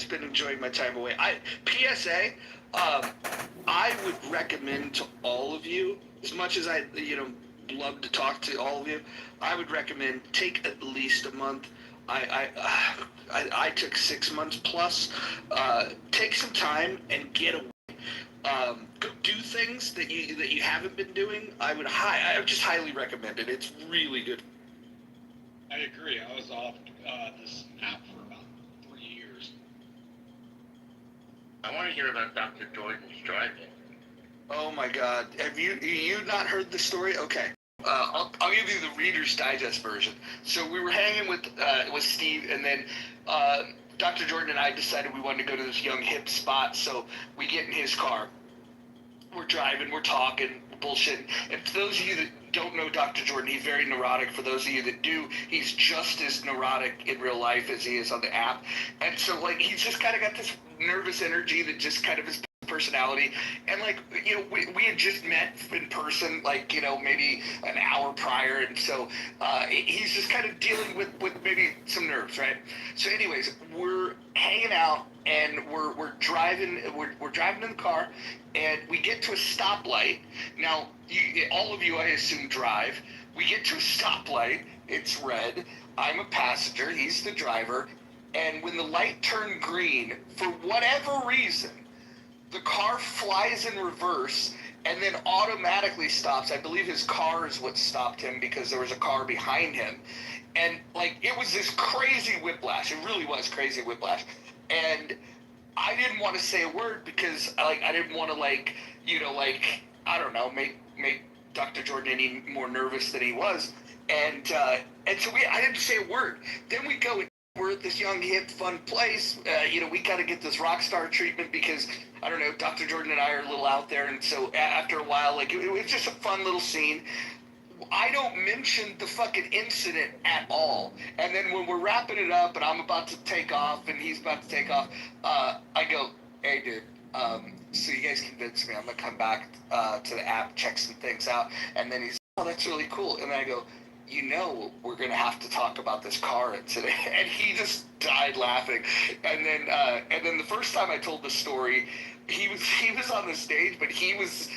just been enjoying my time away. PSA, I would recommend to all of you, as much as I, love to talk to all of you, I would recommend take at least a month. I took 6 months plus. Take some time and get away. Go do things that you haven't been doing. I would just highly recommend it. It's really good. I agree. I was off this app for about 3 years. I want to hear about Dr. Jordan's driving. Oh my God! Have you not heard the story? Okay. I'll give you the Reader's Digest version. So we were hanging with Steve, and then Dr. Jordan and I decided we wanted to go to this young hip spot. So we get in his car. We're driving, we're talking, bullshitting. And for those of you that don't know Dr. Jordan, he's very neurotic. For those of you that do, he's just as neurotic in real life as he is on the app. And so, like, he's just kind of got this nervous energy that just kind of his personality. And, like, we had just met in person, like, maybe an hour prior. And so he's just kind of dealing with maybe some nerves, right? So anyways, we're hanging out and we're driving in the car, and we get to a stoplight. Now, all of you, I assume, drive. We get to a stoplight. It's red. I'm a passenger. He's the driver. And when the light turned green, for whatever reason, the car flies in reverse and then automatically stops. I believe his car is what stopped him because there was a car behind him. And, like, it was this crazy whiplash. It really was crazy whiplash. And I didn't want to say a word because, like, I didn't want to, like, I don't know, make Dr. Jordan any more nervous than he was. And so I didn't say a word. Then we go, we're at this young, hip, fun place. We got to get this rock star treatment because, I don't know, Dr. Jordan and I are a little out there. And so after a while, like, it was just a fun little scene. I don't mention the fucking incident at all. And then when we're wrapping it up and I'm about to take off and he's about to take off, I go, hey, dude, so you guys convinced me. I'm going to come back to the app, check some things out. And then he's, oh, that's really cool. And I go, we're going to have to talk about this car incident. And he just died laughing. And then the first time I told the story, he was on the stage, but he was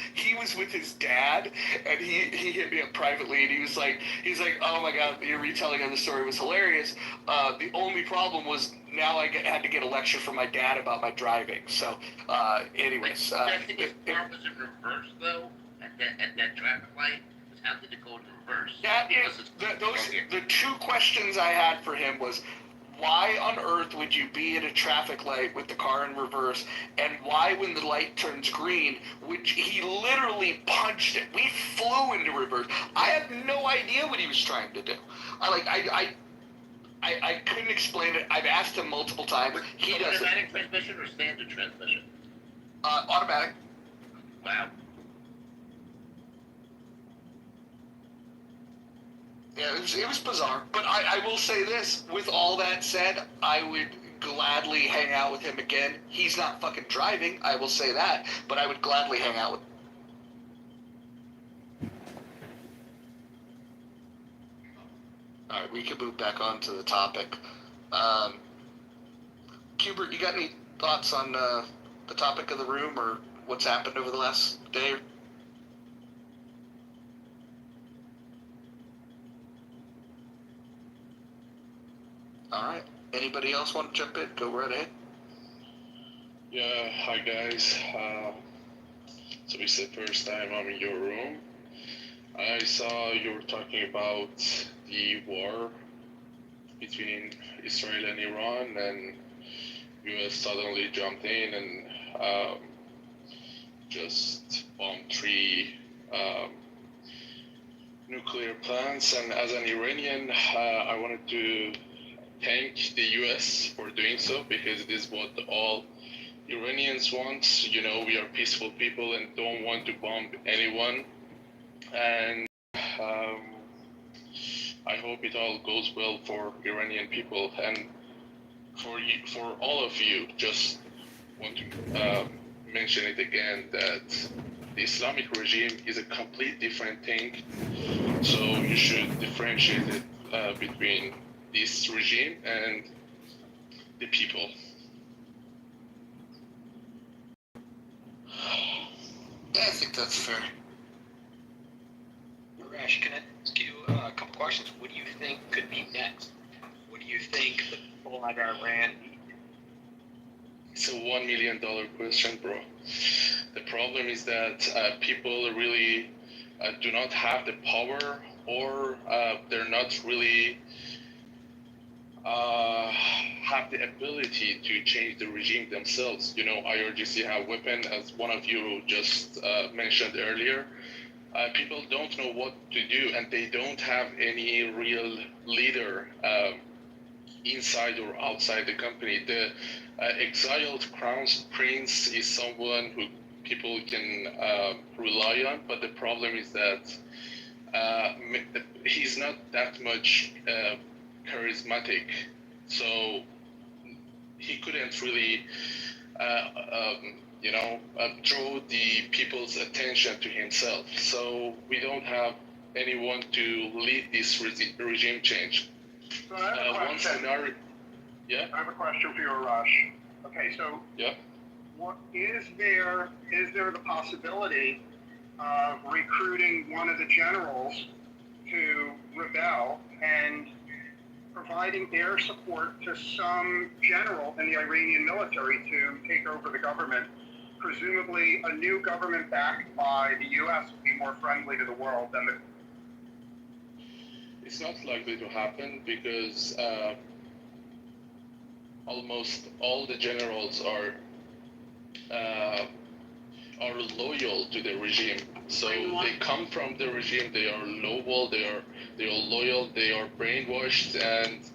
with his dad, and he hit me up privately, and he was like, oh my God, your retelling of the story was hilarious. The only problem was now I had to get a lecture from my dad about my driving. So, anyways, I think his car was in reverse though at that traffic light. How did it go in reverse? That is the two questions I had for him was, why on earth would you be at a traffic light with the car in reverse, and why, when the light turns green, would he literally punched it? We flew into reverse. I have no idea what he was trying to do. I couldn't explain it. I've asked him multiple times. He doesn't. Automatic transmission or standard transmission? Automatic. Wow. Yeah, it was bizarre. But I will say this, with all that said, I would gladly hang out with him again. He's not fucking driving, I will say that, but I would gladly hang out with him. Alright, we can move back on to the topic. Hubert, you got any thoughts on the topic of the room or what's happened over the last day? All right. Anybody else want to jump in? Go right ahead. Yeah, hi guys. So it's the first time I'm in your room. I saw you were talking about the war between Israel and Iran, and US suddenly jumped in and just bombed 3 nuclear plants. And as an Iranian, I wanted to thank the US for doing so, because it is what all Iranians want. We are peaceful people and don't want to bomb anyone. And I hope it all goes well for Iranian people. And for all of you, just want to mention it again that the Islamic regime is a complete different thing. So you should differentiate it between this regime and the people. think that's fair. Rash, can I ask you a couple questions? What do you think could be next? What do you think the people at Iran need? It's a $1 million question, bro. The problem is that people really do not have the power, or they're not really have the ability to change the regime themselves. You know, IRGC have weapon, as one of you just mentioned earlier. People don't know what to do, and they don't have any real leader inside or outside the company. The exiled crown prince is someone who people can rely on, but the problem is that he's not that much charismatic, so he couldn't really draw the people's attention to himself. So we don't have anyone to lead this regime change. So I have a One question. scenario. Yeah. I have a question for you, Arash. Okay, so Yeah. what is there the possibility of recruiting one of the generals to rebel and providing their support to some general in the Iranian military to take over the government? Presumably a new government backed by the U.S. would be more friendly to the world than the... It's not likely to happen because almost all the generals are loyal to the regime. So they come from the regime. They are noble. They are loyal. They are brainwashed, and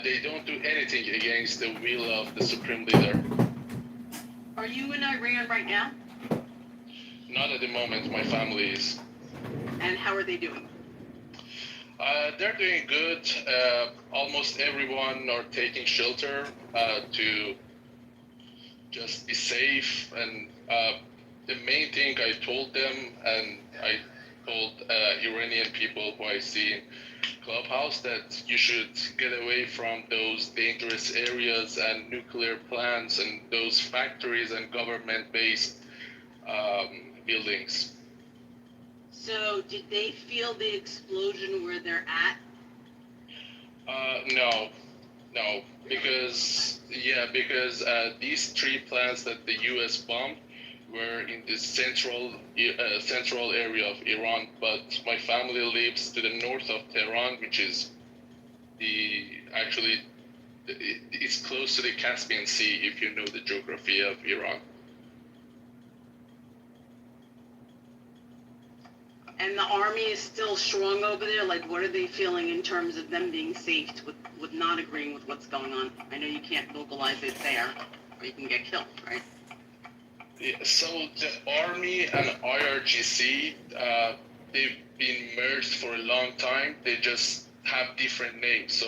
they don't do anything against the will of the supreme leader. Are you in Iran right now? Not at the moment. My family is. And how are they doing? They're doing good. Almost everyone are taking shelter to just be safe. And the main thing I told them, and I told Iranian people who I see in Clubhouse, that you should get away from those dangerous areas and nuclear plants and those factories and government-based buildings. So did they feel the explosion where they're at? No, because these 3 plants that the U.S. bombed were in the central area of Iran, but my family lives to the north of Tehran, which is it's close to the Caspian Sea, if you know the geography of Iran. And the army is still strong over there? Like, what are they feeling in terms of them being safe with not agreeing with what's going on? I know you can't vocalize it there, or you can get killed, right? Yeah, so the Army and IRGC, they've been merged for a long time. They just have different names. So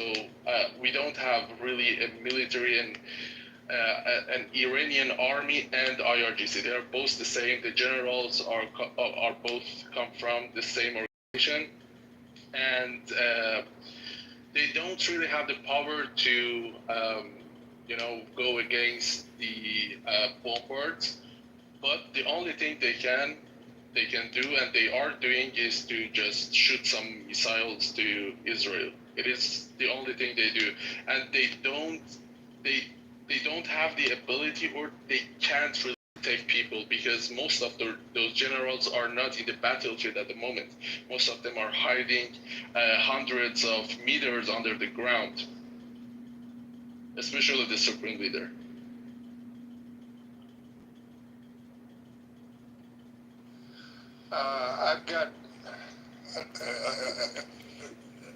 we don't have really a military and an Iranian army and IRGC. They are both the same. The generals are both come from the same organization, and they don't really have the power to go against the bombards. But the only thing they can do, and they are doing, is to just shoot some missiles to Israel. It is the only thing they do, and they don't have the ability, or they can't really take people, because most of those generals are not in the battlefield at the moment. Most of them are hiding hundreds of meters under the ground, especially the supreme leader. I've got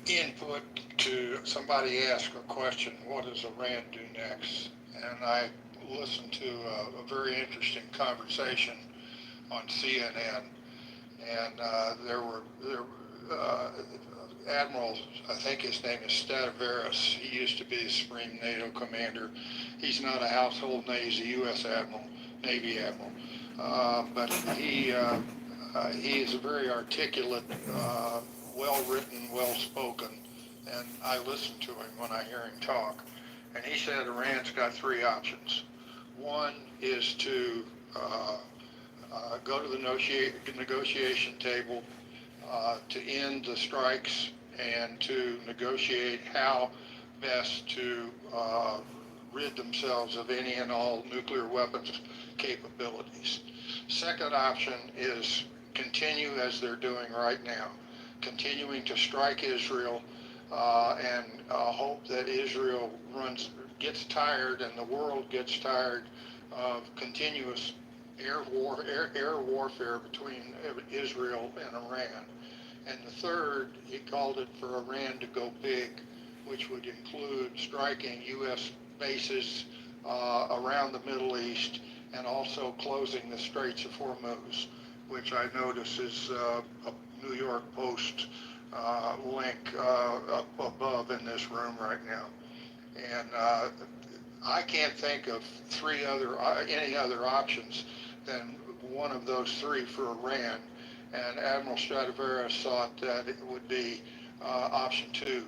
input to somebody ask a question, what does Iran do next? And I listened to a very interesting conversation on CNN, and Admiral, I think his name is Stativaris. He used to be the Supreme NATO Commander. He's not a household name, he's a U.S. Admiral, Navy Admiral. But he is a very articulate, well-written, well-spoken, and I listen to him when I hear him talk. And he said Iran's got 3 options. One is to go to the negotiation table to end the strikes and to negotiate how best to rid themselves of any and all nuclear weapons capabilities. Second option is continue as they're doing right now, continuing to strike Israel and hope that Israel gets tired and the world gets tired of continuous air warfare between Israel and Iran. And the third, he called it for Iran to go big, which would include striking U.S. bases around the Middle East and also closing the Straits of Hormuz, which I notice is a New York Post link up above in this room right now. And I can't think of any other options than one of those three for Iran. And Admiral Stradivaris thought that it would be option two,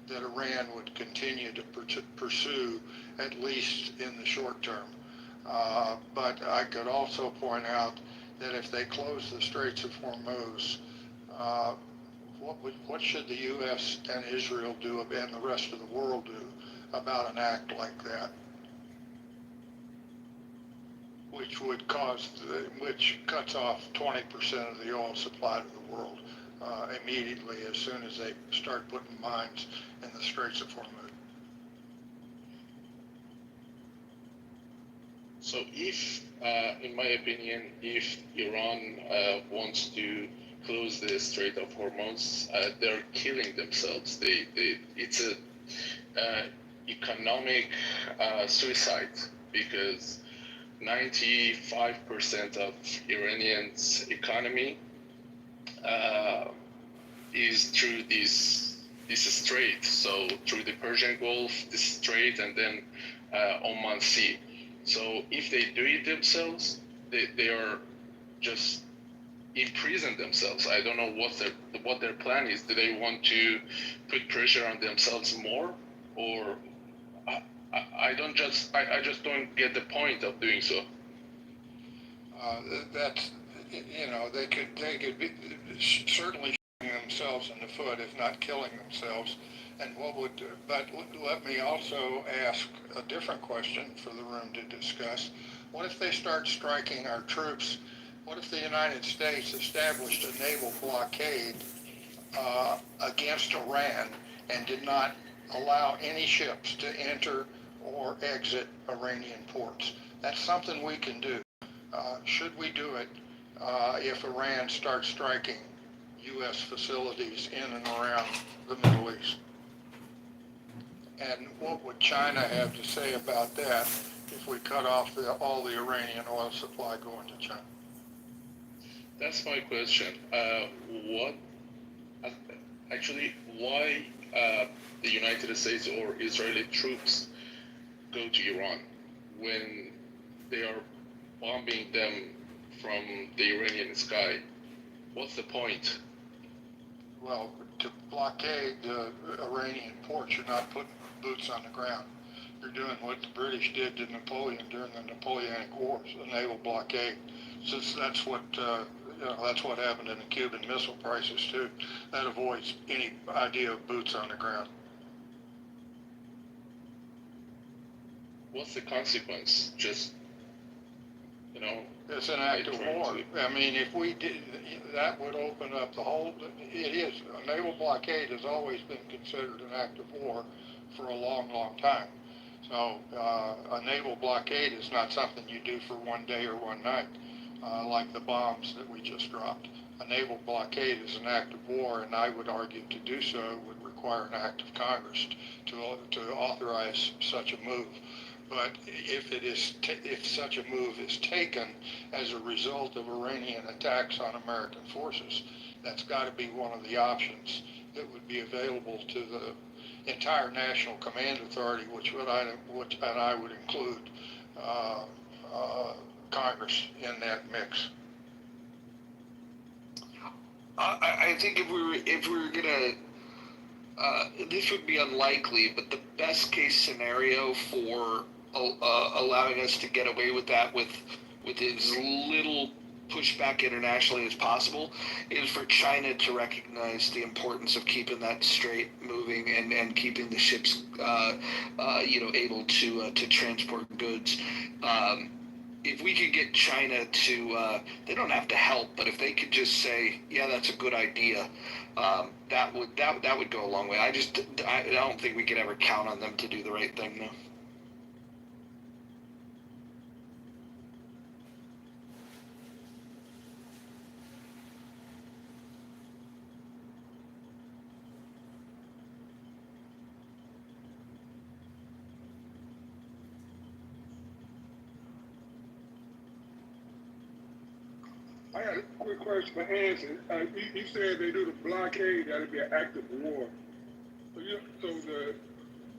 that Iran would continue to pursue at least in the short term. But I could also point out that if they close the Straits of Hormuz, what should the U.S. and Israel do and the rest of the world do about an act like that? Which cuts off 20% of the oil supply to the world immediately as soon as they start putting mines in the Straits of Hormuz. So if, in my opinion, if Iran wants to close the Strait of Hormuz, they're killing themselves. It's a economic suicide, because 95% of Iranians' economy is through this strait. So through the Persian Gulf, this strait, and then Oman Sea. So if they do it themselves, they are just imprison themselves. I don't know what their plan is. Do they want to put pressure on themselves more, or I just don't get the point of doing so. That's, they could be certainly shooting themselves in the foot, if not killing themselves. And but let me also ask a different question for the room to discuss. What if they start striking our troops? What if the United States established a naval blockade against Iran and did not allow any ships to enter or exit Iranian ports? That's something we can do. Should we do it if Iran starts striking U.S. facilities in and around the Middle East? And what would China have to say about that if we cut off all the Iranian oil supply going to China? That's my question. Why the United States or Israeli troops go to Iran when they are bombing them from the Iranian sky? What's the point? Well, to blockade the Iranian ports, you're not putting boots on the ground. You're doing what the British did to Napoleon during the Napoleonic Wars, a naval blockade. Since that's what happened in the Cuban Missile Crisis too. That avoids any idea of boots on the ground. What's the consequence? Just, It's an act of war. I mean, if we did, that would open up the whole, it is, a naval blockade has always been considered an act of war for a long, long time. So a naval blockade is not something you do for one day or one night, like the bombs that we just dropped. A naval blockade is an act of war, and I would argue to do so would require an act of Congress to authorize such a move. But if such a move is taken as a result of Iranian attacks on American forces, that's got to be one of the options that would be available to the entire National Command Authority, which I would include Congress in that mix. I think if we were gonna, this would be unlikely, but the best case scenario for allowing us to get away with that with as little push back internationally as possible is for China to recognize the importance of keeping that strait moving and keeping the ships, able to transport goods. If we could get China to, they don't have to help, but if they could just say, yeah, that's a good idea, that would go a long way. I don't think we could ever count on them to do the right thing, though. I got a quick question for Hanson. You said they do the blockade, that'd be an act of war. So the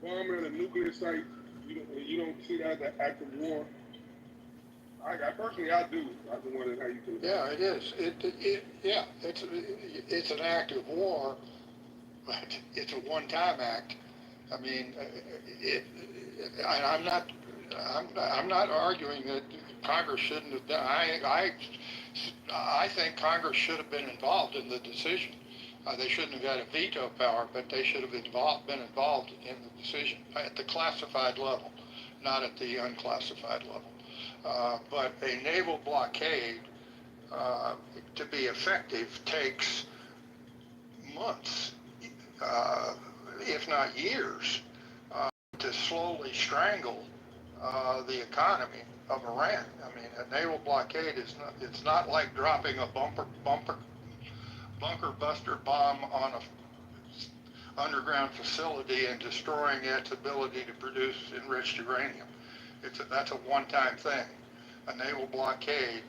bombing of the nuclear sites, you don't see that as an act of war? I personally, I do. I was wondering how you do it. Yeah, it is. It's an act of war, but it's a one-time act. I mean, I'm not arguing that Congress shouldn't have done. I think Congress should have been involved in the decision. They shouldn't have had a veto power, but they should have been involved in the decision at the classified level, not at the unclassified level. But a naval blockade, to be effective, takes months, if not years, to slowly strangle the economy of Iran. I mean, a naval blockade it's not like dropping a bunker buster bomb on a underground facility and destroying its ability to produce enriched uranium. That's a one-time thing. A naval blockade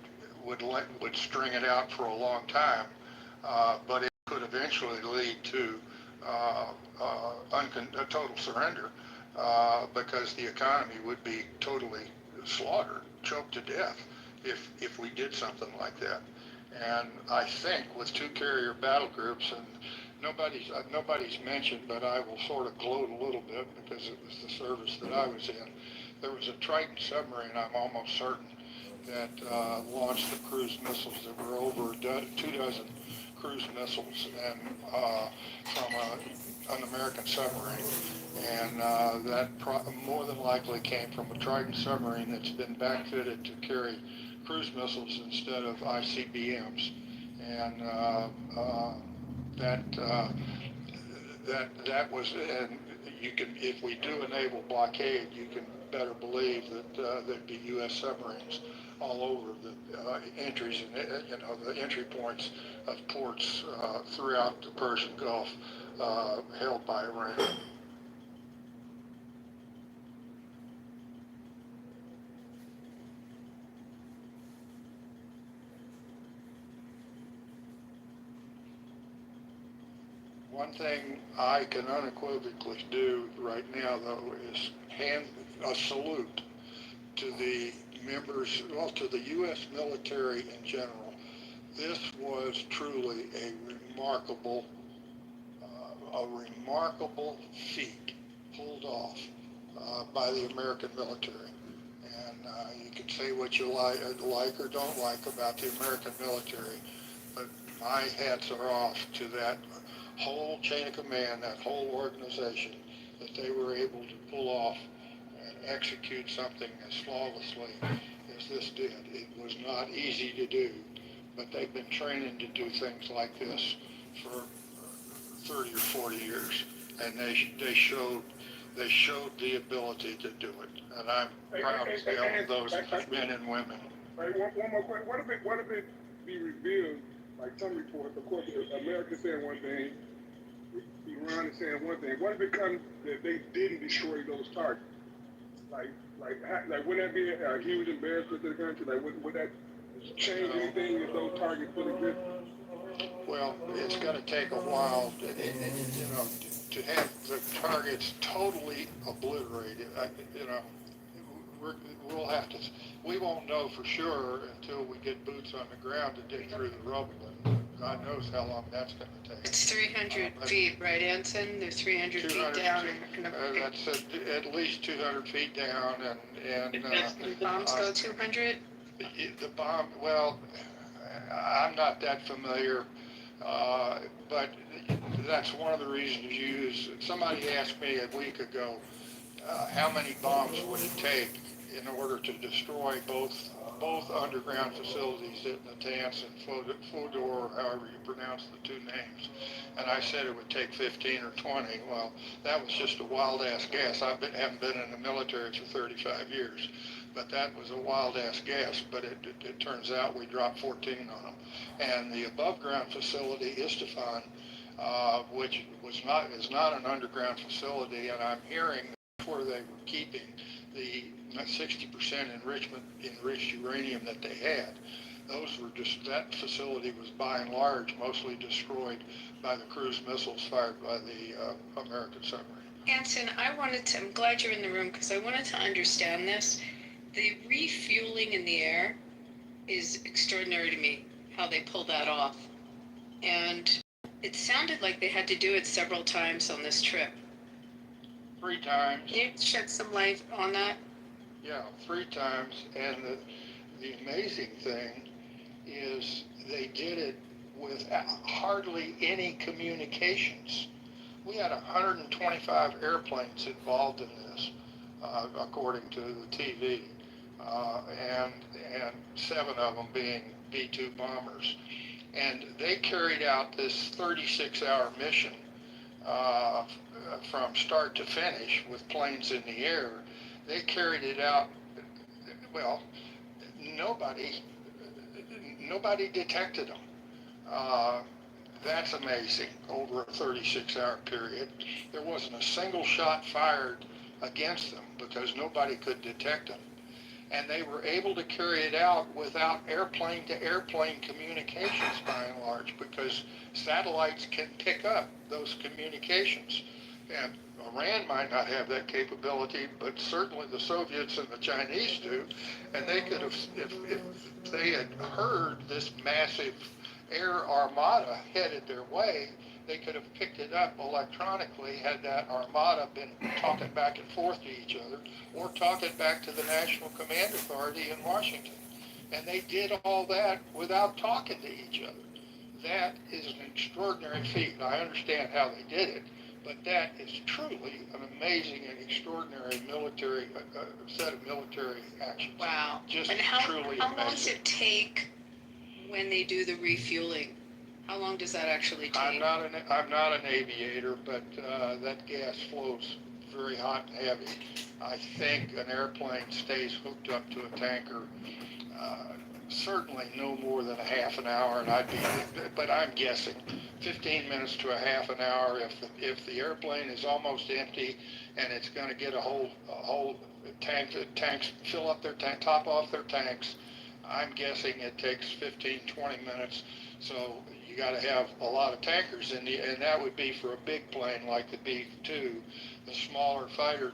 would string it out for a long time, but it could eventually lead to a total surrender, because the economy would be totally slaughtered, choked to death if we did something like that. And I think with two carrier battle groups, and nobody's mentioned, but I will sort of gloat a little bit because it was the service that I was in. There was a Triton submarine, I'm almost certain, that launched the cruise missiles. There were over 24 cruise missiles and from an American submarine. And that more than likely came from a Triton submarine that's been backfitted to carry cruise missiles instead of ICBMs. And that was, and you can, if we do a naval blockade, you can better believe that there'd be U.S. submarines all over the entries and the entry points of ports throughout the Persian Gulf held by Iran. One thing I can unequivocally do right now, though, is hand a salute to the members, well, to the U.S. military in general. This was truly a remarkable feat pulled off by the American military. And you can say what you like or don't like about the American military, but my hats are off to that whole chain of command, that whole organization, that they were able to pull off and execute something as flawlessly as this did. It was not easy to do, but they've been training to do things like this for 30 or 40 years, and they showed the ability to do it, and I'm proud as hell of those men and women. Right, one more question. What if it be revealed, like some reports, of course, America saying one thing, Iran is saying one thing. What if it comes that they didn't destroy those targets? Like, would that be a huge embarrassment to the country? Like, would that change anything if those targets still exist? Well, it's going to take a while, to have the targets totally obliterated. We won't know for sure until we get boots on the ground to dig through the rubble, and God knows how long that's going to take. It's 300 feet, right, Anson? They're 300 feet down. That's at least 200 feet down, and the bombs go 200? The bomb, well, I'm not that familiar, but that's one of the reasons you use. Somebody asked me a week ago, how many bombs would it take in order to destroy both underground facilities at Natanz and Fodor, or however you pronounce the two names. And I said it would take 15 or 20. Well, that was just a wild-ass guess. Haven't been in the military for 35 years. But that was a wild-ass guess. But it turns out we dropped 14 on them. And the above-ground facility, Isfahan, which is not an underground facility, and I'm hearing that's where they were keeping the 60% enriched uranium that they had. That facility was by and large mostly destroyed by the cruise missiles fired by the American submarine. Anson, I'm glad you're in the room because I wanted to understand this. The refueling in the air is extraordinary to me, how they pull that off. And it sounded like they had to do it several times on this trip. 3 times. Can you shed some light on that? Yeah, 3 times. And the amazing thing is they did it with hardly any communications. We had 125 airplanes involved in this, according to the TV, and 7 of them being B-2 bombers. And they carried out this 36-hour mission from start to finish with planes in the air. They carried it out. Well, nobody detected them. That's amazing. Over a 36-hour period, there wasn't a single shot fired against them because nobody could detect them. And they were able to carry it out without airplane-to-airplane communications by and large, because satellites can pick up those communications. And Iran might not have that capability, but certainly the Soviets and the Chinese do. And they could have, if they had heard this massive air armada headed their way, they could have picked it up electronically had that armada been talking back and forth to each other or talking back to the National Command Authority in Washington. And they did all that without talking to each other. That is an extraordinary feat. I understand how they did it, but that is truly an amazing and extraordinary military set of military actions. Wow. Just and how truly long amazing. does it take when they do the refueling? How long does that actually take? I'm not an aviator, but that gas flows very hot and heavy. I think an airplane stays hooked up to a tanker certainly no more than a half an hour, but I'm guessing 15 minutes to a half an hour. If the airplane is almost empty and it's going to get a whole tanks fill up their top off their tanks, I'm guessing it takes 15, 20 minutes. So you got to have a lot of tankers and that would be for a big plane like the B-2. The smaller fighter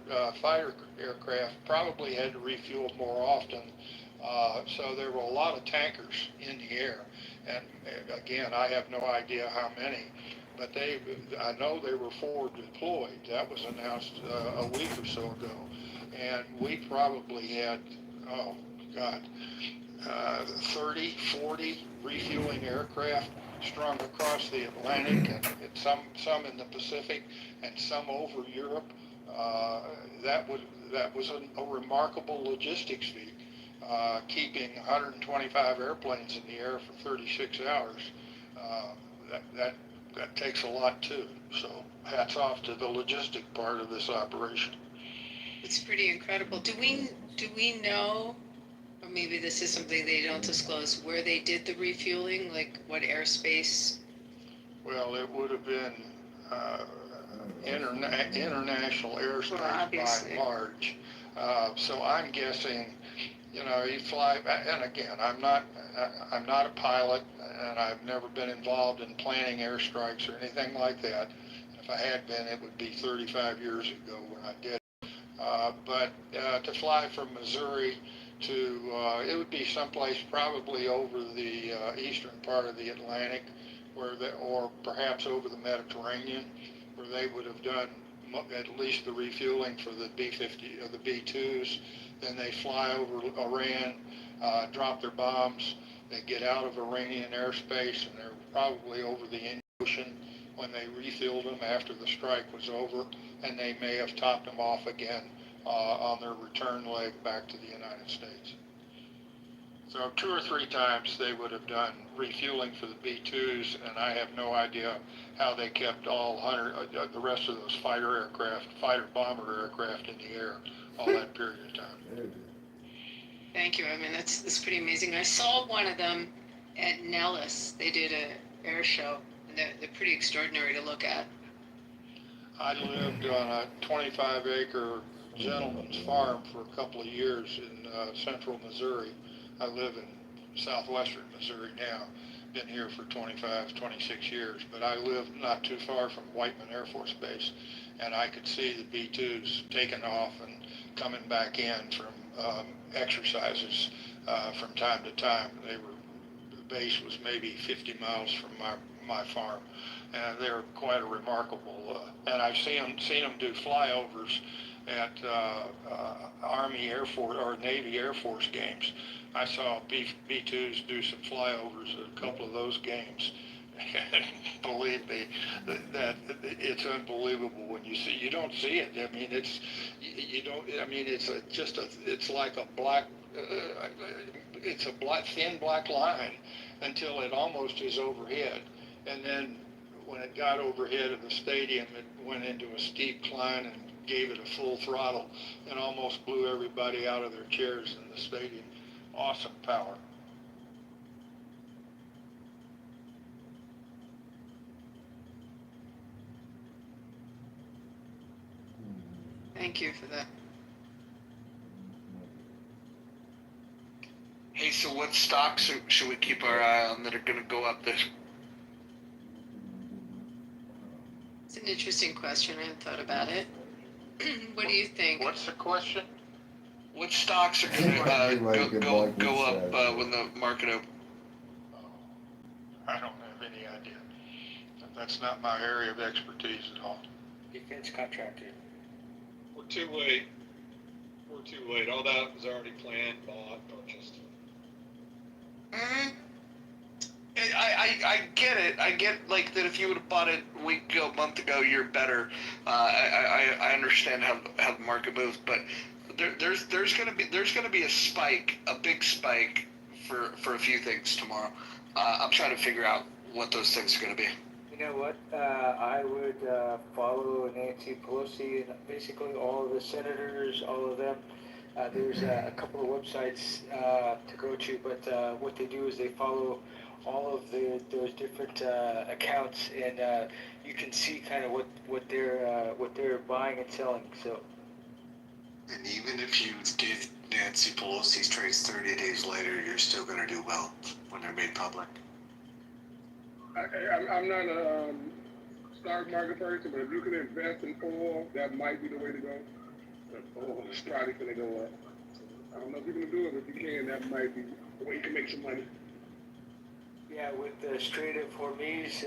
aircraft probably had to refuel more often. So there were a lot of tankers in the air. And again, I have no idea how many, but I know they were forward deployed. That was announced a week or so ago. And we probably had, 30, 40 refueling aircraft strung across the Atlantic and some in the Pacific and some over Europe. That was a remarkable logistics feat, keeping 125 airplanes in the air for 36 hours. That takes a lot too. So hats off to the logistic part of this operation. It's pretty incredible. Do we know, or maybe this is something they don't disclose, where they did the refueling, like what airspace? Well, it would have been international airspace by and large. So I'm guessing, you fly, and again, I'm not a pilot, and I've never been involved in planning airstrikes or anything like that. If I had been, it would be 35 years ago when I did. But to fly from Missouri to, it would be someplace probably over the eastern part of the Atlantic, or perhaps over the Mediterranean, where they would have done at least the refueling for the B-50 or the B-2s. Then they fly over Iran, drop their bombs. They get out of Iranian airspace, and they're probably over the Indian Ocean when they refueled them after the strike was over, and they may have topped them off again on their return leg back to the United States. So 2 or 3 times they would have done refueling for the B-2s, and I have no idea how they kept all the rest of those fighter bomber aircraft in the air all that period of time. Thank you. I mean, that's pretty amazing. I saw one of them at Nellis. They did a air show, and they're pretty extraordinary to look at. I lived on a 25-acre gentleman's farm for a couple of years in central Missouri. I live in southwestern Missouri now. Been here for 25, 26 years, but I live not too far from Whiteman Air Force Base, and I could see the B-2s taking off and coming back in from exercises from time to time. The base was maybe 50 miles from my farm, and they're quite a remarkable. And I've seen them do flyovers at Army Air Force or Navy Air Force games. I saw B-2s do some flyovers at a couple of those games. Believe me, that it's unbelievable when you see. You don't see it. I mean, you don't. I mean, it's like a black. It's a thin black line until it almost is overhead, and then when it got overhead of the stadium, it went into a steep climb and gave it a full throttle and almost blew everybody out of their chairs in the stadium. Awesome power. Thank you for that. Hey, so what stocks should we keep our eye on that are going to go up this? It's an interesting question. I hadn't thought about it. What do you think? What's the question? What stocks are going to go up when the market opens? I don't have any idea. That's not my area of expertise at all. Defense contractor. We're too late. We're too late. All that was already planned, bought, purchased. I get it. I get like that. If you would have bought it a week ago, a month ago, you're better. I understand how the market moves, but there's gonna be a spike, a big spike for a few things tomorrow. I'm trying to figure out what those things are gonna be. You know what? I would follow Nancy Pelosi and basically all of the senators, all of them. There's a couple of websites to go to, but what they do is they follow all of those different accounts, and you can see kind of what they're buying and selling. So. And even if you did Nancy Pelosi's trades 30 days later, you're still going to do well when they're made public. I'm not a stock market person, but if you can invest in oil, that might be the way to go. Oil is probably going to go up. I don't know if you can do it, but if you can, that might be the way you can make some money. Yeah, with the Strait of Hormuz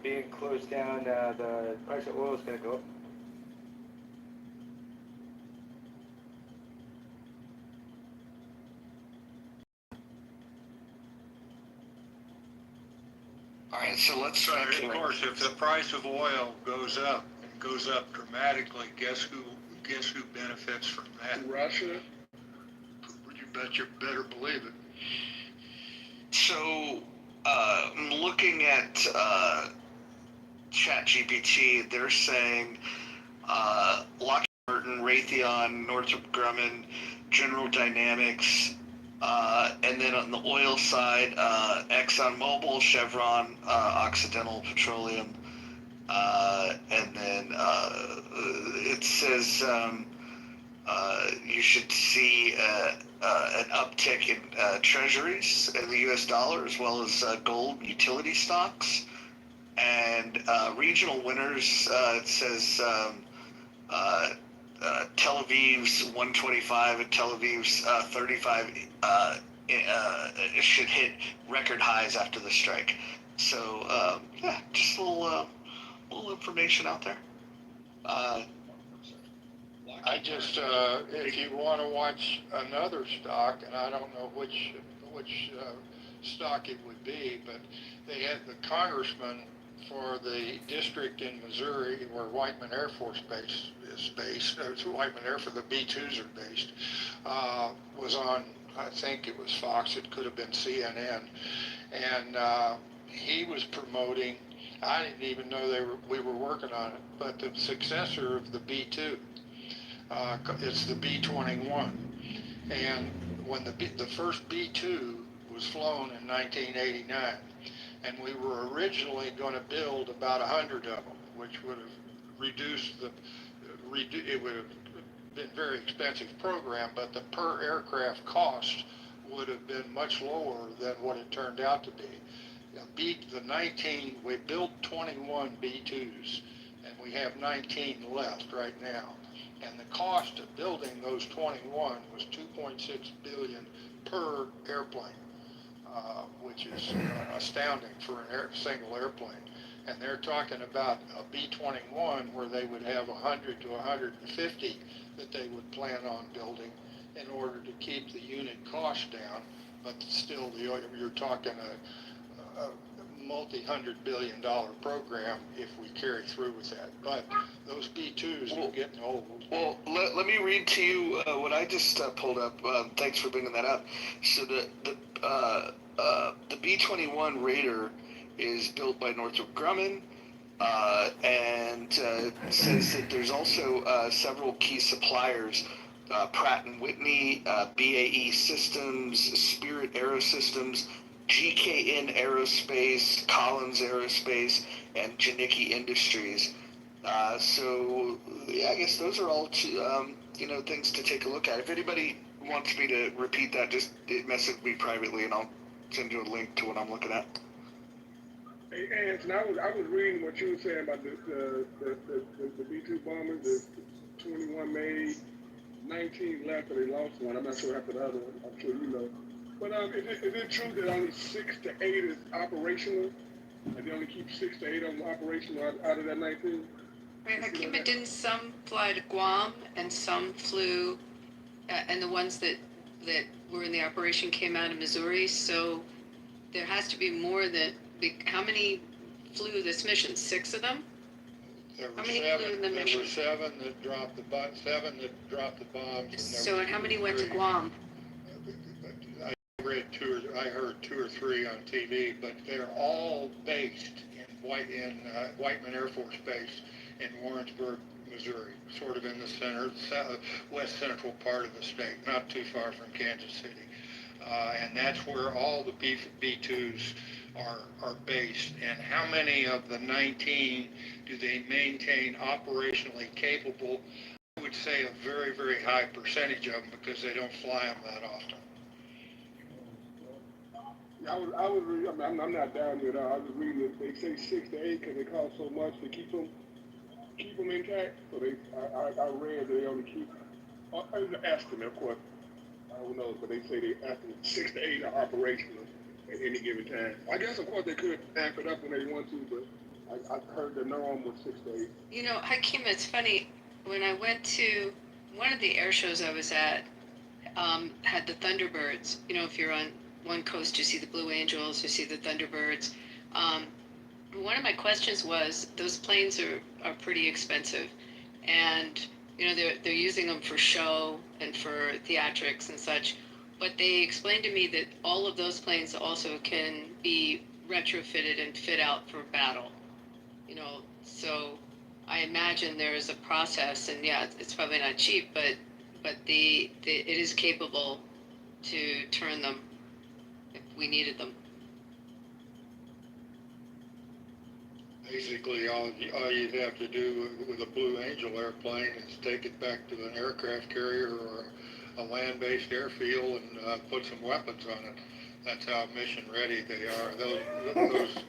being closed down, the price of oil is going to go up. All right, so let's So, of course, if the price of oil goes up dramatically, guess who benefits from that? Russia. You better believe it. So, looking at ChatGPT, they're saying Lockheed Martin, Raytheon, Northrop Grumman, General Dynamics, and then on the oil side, ExxonMobil, Chevron, Occidental Petroleum, and then it says you should see an uptick in treasuries in the U.S. dollar, as well as gold utility stocks. And regional winners, it says Tel Aviv's 125 and Tel Aviv's 35 should hit record highs after the strike. So, yeah, just a little information out there. I just, if you want to watch another stock, and I don't know which stock it would be, but they had the congressman for the district in Missouri where Whiteman Air Force Base is based, Whiteman Air for the B-2s are based, was on, I think it was Fox, it could have been CNN, and he was promoting, I didn't even know we were working on it, but the successor of the B-2, it's the B-21. And when the first B-2 was flown in 1989, and we were originally going to build about 100 of them, which would have reduced it would have been a very expensive program, but the per aircraft cost would have been much lower than what it turned out to be. We built 21 B-2s, and we have 19 left right now. And the cost of building those 21 was $2.6 billion per airplane, which is astounding for a single airplane. And they're talking about a B-21 where they would have 100 to 150 that they would plan on building in order to keep the unit cost down. But still, you're talking a multi-$100 billion program if we carry through with that. But those B-2s are getting old. Well, let me read to you what I just pulled up. Thanks for bringing that up. So the B-21 Raider is built by Northrop Grumman, and says that there's also several key suppliers, Pratt & Whitney, BAE Systems, Spirit Aerosystems, GKN Aerospace, Collins Aerospace, and Janicki Industries. So yeah, I guess those are all things to take a look at. If anybody wants me to repeat that, just message me privately, and I'll send you a link to what I'm looking at. Hey, Anson, I was reading what you were saying about the B-2 bombers. The 21 made, 19 left, and they lost one. I'm not sure after the other one. I'm sure you know. But is it true that only 6 to 8 is operational, and they only keep 6 to 8 of them operational out of that 19? Right, Hakeem, didn't some fly to Guam and some flew, and the ones that were in the operation came out of Missouri? So there has to be more than. How many flew this mission? 6 of them? There How many flew in the mission? There were 7 that dropped the bombs. So how many went to Guam? I heard 2 or 3 on TV, but they're all based in Whiteman Air Force Base in Warrensburg, Missouri, sort of in the west central part of the state, not too far from Kansas City. And that's where all the B-2s are based. And how many of the 19 do they maintain operationally capable? I would say a very, very high percentage of them, because they don't fly them that often. I'm not down there. I was reading it. They say 6 to 8 because they cost so much to keep them intact. So I read they only keep. It's an estimate, of course. Who knows? But they say they estimate 6 to 8 are operational at any given time. I guess, of course, they could amp it up when they want to, but I heard the norm was 6 to 8. You know, Hakeem, it's funny. When I went to one of the air shows I was at, had the Thunderbirds. You know, if you're on one coast, you see the Blue Angels, you see the Thunderbirds. One of my questions was, those planes are pretty expensive, and you know they're using them for show and for theatrics and such. But they explained to me that all of those planes also can be retrofitted and fit out for battle. You know, so I imagine there is a process, and yeah, it's probably not cheap, but it is capable to turn them if we needed them. Basically, all you'd have to do with a Blue Angel airplane is take it back to an aircraft carrier or a land-based airfield and put some weapons on it. That's how mission ready they are.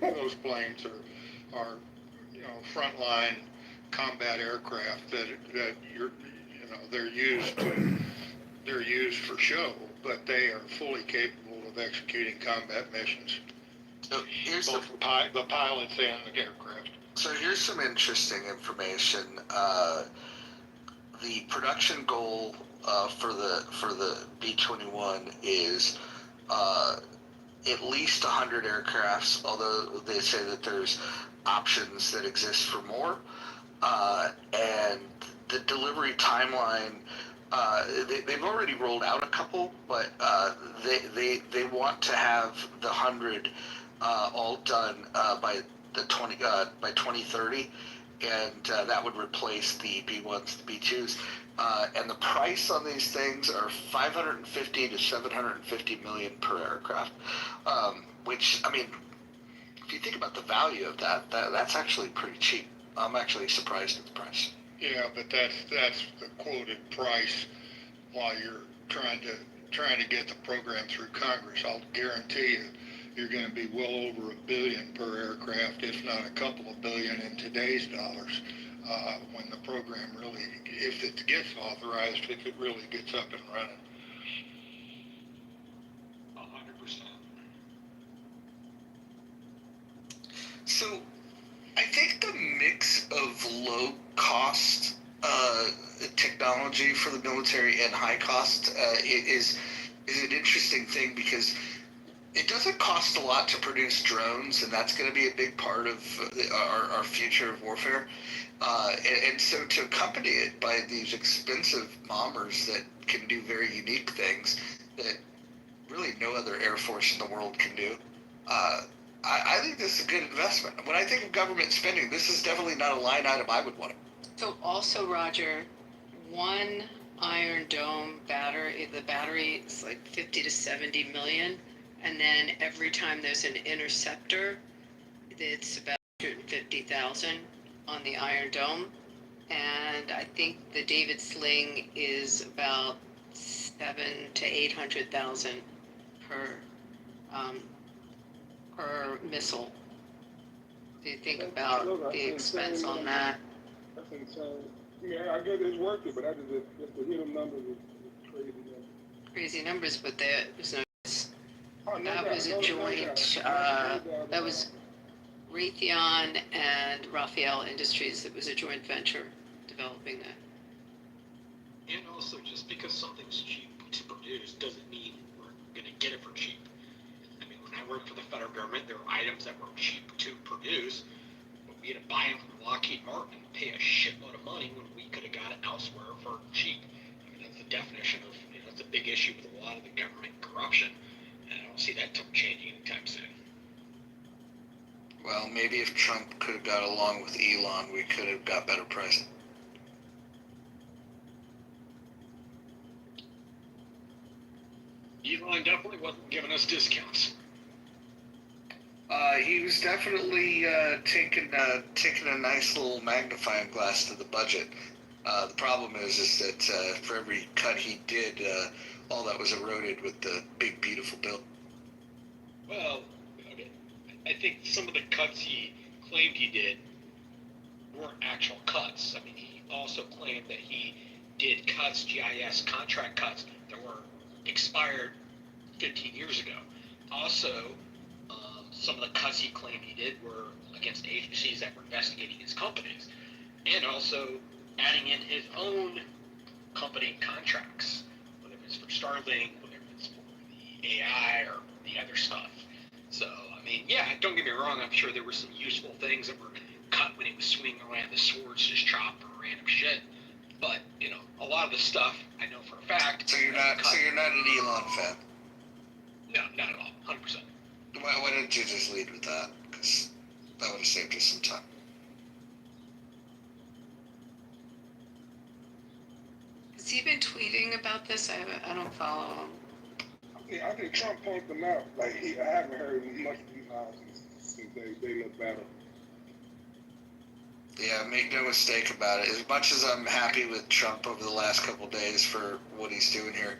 Those planes are frontline combat aircraft that they're used for show, but they are fully capable of executing combat missions. So here's both the pilots and the aircraft. So here's some interesting information. The production goal for the B-21 is at least 100 aircrafts, although they say that there's options that exist for more. And the delivery timeline, they've already rolled out a couple, but they want to have the 100 all done by 2030, and that would replace the B1s, the B2s. And the price on these things are 550 to 750 million per aircraft, which, I mean, if you think about the value of that's actually pretty cheap. I'm actually surprised at the price. Yeah, but that's the quoted price while you're trying to get the program through Congress. I'll guarantee you're going to be well over $1 billion per aircraft, if not a couple of billion in today's dollars, when the program really, if it gets authorized, if it really gets up and running. 100%. So I think the mix of low cost technology for the military and high cost is an interesting thing, because it doesn't cost a lot to produce drones, and that's going to be a big part of our future of warfare. And so to accompany it by these expensive bombers that can do very unique things that really no other Air Force in the world can do, I think this is a good investment. When I think of government spending, this is definitely not a line item I would want. So also, Roger, one Iron Dome battery, the battery is like 50 to 70 million. And then every time there's an interceptor, it's about 150,000 on the Iron Dome. And I think the David Sling is about 700,000 to 800,000 per missile. Do you think about the expense on that? That's insane. Yeah, I guess it's worth it, but I just to hear them numbers is crazy. Crazy numbers, but there's no. Oh, no That doubt, was a no joint. doubt. That was Raytheon and Raphael Industries. It was a joint venture developing that. And also, just because something's cheap to produce doesn't mean we're going to get it for cheap. I mean, when I worked for the federal government, there were items that were cheap to produce, but we had to buy them from Lockheed Martin and pay a shitload of money when we could have got it elsewhere for cheap. I mean, that's the definition of, that's a big issue with a lot of the government corruption. And I don't see that changing anytime soon. Well, maybe if Trump could have got along with Elon, we could have got better pricing. Elon definitely wasn't giving us discounts. He was definitely taking a nice little magnifying glass to the budget. The problem is that for every cut he did, all that was eroded with the big beautiful bill. Well, okay. I think some of the cuts he claimed he did weren't actual cuts. I mean, he also claimed that he did cuts, GIS contract cuts, that were expired 15 years ago. Also, some of the cuts he claimed he did were against agencies that were investigating his companies, and also adding in his own company contracts, whether it's for Starlink, whether it's for the AI or the other stuff. So, I mean, yeah, don't get me wrong, I'm sure there were some useful things that were cut when he was swinging around the swords, just chopped or random shit. But, you know, a lot of the stuff I know for a fact. So you're not an Elon fan? No, not at all, 100%. Why didn't you just lead with that? Because that would have saved us some time. Has he been tweeting about this? I don't follow him. Yeah, I think Trump punked them out. Like, I haven't heard much of these houses since they look better. Yeah, make no mistake about it. As much as I'm happy with Trump over the last couple of days for what he's doing here,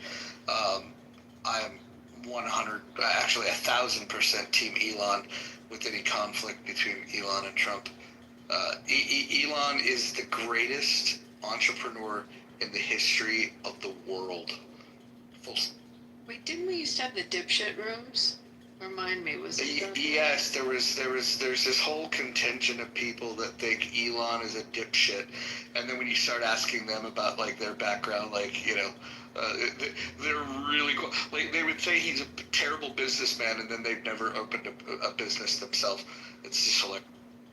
I'm 1,000% Team Elon with any conflict between Elon and Trump. Elon is the greatest entrepreneur in the history of the world. Wait, didn't we used to have the dipshit rooms? Remind me, was it that? Yes, there's this whole contingent of people that think Elon is a dipshit, and then when you start asking them about like their background, like they're really cool. Like they would say he's a terrible businessman, and then they've never opened a business themselves. It's just hilarious.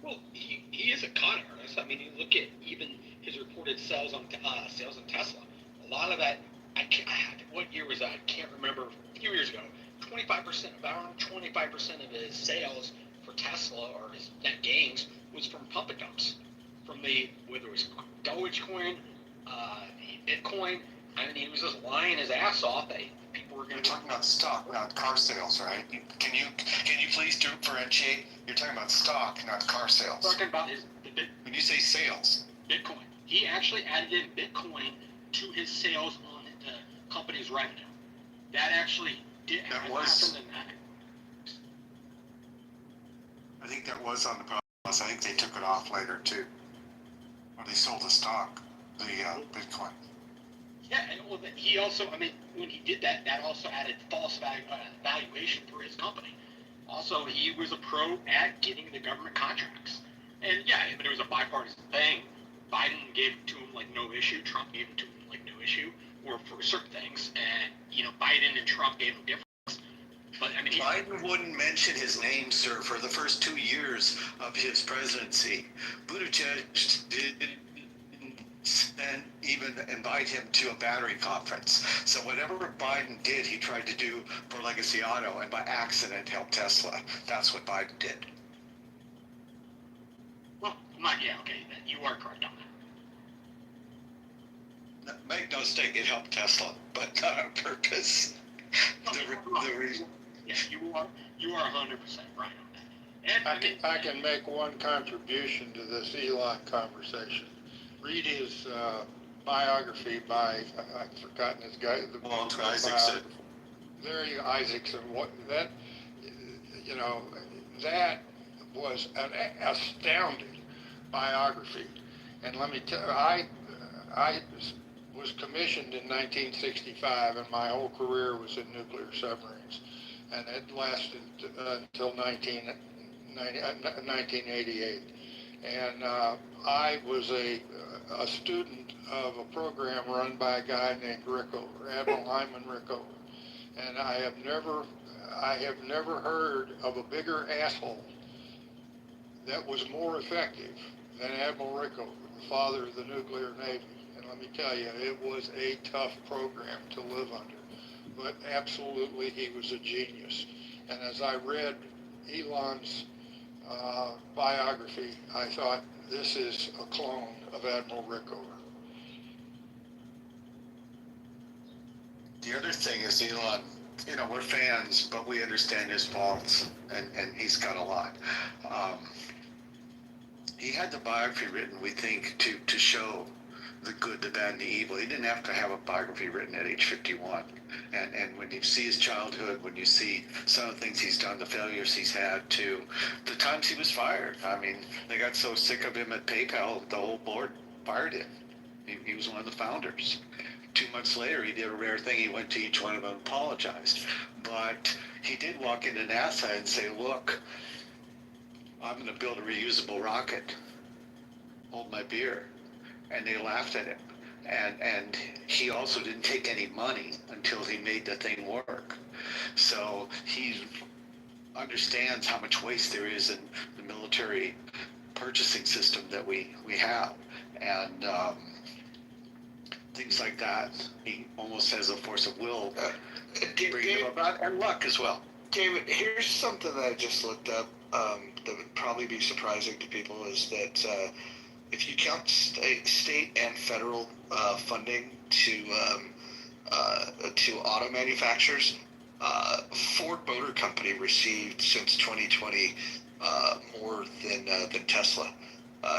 Well, he is a con artist. I mean, you look at even his reported sales on Tesla. A lot of that, what year was that? I can't remember. A few years ago, 25% of his sales for Tesla or his net gains was from pump and dumps, from whether it was Dogecoin, Bitcoin. I mean, he was just lying his ass off. People were going You're to talking about stock, not car sales, right? Can you please differentiate? You're talking about stock, not car sales. talking about When you say sales, Bitcoin. He actually added in Bitcoin to his sales on the company's revenue. That actually did happen. I think that was on the process. I think they took it off later too, or they sold the stock, the Bitcoin. Yeah, and well, he also, I mean, when he did that, that also added false valuation for his company. Also, he was a pro at getting the government contracts. And yeah, I mean, it was a bipartisan thing. Biden gave it to him like no issue. Trump gave it to him like no issue, or for certain things. And, Biden and Trump gave him difference. But, I mean, Biden wouldn't mention his name, sir, for the first 2 years of his presidency. Buttigieg didn't even invite him to a battery conference. So whatever Biden did, he tried to do for Legacy Auto, and by accident helped Tesla. That's what Biden did. well, okay, then you are correct on that. Make no mistake, it helped Tesla, but not on purpose. The reason. Yeah, you are 100% right on that. And I can make one contribution to this Elon conversation. Read his biography by, I've forgotten his guy. Walter Isaacson. Larry Isaacson. That was an astounding biography. And let me tell you, I was commissioned in 1965, and my whole career was in nuclear submarines. And it lasted until 1988. And I was a student of a program run by a guy named Rickover, Admiral Hyman Rickover. And I have never heard of a bigger asshole that was more effective than Admiral Rickover, the father of the nuclear navy. And let me tell you, it was a tough program to live under. But absolutely, he was a genius. And as I read Elon's biography, I thought, this is a clone of Admiral Rickover. The other thing is Elon, we're fans, but we understand his faults, and he's got a lot. He had the biography written, we think, to show the good, the bad, and the evil. He didn't have to have a biography written at age 51. And when you see his childhood, when you see some of the things he's done, the failures he's had, to the times he was fired. I mean, they got so sick of him at PayPal, the whole board fired him. He was one of the founders. 2 months later, he did a rare thing. He went to each one of them and apologized. But he did walk into NASA and say, look, I'm going to build a reusable rocket. Hold my beer. And they laughed at him. And he also didn't take any money until he made the thing work. So he understands how much waste there is in the military purchasing system that we have. And things like that. He almost has a force of will to bring them about, and luck as well. David, here's something that I just looked up that would probably be surprising to people, is that if you count state and federal funding to auto manufacturers, Ford Motor Company received since 2020 more than Tesla.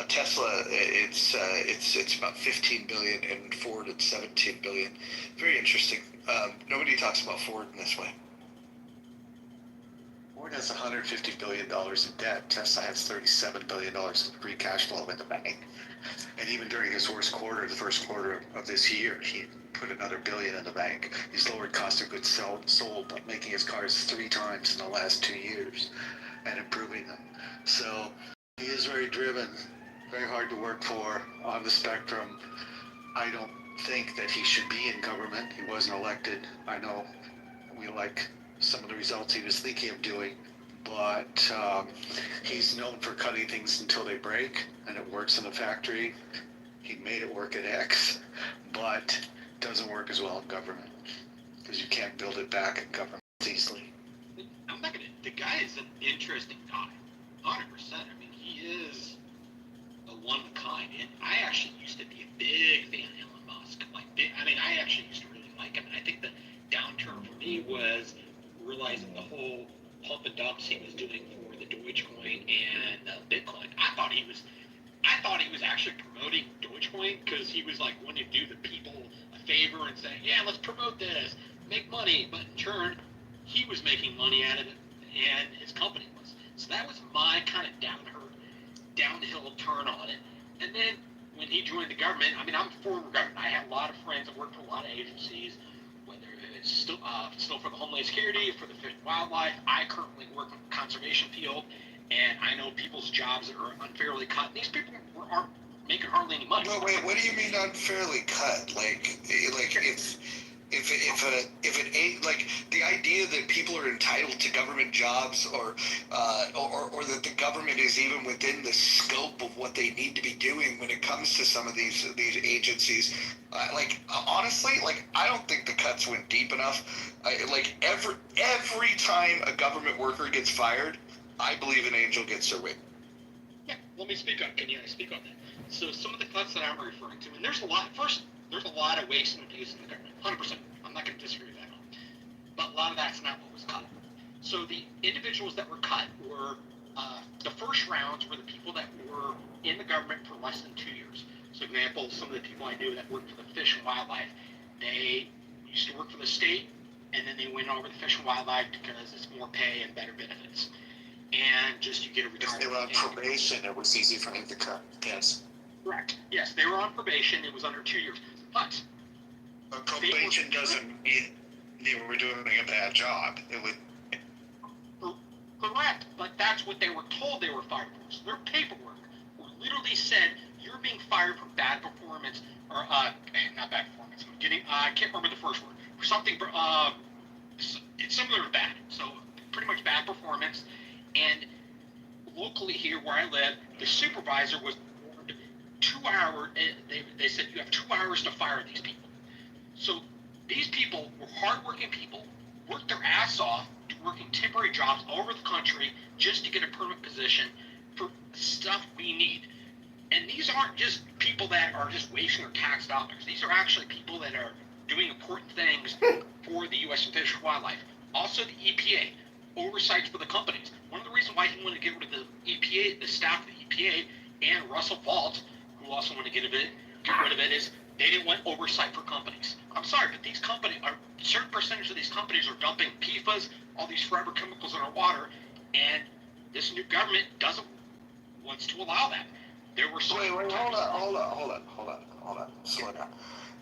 Tesla, it's about 15 billion, and Ford it's 17 billion. Very interesting. Nobody talks about Ford in this way. Ford has $150 billion in debt. Tesla has $37 billion in free cash flow in the bank. And even during his worst quarter, the first quarter of this year, he put another billion in the bank. He's lowered cost of goods sold by making his cars 3 times in the last 2 years and improving them. So he is very driven, very hard to work for on the spectrum. I don't think that he should be in government. He wasn't elected. I know we like some of the results he was thinking of doing, but he's known for cutting things until they break, and it works in the factory. He made it work at X, but doesn't work as well in government because you can't build it back in government easily. I'm not gonna. The guy is an interesting guy, 100%. I mean, he is a one of a kind, and I actually used to be a big fan of Elon Musk. I actually used to really like him. And I think the downturn for me was realizing the whole pump and dumps he was doing for the Dogecoin and Bitcoin. I thought he was actually promoting Dogecoin because he was like wanting to do the people a favor and saying, yeah, let's promote this, make money. But in turn, he was making money out of it, and his company was. So that was my kind of downhill turn on it. And then when he joined the government, I mean, I'm for government. I have a lot of friends that work for a lot of agencies, whether it's still for the Homeland Security, for the Fish and Wildlife. I currently work in the conservation field, and I know people's jobs that are unfairly cut. These people aren't making hardly any money. Wait, what do you mean unfairly cut? Like if it ain't like the idea that people are entitled to government jobs or that the government is even within the scope of what they need to be doing when it comes to some of these agencies, honestly, I don't think the cuts went deep enough. Every time a government worker gets fired, I believe an angel gets their wing. Yeah, let me speak up. Can you speak on that? So some of the cuts that I'm referring to, and there's a lot of waste and abuse in the government, 100%. I'm not going to disagree with that. But a lot of that's not what was cut. So the individuals that were cut were, the first rounds were the people that were in the government for less than 2 years. So example, some of the people I knew that worked for the Fish and Wildlife, they used to work for the state, and then they went over to Fish and Wildlife because it's more pay and better benefits. And just you get a retirement. If they were on probation, it was easy for him to cut. Yes. Correct. Yes, they were on probation. It was under 2 years. But probation doesn't mean they were doing a bad job. It would. Correct, but that's what they were told they were fired for. So their paperwork literally said you're being fired for bad performance, or not bad performance. I can't remember the first word. For something, it's similar to bad. So pretty much bad performance. And locally here where I live, the supervisor was warned 2 hours. They said you have 2 hours to fire these people. So these people were hardworking people, worked their ass off, working temporary jobs all over the country just to get a permanent position for stuff we need. And these aren't just people that are just wasting their tax dollars. These are actually people that are doing important things for the U.S. Fish and Wildlife. Also the EPA, oversight for the companies. One of the reasons why he wanted to get rid of the EPA, the staff of the EPA, and Russell Valt, who also wanted to get rid of it, is they didn't want oversight for companies. I'm sorry, but these companies, a certain percentage of these companies are dumping PFAS, all these forever chemicals in our water, and this new government wants to allow that. There were Hold on. Slow down.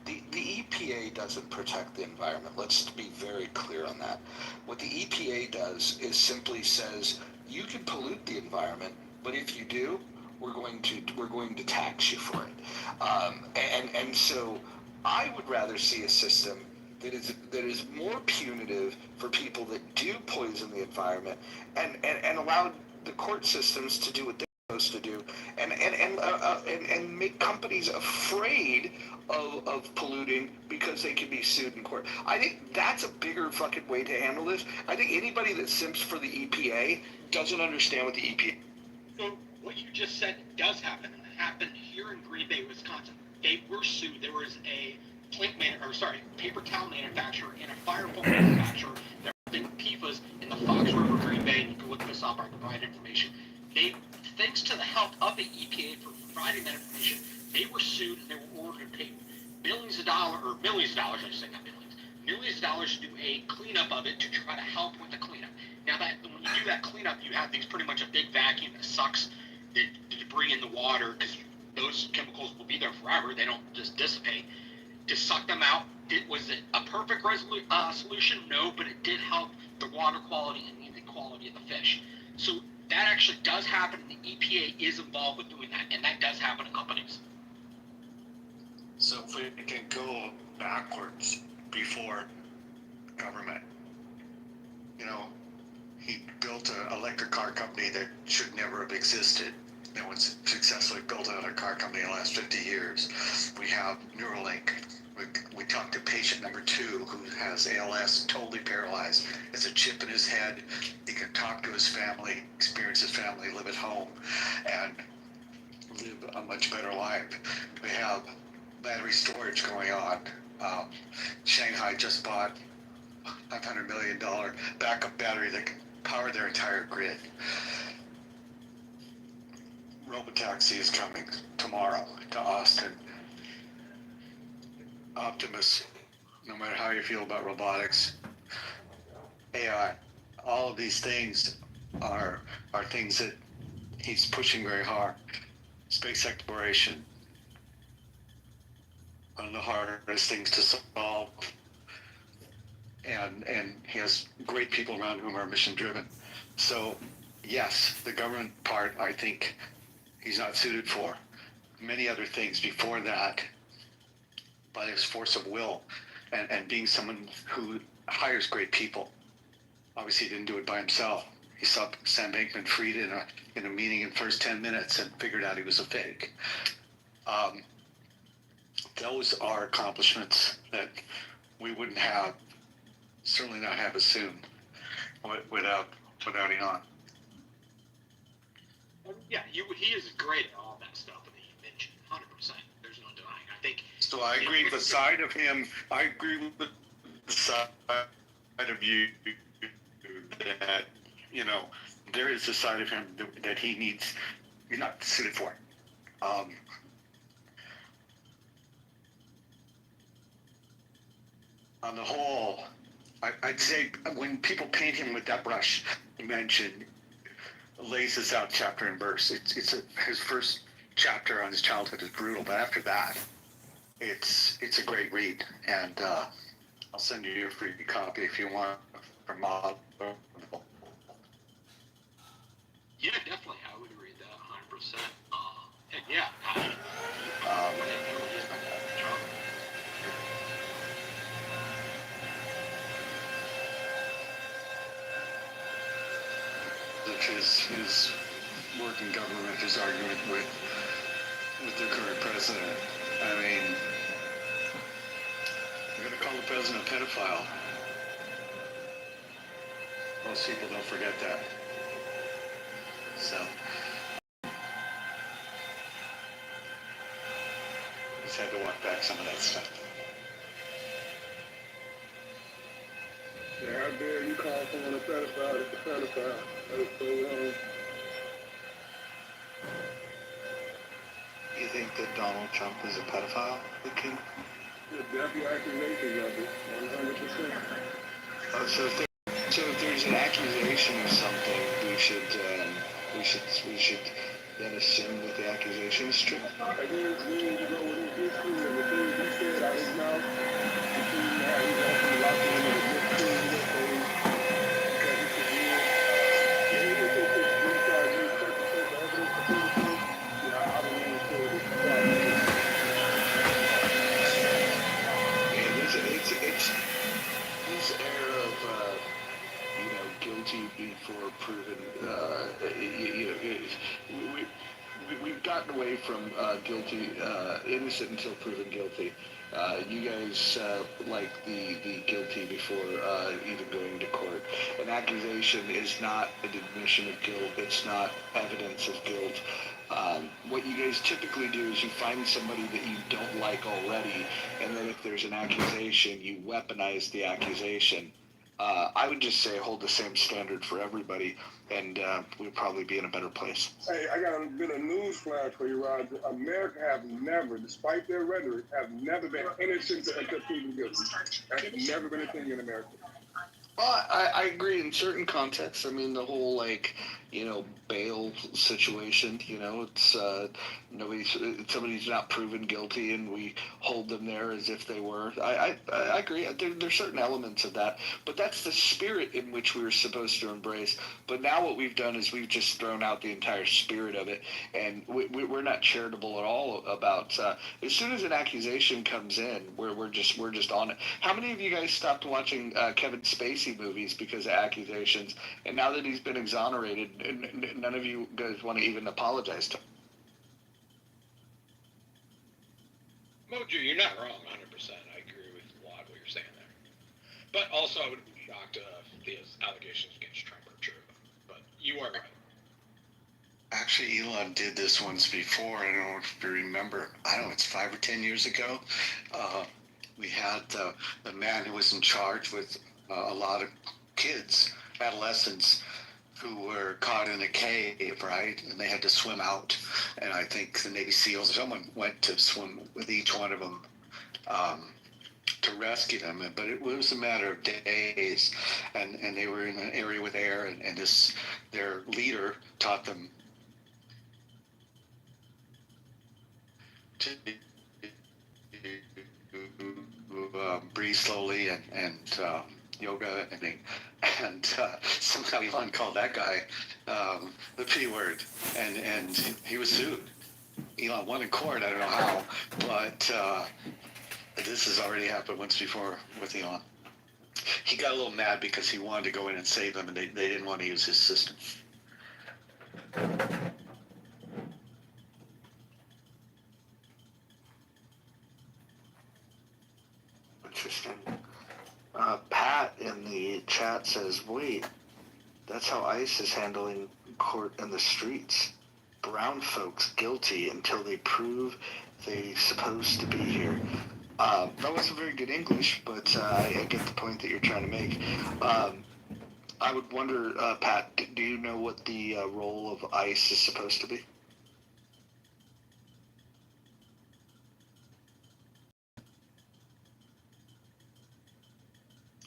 The EPA doesn't protect the environment. Let's be very clear on that. What the EPA does is simply says you can pollute the environment, but if you do, we're going to tax you for it. And so I would rather see a system that is more punitive for people that do poison the environment, and allow the court systems to do what they're supposed to do, and make companies afraid of polluting because they can be sued in court. I think that's a bigger fucking way to handle this. I think anybody that simps for the EPA doesn't understand what the EPA. So what you just said does happen, and it happened here in Green Bay, Wisconsin. They were sued. There was a paper towel manufacturer and a fire foam manufacturer that were doing PFAS in the Fox River, Green Bay. And you can look this up. I provide information. Thanks to the help of the EPA for providing that information, they were sued and they were ordered to pay millions of dollars, I should say, not billions, millions of dollars to do a cleanup of it to try to help with the cleanup. Now that when you do that cleanup, you have things pretty much a big vacuum that sucks the debris in the water, because those chemicals will be there forever. They don't just dissipate. To suck them out, was it a perfect solution? No, but it did help the water quality and the quality of the fish. So that actually does happen, and the EPA is involved with doing that, and that does happen in companies. So if we can go backwards before government, he built an electric car company that should never have existed. No one's successfully built another car company in the last 50 years. We have Neuralink. We talked to patient number 2 who has ALS, totally paralyzed. It's a chip in his head. He can talk to his family, experience his family, live at home, and live a much better life. We have battery storage going on. Shanghai just bought a $500 million backup battery that can power their entire grid. Robotaxi is coming tomorrow to Austin. Optimus, no matter how you feel about robotics, AI, all of these things are things that he's pushing very hard. Space exploration, one of the hardest things to solve. And he has great people around whom are mission driven. So yes, the government part, I think he's not suited for. Many other things before that, by his force of will and being someone who hires great people. Obviously he didn't do it by himself. He saw Sam Bankman-Fried in a meeting in the first 10 minutes and figured out he was a fake. Those are accomplishments that we wouldn't have, certainly not have assumed without Elon. Yeah, he is great at all that stuff that you mentioned, 100%. There's no denying. I think. So I agree with the side of him. I agree with the side of you that, there is a side of him that he's not suited for. On the whole, I'd say when people paint him with that brush you mentioned, lays this out chapter and verse. His first chapter on his childhood is brutal, but after that, it's a great read, and I'll send you a free copy if you want from Mob. Yeah, definitely. I would read that 100%. And yeah, his work in government, his argument with the current president. I mean, you're going to call the president a pedophile. Most people don't forget that. So, just had to walk back some of that stuff. Yeah, how dare you call someone a pedophile? It's a pedophile. That's so wrong. You think that Donald Trump is a pedophile, the king? Yeah, that's the accusation of it, 100%. Oh, so if there's an accusation of something, we should then assume that the accusation is true. And then you go with his history and the things he said out his mouth, you see how he's actually locked in with a mystery in this thing because he could hear. Yeah, it's when he started using such evidence to prove the thing. Yeah, I don't even feel this problem. And it's this air of guilty before proven. We've gotten away from guilty, innocent until proven guilty. You guys like the guilty before even going to court. An accusation is not an admission of guilt. It's not evidence of guilt. What you guys typically do is you find somebody that you don't like already, and then if there's an accusation, you weaponize the accusation. I would just say hold the same standard for everybody, and we'd probably be in a better place. Hey, I got a bit of news flash for you, Roger. America have never, despite their rhetoric, have never been innocent until proven guilty. That's never been a thing in America. Well, I agree in certain contexts. I mean, the whole bail situation. It's somebody's not proven guilty, and we hold them there as if they were. I agree. There's certain elements of that, but that's the spirit in which we were supposed to embrace. But now what we've done is we've just thrown out the entire spirit of it, and we're not charitable at all about. As soon as an accusation comes in, we're just on it. How many of you guys stopped watching Kevin Spacey movies because of accusations? And now that he's been exonerated, none of you guys want to even apologize to him. Mojo, you're not wrong 100%. I agree with a lot of what you're saying there. But also, I would be shocked if his allegations against Trump are true. But you are right. Actually, Elon did this once before. I don't know if you remember. I don't know, it's 5 or 10 years ago. We had the man who was in charge with a lot of kids, adolescents, who were caught in a cave, right? And they had to swim out. And I think the Navy SEALs, someone went to swim with each one of them to rescue them. But it was a matter of days. And they were in an area with air, and their leader taught them to breathe slowly and yoga and somehow Elon called that guy the P word, and he was sued. Elon won in court. I don't know how, but this has already happened once before with Elon. He got a little mad because he wanted to go in and save them, and they didn't want to use his system. Interesting. Pat in the chat says, wait, that's how ICE is handling court in the streets. Brown folks guilty until they prove they're supposed to be here. That wasn't very good English, but I get the point that you're trying to make. I would wonder, Pat, do you know what the role of ICE is supposed to be?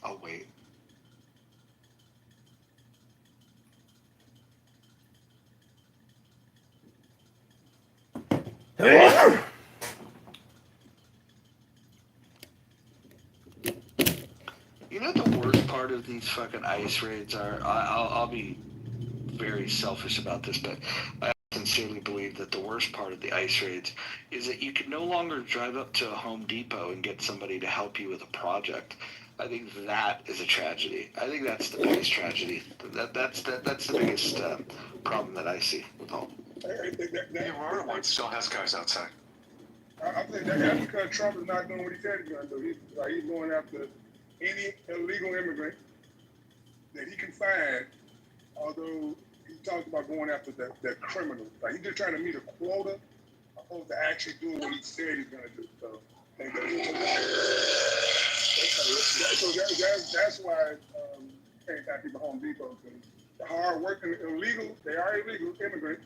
I'll wait. You know the worst part of these fucking ICE raids are? I'll be very selfish about this, but I sincerely believe that the worst part of the ICE raids is that you can no longer drive up to a Home Depot and get somebody to help you with a project. I think that is a tragedy. I think that's the biggest tragedy. That's the biggest problem that I see with all. The Aurora one still has guys outside. I think that's because Trump is not doing what he said he's going to do. He's going after any illegal immigrant that he can find, although he talked about going after the criminals. Like, he's just trying to meet a quota opposed to actually doing what he said he's going to do. So, that's why can't have people Home Depot. The hard-working illegal, they are illegal immigrants,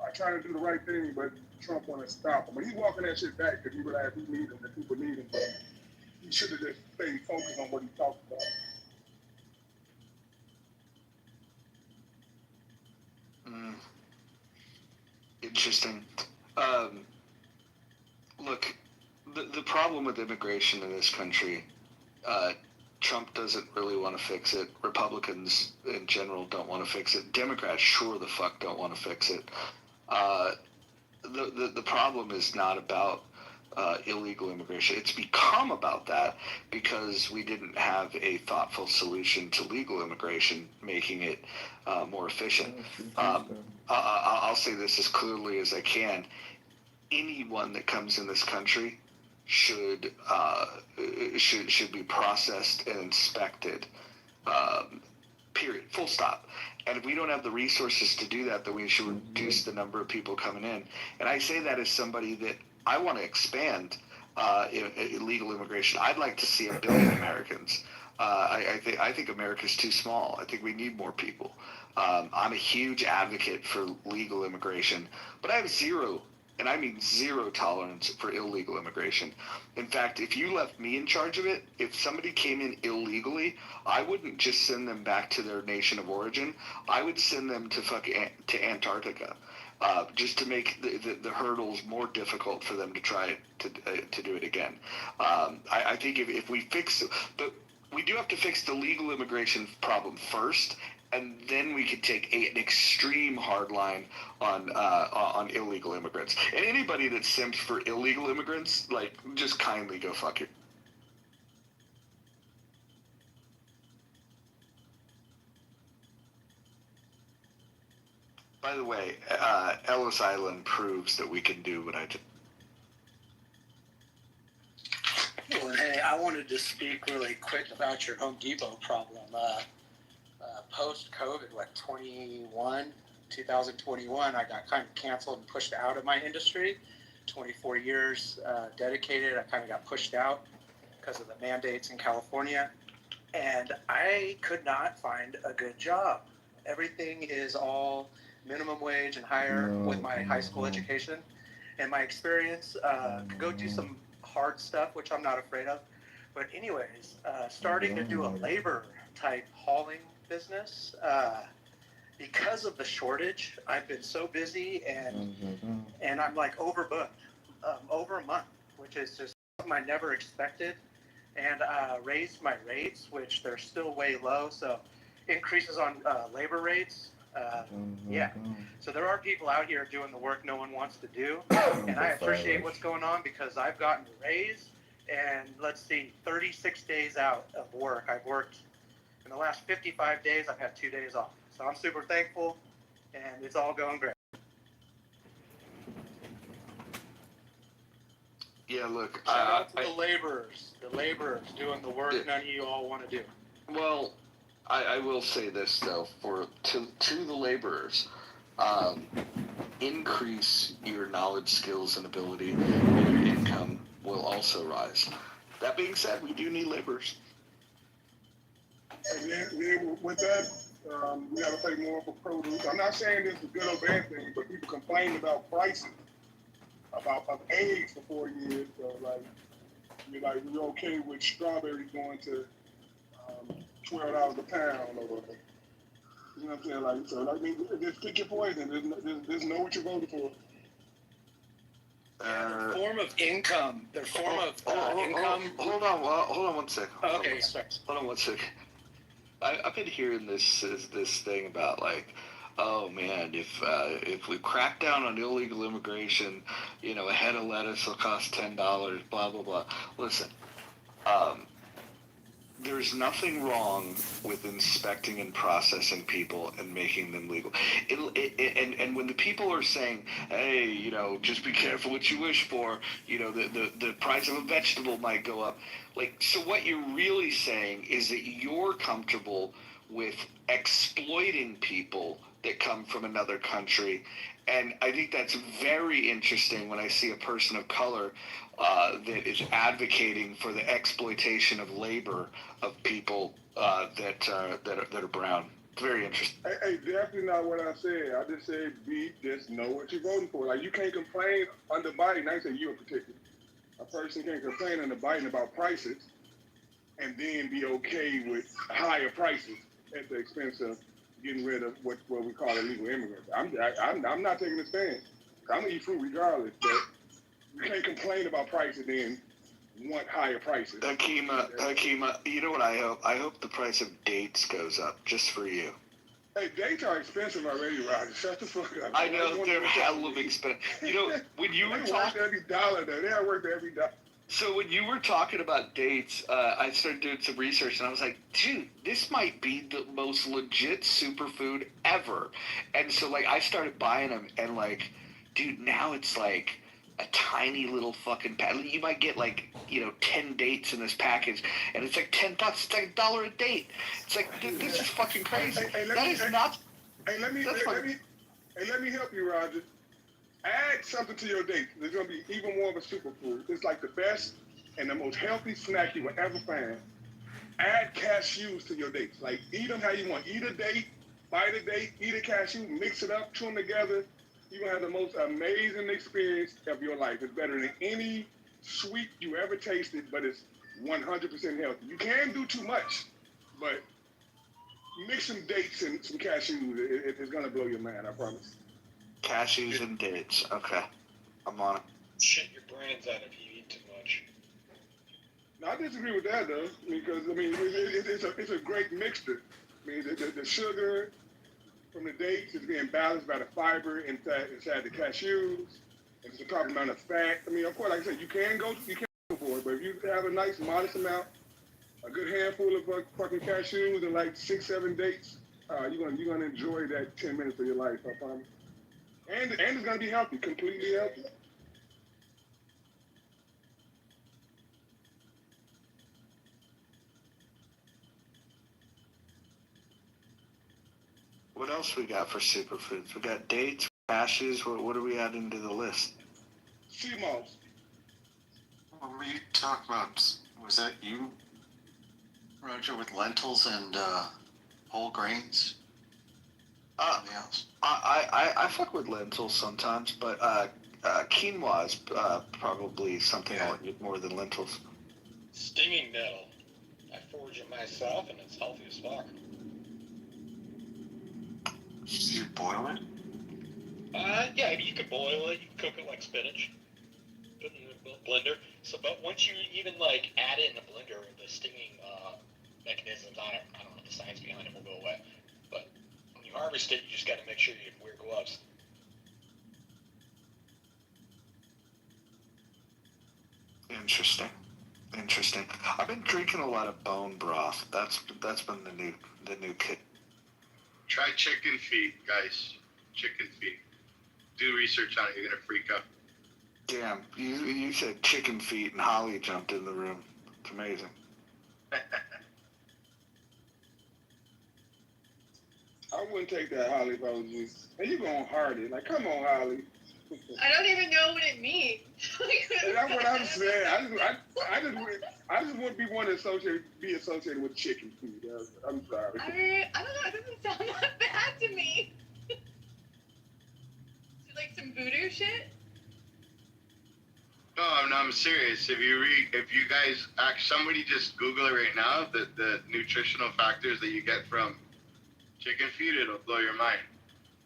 are trying to do the right thing, but Trump want to stop them. But he's walking that shit back because he realized he needs them, that people need him. But he should have just stayed focused on what he talked about. Interesting. Look, the problem with immigration in this country, Trump doesn't really want to fix it. Republicans in general don't want to fix it. Democrats sure the fuck don't want to fix it. The problem is not about illegal immigration. It's become about that because we didn't have a thoughtful solution to legal immigration, making it more efficient. I'll say this as clearly as I can. Anyone that comes in this country should be processed and inspected. Period. Full stop. And if we don't have the resources to do that, then we should reduce the number of people coming in. And I say that as somebody that I want to expand illegal immigration. I'd like to see 1 billion Americans. I think America's too small. I think we need more people. I'm a huge advocate for legal immigration, but I have zero and I mean zero tolerance for illegal immigration. In fact, if you left me in charge of it, if somebody came in illegally, I wouldn't just send them back to their nation of origin. I would send them to Antarctica, just to make the hurdles more difficult for them to try to do it again. I think if we fix we do have to fix the legal immigration problem first, and then we could take an extreme hard line on illegal immigrants. And anybody that simps for illegal immigrants, like, just kindly go fuck it. By the way, Ellis Island proves that we can do what I did. Well, hey, I wanted to speak really quick about your Home Depot problem. Post-COVID, 2021, I got kind of canceled and pushed out of my industry. 24 years dedicated, I kind of got pushed out because of the mandates in California. And I could not find a good job. Everything is all minimum wage and higher with my high school education. And my experience, could go do some hard stuff, which I'm not afraid of. But anyways, starting to do a labor type hauling business, because of the shortage, I've been so busy and I'm like overbooked, over a month, which is just something I never expected. And raised my rates, which they're still way low, so increases on labor rates. Yeah, so there are people out here doing the work no one wants to do, and I appreciate what's going on because I've gotten a raise, and let's see, 36 days out of work. I've worked in the last 55 days, I've had 2 days off. So I'm super thankful, and it's all going great. Yeah, look, Shout out to the laborers doing the work none of you all want to do. Well, I will say this though, to the laborers, increase your knowledge, skills, and ability, and your income will also rise. That being said, we do need laborers. And then with that, we got to pay more for produce. I'm not saying this is a good or bad thing, but people complain about prices, of eggs for 4 years. So we're okay with strawberries going to $12 a pound, or you know what I'm saying? Just pick your poison. There's know what you're voting for. Their form of income. Income. Hold on 1 second. Okay, sorry. Hold on 1 second. I've been hearing this thing about oh man, if we crack down on illegal immigration, a head of lettuce will cost $10, blah blah blah. Listen, there's nothing wrong with inspecting and processing people and making them legal. And when the people are saying, hey, just be careful what you wish for, the price of a vegetable might go up. So what you're really saying is that you're comfortable with exploiting people that come from another country. And I think that's very interesting when I see a person of color that is advocating for the exploitation of labor of people that are brown. It's very interesting. Hey, definitely not what I said. I just said just know what you're voting for. You can't complain under Biden. I say you in particular. A person can't complain under Biden about prices and then be okay with higher prices at the expense of getting rid of what we call illegal immigrants. I'm not taking a stand. I'm gonna eat fruit regardless, but you can't complain about prices and want higher prices. Hakima, you know what I hope? I hope the price of dates goes up just for you. Hey, dates are expensive already, Roger. Shut the fuck up. I know they're hell of expensive. When you were talking, every dollar though. They are worth every dollar. So when you were talking about dates, I started doing some research, and I was like, dude, this might be the most legit superfood ever. And so, I started buying them, and, dude, now it's, a tiny little fucking package. You might get, 10 dates in this package, and it's, $10. It's, $1 a date. It's dude, this is fucking crazy. Let me help you, Roger. Add something to your date. There's going to be even more of a superfood. It's the best and the most healthy snack you will ever find. Add cashews to your dates. Eat them how you want. Eat a date, bite a date, eat a cashew, mix it up, chew them together. You're gonna have the most amazing experience of your life. It's better than any sweet you ever tasted, but it's 100% healthy. You can do too much, but mix some dates and some cashews. It's gonna blow your mind, I promise. Cashews and dates. Okay, I'm on it. Shit your brains out if you eat too much. No, I disagree with that though, because I mean it's a great mixture. I mean the sugar from the dates is being balanced by the fiber inside the cashews. It's the proper amount of fat. I mean, of course, like I said, you can go for it, but if you have a nice modest amount, a good handful of fucking cashews and like 6-7 dates, you're gonna enjoy that 10 minutes of your life, I promise. And it's gonna be healthy, completely healthy. What else we got for superfoods? We got dates, cashews. What are we adding to the list? Sea moss. What were you talking about? Was that you, Roger, with lentils and whole grains? Anything else? I fuck with lentils sometimes, but quinoa is probably something I'll eat more than lentils. Stinging nettle. I forage it myself, and it's healthy as fuck. You boil it? Yeah, I mean, you could boil it, you can cook it like spinach. Put it in the blender. So, but once you even like add it in the blender, the stinging mechanisms, I don't know the science behind it will go away. But when you harvest it, you just got to make sure you wear gloves. Interesting. I've been drinking a lot of bone broth. That's been the new kick. Try chicken feet, guys. Chicken feet. Do research on it. You're gonna freak out. Damn, you said chicken feet and Holly jumped in the room. It's amazing. I wouldn't take that, Holly, if I was you. And you going hard it. Like, come on, Holly. I don't even know what it means. That's what I'm saying. I just wouldn't be one to be associated with chicken feet. I'm sorry. I mean, I don't know. It doesn't sound that bad to me. Is it like some voodoo shit? No, I'm serious. If you guys somebody just Google it right now, the nutritional factors that you get from chicken feet, it'll blow your mind.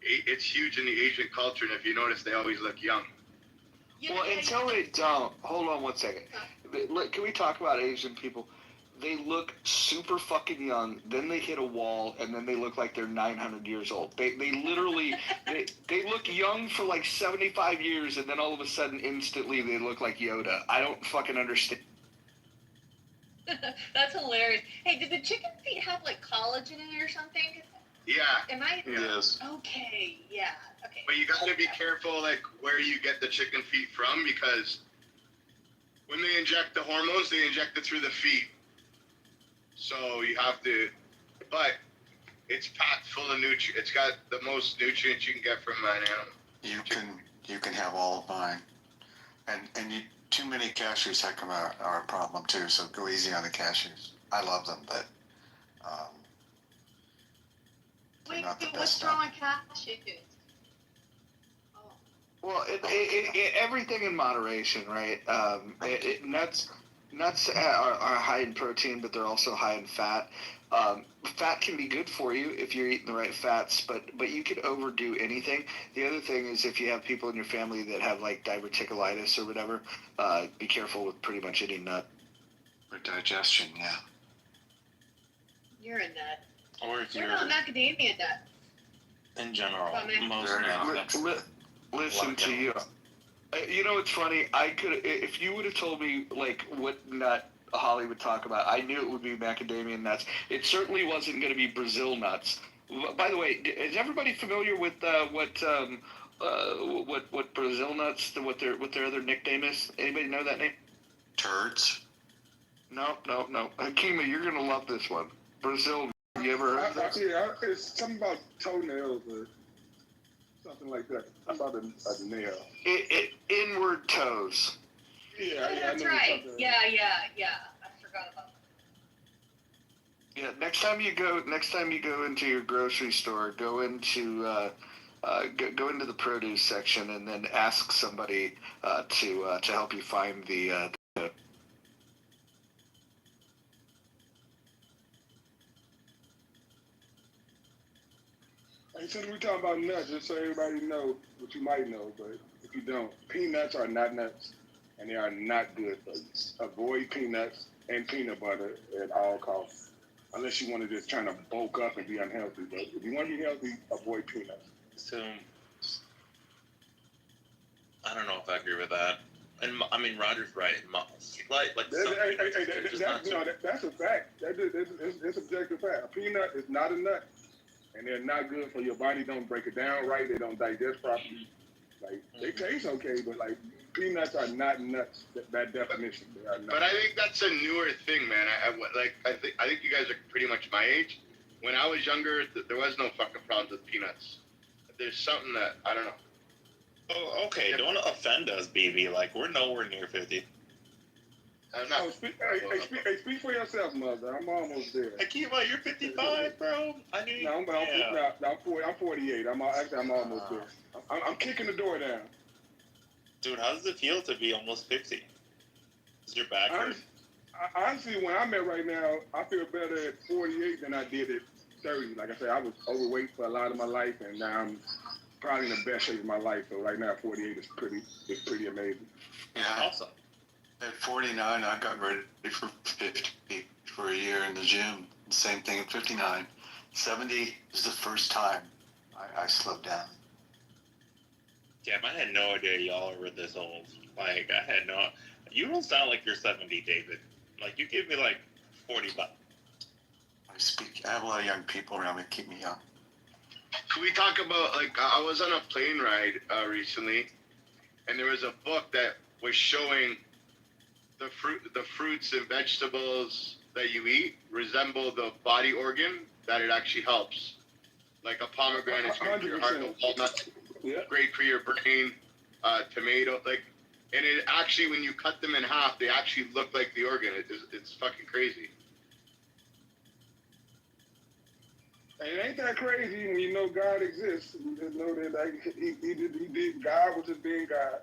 It's huge in the Asian culture, and if you notice, they always look young. Well, until they don't. Hold on one second. Look, can we talk about Asian people? They look super fucking young, then they hit a wall, and then they look like they're 900 years old. They literally, they look young for like 75 years, and then all of a sudden, instantly, they look like Yoda. I don't fucking understand. That's hilarious. Hey, did the chicken feet have like collagen in it or something? Yeah. Am I? Yes. Okay. Yeah. Okay. But you gotta be careful, like where you get the chicken feet from, because when they inject the hormones, they inject it through the feet. So you have to, but it's packed full of nutrients. It's got the most nutrients you can get from an animal. You can have all of mine, and too many cashews are a problem too. So go easy on the cashews. I love them, but Wait, what's wrong with cashews? Well, everything in moderation, right? Nuts are high in protein, but they're also high in fat. Fat can be good for you if you're eating the right fats, but you can overdo anything. The other thing is if you have people in your family that have like diverticulitis or whatever, be careful with pretty much any nut. For digestion, yeah. You're a nut. Or if What you're about macadamia nuts? in general, most Listen to you. You know what's funny? I could, if you would have told me like what nut Holly would talk about, I knew it would be macadamia nuts. It certainly wasn't going to be Brazil nuts. By the way, is everybody familiar with what Brazil nuts? What their other nickname is? Anybody know that name? Turds. No. Akima, you're gonna love this one. Brazil. You ever heard of that? Yeah, it's something about toenails or something like that. About a nail. Inward toes. Yeah, That's right. Yeah. I forgot about that. Yeah. Next time you go into your grocery store, go into go into the produce section and then ask somebody to help you find the. And since we're talking about nuts, just so everybody know what you might know, but if you don't, peanuts are not nuts, and they are not good for you. Avoid peanuts and peanut butter at all costs, unless you want to just try to bulk up and be unhealthy. But if you want to be healthy, avoid peanuts. So, I don't know if I agree with that. And I mean, Roger's right. That's a fact. It's objective fact. A peanut is not a nut, and they're not good for your body. Don't break it down right. They don't digest properly. Like they taste okay, but like peanuts are not nuts. That definition, they are not. But I think that's a newer thing, man. I think you guys are pretty much my age. When I was younger, there was no fucking problems with peanuts. There's something that I don't know. Oh, okay. Don't offend us, BB. Like, we're nowhere near 50. I'm not. Speak for yourself, mother. I'm almost there. Akiva, you're 55, bro. I knew. No, I'm 48. I'm almost there. I'm kicking the door down. Dude, how does it feel to be almost 50? Is your back hurt? Honestly, when I'm at right now, I feel better at 48 than I did at 30. Like I said, I was overweight for a lot of my life, and now I'm probably in the best shape of my life. So right now, 48 is pretty amazing. Yeah. Awesome. At 49, I got ready for 50 for a year in the gym. Same thing at 59. 70 is the first time I slowed down. Damn, I had no idea y'all were this old. Like, I had no... You don't sound like you're 70, David. Like, you give me, like, 40 bucks. I have a lot of young people around me that keep me young. Can we talk about, like, I was on a plane ride recently, and there was a book that was showing the fruits and vegetables that you eat resemble the body organ that it actually helps. Like a pomegranate is good for your heart, walnuts, great for your brain, tomato, like, and it actually, when you cut them in half, they actually look like the organ. It's fucking crazy. And it ain't that crazy when you know God exists. You just know that like, he did God was just being God.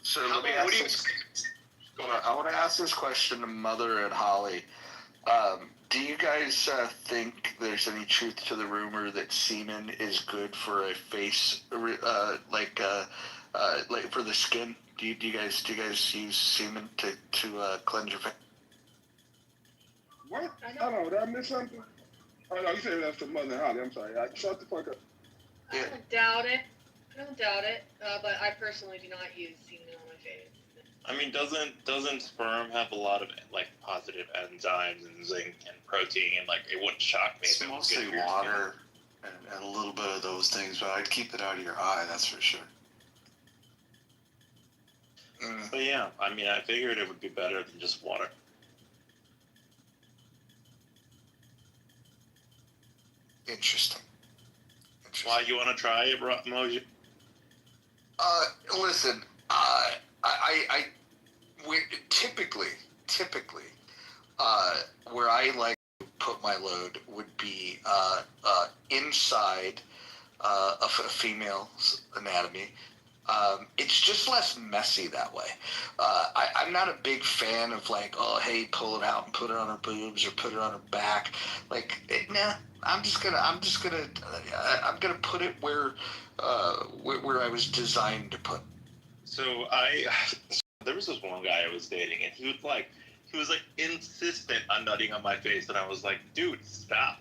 So let me ask this. I want to ask this question to Mother and Holly. Do you guys think there's any truth to the rumor that semen is good for a face, like for the skin? Do you guys use semen to cleanse your face? What? I don't know. Did I miss something? Oh no, you said that's to Mother and Holly. I'm sorry. Shut the fuck up. I don't doubt it. But I personally do not use semen on my face. I mean, doesn't sperm have a lot of, like, positive enzymes and zinc and protein, and, like, it wouldn't shock me It's if it was mostly good for your water and a little bit of those things, but I'd keep it out of your eye, that's for sure. But yeah, I mean, I figured it would be better than just water. Interesting. Why, you want to try it, Moji? Listen, typically, where I like to put my load would be inside a female's anatomy. It's just less messy that way. I'm not a big fan of like, oh, hey, pull it out and put it on her boobs or put it on her back. Like, nah. I'm gonna put it where I was designed to put. So there was this one guy I was dating, and he was insistent on nutting on my face, and I was like, dude, stop.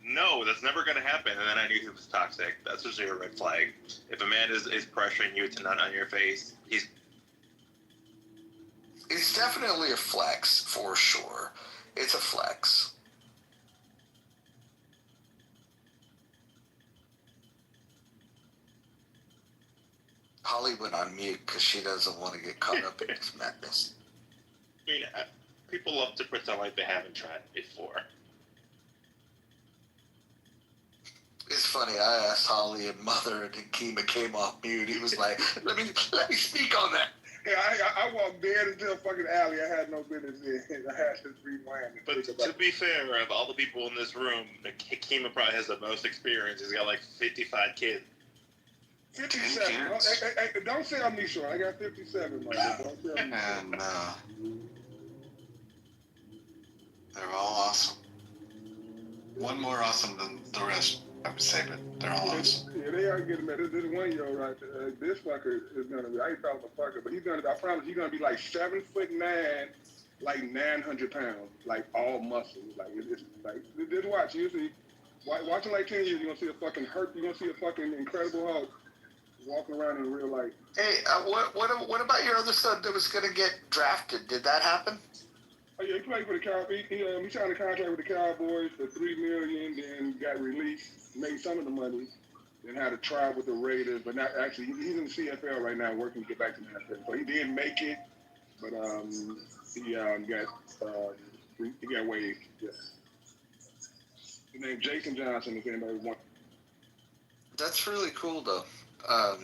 No, that's never gonna happen. And then I knew he was toxic. That's usually a red flag. If a man is pressuring you to nut on your face, It's definitely a flex, for sure. It's a flex. Holly went on mute because she doesn't want to get caught up in this madness. I mean, people love to pretend like they haven't tried it before. It's funny, I asked Holly and Mother, and Kima came off mute. He was like, let me speak on that. Yeah, I walked dead into a fucking alley I had no business in. I had to rewind. But to be fair, of all the people in this room, Kima probably has the most experience. He's got like 55 kids. 57. Don't say I'm me short. I got 57, man. Don't tell me. And they're all awesome. One more awesome than the rest, I would say, but they're all awesome. Yeah, they are getting better. This 1-year-old right there. This fucker is gonna be. I ain't talking about fucker, but he's gonna. I promise he's gonna be like 7'9", like 900 pounds, like all muscle. Like it's like just watch. You see, watching like 10 years, you're gonna see a fucking hurt. You're gonna see a fucking Incredible Hulk walking around in real life. Hey, what about your other son that was gonna get drafted? Did that happen? Oh yeah, he played for the Cowboys. He signed a contract with the Cowboys for $3 million, then got released, made some of the money, then had a trial with the Raiders. But not actually, he's in the CFL right now, working to get back to the NFL. So he did make it, but he got waived. Yeah. His name's Jason Johnson. If anybody wants. That's really cool, though. I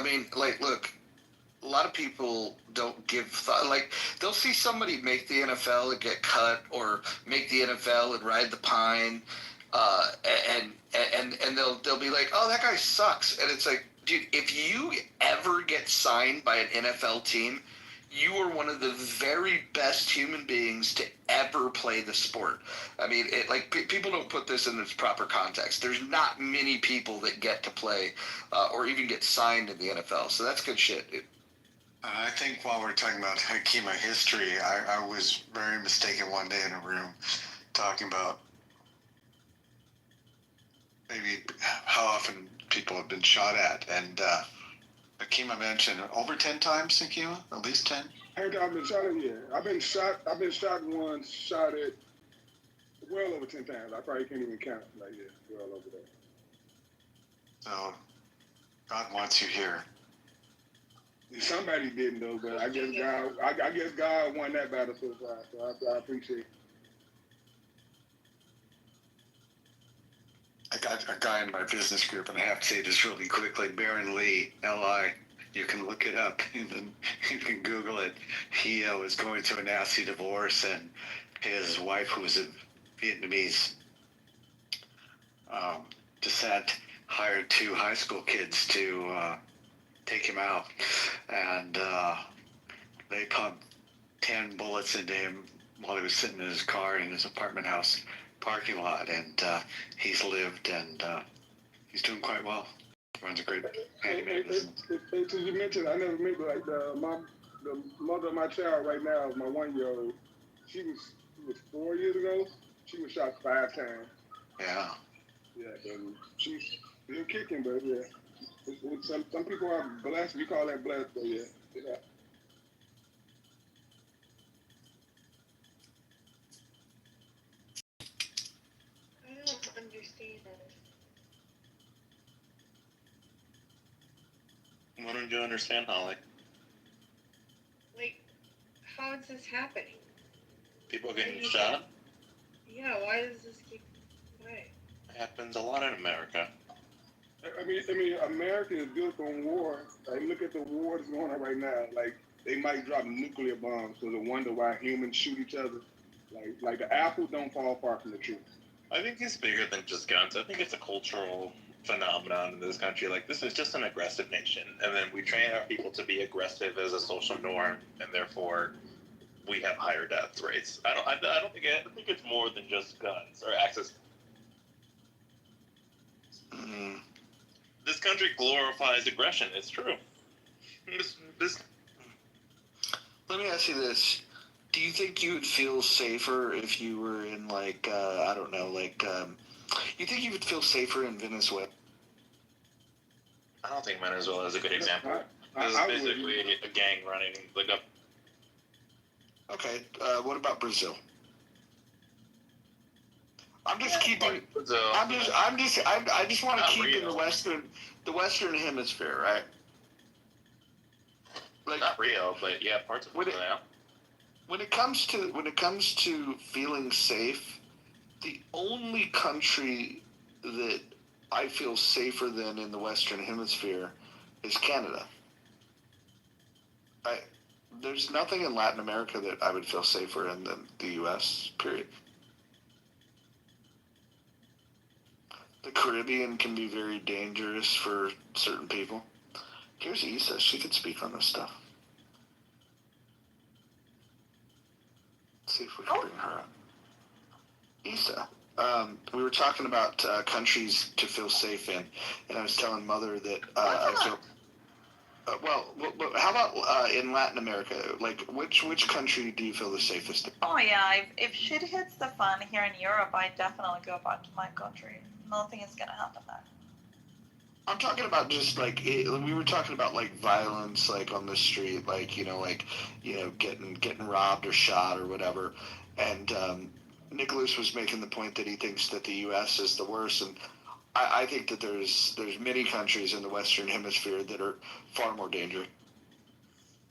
mean, like, look. A lot of people don't give thought. Like, they'll see somebody make the NFL and get cut, or make the NFL and ride the pine, and they'll be like, "Oh, that guy sucks." And it's like, dude, if you ever get signed by an NFL team, you are one of the very best human beings to ever play the sport. I mean, people don't put this in its proper context. There's not many people that get to play or even get signed in the NFL, so that's good shit, dude. I think while we're talking about Hakima history, I was very mistaken one day in a room talking about maybe how often people have been shot at, and Hakima mentioned over 10 times. Hakima, at least 10. I've been shot at. Yeah, I've been shot once. Shot at well over 10 times. I probably can't even count. Like yeah, well over there. So God wants you here. Somebody didn't though, but I guess God won that battle so far. So I appreciate it. I got a guy in my business group, and I have to say this really quickly. Baron Lee, L.I. You can look it up. You can Google it. He was going through a nasty divorce, and his wife, who was of Vietnamese descent, hired 2 high school kids to take him out, and they pumped 10 bullets into him while he was sitting in his car in his apartment house parking lot, and he's lived, and he's doing quite well. Runs a great handyman business. As you mentioned, I never remember, like the mother of my child right now, my 1-year-old, she was 4 years ago, she was shot 5 times. Yeah. Yeah, and she's still kicking, but yeah. Some people are blessed. We call that blessed, but yeah. I don't understand. What don't you understand, Holly? Like, how is this happening? People getting shot? Yeah, why does this keep happening? It happens a lot in America. I mean, America is built on war. Like, look at the war that's going on right now. Like, they might drop nuclear bombs, so they wonder why humans shoot each other. Like the apples don't fall far from the tree. I think it's bigger than just guns. I think it's a cultural phenomenon in this country. Like, this is just an aggressive nation, and then we train our people to be aggressive as a social norm, and therefore we have higher death rates. I think it's more than just guns or access. Mm-hmm. This country glorifies aggression. It's true. Let me ask you this. Do you think you would feel safer if you were in, like, I don't know, like, you think you would feel safer in Venezuela? I don't think Venezuela is a good example. This is basically a gang running, like a... Okay, what about Brazil? I'm just keeping. Brazil. I just want to keep Rio. in the Western Hemisphere, right? Like, not Rio, but yeah, parts of Brazil. When it comes to feeling safe, the only country that I feel safer than in the Western Hemisphere is Canada. There's nothing in Latin America that I would feel safer in than the U.S., period. The Caribbean can be very dangerous for certain people. Here's Issa. She could speak on this stuff. Let's see if we can bring her up. Issa, we were talking about countries to feel safe in, and I was telling Mother that I feel. Well, how about in Latin America? Like, which country do you feel the safest in? Oh yeah, if shit hits the fan here in Europe, I definitely go back to my country. Nothing is gonna happen there. I'm talking about just like we were talking about like violence, like on the street, like getting robbed or shot or whatever. And Nicholas was making the point that he thinks that the U.S. is the worst, and I think that there's many countries in the Western Hemisphere that are far more dangerous.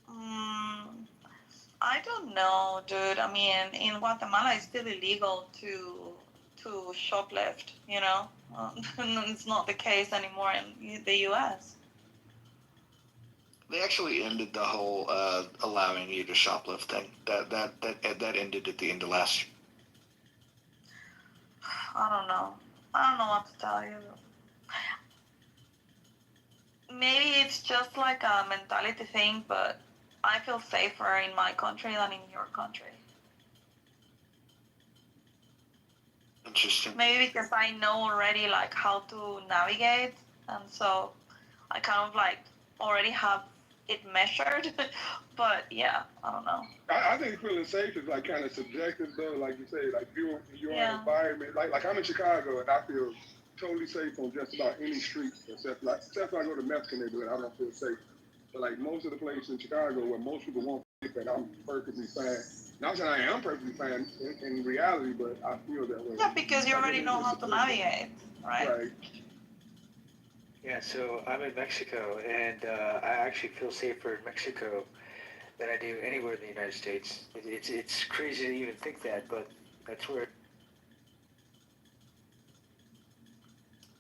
I don't know, dude. I mean, in Guatemala, it's still illegal to shoplift. You know, it's not the case anymore in the U.S. They actually ended the whole allowing you to shoplift thing. That ended at the end of last year. I don't know. I don't know what to tell you. Maybe it's just like a mentality thing, but I feel safer in my country than in your country. Interesting. Maybe because I know already like how to navigate, and so I kind of like already have it measured. But yeah, I don't know. I think feeling safe is like kind of subjective though. Like you say, like you're in an environment. Like I'm in Chicago and I feel totally safe on just about any street except when I go to Mexican neighborhood, I don't feel safe. But like most of the places in Chicago where most people won't think that I'm perfectly fine. Not saying I am perfectly fine in reality, but I feel that way. Yeah, because you already know how to navigate, right? Right. Yeah, so I'm in Mexico, and I actually feel safer in Mexico than I do anywhere in the United States. It's crazy to even think that, but that's where.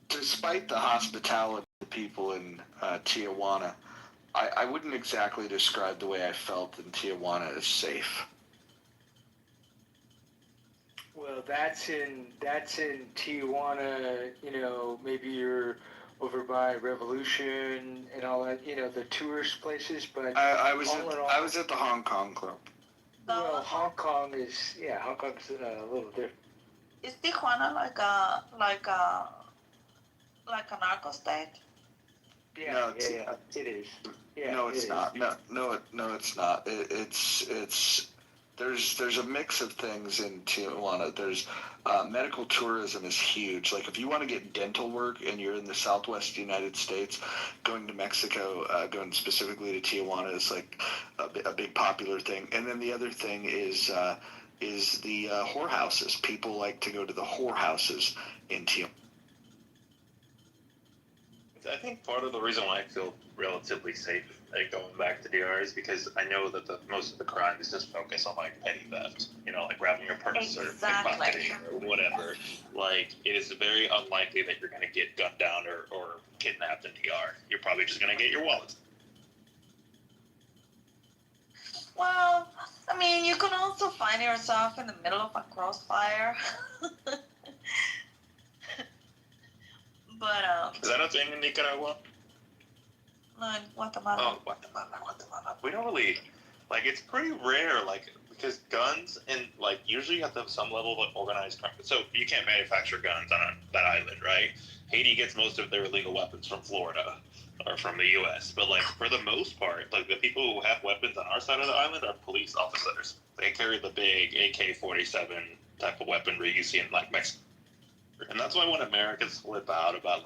Despite the hospitality of the people in Tijuana, I wouldn't exactly describe the way I felt in Tijuana as safe. Well, that's in Tijuana. Maybe you're over by Revolution and all that. The tourist places. But I was at the Hong Kong club. Well, Hong Kong is a little different. Is Tijuana like a narco state? Yeah, it is. Yeah, no, it's not. No, it's not. It's there's a mix of things in Tijuana. There's medical tourism is huge. Like if you want to get dental work and you're in the Southwest United States, going to Mexico, going specifically to Tijuana is like a big popular thing. And then the other thing is the whorehouses. People like to go to the whorehouses in Tijuana. I think part of the reason why I feel relatively safe going back to DR is because I know that most of the crime is just focused on like petty theft, like grabbing your purse or pickpocketing or whatever. Like it is very unlikely that you're going to get gunned down or kidnapped in DR. You're probably just going to get your wallet. Well, I mean, you can also find yourself in the middle of a crossfire. But is that a thing in Nicaragua? No, in Guatemala. Oh, Guatemala. We don't really it's pretty rare, because guns and usually you have to have some level of organized crime. So you can't manufacture guns on that island, right? Haiti gets most of their illegal weapons from Florida or from the U.S. But for the most part, the people who have weapons on our side of the island are police officers. They carry the big AK-47 type of weaponry you see in Mexico. And that's why when Americans flip out about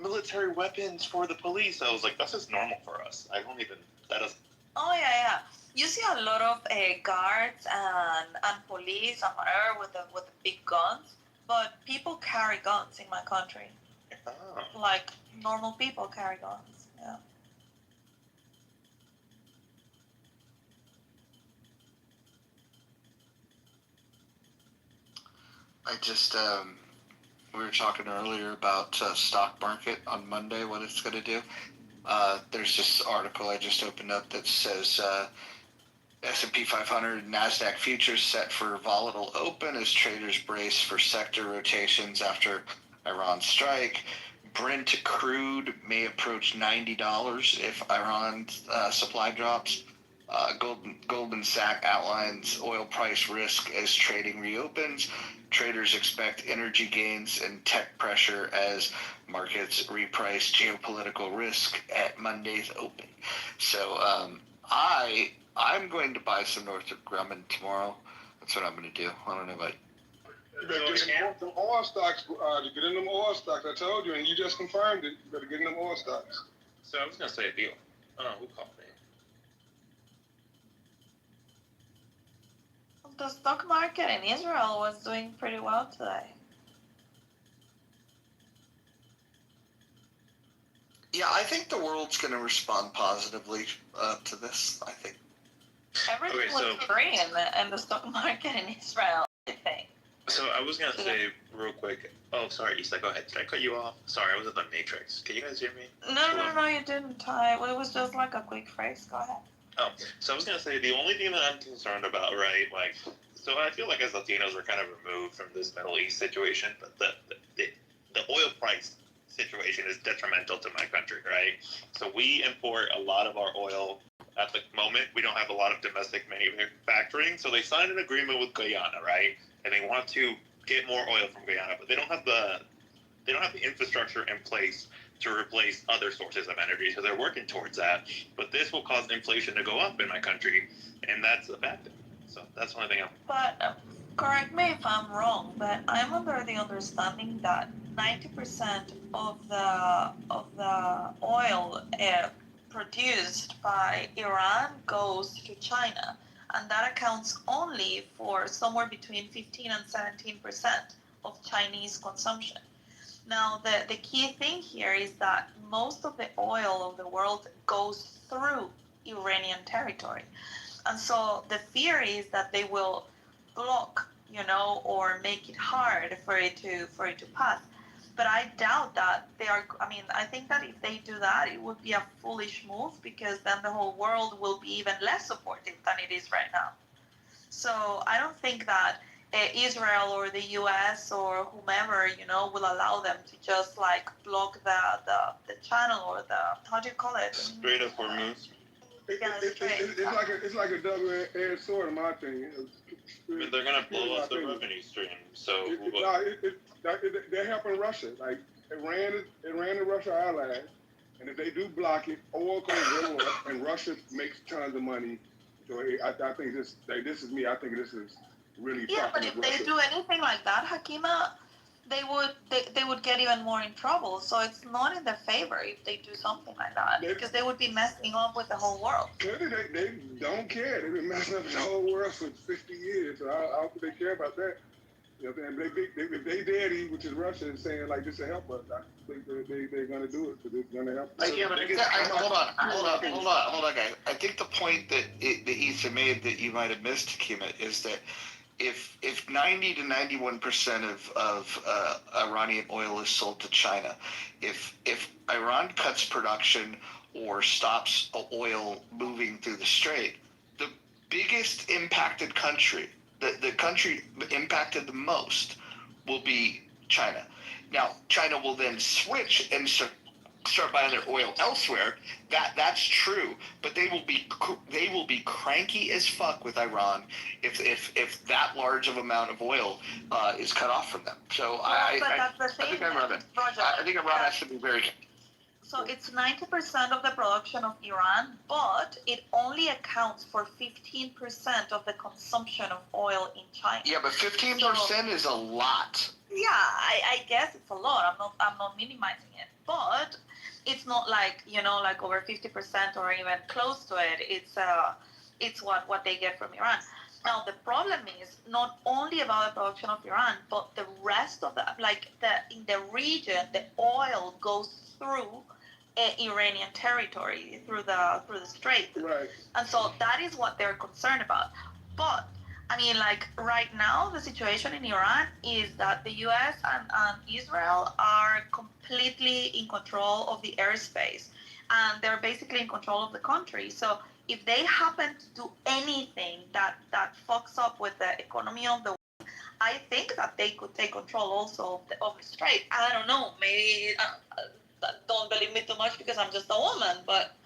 military weapons for the police, I was like, that's just normal for us. That doesn't. Oh yeah. You see a lot of guards and police on air with the big guns, but people carry guns in my country. Oh. Like normal people carry guns. Yeah. I just, we were talking earlier about stock market on Monday, what it's going to do. There's this article I just opened up that says S&P 500 NASDAQ futures set for volatile open as traders brace for sector rotations after Iran strike. Brent crude may approach $90 if Iran's supply drops. Goldman Sachs outlines oil price risk as trading reopens. Traders expect energy gains and tech pressure as markets reprice geopolitical risk at Monday's open. So I'm going to buy some Northrop Grumman tomorrow. That's what I'm going to do. I don't know about You better get them oil stocks. Get in them oil stocks. I told you, and you just confirmed it. You better get in them oil stocks. So I was gonna say a deal. I don't know who called me. The stock market in Israel was doing pretty well today. Yeah, I think the world's going to respond positively to this. I think. Everything was green in the stock market in Israel, I think. So I was gonna say real quick. Oh, sorry, Issa, go ahead. Did I cut you off? Sorry, I was at the Matrix. Can you guys hear me? No, you didn't, Ty. It was just like a quick phrase. Go ahead. Oh, so I was gonna say the only thing that I'm concerned about, right? Like, so I feel like as Latinos we're kind of removed from this Middle East situation, but the oil price situation is detrimental to my country, right? So we import a lot of our oil. At the moment, we don't have a lot of domestic manufacturing, so they signed an agreement with Guyana, right? And they want to get more oil from Guyana, but they don't have the infrastructure in place to replace other sources of energy. So they're working towards that, but this will cause inflation to go up in my country, and that's a bad thing. So that's one thing. But correct me if I'm wrong, but I'm under the understanding that 90% of the oil produced by Iran goes to China, and that accounts only for somewhere between 15 and 17% of Chinese consumption. Now, the key thing here is that most of the oil of the world goes through Iranian territory. And so the fear is that they will block, or make it hard for it to pass. But I doubt that they are. I mean, I think that if they do that, it would be a foolish move, because then the whole world will be even less supportive than it is right now. So I don't think that Israel or the U.S. or whomever, will allow them to just like block the channel, or how do you call it? Strait of Hormuz. It's like a double-edged sword, in my opinion. I mean, they're gonna blow up the revenue stream. So they're helping Russia. Like Iran and Russia are allies, and if they do block it, oil goes up, and Russia makes tons of money. So I think this is me. I think this is really. Yeah, but if they do anything like that, Hakima, they would get even more in trouble. So it's not in their favor if they do something like that, because they would be messing up with the whole world. Clearly, they don't care. They've been messing up the whole world for 50 years. So I don't think they care about that. You know what I'm saying? If they daddy, which is Russia, is saying like this will help us, I think they're going to do it because it's going to help us. Hold on, guys. I think the point that Issa made that you might have missed, Kima, is that if 90 to 91% of Iranian oil is sold to China, if Iran cuts production or stops oil moving through the strait, the biggest impacted country, the country impacted the most, will be China. Now, China will then switch and start buying their oil elsewhere. That's true, but they will be cranky as fuck with Iran if that large of amount of oil is cut off from them. So I think Iran has to be very. So it's 90% of the production of Iran, but it only accounts for 15% of the consumption of oil in China. Yeah, but 15% is a lot. Yeah, I guess it's a lot. I'm not minimizing it, but it's not like like over 50% or even close to it. It's what they get from Iran. Now the problem is not only about the production of Iran, but the rest of in the region, the oil goes through Iranian territory, through the strait. Right. And so that is what they're concerned about. But I mean, like right now, the situation in Iran is that the U.S. and Israel are completely in control of the airspace. and they're basically in control of the country. So if they happen to do anything that fucks up with the economy of the world, I think that they could take control also of the strait. I don't know, maybe don't believe me too much because I'm just a woman, but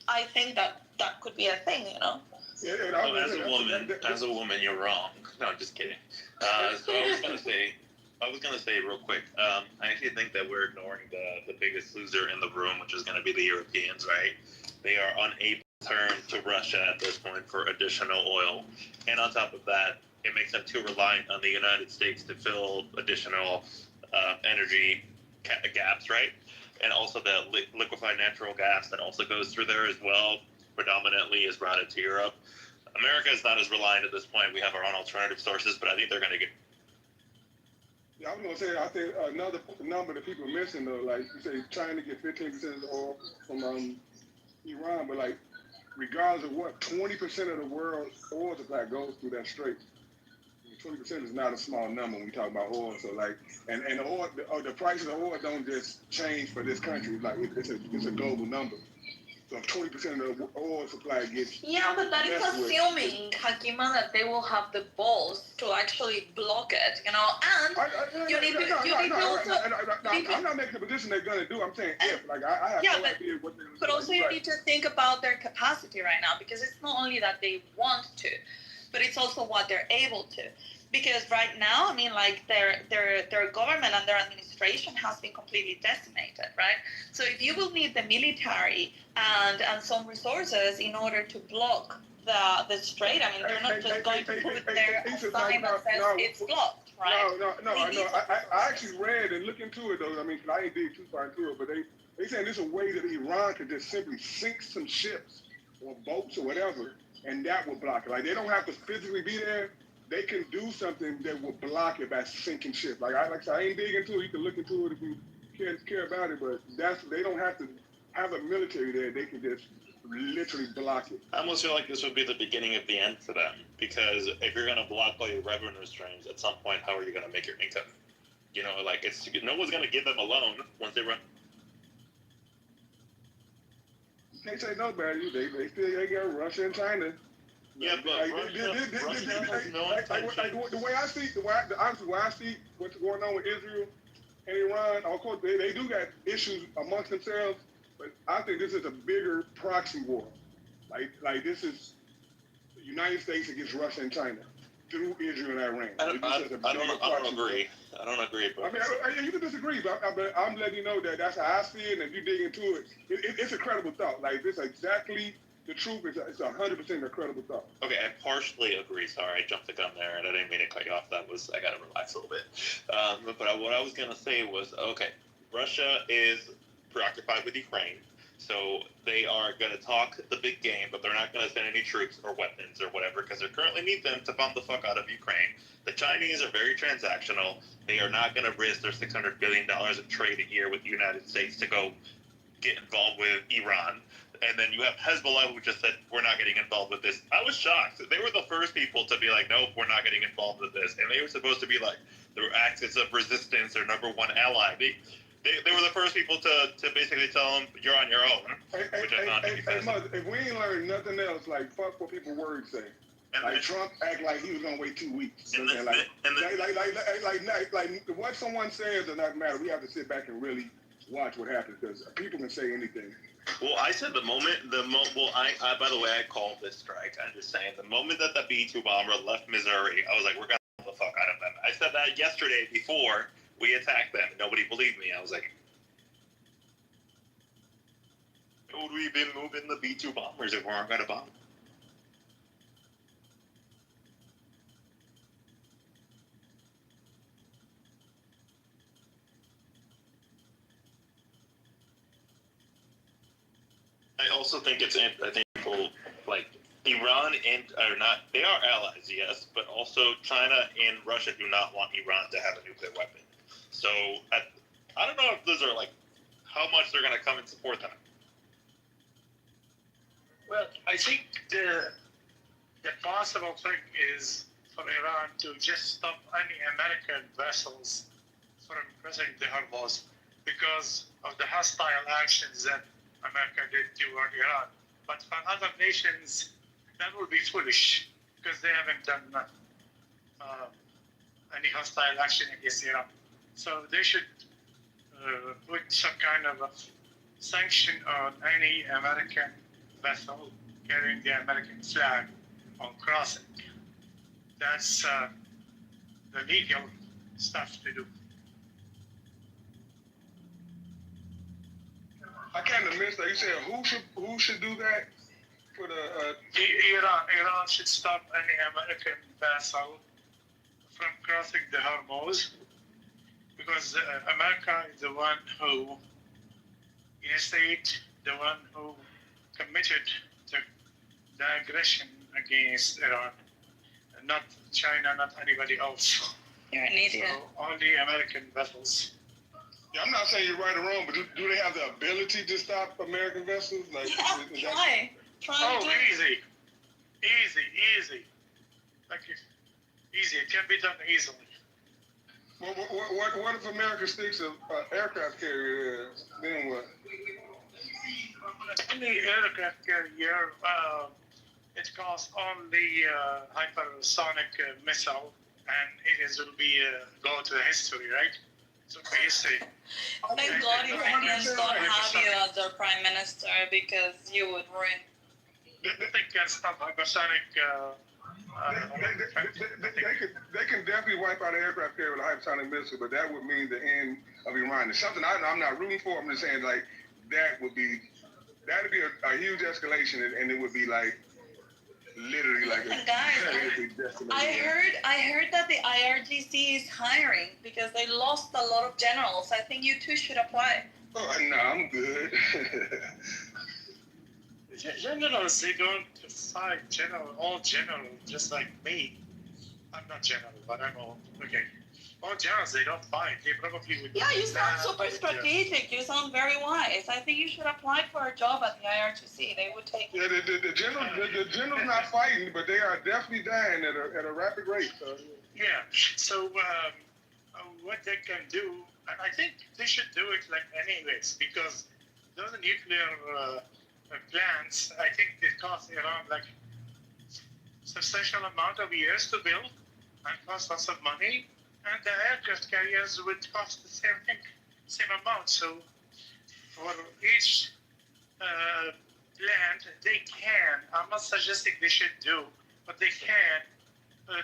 I think that could be a thing, you know. So as a woman, you're wrong. No, I'm just kidding. So I was gonna say real quick. I actually think that we're ignoring the biggest loser in the room, which is gonna be the Europeans, right? They are unable to turn to Russia at this point for additional oil, and on top of that, it makes them too reliant on the United States to fill additional energy gaps, right? And also the liquefied natural gas that also goes through there as well, predominantly is routed to Europe. America is not as reliant at this point. We have our own alternative sources, but I think they're going to get. Yeah, I was gonna say, I think another number that people are missing though, like you say, China get 15% of the oil from Iran, but like regardless of what, 20% of the world's oil supply goes through that strait. 20% is not a small number when we talk about oil. So like, and the oil, the price of the oil don't just change for this country. Like it's a global number. So if 20% of the oil supply gets but that is assuming, Hakima, that they will have the balls to actually block it, you know. And you need to also. I'm not making the position they're gonna do. I'm saying if. Like I have no idea what they're. But also you need to think about their capacity right now, because it's not only that they want to, but it's also what they're able to. Because right now, I mean, like their government and their administration has been completely decimated, right? So if you will need the military and some resources in order to block the strait, I mean, they're not just going to put their sign that says it's blocked, right? No. I actually read and looked into it though. I mean, 'cause I ain't dig too far into it, but they saying there's a way that Iran could just simply sink some ships or boats or whatever, and that will block it. Like they don't have to physically be there. They can do something that will block it by sinking ship. Like I said, I ain't dig into it. You can look into it if you care about it, but they don't have to have a military there. They can just literally block it. I almost feel like this would be the beginning of the end for them, because if you're going to block all your revenue streams, at some point, how are you going to make your income? You know, like no one's going to give them a loan once they run. You can't say no, man. They got Russia and China. Yeah, but the way I see what's going on with Israel and Iran, of course they do got issues amongst themselves, but I think this is a bigger proxy war. Like this is the United States against Russia and China through Israel and Iran. I don't agree. I don't agree. But I mean, you can disagree, but I'm letting you know that that's how I see it, and if you dig into it, it's a credible thought. Like this exactly. The truth is, it's 100% a credible thought. Okay, I partially agree. Sorry, I jumped the gun there, and I didn't mean to cut you off. I gotta relax a little bit. But what I was gonna say was, okay, Russia is preoccupied with Ukraine, so they are gonna talk the big game, but they're not gonna send any troops or weapons or whatever, because they currently need them to bomb the fuck out of Ukraine. The Chinese are very transactional. They are not gonna risk their $600 billion of trade a year with the United States to go get involved with Iran. And then you have Hezbollah, who just said, we're not getting involved with this. I was shocked. They were the first people to be like, nope, we're not getting involved with this. And they were supposed to be like the axis of resistance, their number one ally. They were the first people to basically tell them, you're on your own. Which I found to be fascinating. If we ain't learned nothing else, like, fuck what people words say. Like Trump act like he was gonna wait 2 weeks. What someone says does not matter. We have to sit back and really watch what happens, because people can say anything. Well, I said by the way, I called this strike. I'm just saying, the moment that the B-2 bomber left Missouri, I was like, we're going to pull the fuck out of them. I said that yesterday before we attacked them. Nobody believed me. I was like, would we be moving the B-2 bombers if we weren't going to bomb? I also think people like Iran they are allies, yes, but also China and Russia do not want Iran to have a nuclear weapon. So I don't know if those are like how much they're going to come and support them. Well, I think the possible thing is for Iran to just stop any American vessels from crossing the Hormuz because of the hostile actions that America did toward Iran. But for other nations, that would be foolish because they haven't done any hostile action against Iran. So they should put some kind of a sanction on any American vessel carrying the American flag on crossing. That's the legal stuff to do. I kind of missed that. You said who should do that for the? Iran should stop any American vessel from crossing the Hormuz because America is the one who initiated, the one who committed the aggression against Iran, not China, not anybody else. You're an idiot. So only American vessels. Yeah, I'm not saying you're right or wrong, but do they have the ability to stop American vessels? Like, Yeah, try. Oh, easy. Like, easy. It can be done easily. What if America sticks an aircraft carrier there? Then what? Any aircraft carrier, it costs only hypersonic missile, and will be go to history, right? So history. Thank God Iranians don't have you as their prime minister because you would ruin. They can stop hypersonic. They can definitely wipe out an aircraft carrier with a hypersonic missile, but that would mean the end of Iran. It's something I'm not rooting for. I'm just saying, like, that'd be a huge escalation, and it would be like literally like a Guys, I heard that the IRGC is hiring because they lost a lot of generals. I think you two should apply. Oh no, I'm good. Generals, they don't fight all general, just like me. I'm not general, but I'm all, okay. All generals, they don't fight. They probably would. Yeah, you sound super strategic. You sound very wise. I think you should apply for a job at the IRGC. They would take you. Yeah, the general's not fighting, but they are definitely dying at a rapid rate. So. Yeah, so what they can do, and I think they should do it like anyways, because those nuclear plants, I think it costs around like substantial amount of years to build and cost lots of money, and the aircraft carriers would cost the same thing, same amount. So for each plant, they can, I'm not suggesting they should do, but they can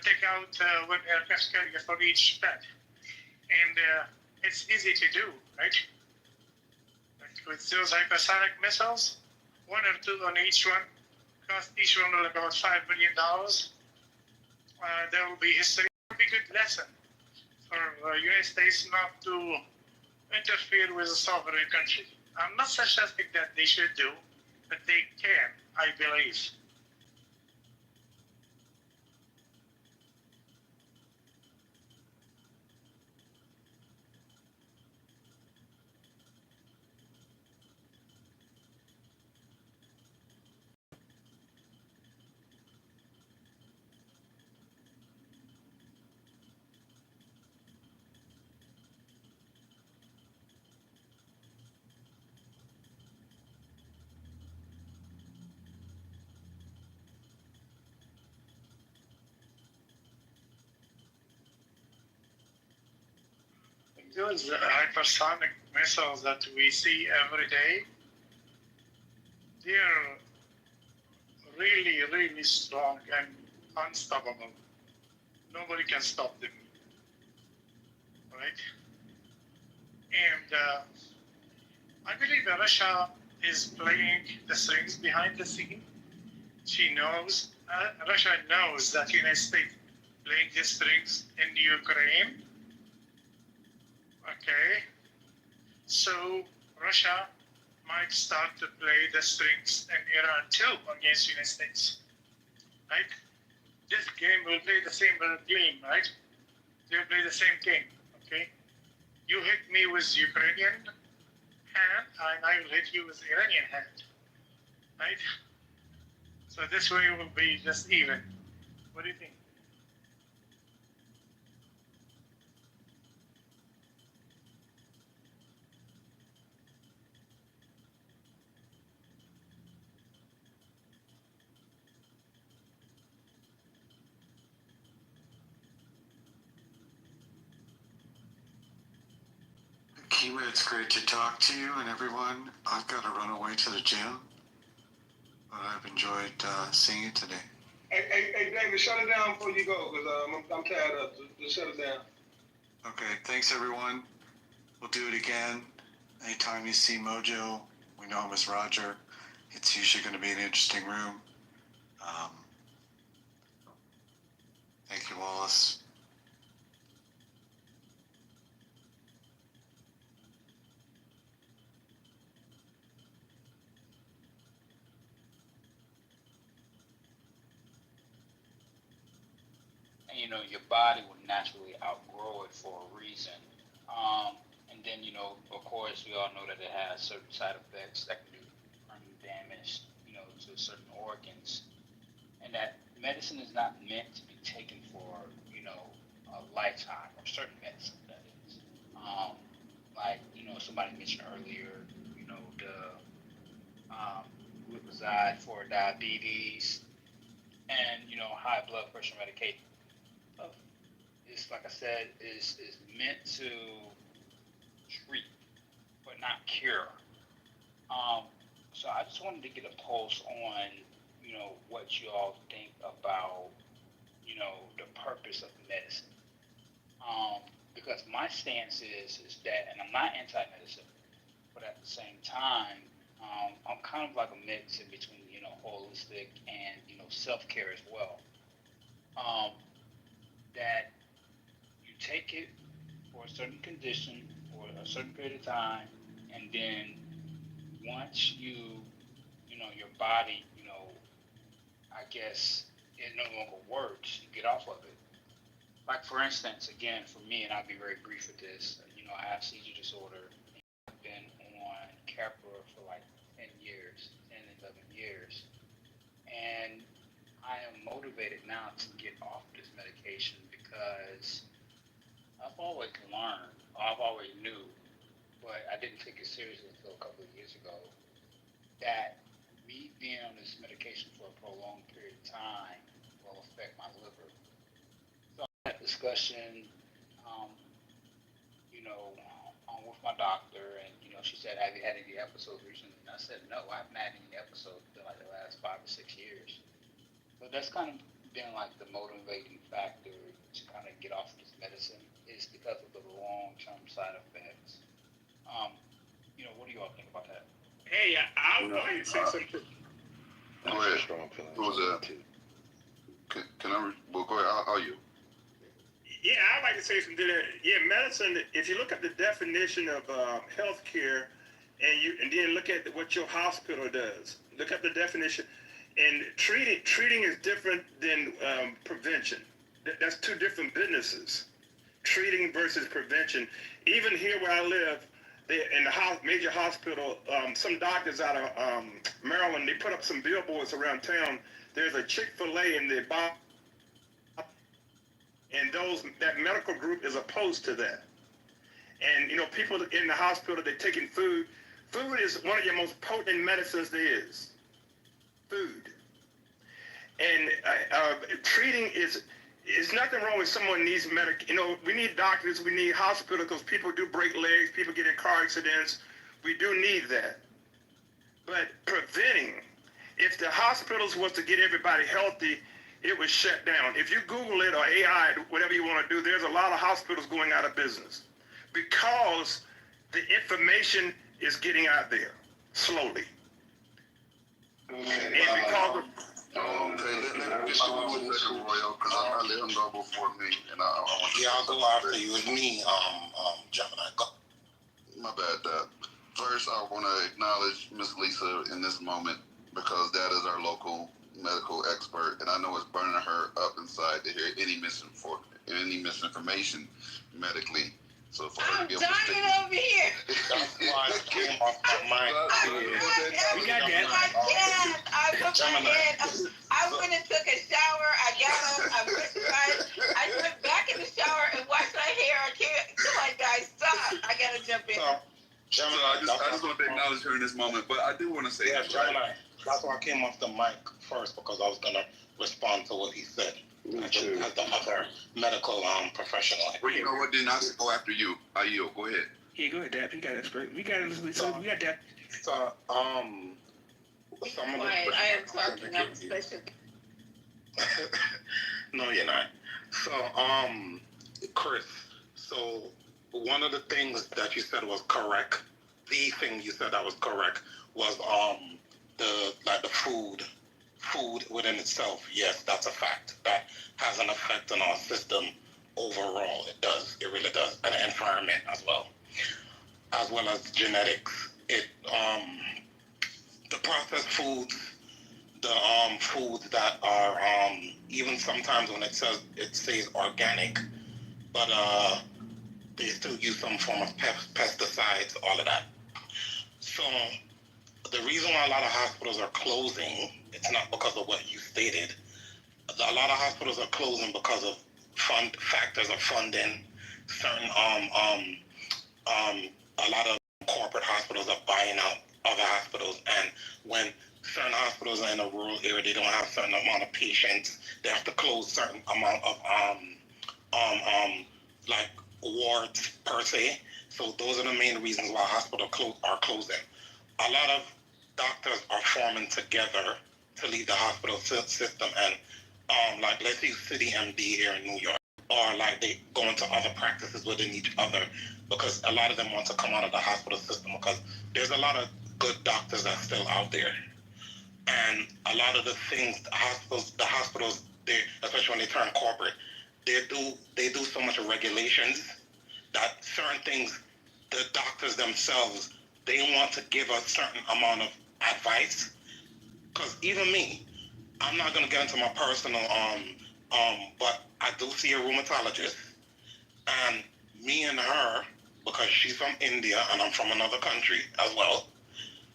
take out one aircraft carrier for each plant. And it's easy to do, right? Like with those hypersonic missiles, one or two on each one, cost each one will about $5 million. There will be history. It will be a good lesson for United States not to interfere with a sovereign country. I'm not suggesting that they should do, but they can, I believe. Those hypersonic missiles that we see every day, they're really, really strong and unstoppable. Nobody can stop them, right? And I believe that Russia is playing the strings behind the scene. She knows, Russia knows that the United States playing the strings in Ukraine. Okay, so Russia might start to play the strings in Iran too against the United States, right? This game will play the same game, right? They'll play the same game, okay? You hit me with Ukrainian hand, and I will hit you with Iranian hand, right? So this way it will be just even. What do you think? Fatima, it's great to talk to you and everyone. I've got to run away to the gym, but I've enjoyed seeing you today. Hey, David, shut it down before you go, because I'm tired of it. Just shut it down. Okay, thanks everyone. We'll do it again. Anytime you see Mojo, we know him as Roger. It's usually going to be an interesting room. Thank you, Wallace. And your body will naturally outgrow it for a reason. And then, of course, we all know that it has certain side effects that can do permanent damage, to certain organs. And that medicine is not meant to be taken for, a lifetime, or certain medicine, that is. Like, somebody mentioned earlier, the glipizide for diabetes and, high blood pressure medication. It's, like I said, is meant to treat, but not cure. So I just wanted to get a pulse on, what you all think about, the purpose of medicine. Because my stance is that, and I'm not anti-medicine, but at the same time, I'm kind of like a mix in between, holistic and, self-care as well. That you take it for a certain condition for a certain period of time, and then once your body, I guess it no longer works, you get off of it. Like, for instance, again, for me, and I'll be very brief with this, I have seizure disorder. I've been on Keppra for like 10 years, 11 years. And I am motivated now to get off this medication because I've always learned, or I've always knew, but I didn't take it seriously until a couple of years ago, that me being on this medication for a prolonged period of time will affect my liver. So I had a discussion, with my doctor, and, she said, have you had any episodes recently? And I said, no, I haven't had any episodes in like the last 5 or 6 years. So that's kind of been like the motivating factor to kind of get off this medicine, is because of the long-term side effects. What do you all think about that? Hey, I would like to say something. Go ahead. Who was that? Can I? Well, go ahead. How are you? Yeah, I'd like to say something there. Yeah, medicine, if you look at the definition of healthcare, and then look at what your hospital does, look at the definition, and treating is different than prevention. That's two different businesses, treating versus prevention. Even here where I live, in the major hospital, some doctors out of Maryland, they put up some billboards around town. There's a Chick-fil-A in the bottom, and that medical group is opposed to that. And people in the hospital, they're taking food. Food is one of your most potent medicines there is. Food. And treating is nothing wrong with someone needs we need doctors, we need hospitals, because people do break legs, people get in car accidents. We do need that. But preventing, if the hospitals was to get everybody healthy, it was shut down. If you Google it, or AI, whatever you want to do, there's a lot of hospitals going out of business because the information is getting out there slowly. Okay. Let me just go with Mr. Royal, because I let him go before me, and I want to. Yeah, I'll go after you. It's me, Gemini. Go. My bad. First, I want to acknowledge Miss Lisa in this moment, because that is our local medical expert, and I know it's burning her up inside to hear any misinformation medically. So for her to be able to dying over here. That's why I came off my mic. We got that. I put my head. I went and took a shower. I got up. I went back in the shower and washed my hair. I can't. Come on, guys, stop. I gotta jump in. Gemini, I just want to acknowledge her in this moment, but I do want to say, yeah, Gemini. That's why I came off the mic first, because I was gonna respond to what he said. As the other medical professional. Well, you know what? Then I'll go after you. I yield. Go ahead. Yeah, go ahead, Dap. You got expert. We got Dap. So, some of the Quiet. I am talking. I'm special. No, you're not. So, Chris, so one of the things that you said was correct. The thing you said that was correct was the food within itself. Yes, that's a fact. That has an effect on our system overall. It does. It really does. And the environment as well as genetics. It the processed foods, the foods that are even sometimes when it says organic, but they still use some form of pesticides, all of that. So the reason why a lot of hospitals are closing, it's not because of what you stated. A lot of hospitals are closing because of factors of funding. Certain a lot of corporate hospitals are buying out other hospitals, and when certain hospitals are in a rural area, they don't have a certain amount of patients. They have to close certain amount of like wards per se. So those are the main reasons why hospitals are closing. A lot of doctors are forming together to leave the hospital system, and like let's use City MD here in New York, or like they go into other practices within each other, because a lot of them want to come out of the hospital system because there's a lot of good doctors that's still out there. And a lot of the things the hospitals, they, especially when they turn corporate, they do so much regulations that certain things, the doctors themselves, they want to give a certain amount of advice. Because even me, I'm not gonna get into my personal but I do see a rheumatologist, and me and her, because she's from India and I'm from another country as well,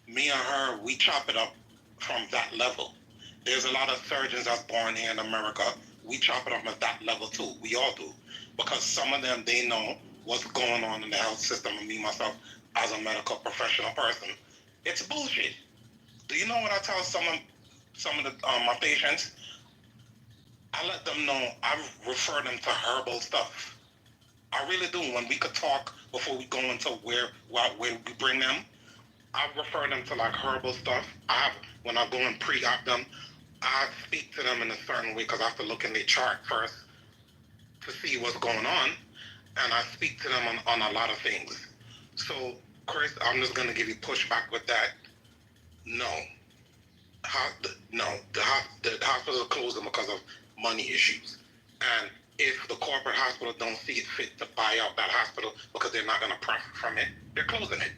me and her, we chop it up from that level. There's a lot of surgeons that's born here in America. We chop it up at that level too. We all do. Because some of them, they know what's going on in the health system, and me, myself, as a medical professional person, it's bullshit. Do you know what I tell some of the my patients? I let them know, I refer them to herbal stuff. I really do. When we could talk before we go into where we bring them, I refer them to like herbal stuff. When I go and pre-op them, I speak to them in a certain way because I have to look in their chart first to see what's going on, and I speak to them on a lot of things. So, Chris, I'm just going to give you pushback with that. No. The hospitals are closing because of money issues. And if the corporate hospitals don't see it fit to buy out that hospital because they're not going to profit from it, they're closing it.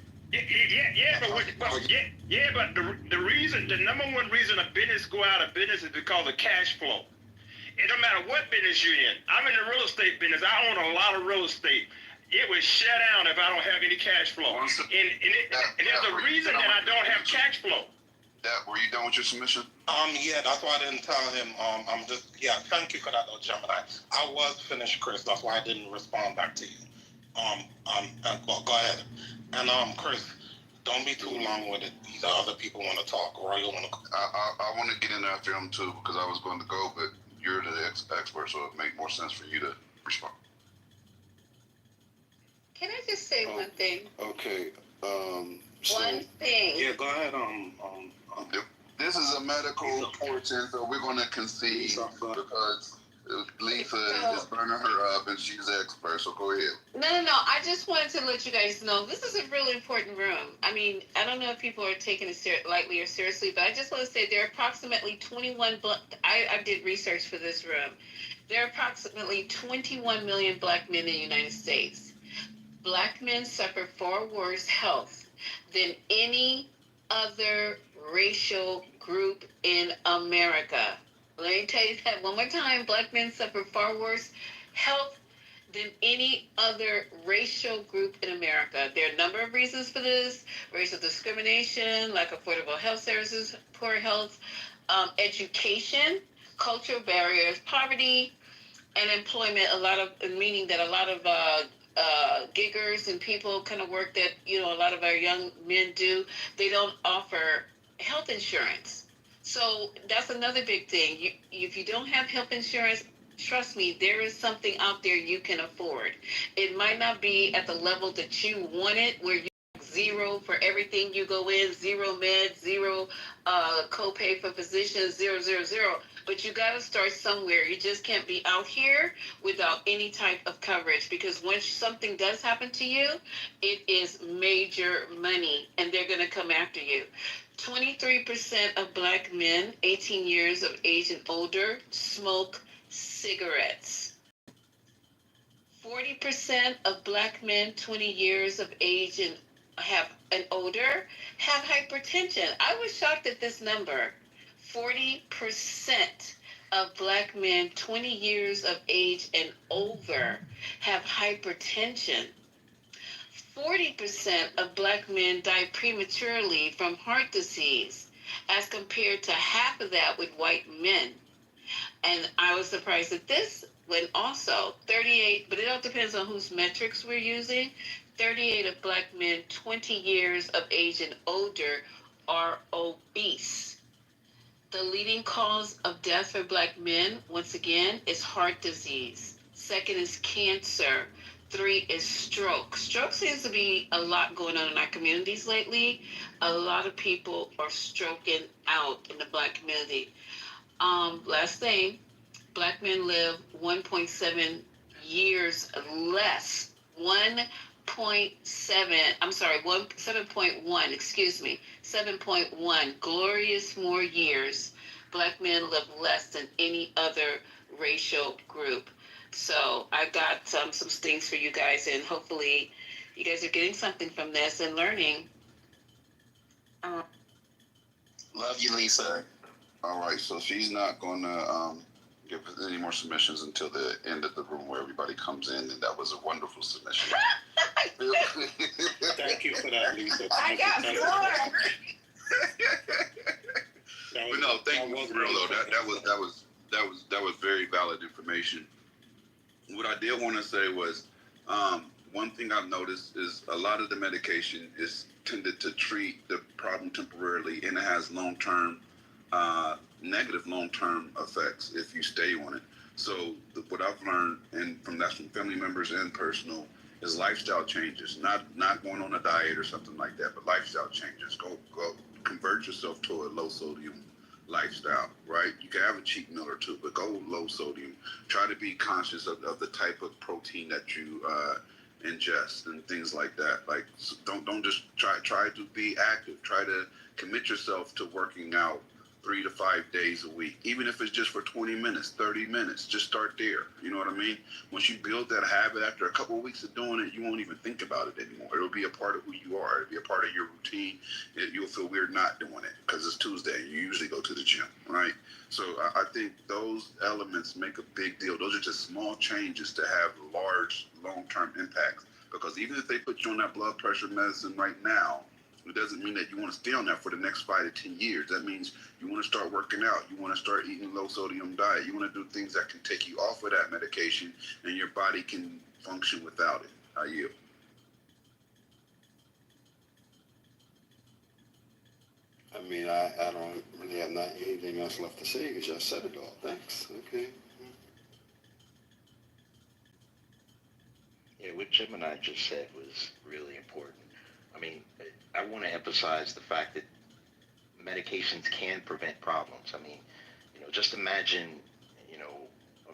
But the reason, the number one reason a business go out of business is because of cash flow. It don't matter what business you're in. I'm in the real estate business. I own a lot of real estate. It would shut down if I don't have any cash flow. And there's a reason that I don't have cash flow. Were you done with your submission? Yeah, that's why I didn't tell him. Thank you for that, though, Gemini. I was finished, Chris. That's why I didn't respond back to you. Well, go ahead. And Chris, don't be too long with it. These other people want to talk, or you want to. I want to get in after him too, because I was going to go, but you're the expert, so it make more sense for you to respond. Can I just say one thing? Okay. One thing. Yeah, go ahead. This is a medical portion, so we're going to concede because Lisa is burning her up and she's the expert, so go ahead. No. I just wanted to let you guys know this is a really important room. I mean, I don't know if people are taking it lightly or seriously, but I just want to say there are approximately 21 I did research for this room. There are approximately 21 million black men in the United States. Black men suffer far worse health than any other racial group in America. Let me tell you that one more time. Black men suffer far worse health than any other racial group in America. There are a number of reasons for this: racial discrimination, lack of affordable health services, poor health, education, cultural barriers, poverty, and employment. Meaning that a lot of giggers and people kind of work that, a lot of our young men do, they don't offer health insurance. So that's another big thing. If you don't have health insurance, trust me, there is something out there you can afford. It might not be at the level that you want it, where you zero for everything you go in, zero meds, zero copay for physicians, 000. But you got to start somewhere. You just can't be out here without any type of coverage, because once something does happen to you, it is major money and they're going to come after you. 23% of Black men 18 years of age and older smoke cigarettes. 40% of Black men 20 years of age and older have hypertension. I was shocked at this number. 40% of Black men 20 years of age and over have hypertension. 40% of Black men die prematurely from heart disease, as compared to half of that with white men. And I was surprised at this when also 38, but it all depends on whose metrics we're using. 38 of Black men 20 years of age and older are obese. The leading cause of death for Black men, once again, is heart disease. Second is cancer. 3 is stroke. Stroke seems to be a lot going on in our communities lately. A lot of people are stroking out in the Black community. Last thing, Black men live 1.7 years less. 7.1, excuse me, 7.1 glorious more years. Black men live less than any other racial group. So I've got some things for you guys, and hopefully you guys are getting something from this and learning. Love you, Lisa. All right, so she's not going to give us any more submissions until the end of the room where everybody comes in, and that was a wonderful submission. Thank you for that, Lisa. I got more. But no, thank you for real though. That was very valid information. What I did want to say was, one thing I've noticed is a lot of the medication is tended to treat the problem temporarily, and it has negative long-term effects if you stay on it. So what I've learned, and from family members and personal, is lifestyle changes. Not going on a diet or something like that, but lifestyle changes. Go convert yourself to a low sodium lifestyle, right? You can have a cheat meal or two, but go low sodium. Try to be conscious of the type of protein that you ingest and things like that. Like, don't just try to be active. Try to commit yourself to working out 3 to 5 days a week, even if it's just for 20 minutes, 30 minutes. Just start there. You know what I mean? Once you build that habit, after a couple of weeks of doing it, you won't even think about it anymore. It'll be a part of who you are. It'll be a part of your routine. You'll feel weird not doing it because it's Tuesday and you usually go to the gym, right? So I think those elements make a big deal. Those are just small changes to have large, long-term impacts, because even if they put you on that blood pressure medicine right now, it doesn't mean that you want to stay on that for the next 5 to 10 years. That means you want to start working out. You want to start eating low sodium diet. You want to do things that can take you off of that medication and your body can function without it. How you? I mean, I don't really have anything else left to say because y'all said it all. Thanks. Okay. Yeah, what Jim and I just said was really important. I mean, I want to emphasize the fact that medications can prevent problems. I mean, just imagine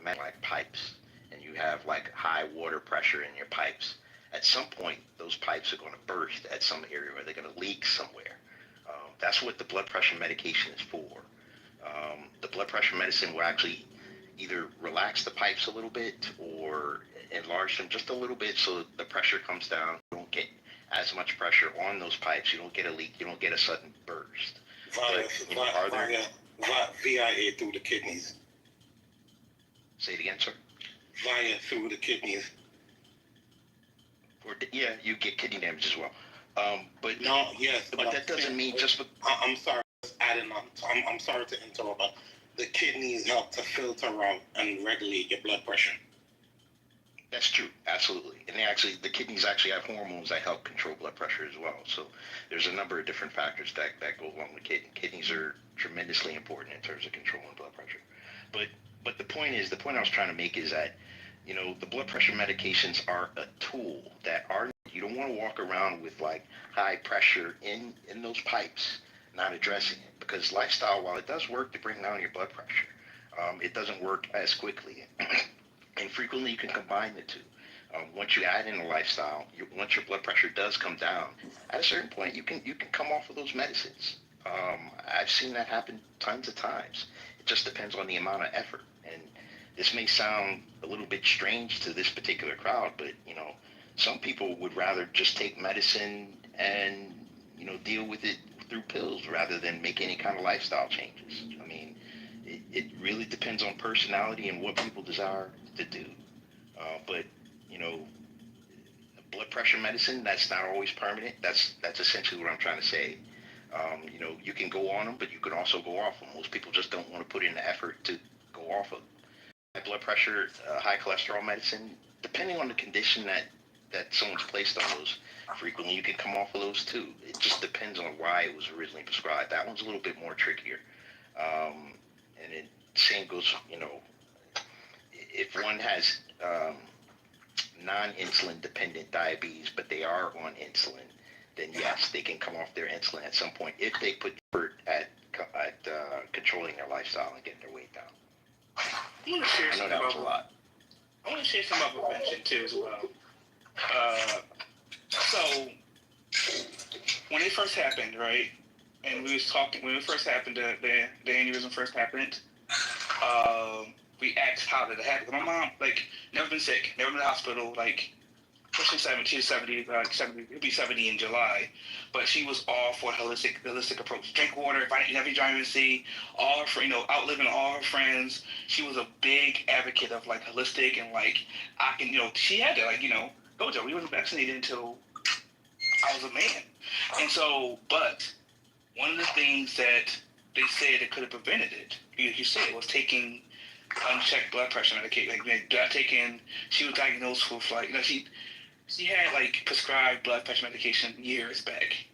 like pipes, and you have like high water pressure in your pipes. At some point, those pipes are going to burst at some area, or they're going to leak somewhere. That's what the blood pressure medication is for. The blood pressure medicine will actually either relax the pipes a little bit or enlarge them just a little bit so the pressure comes down. You don't get as much pressure on those pipes. You don't get a leak. You don't get a sudden burst. VIA through the kidneys. Say it again, sir. Via through the kidneys. Yeah, you get kidney damage as well. But that doesn't mean just. I'm sorry. Adding on. I'm sorry to interrupt, but the kidneys help to filter out and regulate your blood pressure. That's true, absolutely. And the kidneys actually have hormones that help control blood pressure as well. So there's a number of different factors that go along with kidneys. Kidneys are tremendously important in terms of controlling blood pressure. But But the point I was trying to make is that, the blood pressure medications are a tool that are, you don't want to walk around with like high pressure in those pipes, not addressing it, because lifestyle, while it does work to bring down your blood pressure, it doesn't work as quickly. And frequently you can combine the two. Once you add in a lifestyle, once your blood pressure does come down, at a certain point you can come off of those medicines. I've seen that happen tons of times. It just depends on the amount of effort. And this may sound a little bit strange to this particular crowd, but some people would rather just take medicine and deal with it through pills rather than make any kind of lifestyle changes. I mean, it really depends on personality and what people desire to do. But blood pressure medicine, that's not always permanent. That's essentially what I'm trying to say. You can go on them, but you can also go off them. Most people just don't want to put in the effort to go off of high blood pressure, high cholesterol medicine. Depending on the condition that someone's placed on those, frequently you can come off of those too. It just depends on why it was originally prescribed. That one's a little bit more trickier. And it same goes, if one has non-insulin dependent diabetes, but they are on insulin, then yes, they can come off their insulin at some point if they put effort at controlling their lifestyle and getting their weight down. I want to share I know that was a lot. I want to share some about prevention too as well. So when it first happened, right, and we was talking when it first happened, the aneurysm first happened. We asked how did it happen. My mom, never been sick, never been to the hospital, pushing 70, 70, 70, it'll be 70 in July, but she was all for holistic approach. Drink water, vitamin vitamin C, all her, outliving all her friends. She was a big advocate of holistic and I can, she had to go to. We wasn't vaccinated until I was a man, and so, but one of the things that they said that could have prevented it, you said, was taking unchecked blood pressure medication. She was diagnosed with she had prescribed blood pressure medication years back,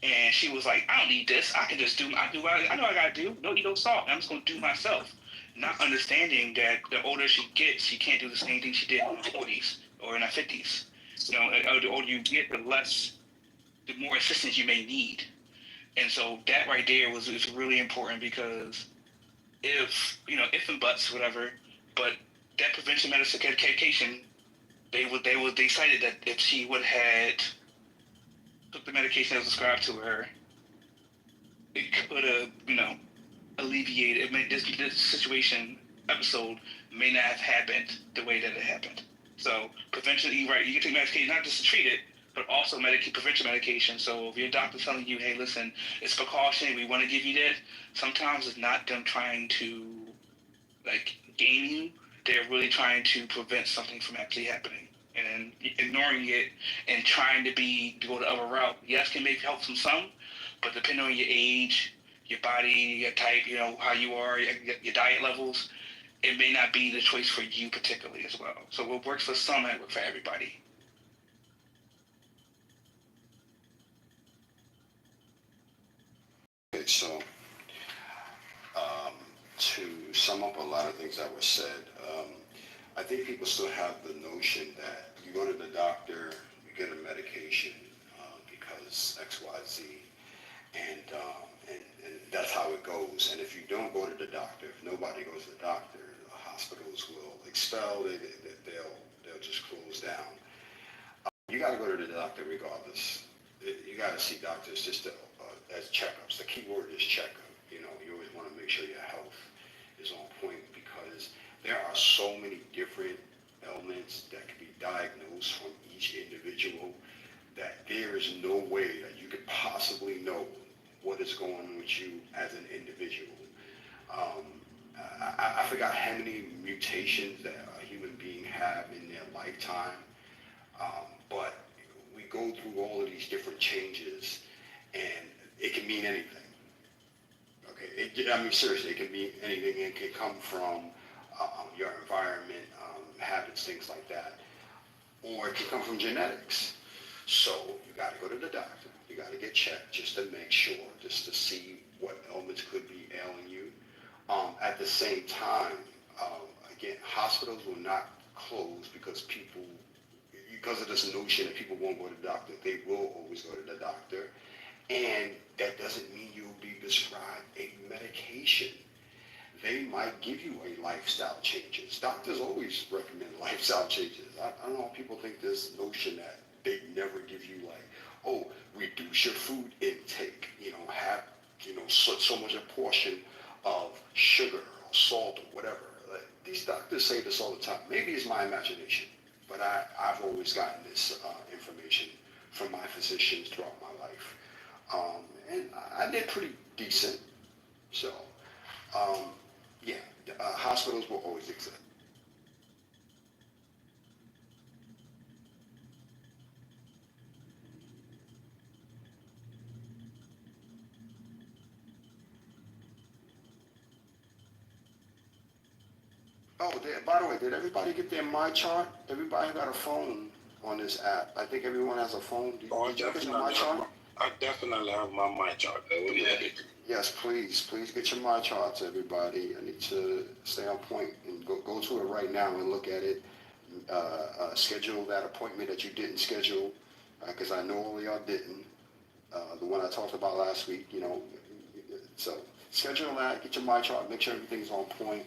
and she was like, I don't need this. I can just I know what I gotta do. No, eat no salt. I'm just gonna do myself. Not understanding that the older she gets, she can't do the same thing she did in her 40s or in her 50s. The older you get, the more assistance you may need. And so that right there was really important, because if and buts, whatever, but that prevention medicine medication, they cited that if she would had took the medication that was prescribed to her, it could have, alleviated. It made this episode may not have happened the way that it happened. So prevention, right? You can take medication not just to treat it, but also prevention medication. So if your doctor's telling you, hey, listen, it's precaution, we want to give you this, sometimes it's not them trying to game you. They're really trying to prevent something from actually happening. And ignoring it and trying to go the other route, yes, can make help from some, but depending on your age, your body, your type, how you are, your diet levels, it may not be the choice for you particularly as well. So what works for some might work for everybody. Okay, so to sum up a lot of things that were said, I think people still have the notion that you go to the doctor, you get a medication because X, Y, Z, and that's how it goes. And if you don't go to the doctor, if nobody goes to the doctor, the hospitals will expel, they'll just close down. You got to go to the doctor regardless. You got to see doctors just as checkups. The key word is checkup. You always want to make sure your health is on point, because there are so many different ailments that can be diagnosed from each individual that there is no way that you could possibly know what is going on with you as an individual. I forgot how many mutations that a human being have in their lifetime, but we go through all of these different changes, and it can mean anything. Okay, seriously, it can be anything. It can come from your environment, habits, things like that, or it can come from genetics. So you got to go to the doctor. You got to get checked just to make sure, just to see what ailments could be ailing you. At the same time, Again, hospitals will not close because of this notion that people won't go to the doctor. They will always go to the doctor. And that doesn't mean you'll be prescribed a medication. They might give you a lifestyle changes. Doctors always recommend lifestyle changes. I don't know how people think this notion that they never give you like, oh, reduce your food intake, have, so much a portion of sugar or salt or whatever. Like, these doctors say this all the time. Maybe it's my imagination, but I've always gotten this information from my physicians throughout my life. And I did pretty decent. So, yeah, hospitals will always exist. Oh, by the way, did everybody get their My Chart? Everybody got a phone on this app. I think everyone has a phone. Did you get your My Chart? I definitely have my mind chart. Yes, please get your My Charts, everybody. I need to stay on point and go to it right now and look at it. Schedule that appointment that you didn't schedule, because I know all of y'all didn't. The one I talked about last week, so schedule that, get your My Chart, make sure everything's on point.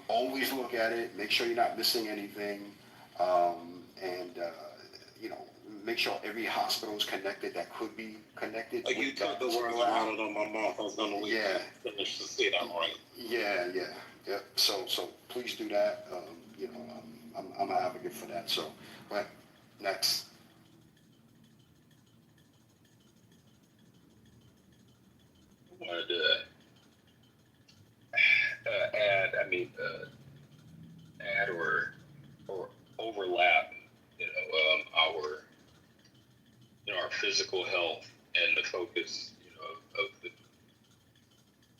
Always look at it, make sure you're not missing anything, and make sure every hospital is connected that could be connected. You took the words out of my mouth. I was going to wait to finish to say that, right? Yeah. So please do that. I'm an advocate for that. So, go ahead. Next. I wanted to add or overlap, our physical health and the focus, of the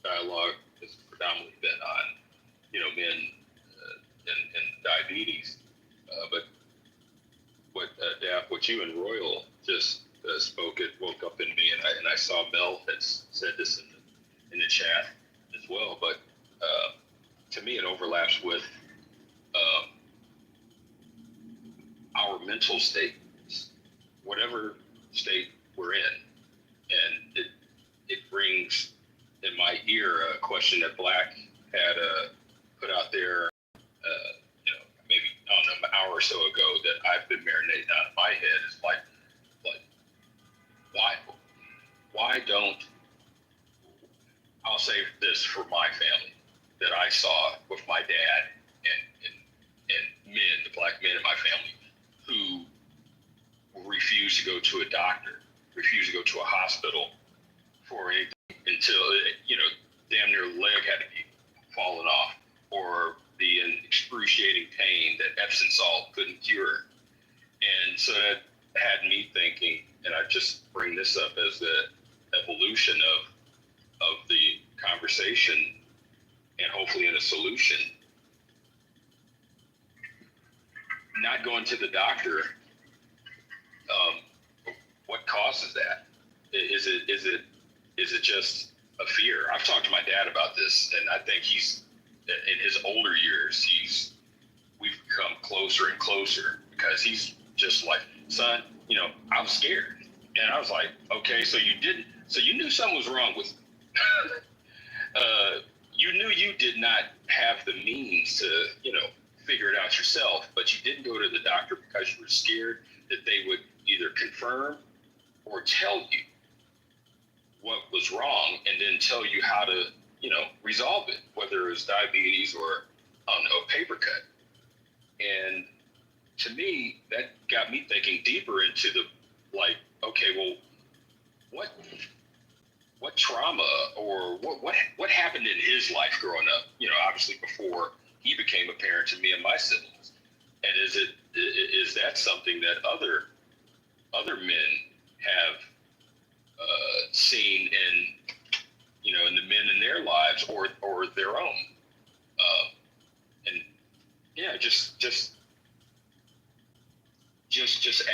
dialogue has predominantly been on, men and diabetes. But what you and Royal just spoke, it woke up in me, and I saw Mel had said this in the chat as well. But to me, it overlaps with our mental state, whatever state we're in, and it brings in my ear a question that Black had put out there, maybe I don't know, an hour or so ago, that I've been marinating out of my head is like why don't, I'll say this for my family that I saw with my dad and men, the Black men in my family, who refuse to go to a doctor, refuse to go to a hospital for anything until, damn near leg had to be fallen off, or the excruciating pain that Epsom salt couldn't cure. And so that had me thinking, and I just bring this up as the evolution of the conversation, and hopefully in a solution. Not going to the doctor, what causes that? Is it just a fear? I've talked to my dad about this, and I think he's, in his older years, we've become closer and closer, because he's just like, son, I was scared. And I was like, okay, so you knew something was wrong with you knew you did not have the means to, figure it out yourself, but you didn't go to the doctor because you were scared that they would either confirm or tell you what was wrong, and then tell you how to, resolve it, whether it was diabetes or, I don't know, a paper cut. And to me, that got me thinking deeper into okay, well, what trauma or what happened in his life growing up, obviously before he became a parent to me and my siblings. And is that something that other men have seen in the men in their lives or their own? And yeah, just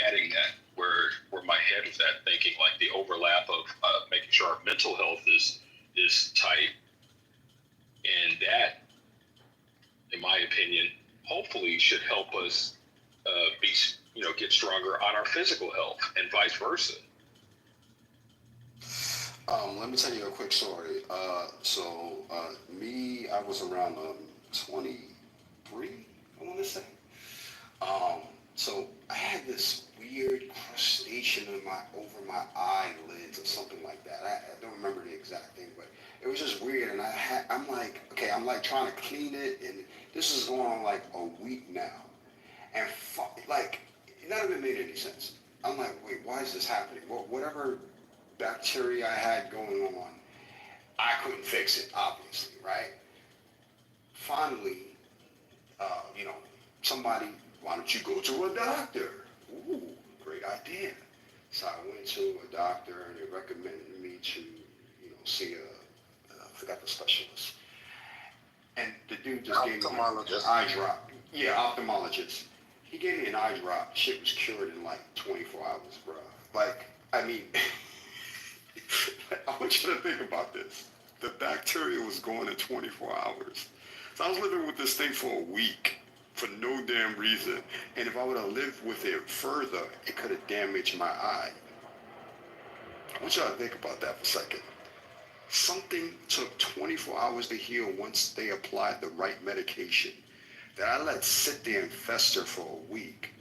adding that where my head was at, thinking like the overlap of making sure our mental health is tight, and that in my opinion, hopefully should help us get stronger on our physical health and vice versa. Let me tell you a quick story. I was around 23, I want to say. So I had this weird crustacean over my eyelids or something like that. I don't remember the exact thing, but it was just weird. And I'm like trying to clean it, and this is going on like a week now. And none of it made any sense. I'm like, wait, why is this happening? Well, whatever bacteria I had going on, I couldn't fix it, obviously, right? Finally, somebody, why don't you go to a doctor? Ooh, great idea. So I went to a doctor, and they recommended me to, see I forgot the specialist. And the dude just gave me an eye drop. Yeah, ophthalmologist. He gave me an eye drop. Shit was cured in like 24 hours, bro. I want you to think about this. The bacteria was gone in 24 hours. So I was living with this thing for a week for no damn reason. And if I would have lived with it further, it could have damaged my eye. I want y'all to think about that for a second. Something took 24 hours to heal once they applied the right medication that I let sit there and fester for a week.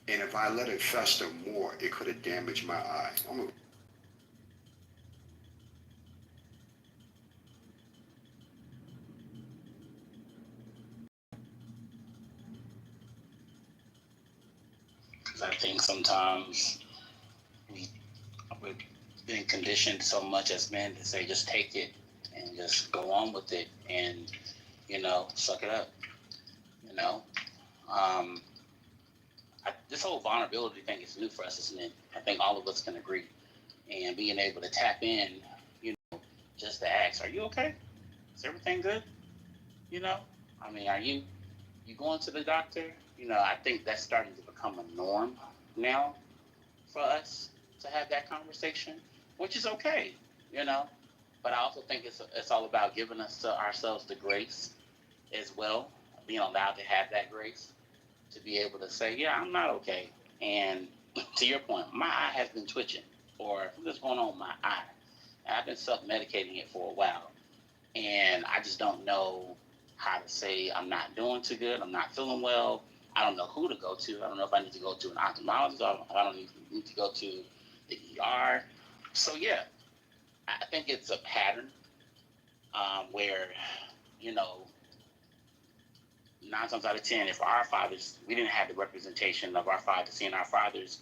And if I let it fester more, it could have damaged my eye. Because I think sometimes we've been conditioned so much as men to say, just take it and just go on with it and, suck it up, this whole vulnerability thing is new for us as men. I think all of us can agree. And being able to tap in, just to ask, are you okay? Is everything good? Are you going to the doctor? I think that's starting to become a norm now for us to have that conversation, which is okay, But I also think it's all about giving ourselves the grace as well, being allowed to have that grace to be able to say, yeah, I'm not okay. And to your point, my eye has been twitching, or what's going on with my eye. And I've been self-medicating it for a while, and I just don't know how to say I'm not doing too good, I'm not feeling well. I don't know who to go to. I don't know if I need to go to an ophthalmologist, or I don't even need to go to the ER. So yeah, I think it's a pattern where, 9 times out of 10, if our fathers, we didn't have the representation of our fathers, seeing our fathers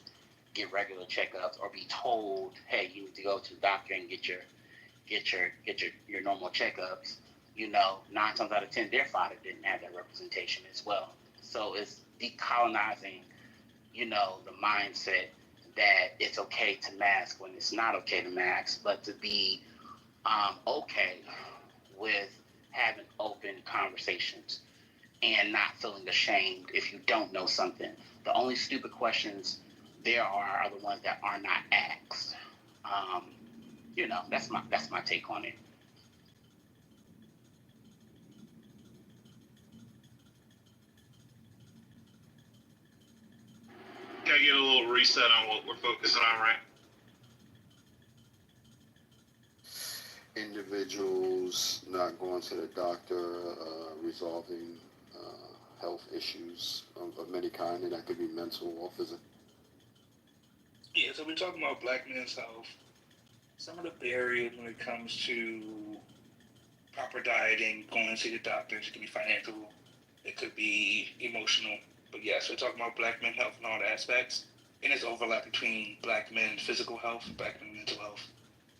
get regular checkups or be told, hey, you need to go to the doctor and get your normal checkups, 9 times out of 10, their father didn't have that representation as well. So it's decolonizing, the mindset that it's okay to mask when it's not okay to mask, but to be okay with having open conversations and not feeling ashamed if you don't know something. The only stupid questions there are the ones that are not asked. That's my take on it. Can I get a little reset on what we're focusing on, right? Individuals not going to the doctor, resolving health issues of many kind, and that could be mental or physical. Yeah, so we're talking about Black men's health. Some of the barriers when it comes to proper dieting, going to see the doctors, it could be financial, it could be emotional. But yes, we're talking about Black men's health in all the aspects. And there's overlap between Black men's physical health, Black men's mental health,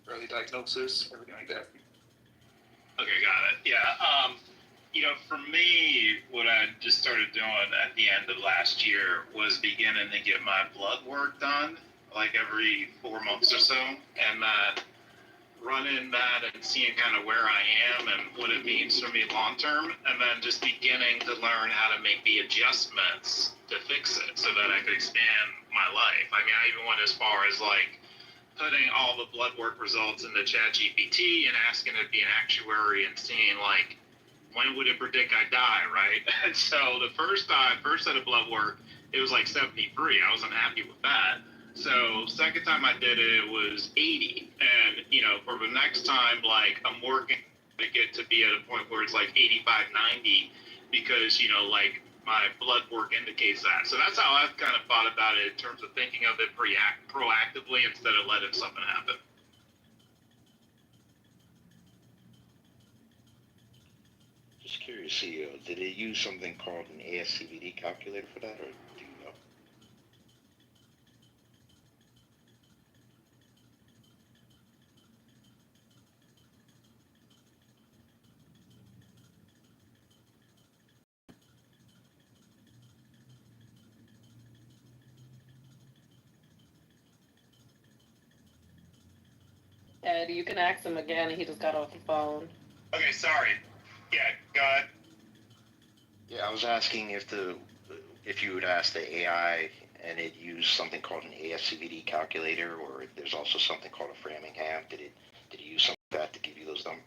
early diagnosis, everything like that. Okay, got it. Yeah. For me, what I just started doing at the end of last year was beginning to get my blood work done, like every 4 months or so, and running that and seeing kind of where I am and what it means for me long term, and then just beginning to learn how to make the adjustments to fix it so that I could expand my life. I mean, I even went as far as like putting all the blood work results into ChatGPT and asking it to be an actuary and seeing like when would it predict I die, right? And so the first set of blood work, it was like 73. I wasn't happy with that. So second time I did it, it was 80. And, for the next time, like, I'm working to get to be at a point where it's like 85, 90, because, like, my blood work indicates that. So that's how I've kind of thought about it in terms of thinking of it proactively instead of letting something happen. Just curious, CEO, did it use something called an ASCVD calculator for that, or do you know? Ed, you can ask him again. He just got off the phone. Okay, sorry. Yeah, go ahead. Yeah, I was asking if you would ask the AI and it used something called an ASCVD calculator, or if there's also something called a Framingham. Did it use something like that to give you those numbers?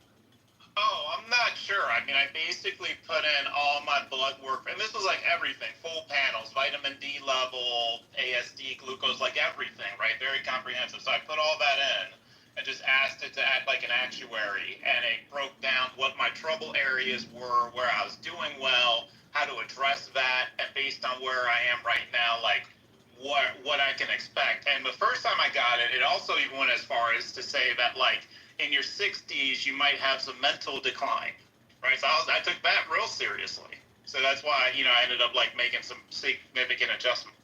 Oh, I'm not sure. I mean, I basically put in all my blood work, and this was like everything, full panels, vitamin D level, ASD, glucose, like everything, right? Very comprehensive. So I put all that in and just asked it to act like an actuary, and it broke down what my trouble areas were, where I was doing well, how to address that, and based on where I am right now, like what I can expect. And the first time I got it, it also even went as far as to say that, like, in your 60s, you might have some mental decline, right? So I took that real seriously. So that's why, I ended up like making some significant adjustments.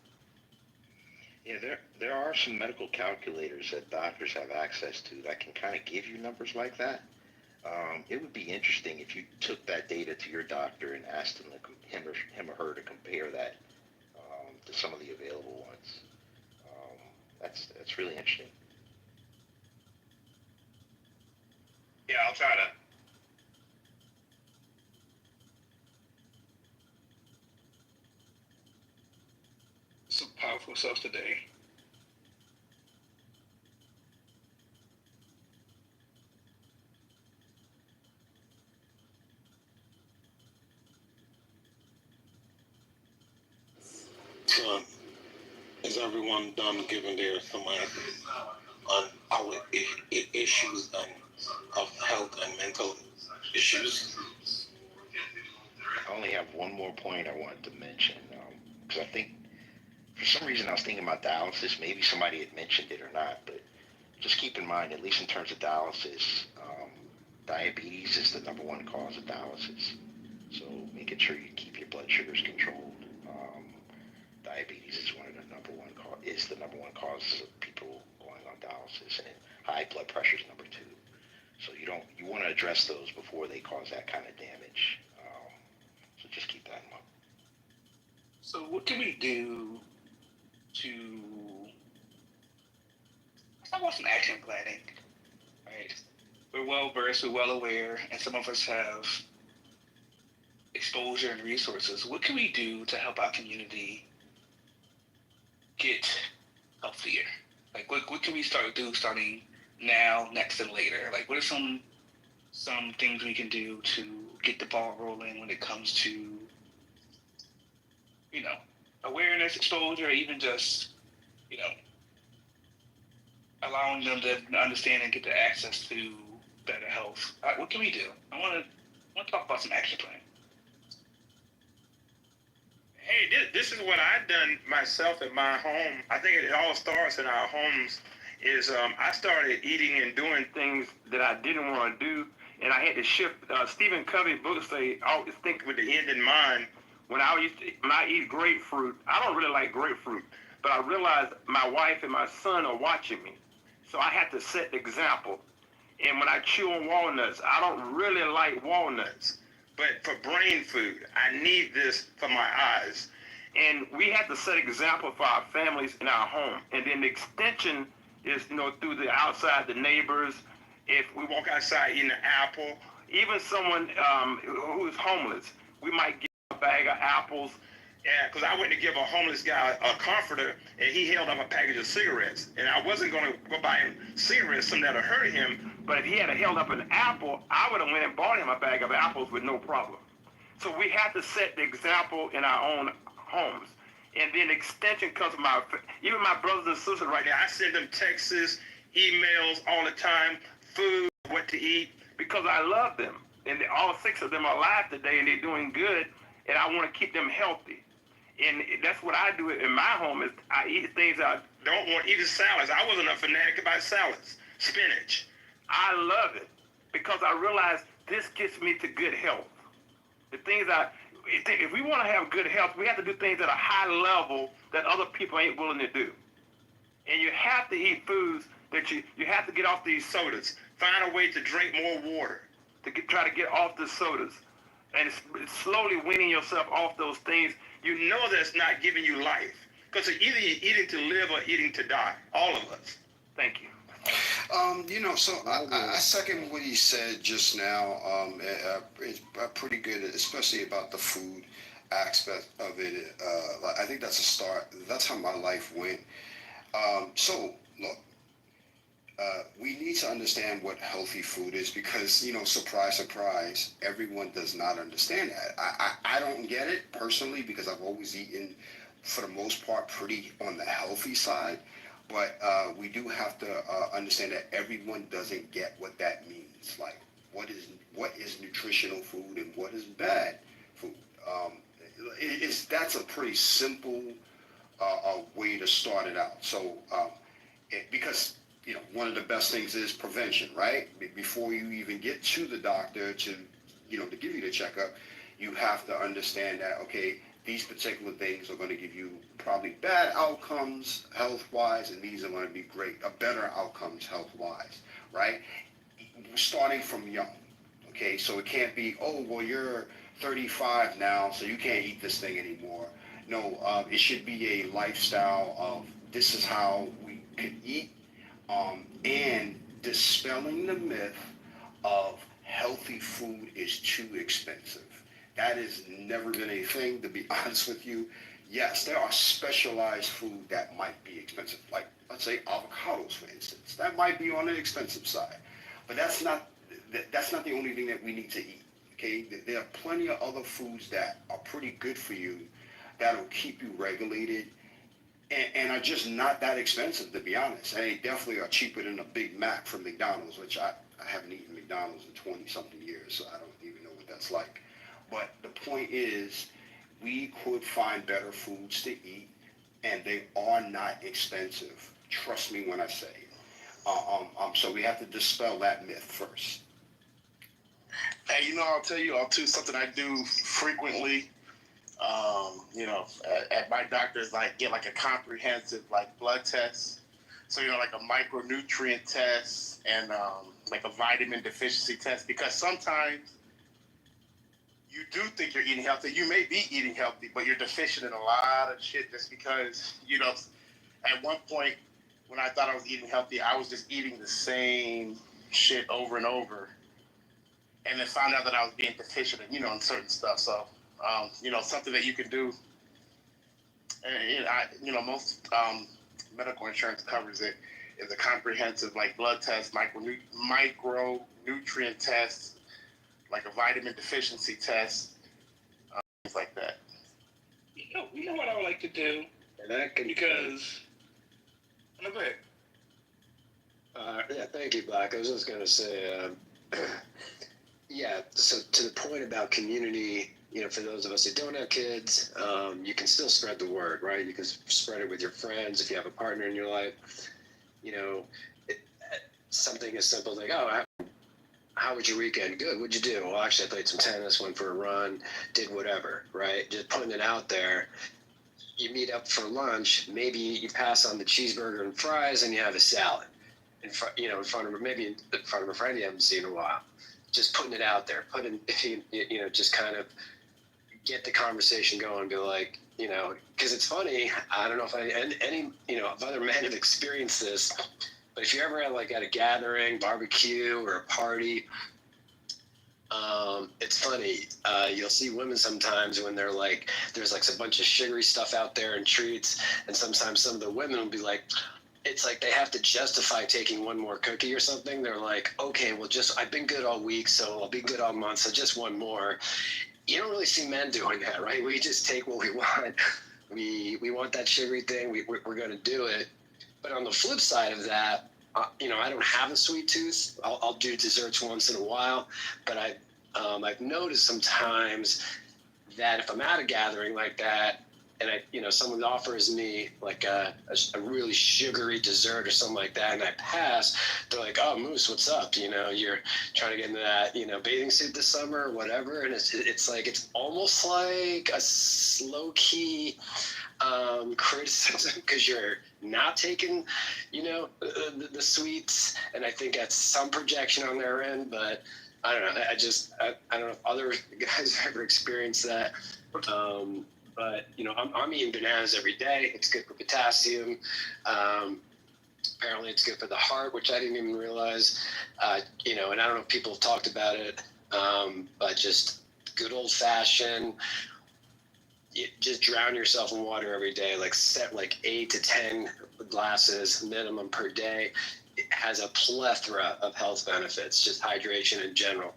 Yeah, there are some medical calculators that doctors have access to that can kind of give you numbers like that. It would be interesting if you took that data to your doctor and asked him or her to compare that to some of the available ones. That's really interesting. Yeah, I'll try to. Some powerful stuff today. So, is everyone done giving their summary on our issues of health and mental issues? I only have one more point I wanted to mention, because I think for some reason I was thinking about dialysis. Maybe somebody had mentioned it or not, but just keep in mind, at least in terms of dialysis, diabetes is the number one cause of dialysis. So making sure you keep your blood sugars controlled. Diabetes is the number one cause of people going on dialysis, and high blood pressure is number two. So you want to address those before they cause that kind of damage. So just keep that in mind. So what can we do to talk about some action planning? Right, we're well versed, we're well aware, and some of us have exposure and resources. What can we do to help our community get healthier? Like, what can we starting now, next, and later? Like, what are some things we can do to get the ball rolling when it comes to, awareness, exposure, even just, allowing them to understand and get the access to better health? What can we do? I want to talk about some action plan. Hey, this is what I've done myself in my home. I think it all starts in our homes. I started eating and doing things that I didn't want to do, and I had to shift. Stephen Covey's books say, always think with the end in mind. When I eat grapefruit, I don't really like grapefruit, but I realized my wife and my son are watching me, so I had to set the example. And when I chew on walnuts, I don't really like walnuts. But for brain food, I need this for my eyes. And we have to set example for our families in our home. And then the extension is, through the outside, the neighbors. If we walk outside eating an apple, even someone who is homeless, we might get a bag of apples. and because I went to give a homeless guy a comforter, and he held up a package of cigarettes, and I wasn't going to go buy him cigarettes, something that'll hurt him. But if he had held up an apple, I would have went and bought him a bag of apples with no problem. So we have to set the example in our own homes. And then extension comes from even my brothers and sisters right now. I send them texts, emails all the time, food, what to eat, because I love them. And all 6 of them are alive today, and they're doing good, and I want to keep them healthy. And that's what I do in my home, is I eat things I don't want, even salads. I wasn't a fanatic about salads, spinach. I love it because I realize this gets me to good health. The things if we want to have good health, we have to do things at a high level that other people ain't willing to do. And you have to eat foods that you have to get off these sodas. Find a way to drink more water, to try to get off the sodas. And it's slowly weaning yourself off those things. You know that's not giving you life. Because either you're eating to live or eating to die. All of us. Thank you. So I second what he said just now. It's pretty good, especially about the food aspect of it. I think that's a start. That's how my life went. So look, we need to understand what healthy food is because, surprise, surprise, everyone does not understand that. I don't get it personally because I've always eaten, for the most part, pretty on the healthy side. But we do have to understand that everyone doesn't get what that means. Like, what is nutritional food and what is bad food? That's a pretty simple way to start it out. So, because one of the best things is prevention, right? Before you even get to the doctor to give you the checkup, you have to understand that, okay, these particular things are going to give you probably bad outcomes health-wise, and these are going to be better outcomes health-wise, right? Starting from young, okay? So it can't be, oh, well, you're 35 now, so you can't eat this thing anymore. No, it should be a lifestyle of this is how we could eat, and dispelling the myth of healthy food is too expensive. That has never been a thing, to be honest with you. Yes, there are specialized food that might be expensive, like, let's say, avocados, for instance. That might be on the expensive side. But that's not the only thing that we need to eat, okay? There are plenty of other foods that are pretty good for you that'll keep you regulated and are just not that expensive, to be honest. They definitely are cheaper than a Big Mac from McDonald's, which I haven't eaten McDonald's in 20-something years, so I don't even know what that's like. But the point is, we could find better foods to eat, and they are not expensive. Trust me when I say it. So we have to dispel that myth first. Hey, I'll tell you all too, something I do frequently, at my doctor's, get a comprehensive, blood test. So, like a micronutrient test and, a vitamin deficiency test, because sometimes you do think you're eating healthy. You may be eating healthy, but you're deficient in a lot of shit just because, at one point when I thought I was eating healthy, I was just eating the same shit over and over. And then found out that I was being deficient in certain stuff. So, something that you can do, and most medical insurance covers it, is a comprehensive, blood test, micronutrient test, like a vitamin deficiency test, things like that. You know what I would like to do? And that can because go ahead. Yeah, thank you, Black. I was just going to say, so to the point about community, for those of us who don't have kids, you can still spread the word, right? You can spread it with your friends if you have a partner in your life. Something as simple as how was your weekend? Good. What'd you do? Well, actually, I played some tennis, went for a run, did whatever, right? Just putting it out there. You meet up for lunch. Maybe you pass on the cheeseburger and fries, and you have a salad in front of a friend you haven't seen in a while. Just putting it out there, just kind of get the conversation going. Be like, because it's funny. I don't know if if other men have experienced this. But if you're ever at a gathering, barbecue, or a party, It's funny. You'll see women sometimes when they're like, there's like a bunch of sugary stuff out there and treats, and sometimes some of the women will be like, it's like they have to justify taking one more cookie or something. They're like, okay, well, just I've been good all week, so I'll be good all month, so just one more. You don't really see men doing that, right? We just take what we want. We want that sugary thing. We're going to do it. But on the flip side of that, I don't have a sweet tooth. I'll do desserts once in a while, but I've noticed sometimes that if I'm at a gathering like that, and someone offers me like a really sugary dessert or something like that, and I pass, they're like, "Oh, Moose, what's up? You're trying to get into that, bathing suit this summer or whatever." And it's like it's almost like a low key criticism because you're not taking, the sweets, and I think that's some projection on their end, but. I don't know. I don't know if other guys have ever experienced that. But I'm eating bananas every day. It's good for potassium. Apparently it's good for the heart, which I didn't even realize. And I don't know if people have talked about it, but just good old fashioned. You just drown yourself in water every day. Like set like 8 to 10 glasses minimum per day. It has a plethora of health benefits, just hydration in general.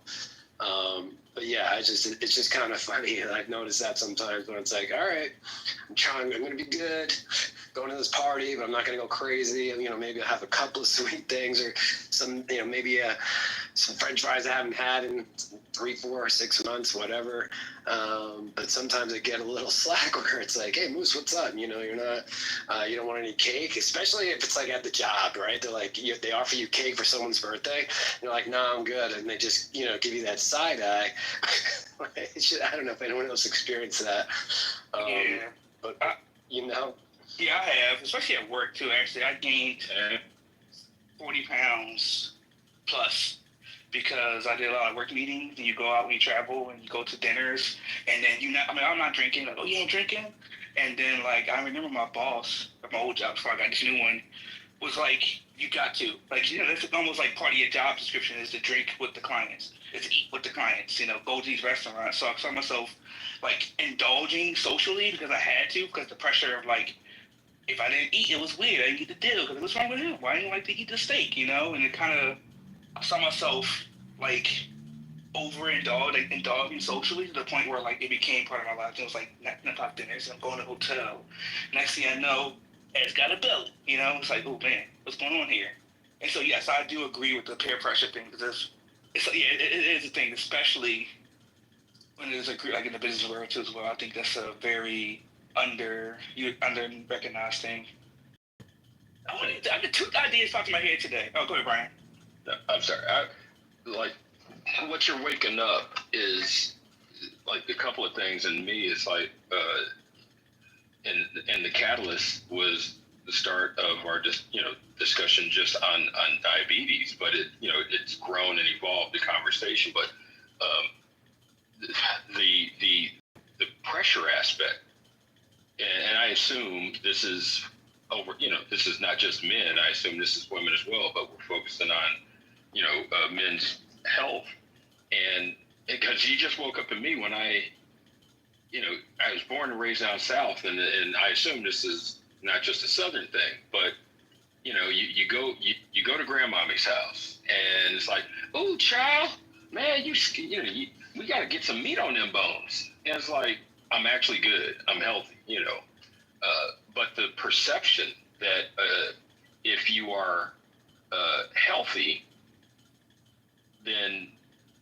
But yeah, it's just kind of funny. And I've noticed that sometimes when it's like, all right, I'm going to be good going to this party, but I'm not going to go crazy. Maybe I'll have a couple of sweet things or some, maybe some French fries I haven't had in 3, 4, 6 months, whatever. But sometimes I get a little slack where it's like, hey, Moose, what's up? You're not, you don't want any cake, especially if it's like at the job, right? They're like, they offer you cake for someone's birthday. And you're like, no, I'm good. And they just, give you that side eye. I don't know if anyone else experienced that. Yeah. But, Yeah, I have, especially at work too, actually. I gained 40 pounds plus because I did a lot of work meetings, and you go out and you travel and you go to dinners, and then I'm not drinking. Like, oh, you ain't drinking? And then, like, I remember my boss at my old job before I got this new one was like, you got to. Like, that's almost like part of your job description is to drink with the clients, is to eat with the clients, go to these restaurants. So I saw myself, like, indulging socially because I had to, because the pressure of, like, if I didn't eat, it was weird. I didn't get the deal because what's wrong with him? Why didn't you like to eat the steak, And it kind of, I saw myself, like, indulging socially to the point where, like, it became part of my life. It was like 9 o'clock dinners, I'm going to a hotel. Next thing I know, Ed's got a belly, It's like, oh, man, what's going on here? And so, yes, I do agree with the peer pressure thing because it is a thing, especially when it is like in the business world too as well. I think that's a very under recognized thing. I got 2 ideas popped in my head today. Oh, go ahead, Brian. I'm sorry. What you're waking up is like a couple of things, and me is like, and the catalyst was the start of our discussion just on diabetes, but it's grown and evolved the conversation. But the pressure aspect, and I assume this is over. This is not just men. I assume this is women as well. But we're focusing on men's health, and because you just woke up in me when I was born and raised down south, and I assume this is not just a southern thing, but you go to grandmommy's house, and it's like, oh, child, man, we got to get some meat on them bones, and it's like, I'm actually good, I'm healthy, but the perception that if you are healthy, then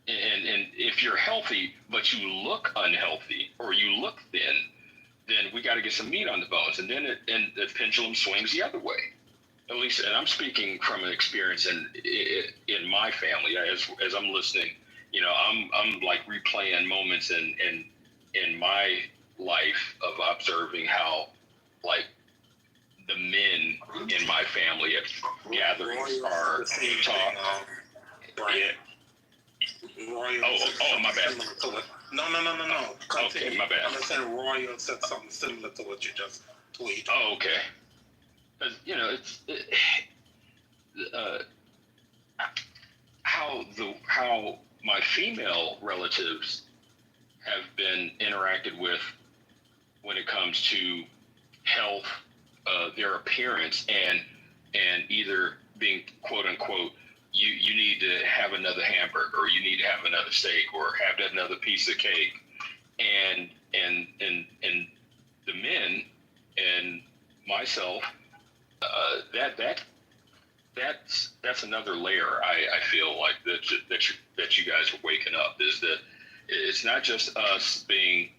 and if you're healthy but you look unhealthy or you look thin, then we got to get some meat on the bones, and then the pendulum swings the other way. At least, and I'm speaking from an experience in my family. As I'm listening, I'm like replaying moments in my life of observing how, like, the men in my family at gatherings are taught. Brian. Oh, my bad. No. Continue. Okay, my bad. I'm saying Royal said something similar to what you just tweeted. Oh, okay. How my female relatives have been interacted with when it comes to health, their appearance, and either being quote unquote, you need to have another hamburger, or you need to have another steak, or have another piece of cake, and the men and myself, that's another layer. I feel like that you guys are waking up, is that it's not just us being,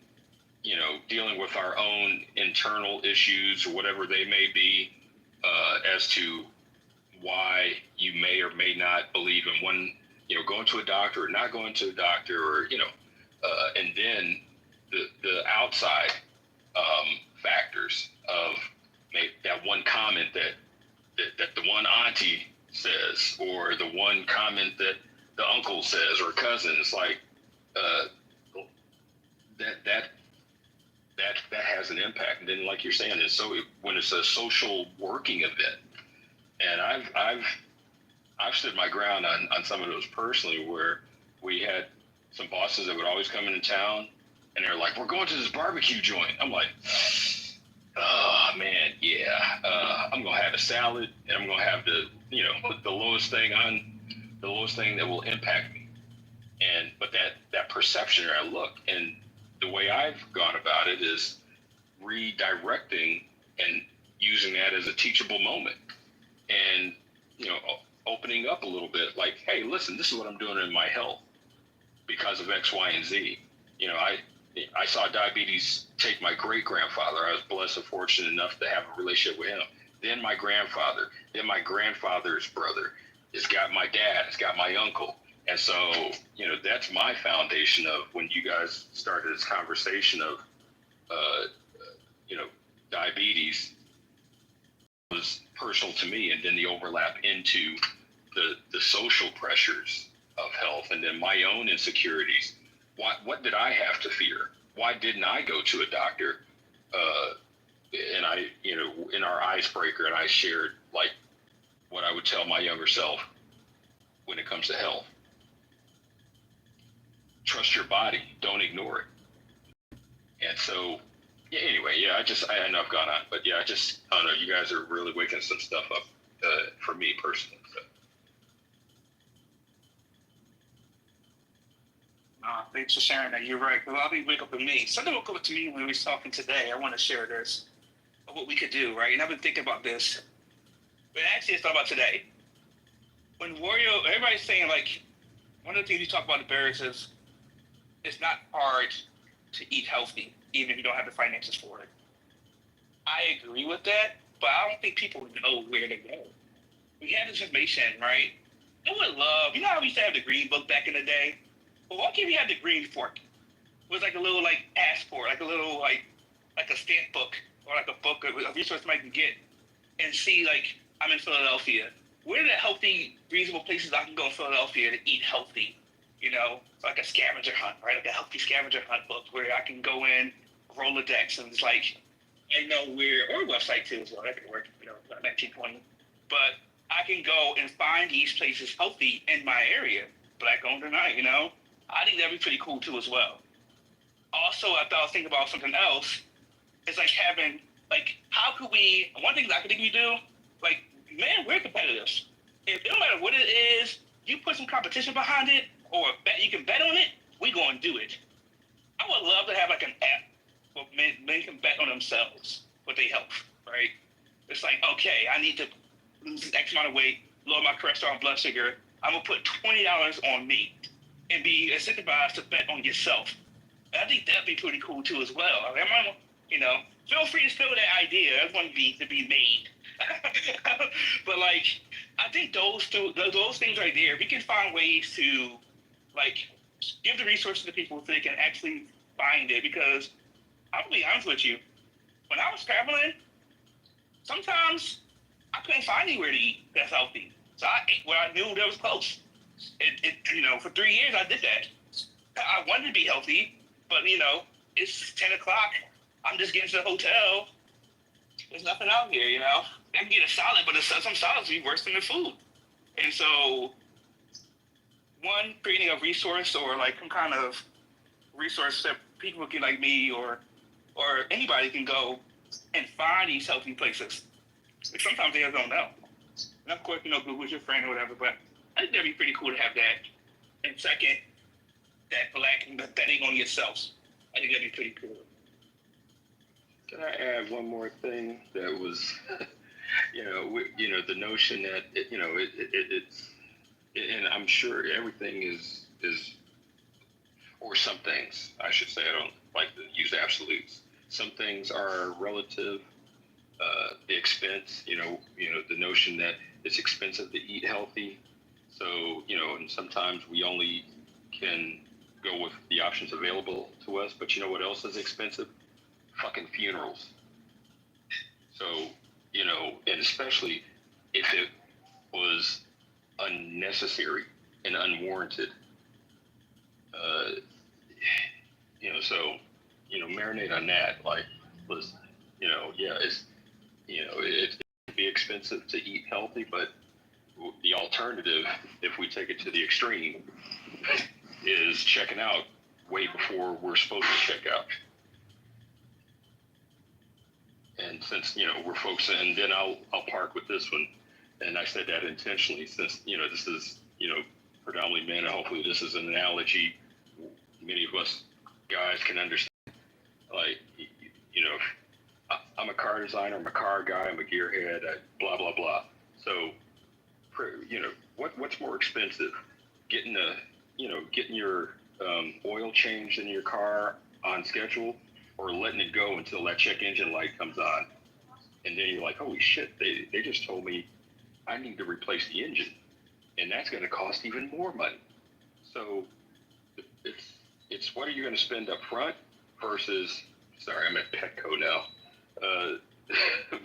dealing with our own internal issues or whatever they may be, as to why you may or may not believe in one, going to a doctor or not going to a doctor, or and then the outside factors of maybe that one comment that the one auntie says, or the one comment that the uncle says, or cousin. It's like that has an impact. And then, like you're saying, when it's a social working event, and I've stood my ground on some of those personally, where we had some bosses that would always come into town, and they're like, "We're going to this barbecue joint." I'm like, "Oh man, yeah. I'm gonna have a salad, and I'm gonna have the lowest thing that will impact me." But that perception, or I look, and the way I've gone about it is redirecting and using that as a teachable moment, and opening up a little bit, like, "Hey, listen, this is what I'm doing in my health because of X, Y, and Z." I saw diabetes take my great-grandfather. I was blessed and fortunate enough to have a relationship with him. Then my grandfather, then my grandfather's brother. It's got my dad, it's got my uncle. And so, that's my foundation of when you guys started this conversation of, diabetes was personal to me, and then the overlap into the social pressures of health, and then my own insecurities. What did I have to fear? Why didn't I go to a doctor? And I, in our icebreaker, and I shared like what I would tell my younger self when it comes to health. Trust your body. Don't ignore it. And so, anyway, I know I've gone on, but I don't know. You guys are really waking some stuff up for me personally. So. Thanks for sharing that. You're right. A lot of people wake up with me. Something woke up to me when we were talking today. I want to share this, of what we could do, right? And I've been thinking about this. But actually, it's thought about today. When everybody's saying, like, one of the things you talk about the barriers is it's not hard to eat healthy, even if you don't have the finances for it. I agree with that, but I don't think people know where to go. We have this information, right? I would love, how we used to have the green book back in the day? Well, why can't we have the green fork? It was like a little passport, like a little like a stamp book, or like a book, a resource somebody can get and see, like, I'm in Philadelphia. Where are the healthy, reasonable places I can go in Philadelphia to eat healthy? Like a scavenger hunt, right? Like a healthy scavenger hunt book where I can go in, Rolodex, and it's like, I know where, or a website too as well, that could work, 1920. But I can go and find these places healthy in my area, Black-owned or not, I think that'd be pretty cool too as well. Also, I was thinking about something else. It's like having, like, how could we, one thing that I think we do, like, man, we're competitors. If it don't matter what it is, you put some competition behind it, or you can bet on it, we gonna do it. I would love to have like an app where men can bet on themselves with their health, right? It's like, okay, I need to lose X amount of weight, lower my cholesterol and blood sugar. I'm gonna put $20 on me and be incentivized to bet on yourself. And I think that'd be pretty cool too as well. Feel free to steal that idea. That's one to be made. But like, I think those things right there, we can find ways to like give the resources to people so they can actually find it. Because I'll be honest with you, when I was traveling, sometimes I couldn't find anywhere to eat that's healthy. So I ate where I knew that was close. For 3 years I did that. I wanted to be healthy, but it's 10 o'clock. I'm just getting to the hotel. There's nothing out here, I can get a salad, but some salads be worse than the food. And so one, creating a resource or like some kind of resource that people can, like me or anybody can go and find these healthy places. Like sometimes they just don't know. And of course, Google's your friend or whatever, but I think that'd be pretty cool to have that. And second, that betting on yourselves. I think that'd be pretty cool. Can I add one more thing that was, the notion that, it's, and I'm sure everything is, or some things, I should say, I don't like to use absolutes. Some things are relative, the expense, the notion that it's expensive to eat healthy. So, and sometimes we only can go with the options available to us, but you know what else is expensive? Fucking funerals. So, and especially if it was unnecessary and unwarranted, so, marinate on that. Like, listen, it's, it can be expensive to eat healthy, but the alternative, if we take it to the extreme, is checking out way before we're supposed to check out. And since, we're focusing, and then I'll park with this one. And I said that intentionally since, this is, predominantly men, and hopefully this is an analogy many of us guys can understand. Like, I'm a car designer, I'm a car guy, I'm a gearhead, blah, blah, blah. So, what's more expensive? Getting your oil changed in your car on schedule, or letting it go until that check engine light comes on? And then you're like, holy shit, they just told me I need to replace the engine. And that's going to cost even more money. So it's what are you going to spend up front versus, sorry, I'm at Petco now.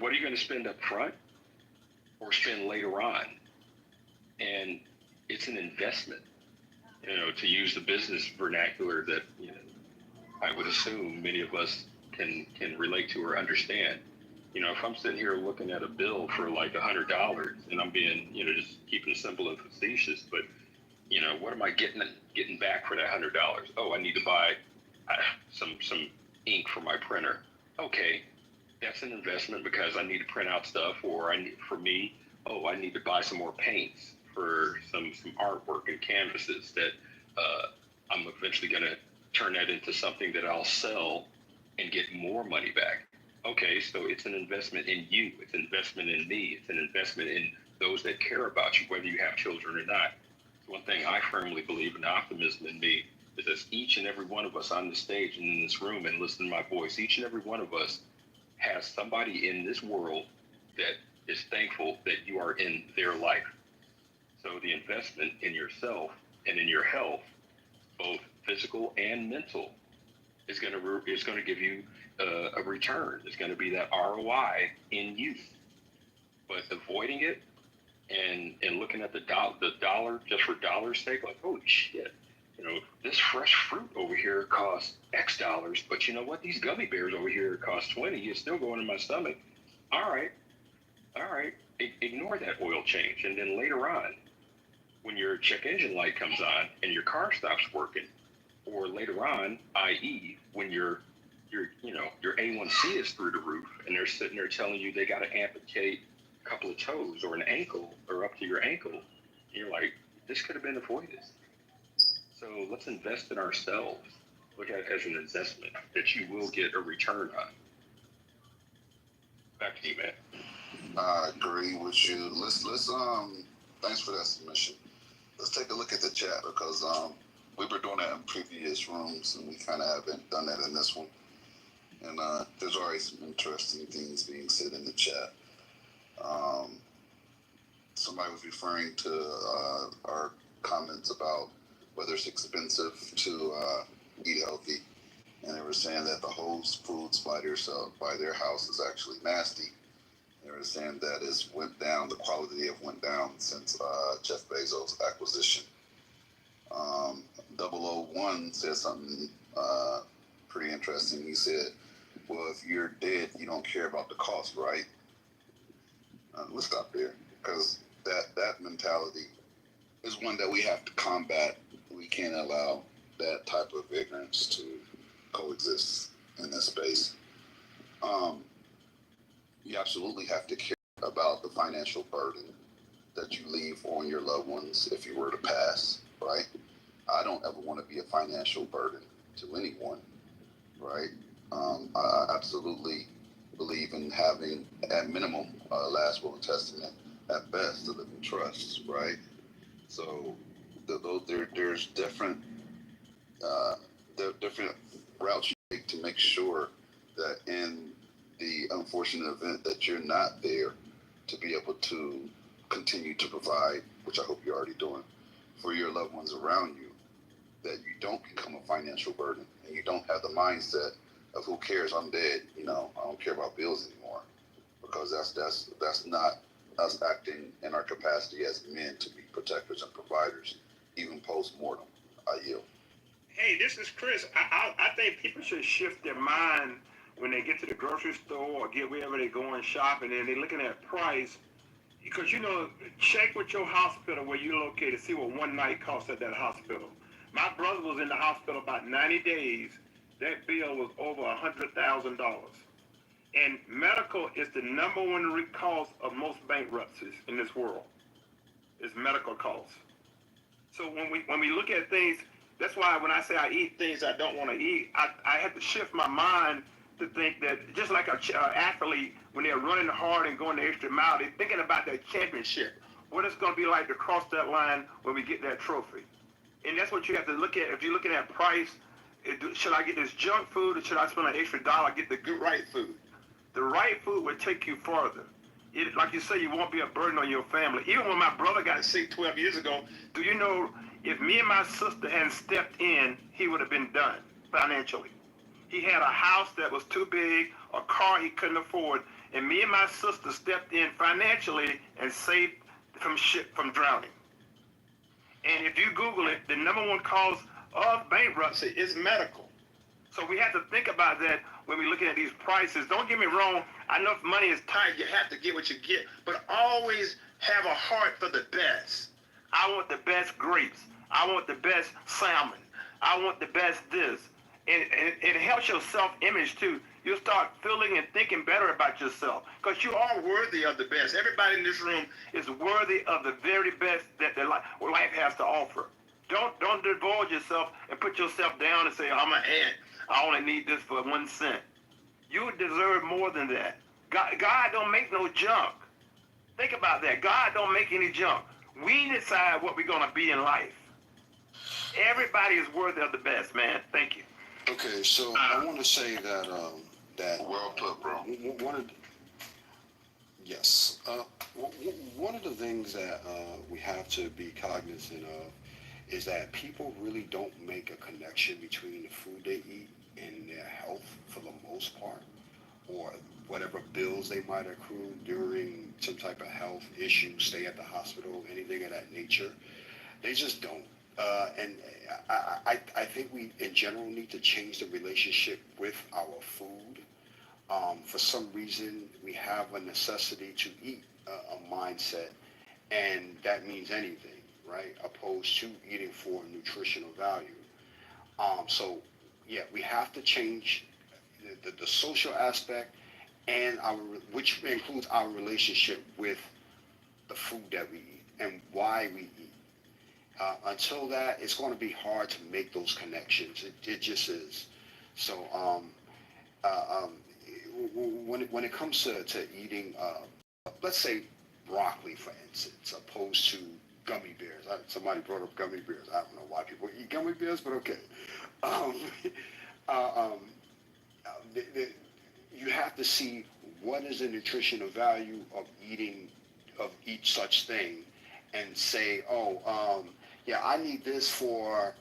What are you going to spend up front or spend later on? And it's an investment, to use the business vernacular that, I would assume many of us can relate to or understand. If I'm sitting here looking at a bill for like $100 and I'm being, just keeping it simple and facetious, but what am I getting back for that $100? Oh, I need to buy some ink for my printer. Okay, that's an investment because I need to print out stuff, or I need to buy some more paints for some artwork and canvases that I'm eventually going to turn that into something that I'll sell and get more money back. Okay, so it's an investment in you. It's an investment in me. It's an investment in those that care about you, whether you have children or not. One thing I firmly believe in, optimism in me, is that each and every one of us on the stage and in this room and listen to my voice, each and every one of us has somebody in this world that is thankful that you are in their life. So the investment in yourself and in your health, both physical and mental, is going to give you a return. It's going to be that ROI in youth. But avoiding it and looking at the dollar just for dollar's sake, like, holy shit, this fresh fruit over here costs X dollars, but you know what? These gummy bears over here cost 20. It's still going in my stomach. All right. Ignore that oil change, and then later on, when your check engine light comes on and your car stops working, or later on, i.e., when your A1C is through the roof and they're sitting there telling you they got to amputate a couple of toes or an ankle or up to your ankle, and you're like, this could have been avoided. So let's invest in ourselves. Look at it as an investment that you will get a return on. Back to you, man. I agree with you. Let's thanks for that submission. Let's take a look at the chat, because we were doing that in previous rooms and we kind of haven't done that in this one. And there's already some interesting things being said in the chat. Somebody was referring to our comments about whether it's expensive to eat healthy, and they were saying that the Whole Foods by their house is actually nasty. They were saying that it's went down, the quality have went down since Jeff Bezos' acquisition. 001 said something pretty interesting. He said, well, if you're dead, you don't care about the cost, right? Let's stop there, because that mentality is one that we have to combat. We can't allow that type of ignorance to coexist in this space. You absolutely have to care about the financial burden that you leave on your loved ones if you were to pass, right? I don't ever want to be a financial burden to anyone, right? I absolutely believe in having, at minimum, last will and testament, at best, a living trust, right? So there's different different routes you take to make sure that in the unfortunate event that you're not there to be able to continue to provide, which I hope you're already doing, for your loved ones around you, that you don't become a financial burden and you don't have the mindset of who cares, I'm dead, I don't care about bills anymore, because that's not us acting in our capacity as men to be protectors and providers, even post-mortem. I yield. Hey, this is Chris. I think people should shift their mind when they get to the grocery store or get wherever they're going shopping and they're looking at price. Because, check with your hospital where you're located, see what one night costs at that hospital. My brother was in the hospital about 90 days. That bill was over $100,000. And medical is the number one cause of most bankruptcies in this world, is medical costs. So when we look at things, that's why when I say I eat things I don't want to eat, I have to shift my mind to think that just like an athlete, when they're running hard and going the extra mile, they're thinking about that championship, what it's going to be like to cross that line when we get that trophy. And that's what you have to look at. If you're looking at price, should I get this junk food or should I spend an extra dollar get the good right food? The right food will take you further. Like you say, you won't be a burden on your family. Even when my brother got sick 12 years ago, do you know if me and my sister hadn't stepped in, he would have been done financially. He had a house that was too big, a car he couldn't afford, and me and my sister stepped in financially and saved from drowning. And if you Google it, the number one cause of bankruptcy is medical. So we have to think about that when we're looking at these prices. Don't get me wrong. I know if money is tight, you have to get what you get. But always have a heart for the best. I want the best grapes. I want the best salmon. I want the best this. And it helps your self-image too. You'll start feeling and thinking better about yourself because you are worthy of the best. Everybody in this room is worthy of the very best that life has to offer. Don't divulge yourself and put yourself down and say, I'm an ant. I only need this for 1 cent. You deserve more than that. God don't make no junk. Think about that. God don't make any junk. We decide what we're going to be in life. Everybody is worthy of the best, man. Thank you. Okay, so I want to say that Well put, bro. Yes. One of the things that we have to be cognizant of is that people really don't make a connection between the food they eat and their health for the most part, or whatever bills they might accrue during some type of health issue, stay at the hospital, anything of that nature. They just don't. And I think we, in general, need to change the relationship with our food. For some reason, we have a necessity to eat a mindset, and that means anything, right? Opposed to eating for nutritional value. So, yeah, we have to change the social aspect and which includes our relationship with the food that we eat and why we eat. Until that, it's going to be hard to make those connections. It just is. So, when it comes to eating, let's say broccoli, for instance, opposed to gummy bears. Somebody brought up gummy bears. I don't know why people eat gummy bears, but okay. You have to see what is the nutritional value of each such thing, and say, yeah, I need this for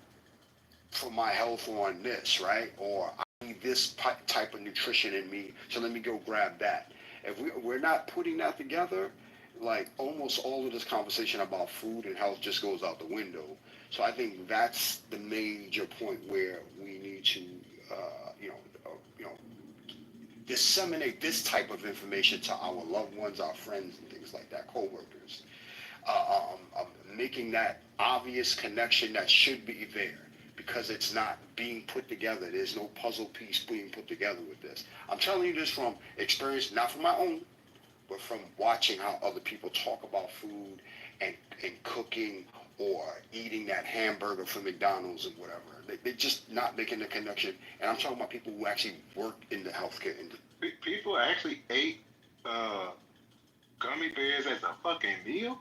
my health on this, right? Or I need this type of nutrition in me, so let me go grab that. If we're not putting that together, like almost all of this conversation about food and health just goes out the window. So I think that's the major point where we need to, disseminate this type of information to our loved ones, our friends, and things like that, co-workers. making that obvious connection that should be there, because it's not being put together. There's no puzzle piece being put together with this. I'm telling you this from experience, not from my own, but from watching how other people talk about food and cooking or eating that hamburger from McDonald's and whatever. They're just not making the connection. And I'm talking about people who actually work in the healthcare industry. People actually ate gummy bears as a fucking meal?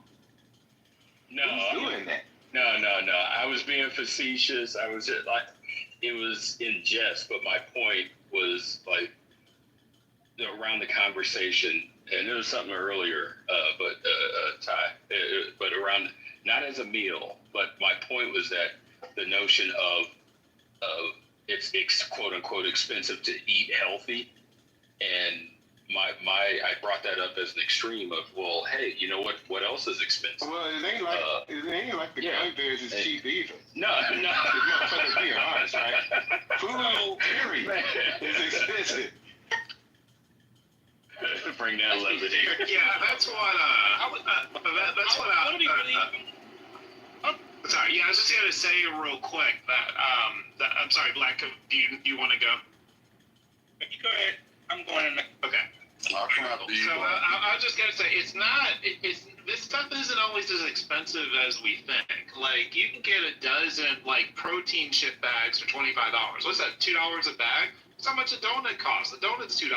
No, Who's doing that? No. I was being facetious. I was just like, it was in jest, but my point was like around the conversation, and there was something earlier, Ty, but around not as a meal, but my point was that the notion of it's quote unquote expensive to eat healthy, and I brought that up as an extreme of, well, hey, you know what else is expensive? Well, it ain't like the gummy bears is cheap either. No. The motherfuckers being honest, right? Food, period, is expensive. Bring that levity. Yeah, that's what sorry, yeah, I was just gonna say real quick that I'm sorry, Black. Do you want to go? You go ahead. I'm going in. Okay. I'll come after you. So I was just gonna say it's this stuff isn't always as expensive as we think. Like you can get a dozen like protein chip bags for $25. What's that? $2 a bag? That's how much a donut costs. A donut's $2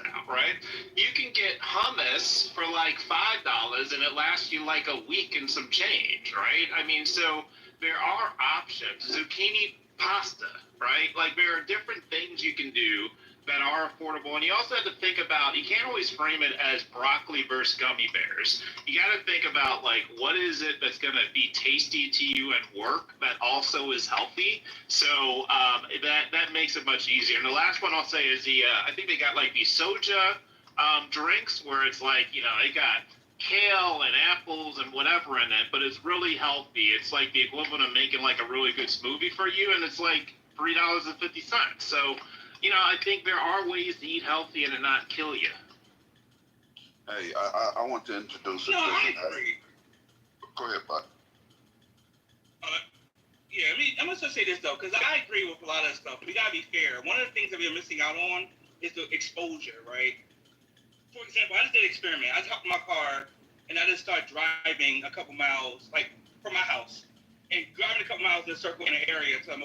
now, right? You can get hummus for like $5 and it lasts you like a week and some change, right? I mean, so there are options. Zucchini pasta, right? Like there are different things you can do that are affordable. And you also have to think about, you can't always frame it as broccoli versus gummy bears. You got to think about like, what is it that's going to be tasty to you and work that also is healthy? So that makes it much easier. And the last one I'll say is I think they got like these soja drinks where it's like, they got kale and apples and whatever in it, but it's really healthy. It's like the equivalent of making like a really good smoothie for you, and it's like $3.50. So, I think there are ways to eat healthy and to not kill you. Hey, I want to introduce a I agree. Go ahead, bud. Yeah, I'm going to say this, though, because I agree with a lot of stuff. We got to be fair. One of the things that we're missing out on is the exposure, right? For example, I just did an experiment. I hopped in my car, and I just started driving a couple miles, like, from my house, and driving a couple miles in a circle in an area. So I'm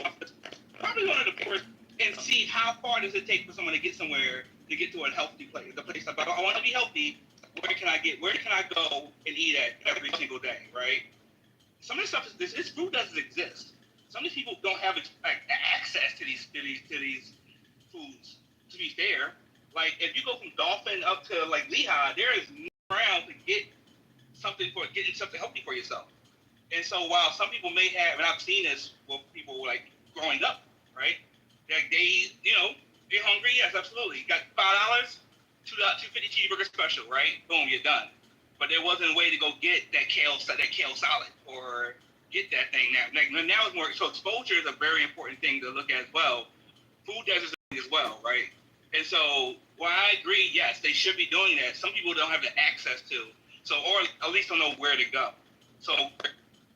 probably one of the first, and see how far does it take for someone to get somewhere to get to a healthy place, the place I want to be healthy. Where can I go and eat at every single day, right? Some of this stuff this food doesn't exist. Some of these people don't have access to these foods. To be fair, like if you go from Dolphin up to like Lehigh, there is no around to getting something healthy for yourself. And so while some people may have, and I've seen this with people like growing up, right? Like they're hungry, yes, absolutely. You got $5, $2.50 cheeseburger special, right? Boom, you're done. But there wasn't a way to go get that kale salad or get that thing now. Now it's more, so exposure is a very important thing to look at as well. Food deserts as well, right? And so while I agree, yes, they should be doing that. Some people don't have the access to, or at least don't know where to go. So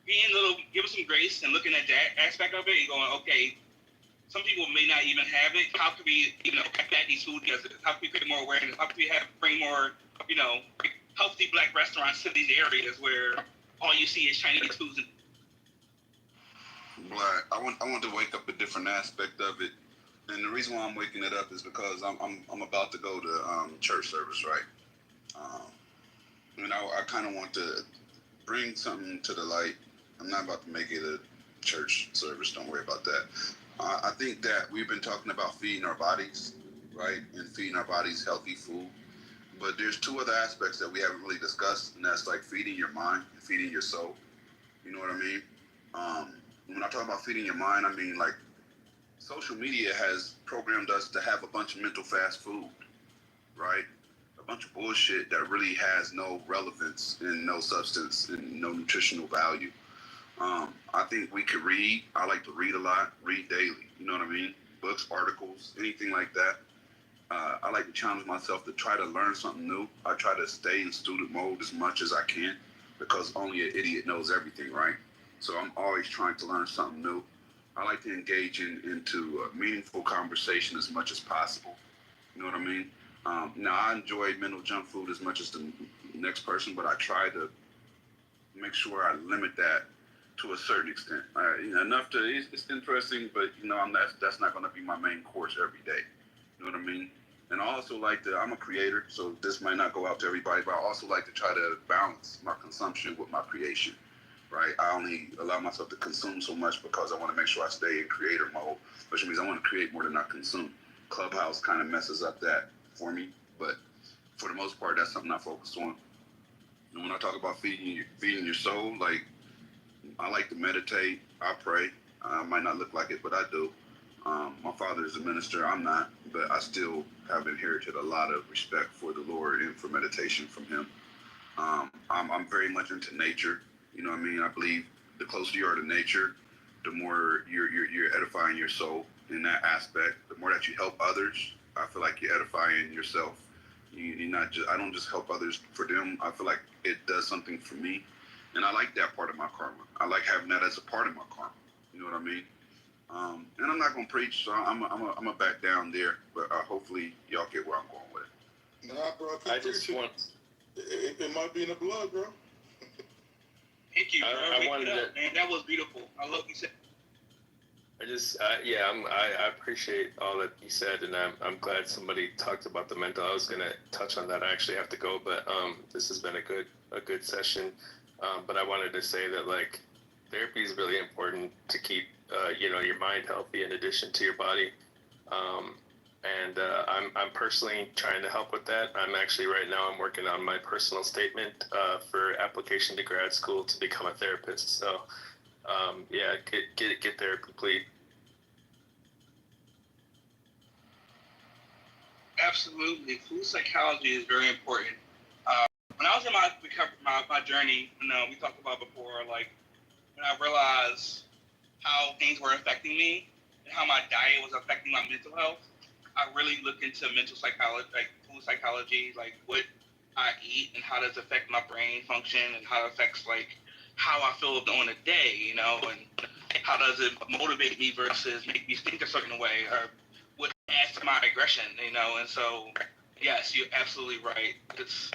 give us some grace and looking at that aspect of it and going, okay, some people may not even have it. How can we, combat these food deserts? How can we create more awareness? How can we bring more, healthy Black restaurants to these areas where all you see is Chinese foods? Black. I want to wake up a different aspect of it, and the reason why I'm waking it up is because I'm about to go to church service, right? And I kind of want to bring something to the light. I'm not about to make it a church service. Don't worry about that. I think that we've been talking about feeding our bodies, right? And feeding our bodies healthy food. But there's two other aspects that we haven't really discussed, and that's like feeding your mind and feeding your soul. You know what I mean? When I talk about feeding your mind, I mean like social media has programmed us to have a bunch of mental fast food, right? A bunch of bullshit that really has no relevance and no substance and no nutritional value. I think we could read. I like to read a lot, read daily. You know what I mean? Books, articles, anything like that. I like to challenge myself to try to learn something new. I try to stay in student mode as much as I can. because only an idiot knows everything, right? So I'm always trying to learn something new. I like to engage into a meaningful conversation as much as possible. You know what I mean? Now, I enjoy mental junk food as much as the next person, but I try to make sure I limit that to a certain extent. Enough to, it's interesting, but that's not going to be my main course every day. You know what I mean? And I also like to, I'm a creator, so this might not go out to everybody, but I also like to try to balance my consumption with my creation, right? I only allow myself to consume so much because I want to make sure I stay in creator mode, which means I want to create more than I consume. Clubhouse kind of messes up that for me, but for the most part, that's something I focus on. And when I talk about feeding your soul, like, I like to meditate, I pray. I might not look like it, but I do. My father is a minister, I'm not, but I still have inherited a lot of respect for the Lord and for meditation from him. I'm very much into nature. You know what I mean? I believe the closer you are to nature, the more you're edifying your soul in that aspect. The more that you help others, I feel like you're edifying yourself. You're not just, I don't just help others for them. I feel like it does something for me. And I like that part of my karma. I like having that as a part of my karma. You know what I mean? And I'm not going to preach, so I'm a back down there. But hopefully y'all get where I'm going with it. Nah, bro. I just want. It might be in the blood, bro. Thank you, bro. I wanted to. Man, that was beautiful. I love you said. I appreciate all that you said, and I'm glad somebody talked about the mental. I was gonna touch on that. I actually have to go, but this has been a good session. But I wanted to say that, like, therapy is really important to keep your mind healthy in addition to your body. I'm personally trying to help with that. I'm actually right now I'm working on my personal statement for application to grad school to become a therapist. So get therapy, complete. Absolutely, food psychology is very important. When I was in my journey, we talked about before, like when I realized how things were affecting me and how my diet was affecting my mental health, I really looked into mental psychology, like food psychology, like what I eat and how does it affect my brain function and how it affects like how I feel during the day, and how does it motivate me versus make me think a certain way, or what adds to my aggression, and so yes, you're absolutely right. It's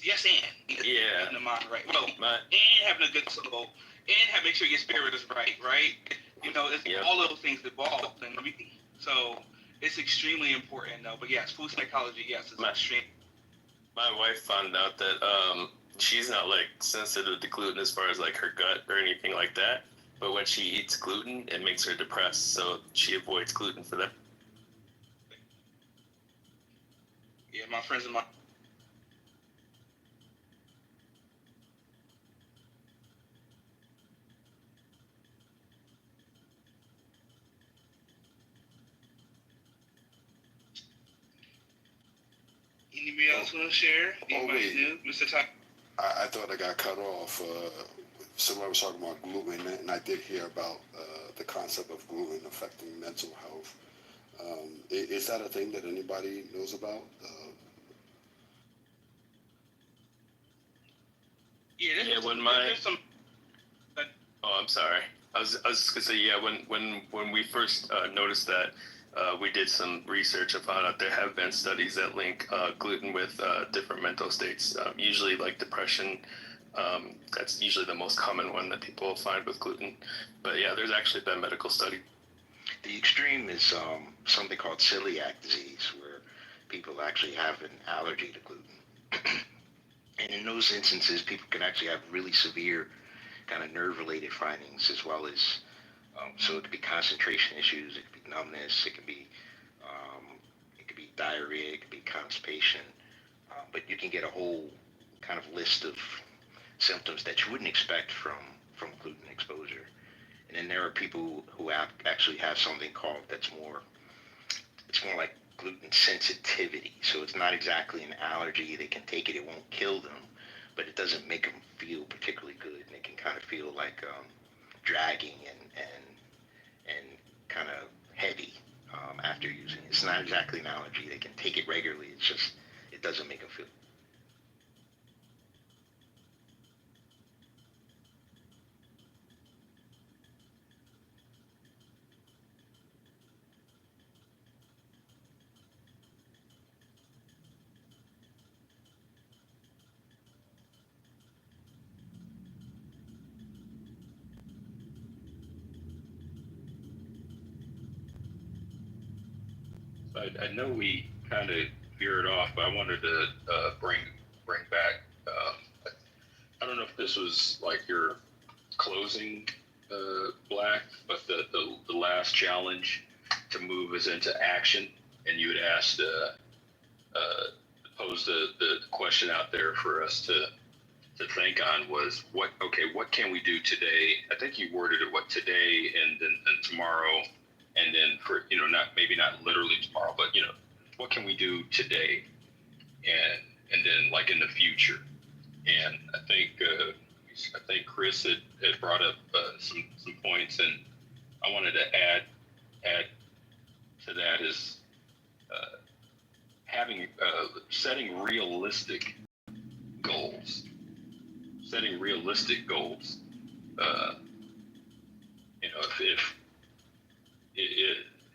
yes and Yeah. in the mind right. Well, and having a good soul and make sure your spirit is right. It's all those things involved, and so it's extremely important though. But yes, food psychology, yes, is extreme. My wife found out that she's not like sensitive to gluten as far as like her gut or anything like that. But when she eats gluten, it makes her depressed, so she avoids gluten for that. Yeah, my friends and my. Anybody else want to share? Anybody do? Mr. Ty? I thought I got cut off. Somebody was talking about gluten, and I did hear about the concept of gluten affecting mental health. Is that a thing that anybody knows about? I'm sorry. I was just gonna say, when we first noticed that, we did some research and found out there have been studies that link gluten with different mental states. Usually like depression. That's usually the most common one that people find with gluten. But yeah, there's actually been medical study. The extreme is something called celiac disease, where people actually have an allergy to gluten. And in those instances, people can actually have really severe kind of nerve-related findings, as well as, so it could be concentration issues, it could be numbness, it could be diarrhea, it could be constipation, but you can get a whole kind of list of symptoms that you wouldn't expect from gluten exposure. And then there are people who actually have something called it's more like gluten sensitivity. So it's not exactly an allergy. They can take it, it won't kill them, but it doesn't make them feel particularly good, and it can kind of feel like dragging and kind of heavy after using it. It's not exactly an allergy. They can take it regularly. It's just it doesn't make them feel. I know we kind of veered off, but I wanted to bring back. I don't know if this was like your closing, Black, but the last challenge to move us into action, and you had asked, posed the question out there for us to think on was what can we do today? I think you worded it what today and then tomorrow, and then for not literally tomorrow, but what can we do today and then like in the future. And I think Chris had brought up some points, and I wanted to add to that is having setting realistic goals. Setting realistic goals. If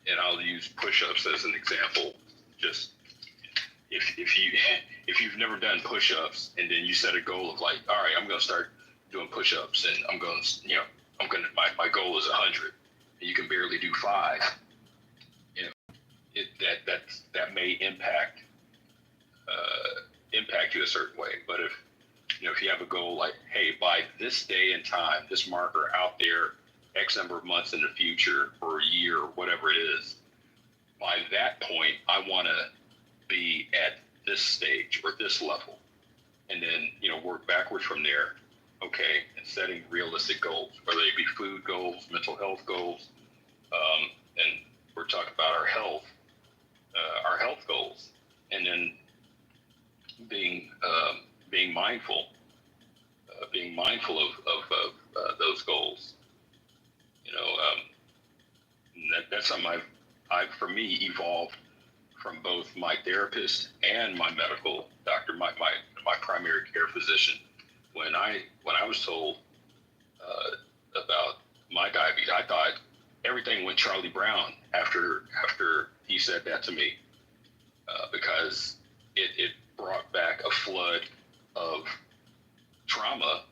and I'll use push-ups as an example. Just if you've never done push-ups and then you set a goal of like, all right, I'm going to start doing push-ups and my goal is 100 and you can barely do 5. That may impact you a certain way. But if you have a goal like, hey, by this day and time, this marker out there, X number of months in the future or a year or whatever it is, by that point, I want to be at this stage or this level. And then, work backwards from there. Okay, and setting realistic goals, whether they be food goals, mental health goals, and we're talking about our health goals, and then being mindful of those goals. That's something I've for me evolved from both my therapist and my medical doctor, my primary care physician. When I was told about my diabetes, I thought everything went Charlie Brown after he said that to me, because it brought back a flood of trauma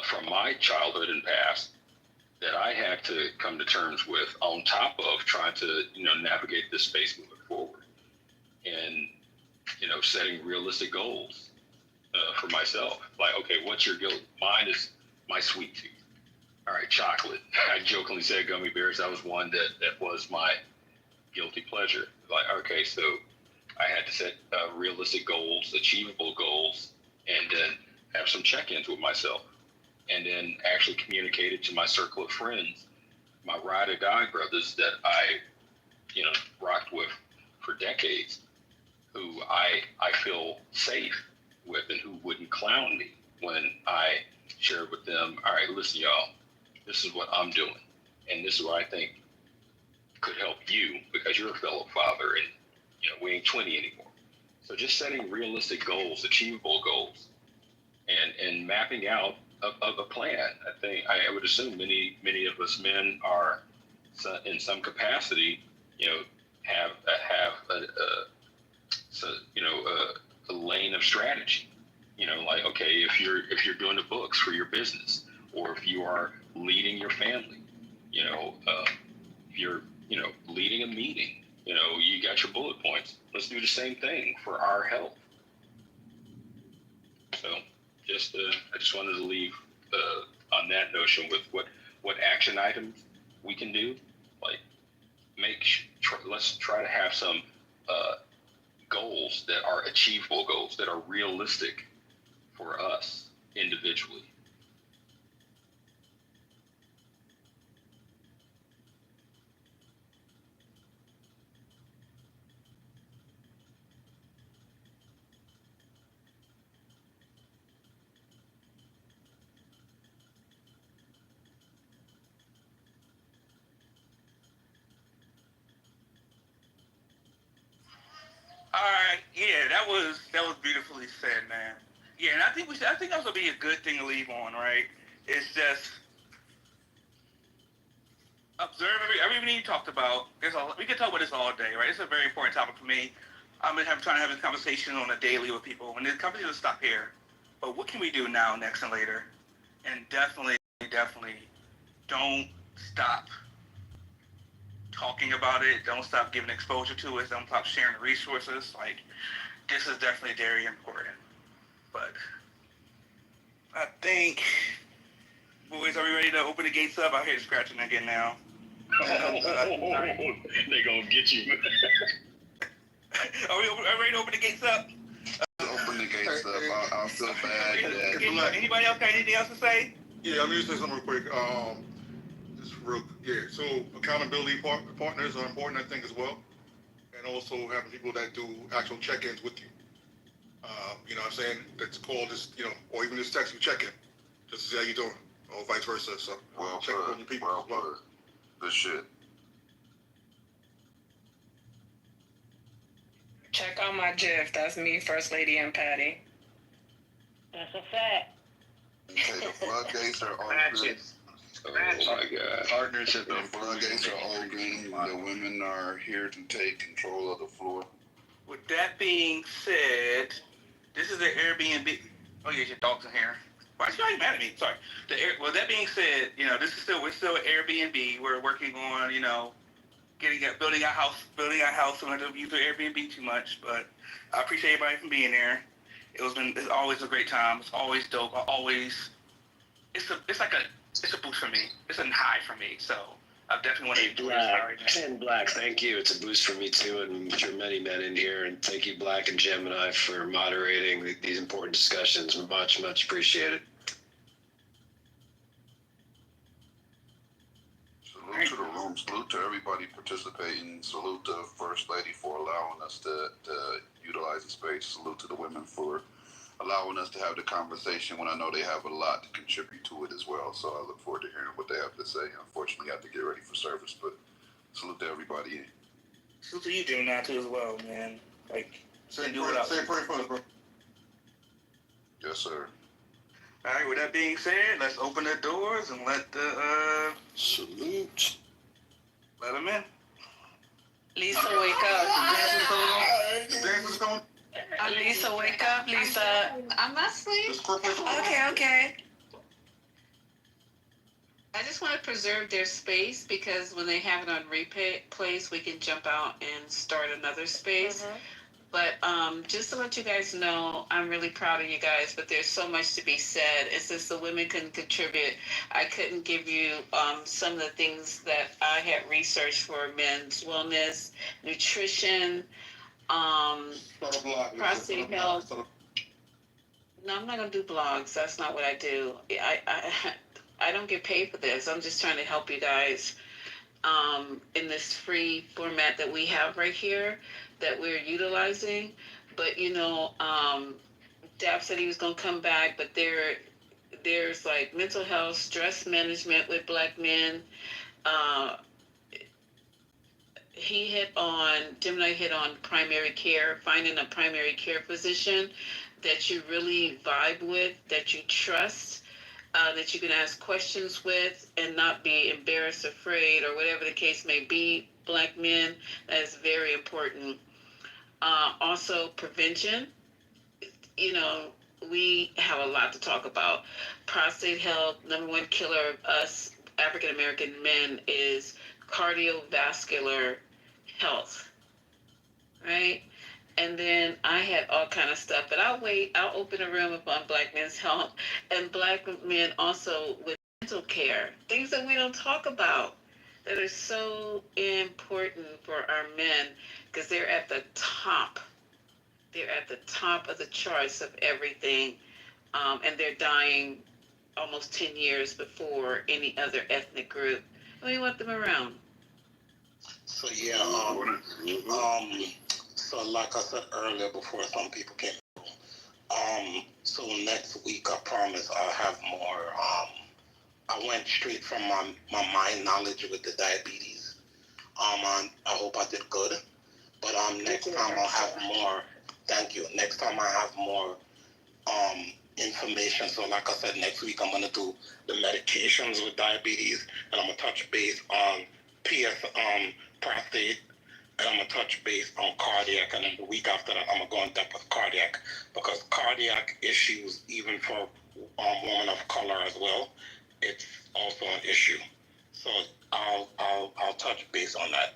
from my childhood and past that I had to come to terms with, on top of trying to navigate this space moving forward, and setting realistic goals for myself. Like, okay, what's your guilt? Mine is my sweet tooth. All right, chocolate. I jokingly said gummy bears. That was one that was my guilty pleasure. Like, okay, so I had to set realistic goals, achievable goals, and then have some check-ins with myself, and then actually communicate it to my circle of friends, my ride or die brothers that I, rocked with for decades, who I feel safe with and who wouldn't clown me when I shared with them, all right, listen, y'all, this is what I'm doing, and this is what I think could help you because you're a fellow father, and we ain't 20 anymore. So just setting realistic goals, achievable goals, and mapping out a plan. I would assume many of us men are, in some capacity, have a lane of strategy. Like, okay, if you're doing the books for your business, or if you are leading your family, if you're leading a meeting, you got your bullet points. Let's do the same thing for our health. So I just wanted to leave on that notion with what action items we can do. Like, let's try to have some goals that are achievable goals, that are realistic for us individually. All right, yeah, that was beautifully said, man. Yeah, and I think that would be a good thing to leave on, right? It's just observe everything you talked about. We could talk about this all day, right? It's a very important topic for me. I've been trying to have this conversation on a daily with people, and the company doesn't stop here. But what can we do now, next, and later? And definitely don't stop. talking about it. Don't stop giving exposure to it. Don't stop sharing the resources. Like, this is definitely very important. But I think, boys, are we ready to open the gates up? I hear scratching again now. They gonna get you. Are we ready to open the gates up? Open the gates up. I'll feel bad. Anybody else got anything else to say? Yeah, let me just say something real quick. So accountability partners are important, I think, as well. And also having people that do actual check-ins with you. You know what I'm saying? That's called just, or even just text you check-in. Just to see how you doing, or vice versa. So check on your people as well. Good shit. Check out my GIF. That's me, First Lady and Patty. That's a fact. Okay, the floodgates are open. Oh my God. Partnership. The floodgates are open. The women are here to take control of the floor. With that being said, this is the Airbnb. Oh yeah, your dog's in here. Why is you mad at me? Sorry. Well, that being said, we're still at Airbnb. We're working on, building our house. So we don't use the Airbnb too much, but I appreciate everybody for being there. It's always a great time. It's always dope. It's a boost for me. It's a high for me. So I definitely want to enjoy this. And Black, thank you. It's a boost for me too, and I'm sure many men in here. And thank you, Black and Gemini, for moderating these important discussions. Much, much appreciated. Salute to the room. Salute to everybody participating. Salute to First Lady for allowing us to utilize the space. Salute to the women for allowing us to have the conversation when I know they have a lot to contribute to it as well. So I look forward to hearing what they have to say. Unfortunately, I have to get ready for service, but salute to everybody. Salute to you, Gemini, too, as well, man. Say a prayer for us, bro. Yes, sir. All right, with that being said, let's open the doors and let the, salute. Let them in. Lisa, wake up. Dance is going. Lisa, wake up, Lisa. I'm not asleep. Okay. I just want to preserve their space because when they have it on replays, we can jump out and start another space. Mm-hmm. But just to let you guys know, I'm really proud of you guys, but there's so much to be said. And since the women couldn't contribute, I couldn't give you some of the things that I had researched for men's wellness, nutrition, prostate health. No, I'm not gonna do blogs. That's not what I do. I don't get paid for this. I'm just trying to help you guys in this free format that we have right here that we're utilizing. But Dap said he was gonna come back, but there's like mental health, stress management with Black men. Gemini hit on primary care, finding a primary care physician that you really vibe with, that you trust, that you can ask questions with and not be embarrassed, afraid, or whatever the case may be. Black men, that is very important. Also, prevention. We have a lot to talk about. Prostate health, number one killer of us African American men is cardiovascular health, right? And then I had all kind of stuff, but I'll open a room up on Black men's health and Black men also with mental care, things that we don't talk about that are so important for our men because they're at the top. They're at the top of the charts of everything, and they're dying almost 10 years before any other ethnic group. We want them around. So so like I said earlier before some people came, so next week I promise I'll have more, I went straight from my mind knowledge with the diabetes. I hope I did good, but next time I'll have more, thank you, next time I have more information. So like I said, next week I'm gonna do the medications with diabetes, and I'm gonna touch base on prostate, and I'm gonna touch base on cardiac, and then the week after that I'm gonna go in depth with cardiac, because cardiac issues, even for women of color as well, it's also an issue. So I'll touch base on that.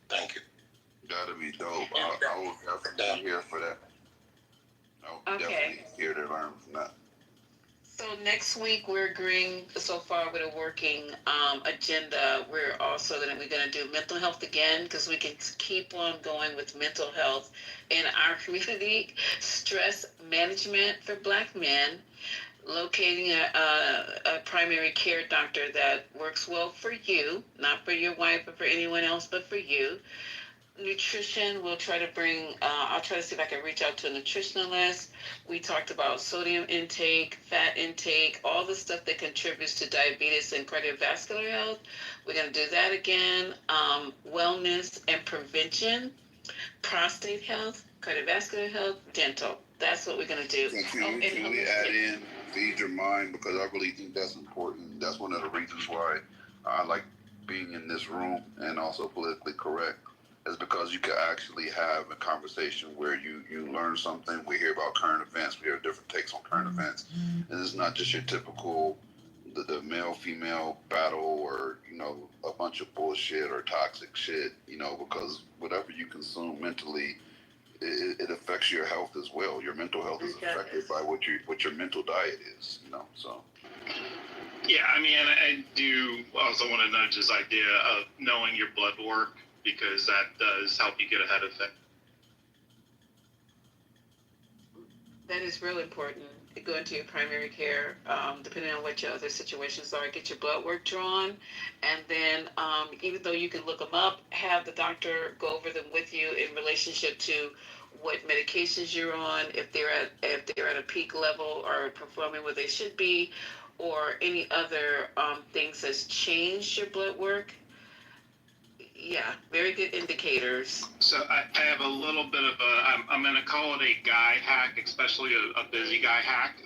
Thank you. That'd be dope. I will definitely be here for that. I'll definitely here to learn from that. So next week we're agreeing so far with a working agenda. We're also we're gonna do mental health again because we can keep on going with mental health in our community. Stress management for Black men. Locating a primary care doctor that works well for you, not for your wife or for anyone else, but for you. Nutrition, we'll try to bring, I'll try to see if I can reach out to a nutritionalist. We talked about sodium intake, fat intake, all the stuff that contributes to diabetes and cardiovascular health. We're going to do that again. Wellness and prevention, prostate health, cardiovascular health, dental. That's what we're going to do. Can we add in feed your mind, because I really think that's important. That's one of the reasons why I like being in this room and also politically correct, is because you can actually have a conversation where you learn something. We hear about current events. We hear different takes on current events. And it's not just your typical the male-female battle or, a bunch of bullshit or toxic shit, because whatever you consume mentally, it affects your health as well. Your mental health is affected by what your mental diet is, so. Yeah, I mean, and I do also want to nudge this idea of knowing your blood work, because that does help you get ahead of it. That is really important. Go into your primary care, depending on what your other situations are, get your blood work drawn. And then even though you can look them up, have the doctor go over them with you in relationship to what medications you're on, if they're at a peak level or performing where they should be, or any other things that's changed your blood work. Yeah, very good indicators. So I have a little bit of I'm going to call it a guy hack, especially a busy guy hack.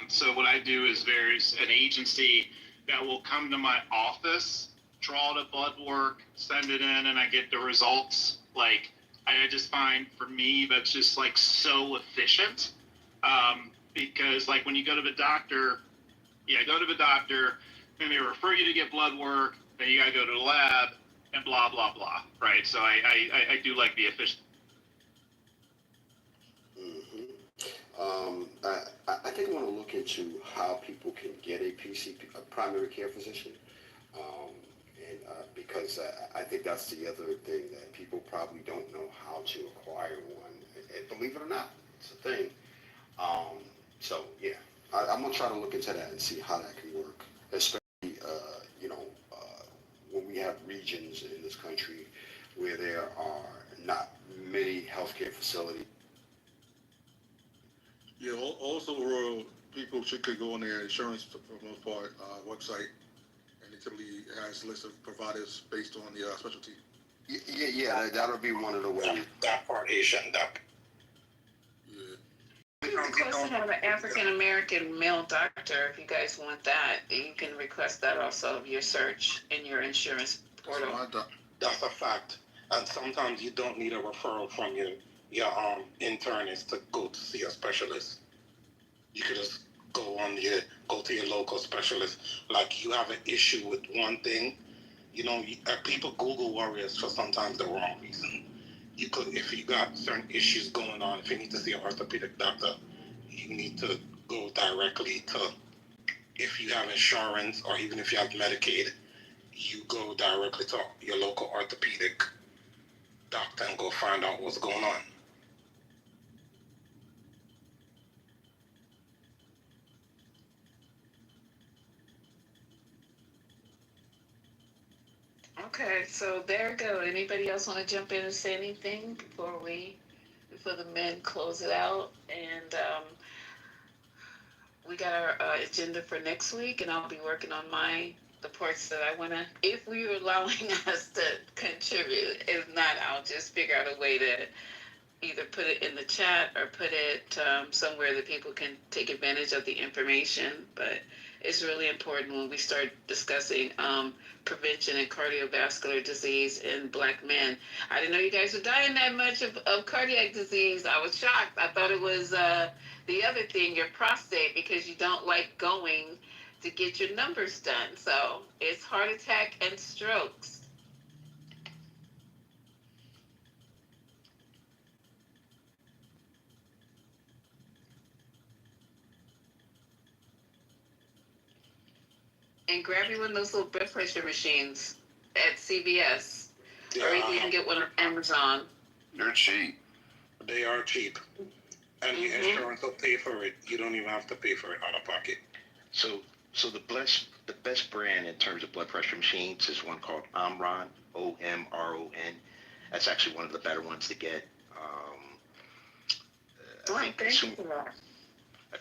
So what I do is there's an agency that will come to my office, draw the blood work, send it in, and I get the results. Like, I just find, for me, that's just like so efficient. Because like when you go to the doctor, then they refer you to get blood work, then you got to go to the lab, and blah, blah, blah, right? So I do like the efficient. I think I want to look into how people can get a primary care physician, because I think that's the other thing that people probably don't know how to acquire one. And believe it or not, it's a thing. So yeah, I'm gonna try to look into that and see how that can work, especially when we have regions in this country where there are not many healthcare facilities. Yeah, also, people could go on their insurance, for the most part, website, and it typically has a list of providers based on the specialty. Yeah, that'll be one of the ways. That part, Asian, that. You request to have an African American male doctor if you guys want that. You can request that also of your search in your insurance portal. That's a fact. And sometimes you don't need a referral from your internist to go to see a specialist. You could just go to your local specialist. Like, you have an issue with one thing, people Google warriors for sometimes the wrong reason. You could, if you got certain issues going on, if you need to see an orthopedic doctor, you need to go directly to, if you have insurance or even if you have Medicaid, you go directly to your local orthopedic doctor and go find out what's going on. Okay, so there we go. Anybody else want to jump in and say anything before the men close it out? And we got our agenda for next week, and I'll be working on the parts that I want to, if you're allowing us to contribute. If not, I'll just figure out a way to either put it in the chat or put it somewhere that people can take advantage of the information. But it's really important when we start discussing prevention and cardiovascular disease in Black men. I didn't know you guys were dying that much of cardiac disease. I was shocked. I thought it was the other thing, your prostate, because you don't like going to get your numbers done. So it's heart attack and strokes. And grab you one of those little blood pressure machines at CVS. Yeah, Or either you can get one on Amazon. They're cheap. They are cheap. And the insurance will pay for it. You don't even have to pay for it out of pocket. So the best brand in terms of blood pressure machines is one called Omron, Omron. That's actually one of the better ones to get. I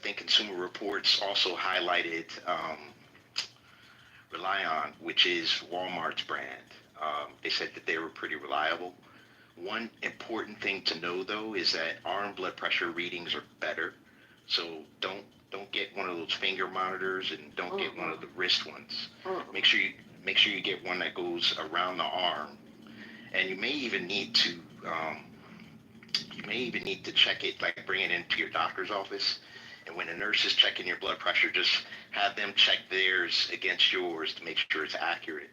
think Consumer Reports also highlighted Relion, which is Walmart's brand. They said that they were pretty reliable. One important thing to know, though, is that arm blood pressure readings are better. So don't get one of those finger monitors, and don't get one of the wrist ones. Make sure you get one that goes around the arm, and you may even need to check it, like bring it into your doctor's office. And when the nurse is checking your blood pressure, just have them check theirs against yours to make sure it's accurate,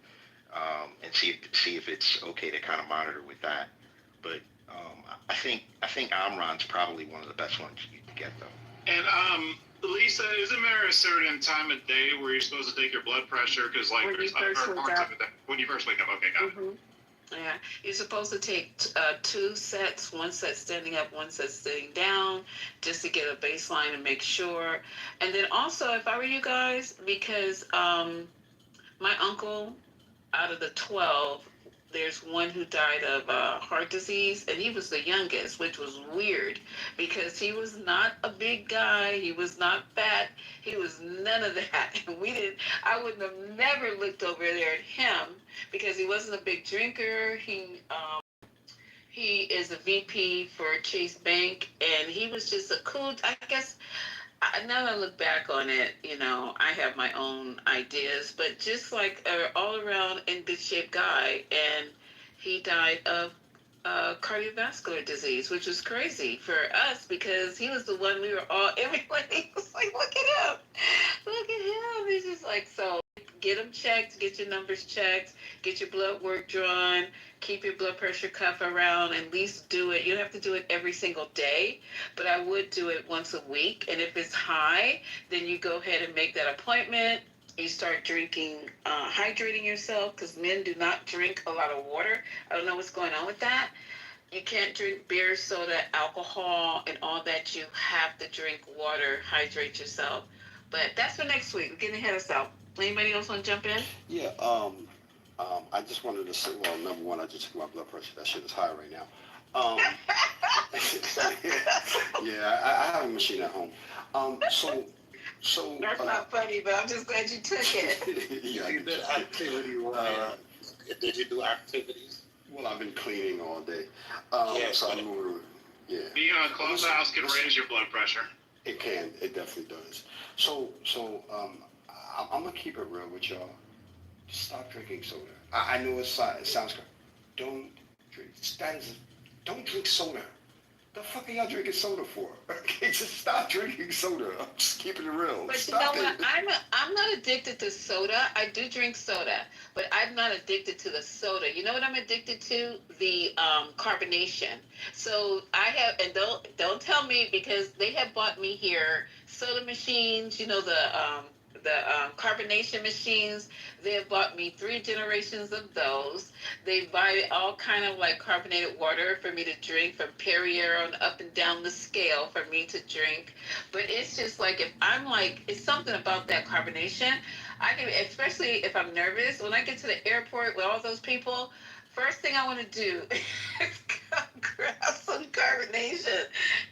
and see if it's okay to kind of monitor with that. But I think Omron's probably one of the best ones you can get, though. And Lisa, isn't there a certain time of day where you're supposed to take your blood pressure? Because like there's other parts of it that when you first wake up. Okay, got it. Yeah, you're supposed to take 2 sets, 1 set standing up, 1 set sitting down, just to get a baseline and make sure. And then also, if I were you guys, because my uncle, out of the 12, there's one who died of heart disease, and he was the youngest, which was weird because he was not a big guy. He was not fat. He was none of that. And I wouldn't have never looked over there at him because he wasn't a big drinker. He is a VP for Chase Bank, and he was just a cool, I guess. Now that I look back on it, I have my own ideas, but just like an all-around in good shape guy, and he died of cardiovascular disease, which was crazy for us because he was the one we were all, everybody was like, look at him. He's just like, so get them checked, get your numbers checked, get your blood work drawn, keep your blood pressure cuff around, at least do it. You don't have to do it every single day, but I would do it once a week. And if it's high, then you go ahead and make that appointment. You start drinking, hydrating yourself, because men do not drink a lot of water. I don't know what's going on with that. You can't drink beer, soda, alcohol, and all that. You have to drink water, hydrate yourself. But that's for next week. We're getting ahead of ourselves. Anybody else want to jump in? Yeah, I just wanted to say, well, number one, I just took my blood pressure. That shit is high right now. Yeah, I have a machine at home. So That's not funny, but I'm just glad you took it. Yeah, You did activity. Did you do activities? Well, I've been cleaning all day. Yes, So I'm moving. Yeah. Being on Clubhouse can raise your blood pressure. It can. It definitely does. So I'm gonna keep it real with y'all. Stop drinking soda. I know it sounds good. Don't drink. Don't drink soda. The fuck are y'all drinking soda for? Okay, just stop drinking soda. I'm just keeping it real. But Stop you know it. what? I'm not addicted to soda. I do drink soda, but I'm not addicted to the soda. You know what I'm addicted to? The carbonation. So I have, and don't tell me, because they have bought me here soda machines. The carbonation machines. They have bought me 3 generations of those. They buy all kind of like carbonated water for me to drink, from Perrier on up and down the scale for me to drink. But it's just like, it's something about that carbonation. I can, especially if I'm nervous, when I get to the airport with all those people, first thing I want to do is go grab some carbonation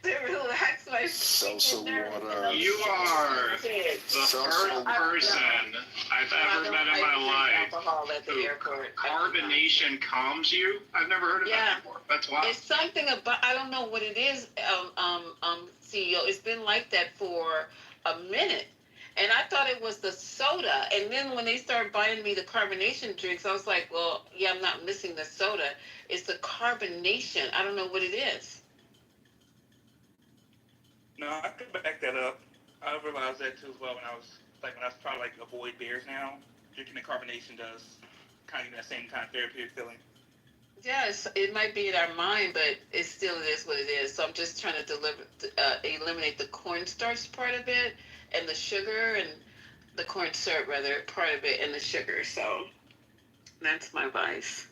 to relax my Salsa water. You are the first person I've ever met in my life who carbonation calms you. I've never heard of that before. That's wild. It's something about, I don't know what it is, CEO. It's been like that for a minute. And I thought it was the soda. And then when they started buying me the carbonation drinks, I was like, well, yeah, I'm not missing the soda. It's the carbonation. I don't know what it is. No, I could back that up. I realized that too as well when I was trying to like avoid beers now. Drinking the carbonation does kind of give me that same kind of therapeutic feeling. Yes, it might be in our mind, but it still is what it is. So I'm just trying to eliminate the cornstarch part of it and the sugar and the corn syrup rather part of it and the sugar. So that's my vice.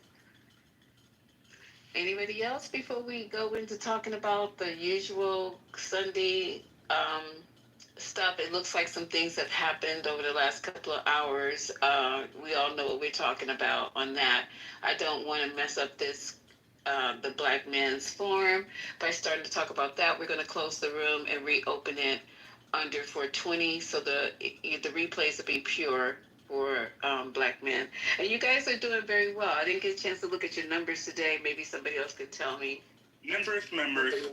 Anybody else before we go into talking about the usual Sunday stuff? It looks like some things have happened over the last couple of hours. We all know what we're talking about on that. I don't want to mess up the Black Men's Forum by starting to talk about that. We're going to close the room and reopen it under 420, so the replays will be pure for Black men. And you guys are doing very well. I didn't get a chance to look at your numbers today. Maybe somebody else could tell me. Members.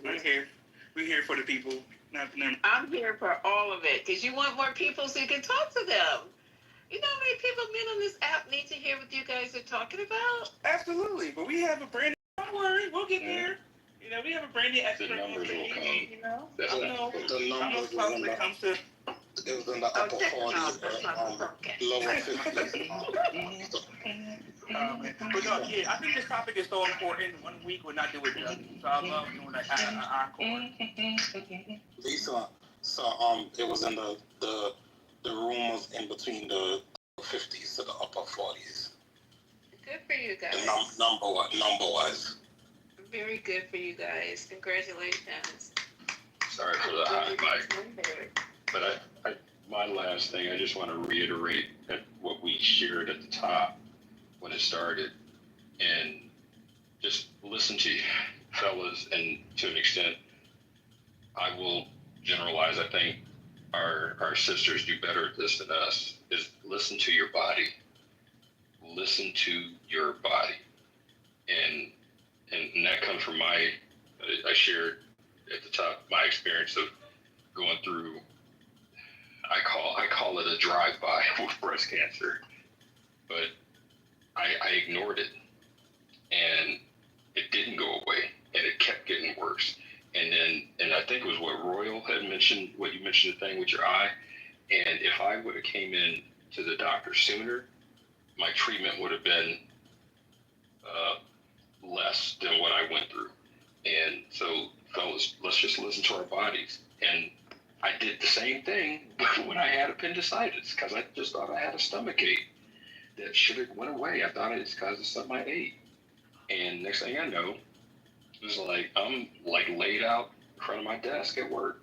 I'm here. We're here for the people, not the numbers. I'm here for all of it because you want more people so you can talk to them. You know how many people men on this app need to hear what you guys are talking about? Absolutely, but we have a brand. Don't worry, we'll get there. You know, we have a brand new expert. The numbers will come. You know, The numbers I'm when it comes to. It was in the upper 40s, lower 50s. But no, yeah, I think this topic is so important. 1 week would not do it justice. So I love doing that kind of encore. Lisa, so it was in the room was in between the 50s to the upper 40s. Good for you guys. The number wise. Very good for you guys. Congratulations. Sorry for the hot mic. But my last thing, I just want to reiterate what we shared at the top when it started, and just listen to you fellas, and to an extent, I will generalize. I think our sisters do better at this than us. Is listen to your body. Listen to your body, and that comes from I shared at the top my experience of going through. I call it a drive-by with breast cancer, but I ignored it, and it didn't go away, and it kept getting worse. And I think it was what Royal had mentioned, what you mentioned, the thing with your eye. And if I would have came in to the doctor sooner, my treatment would have been less than what I went through. And so, fellas, let's just listen to our bodies. And I did the same thing when I had appendicitis, because I just thought I had a stomach ache that should have went away. I thought it was because of something I ate. And next thing I know, it was like I'm like laid out in front of my desk at work.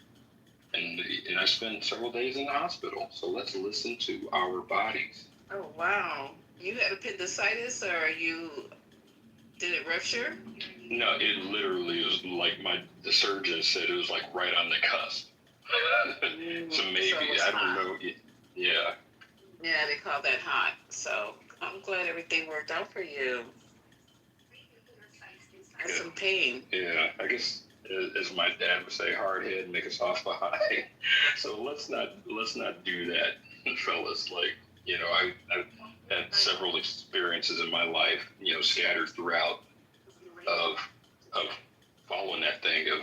And I spent several days in the hospital. So let's listen to our bodies. Oh, wow. You had appendicitis, or did it rupture? No, it literally was like the surgeon said it was like right on the cusp. So maybe, so I don't know. Yeah. Yeah, they call that hot. So I'm glad everything worked out for you. That's some pain. Yeah, I guess as my dad would say, hard head make us off behind. So let's not do that, fellas. Like, you know, I've had several experiences in my life, you know, scattered throughout of following that thing of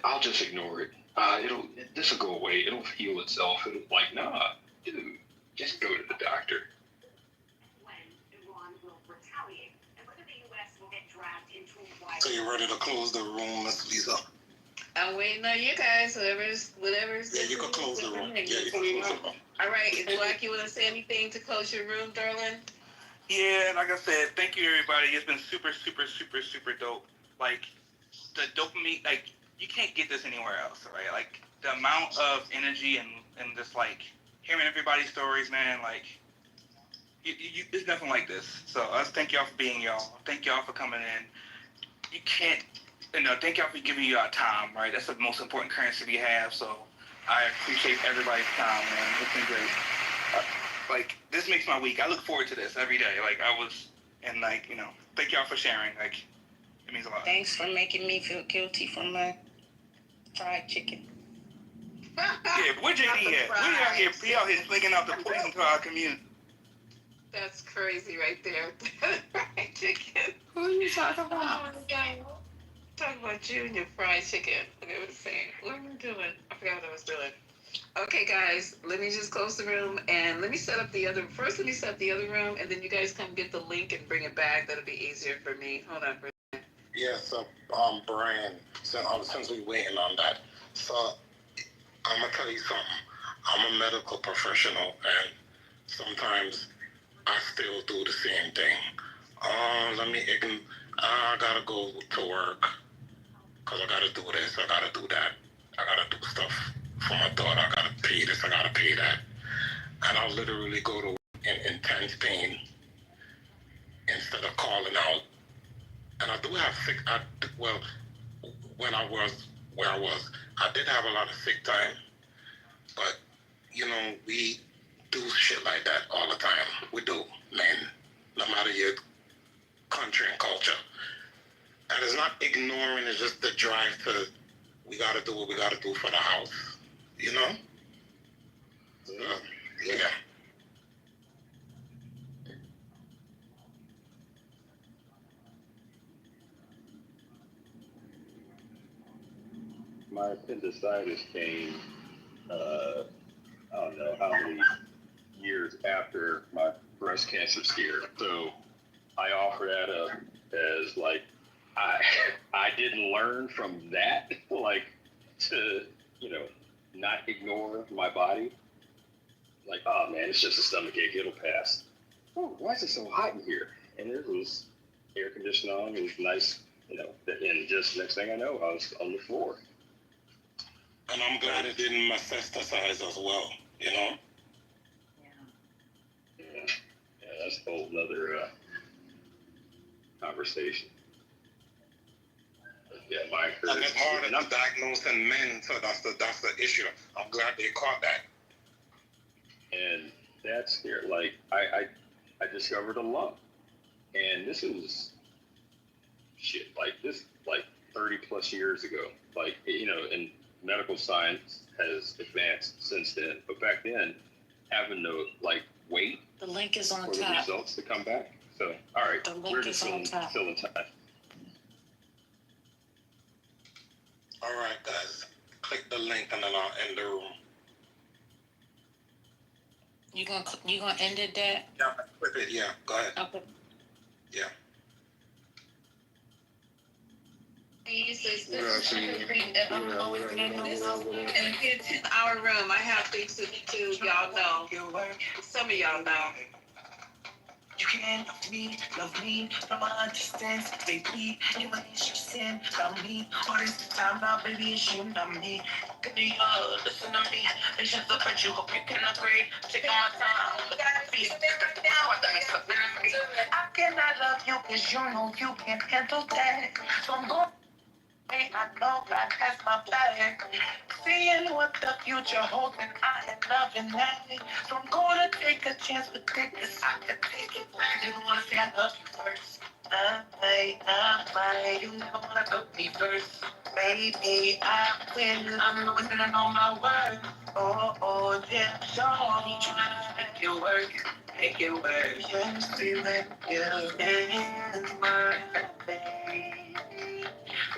I'll just ignore it. This will go away. It'll heal itself. It'll like, nah, dude, just go to the doctor. So you ready to close the room, Miss Lisa? I'm waiting on you guys. Whatever's. Yeah, you can close the room. Yeah, you can close the room. All right, Black, you want to say anything to close your room, darling? Yeah, like I said, thank you everybody. It's been super, super, super, super dope. Like the dopamine, like you can't get this anywhere else, right? Like the amount of energy and just like hearing everybody's stories, man. Like it's nothing like this. So us, thank y'all for being y'all. Thank y'all for coming in. You can't, thank y'all for giving you our time, right? That's the most important currency we have. So I appreciate everybody's time, man. It's been great. Like this makes my week. I look forward to this every day. Like thank y'all for sharing. Like it means a lot. Thanks for making me feel guilty for my fried chicken. Yeah, where JD at? We out here slinging out the poison to our community. That's crazy right there. Fried chicken. Who are you talking about? Oh, my talking about you and your fried chicken. Okay, what was saying? What were we doing? I forgot what I was doing. Okay, guys, let me just close the room and let me set up the other. First, let me set up the other room, and then you guys come get the link and bring it back. That'll be easier for me. Hold on. Yeah, so, Brian, since we waiting on that, so I'm gonna tell you something. I'm a medical professional, and sometimes I still do the same thing. I gotta go to work, because I gotta do this, I gotta do that. I gotta do stuff for my daughter, I gotta pay this, I gotta pay that. And I'll literally go to work in intense pain instead of calling out. And I do have well, when I was where I was, I did have a lot of sick time, but, we do shit like that all the time. We do, man, no matter your country and culture. And it's not ignoring, it's just the drive to, we gotta do what we gotta do for the house, you know? Yeah. My appendicitis came, I don't know how many years after my breast cancer scare. So I offer that up as like, I didn't learn from that, like to, not ignore my body. Like, oh man, it's just a stomach ache, it'll pass. Oh, why is it so hot in here? And it was air conditioning on, it was nice, and just next thing I know, I was on the floor. And I'm glad it didn't metastasize as well, you know? Yeah, that's a whole nother conversation. But yeah, my and it's harder to diagnose in men, so that's the issue. I'm glad they caught that. And that's scary. Like I discovered a lump, and this was shit like 30 plus years ago. Like, and medical science has advanced since then. But back then, having to wait The link is on for the top. results to come back. So all right, The link we're is just on top. still in time. All right, guys, click the link and then I'll end the room. You gonna end it, Dad? Yeah, click it. Yeah, go ahead. Okay. Yeah. This is in a 10-hour room. I have things to y'all know. Some of y'all know. You can love me from a distance, baby. You ain't sin about me. All this time now, baby, it's you, not me. Give me your, listen to me. It's just a bet you hope you can agree. Taking my time, look at me. What that means something to me. I cannot love you cause you know you can't handle that. So I'm going. I know God has my back. Seeing what the future holds, and I am loving that. So I'm gonna take a chance with this. I can take it. You don't wanna say I love you first. I might. You never wanna put me first. Baby, I will. I'm always gonna know my worth. Oh, yeah. So I'm trying to make it work. Make it work. Just feel it. Yeah. And my baby.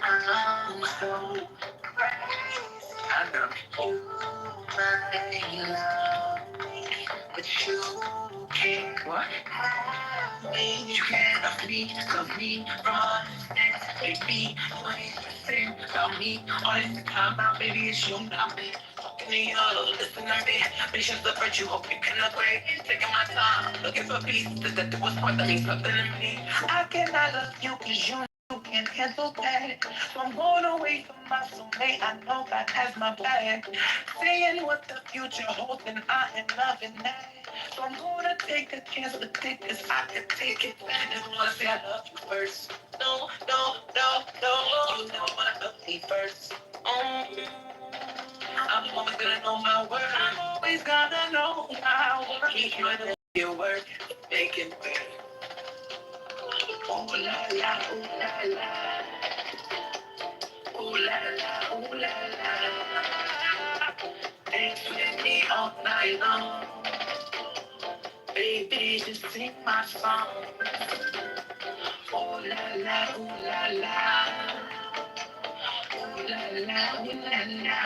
I'm so crazy. I know you might love me, but you can't have me. You can't love me from a distance, baby. You ain't stressing about me. All this time now, baby, it's you, not me. Fucking me up, listen to me. Patience the virtue, hope you can agree. Taking my time, looking for peace. That was what that means something to me. I cannot love you cause you can't handle that. So I'm going away from my soulmate. I know God has my back. Seeing what the future holds, and I am loving that. So I'm gonna take a chance with this. I can take it. Never wanna say I love you first. No. You never wanna love me first. I'm always gonna know my worth. I'm always gonna know my worth. Make your work, make it work. Ooh la la, ooh la la. Ooh la la, ooh la la. Dance with me all night long. Baby, just sing my song. Ooh la la, ooh la la. Ooh la la, ooh la la.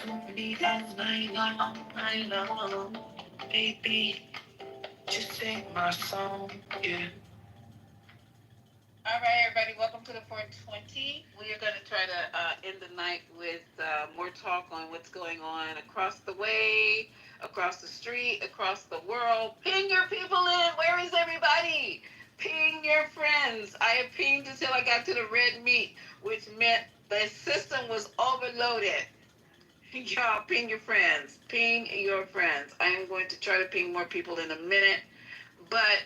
gonna be all night long, baby. Just sing my song, yeah. All right, everybody, welcome to the 420. We are going to try to end the night with more talk on what's going on across the way, across the street, across the world. Ping your people in. Where is everybody? Ping your friends. I have pinged until I got to the red meat, which meant the system was overloaded. Y'all, ping your friends. Ping your friends. I am going to try to ping more people in a minute, but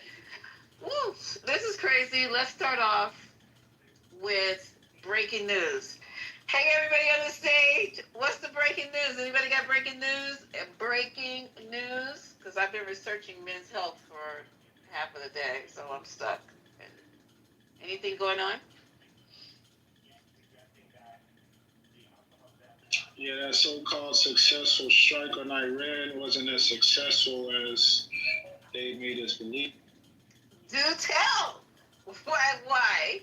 woo, this is crazy. Let's start off with breaking news. Hey, everybody on the stage, what's the breaking news? Anybody got breaking news? Breaking news? Because I've been researching men's health for half of the day, so I'm stuck. Anything going on? Yeah, that so-called successful strike on Iran wasn't as successful as they made us believe. Do tell. Why?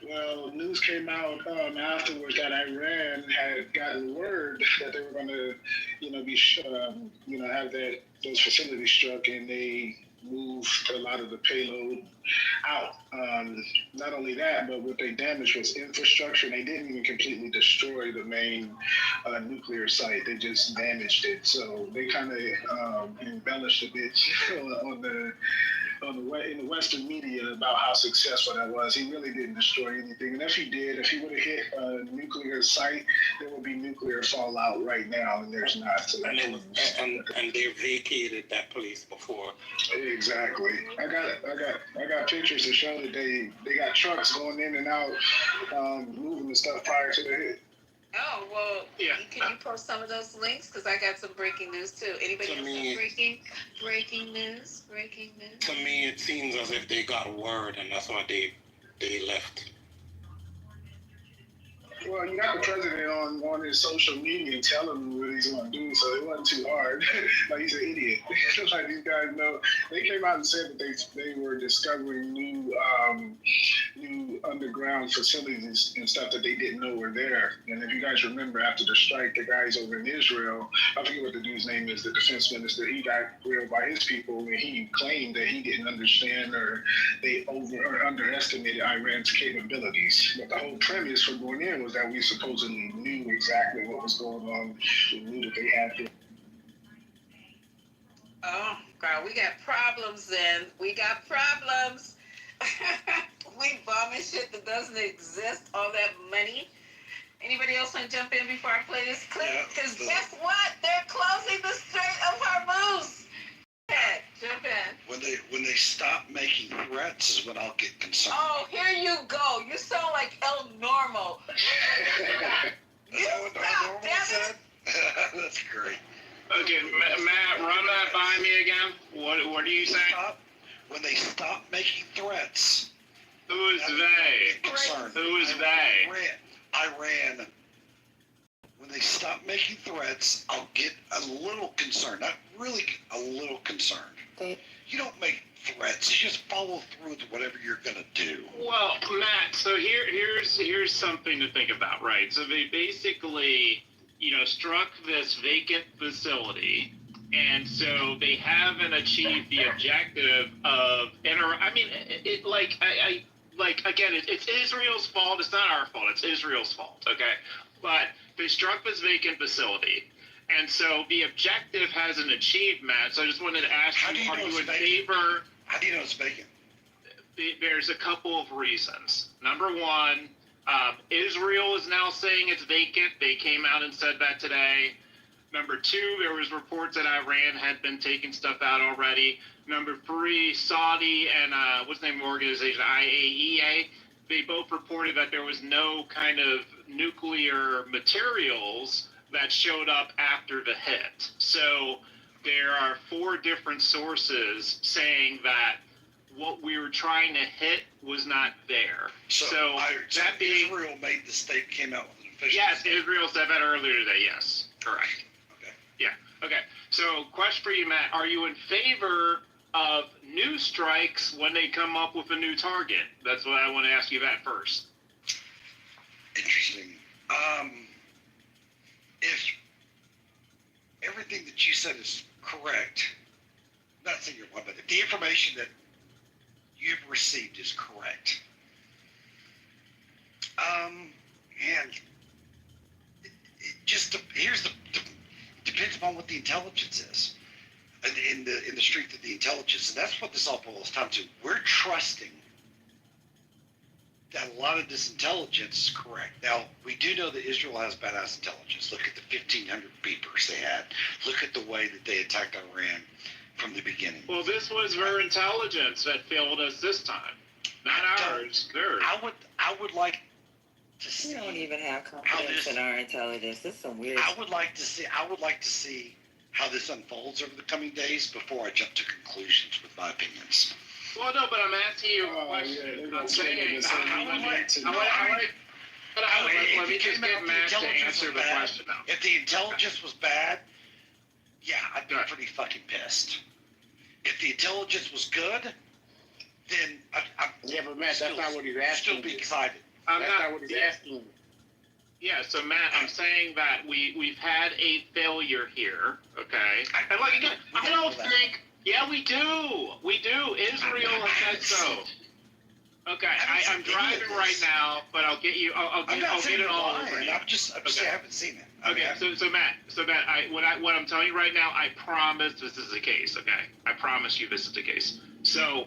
Well, news came out afterwards that Iran had gotten word that they were going to, have those facilities struck, and they moved a lot of the payload out. Not only that, but what they damaged was infrastructure. They didn't even completely destroy the main nuclear site. They just damaged it. So they kind of embellished a bit in the Western media about how successful that was. He really didn't destroy anything. And if he did, if he would have hit a nuclear site, there would be nuclear fallout right now, and there's not. So and they vacated that place before. Exactly. I got pictures to show that they got trucks going in and out, moving the stuff prior to the hit. Oh, well, yeah. Can you post some of those links? Because I got some breaking news, too. Anybody else have breaking news? Breaking news? To me, it seems as if they got word, and that's why they left. Well, you got the president on his social media telling him what he's going to do, so it wasn't too hard. Like, he's an idiot. Like, these guys know. They came out and said that they were discovering new underground facilities and stuff that they didn't know were there. And if you guys remember, after the strike, the guys over in Israel, I forget what the dude's name is, the defense minister, he got grilled by his people, and he claimed that he didn't understand or they underestimated Iran's capabilities. But the whole premise for going in was that we supposedly knew exactly what was going on. We knew that they had to. Oh, God, we got problems then. We got problems. We bombing shit that doesn't exist, all that money. Anybody else want to jump in before I play this clip? Because guess what? They're closing the Strait of Hormuz. Jump in. When they stop making threats is when I'll get concerned. Oh, here you go. You sound like El Normo. You stop, damn it. That's great. Okay, Matt, run that by me again. What are you saying? When they stop making threats. Who is they? Who is they? Iran. When they stop making threats, I'll get a little concerned. Not really, a little concerned. You don't make threats. You just follow through with whatever you're gonna do. Well, Matt, so here's something to think about, right? So they basically, struck this vacant facility, and so they haven't achieved the objective of it's Israel's fault. It's not our fault. It's Israel's fault. Okay, but they struck this vacant facility. And so the objective hasn't achieved, Matt. So I just wanted to ask you, are you in favor? How do you know it's vacant? There's a couple of reasons. Number one, Israel is now saying it's vacant. They came out and said that today. Number two, there was reports that Iran had been taking stuff out already. Number three, Saudi and what's the name of the organization, IAEA, they both reported that there was no kind of nuclear materials that showed up after the hit. So there are 4 different sources saying that what we were trying to hit was not there. So that being, Israel made the state, came out with an official yes, statement. Israel said that earlier today, yes. Correct. Okay. Yeah, okay. So question for you, Matt, are you in favor of new strikes when they come up with a new target? That's what I want to ask you that first. correct, not saying you're one, but if the information that you've received is correct, and depends upon what the intelligence is, and in the strength of the intelligence, and that's what this all boils down to. We're trusting that a lot of this intelligence is correct. Now, we do know that Israel has badass intelligence. Look at the 1,500 beepers they had. Look at the way that they attacked Iran from the beginning. Well, this was their intelligence that failed us this time, not ours. Theirs. I would like to see. We don't even have confidence in our intelligence. This is some weird. I would like to see how this unfolds over the coming days before I jump to conclusions with my opinions. Well, no, but I'm asking you a question. I'm saying, let me just get Matt to answer the question now. If the intelligence was bad, yeah, I'd be pretty fucking pissed. If the intelligence was good, then yeah, but Matt, that's not what he's asking. Still be excited. That's not what he's asking. Yeah, so Matt, I'm saying that we've had a failure here, okay? And like again, I don't think. Yeah, we do. We do. Israel has said so. Okay, I'm driving right now, but I'll get you. I'll get it all over you. I'm just I haven't seen it. Okay, so Matt, what I'm telling you right now, I promise this is the case. Okay, I promise you this is the case. So,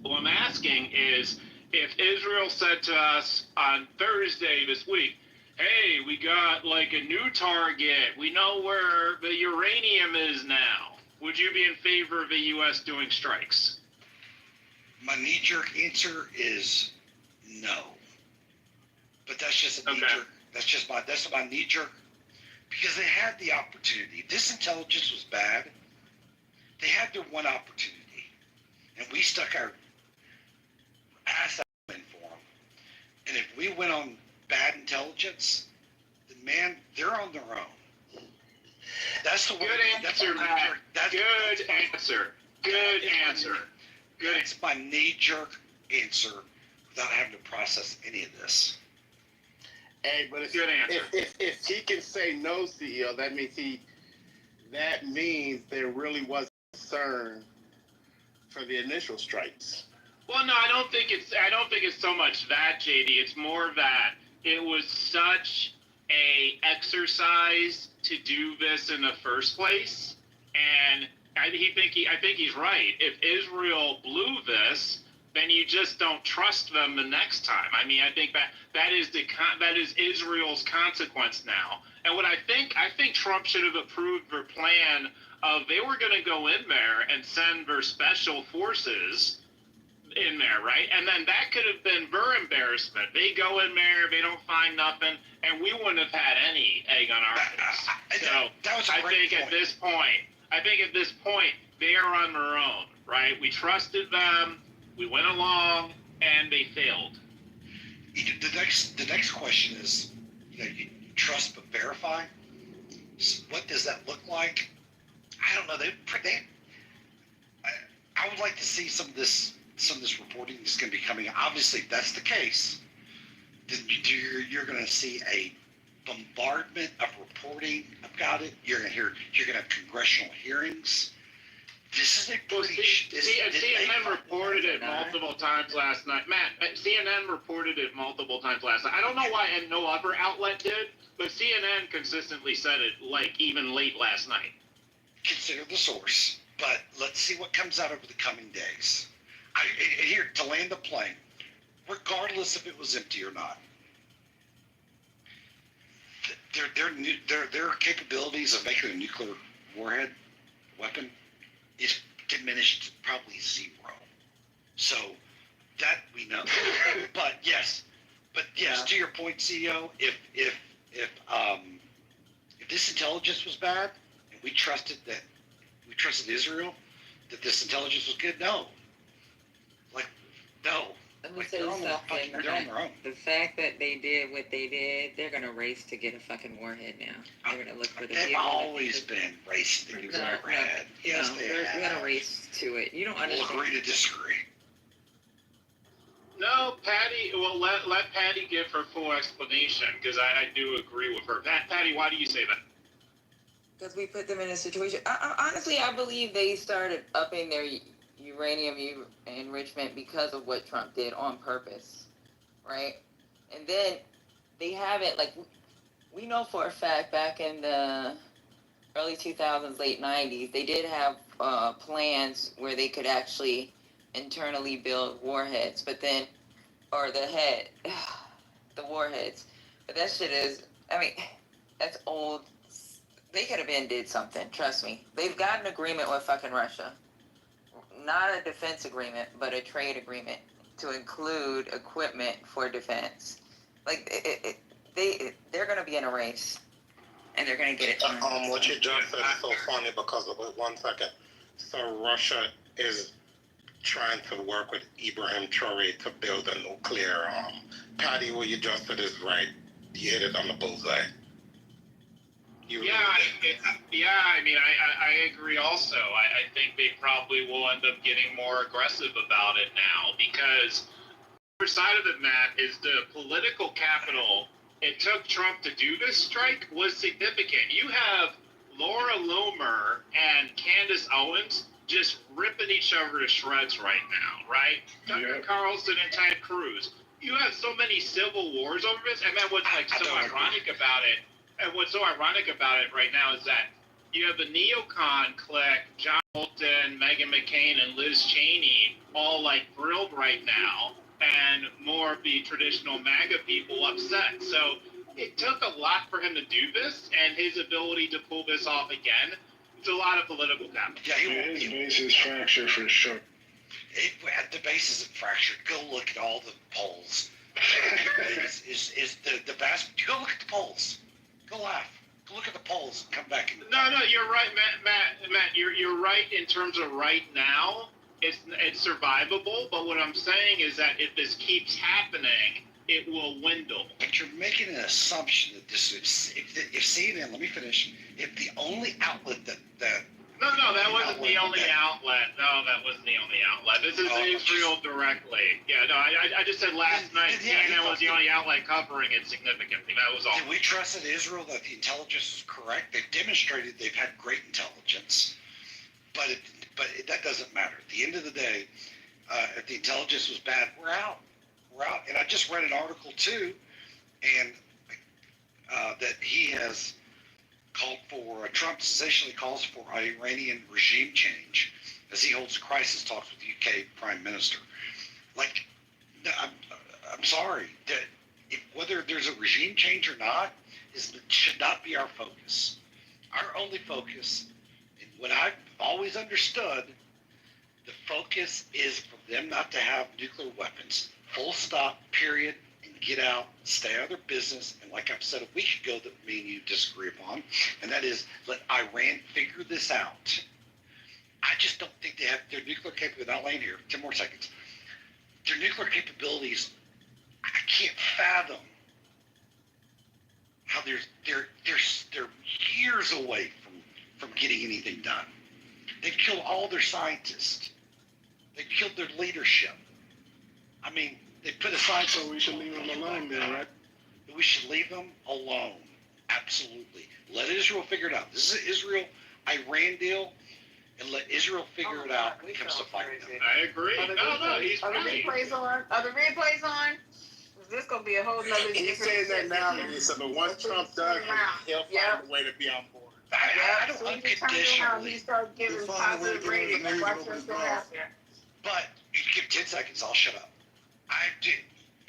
what I'm asking is, if Israel said to us on Thursday this week, "Hey, we got like a new target. We know where the uranium is now." Would you be in favor of the U.S. doing strikes? My knee-jerk answer is no. But that's just a knee-jerk. That's my knee-jerk. Because they had the opportunity. If this intelligence was bad, they had their one opportunity. And we stuck our ass out in for them. And if we went on bad intelligence, then man, they're on their own. That's the good answer, Matt. Good answer. Good answer. Good. That's my knee-jerk answer without having to process any of this. Hey, but good answer. If he can say no, CEO, that means there really was concern for the initial strikes. Well, no, I don't think it's so much that, JD. It's more that it was such a exercise to do this in the first place, and I think he's right. If Israel blew this, then you just don't trust them the next time. I mean, I think that is Israel's consequence now. And what I think Trump should have approved their plan of they were going to go in there and send their special forces in there, right? And then that could have been their embarrassment. They go in there, they don't find nothing, and we wouldn't have had any egg on our face. So I think at this point, they are on their own, right? We trusted them, we went along, and they failed. The next question is, you trust but verify. What does that look like? I don't know. I would like to see some of this reporting is going to be coming. Obviously, if that's the case, then you're going to see a bombardment of reporting about it. You're going to have congressional hearings. This is a pretty. CNN reported it multiple times last night. Matt, CNN reported it multiple times last night. I don't know why and no other outlet did, but CNN consistently said it even late last night. Consider the source, but let's see what comes out over the coming days. Here to land the plane, regardless if it was empty or not, their capabilities of making a nuclear warhead weapon is diminished to probably zero. So that we know. But yes, to your point, CEO, if this intelligence was bad and we trusted Israel that this intelligence was good, no. Let me tell you something. The fact that they did what they did, they're going to race to get a fucking warhead now. They're going to look for the They've always been racing to get a warhead. Yes, they're going to race to it. You don't understand. We'll agree to disagree. No, Patty, well, let Patty give her full explanation, because I do agree with her. Patty, why do you say that? Because we put them in a situation. Honestly, I believe they started upping their uranium enrichment because of what Trump did on purpose, right? And then they haven't, like, we know for a fact back in the early 2000s, late 90s, they did have plans where they could actually internally build warheads, but then, or the warheads. But that shit is, I mean, that's old. They could have been did something, trust me. They've got an agreement with fucking Russia. Not a defense agreement, but a trade agreement to include equipment for defense. Like, they're going to be in a race. And they're going to get it done. What you just said is so funny because of it. 1 second. So Russia is trying to work with Ibrahim Traore to build a nuclear. Patty, what you just said is right. You hit it on the bullseye. I mean, I agree also. I think they probably will end up getting more aggressive about it now because the other side of it, Matt, is the political capital it took Trump to do this strike was significant. You have Laura Loomer and Candace Owens just ripping each other to shreds right now, right? Tucker Carlson and Ted Cruz. You have so many civil wars over this, and then what's ironic about it, and what's so ironic about it right now is that you have the neocon clique, John Bolton, Meghan McCain, and Liz Cheney, all like thrilled right now, and more of the traditional MAGA people upset. So it took a lot for him to do this, and his ability to pull this off again, it's a lot of political capital. Yeah, his base is fractured for sure. The base isn't fractured. Go look at all the polls. is the vast? Go look at the polls. Go laugh. Go look at the polls and come back. No, you're right, Matt. You're right in terms of right now. It's survivable, but what I'm saying is that if this keeps happening, it will dwindle. But you're making an assumption that this is, if CNN, let me finish, if the only outlet that No, that wasn't the only outlet. No, that wasn't the only outlet. This is Israel directly. Yeah, no, I just said last night CNN was the only outlet covering it significantly. That was all. Did we trust in Israel that the intelligence is correct? They've demonstrated they've had great intelligence, but that doesn't matter. At the end of the day, if the intelligence was bad, we're out. We're out. And I just read an article too, and that he has called for, Trump essentially calls for Iranian regime change as he holds crisis talks with the UK Prime Minister. Like, I'm sorry, that whether there's a regime change or not should not be our focus. Our only focus, and what I've always understood, the focus is for them not to have nuclear weapons. Full stop, period, and get out, stay out of their business. And like I've said a week ago that me and you disagree upon, and that is let Iran figure this out. I just don't think they have their nuclear capabilities. Not laying here, 10 more seconds. Their nuclear capabilities, I can't fathom how they're years away from getting anything done. They've killed all their scientists. They've killed their leadership. I mean, they put aside. So we should leave them alone then, right? We should leave them alone. Absolutely. Let Israel figure it out. This is an Israel-Iran deal, and let Israel figure it out when it comes to fighting them. I agree. No, he's right. Are the replays on? Are the replays on? This gonna be a whole nother. He's saying that now, Lisa, but once Trump does, he'll find a way to be on board. I don't unconditionally. He started giving positive ratings. Watch what's gonna happen. But you give 10 seconds, I'll shut up.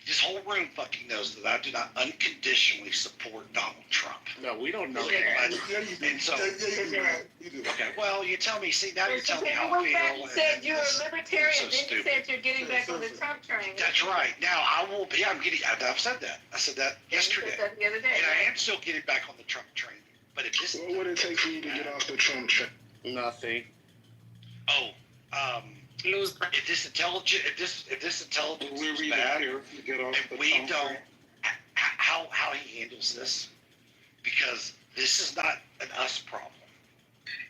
This whole room fucking knows that I do not unconditionally support Donald Trump. No, we don't know that. And so, you do. Okay, well, you tell me. See, now you're telling me how I feel. You said you're a libertarian, then you said you're getting back on the Trump train. That's right. Now I will be. I've said that. I said that yesterday. You said that the other day. And I am still getting back on the Trump train. But if this, what would it take for you to get off the Trump train? Nothing. If this intelligence is bad, if we don't, how he handles this, because this is not an us problem.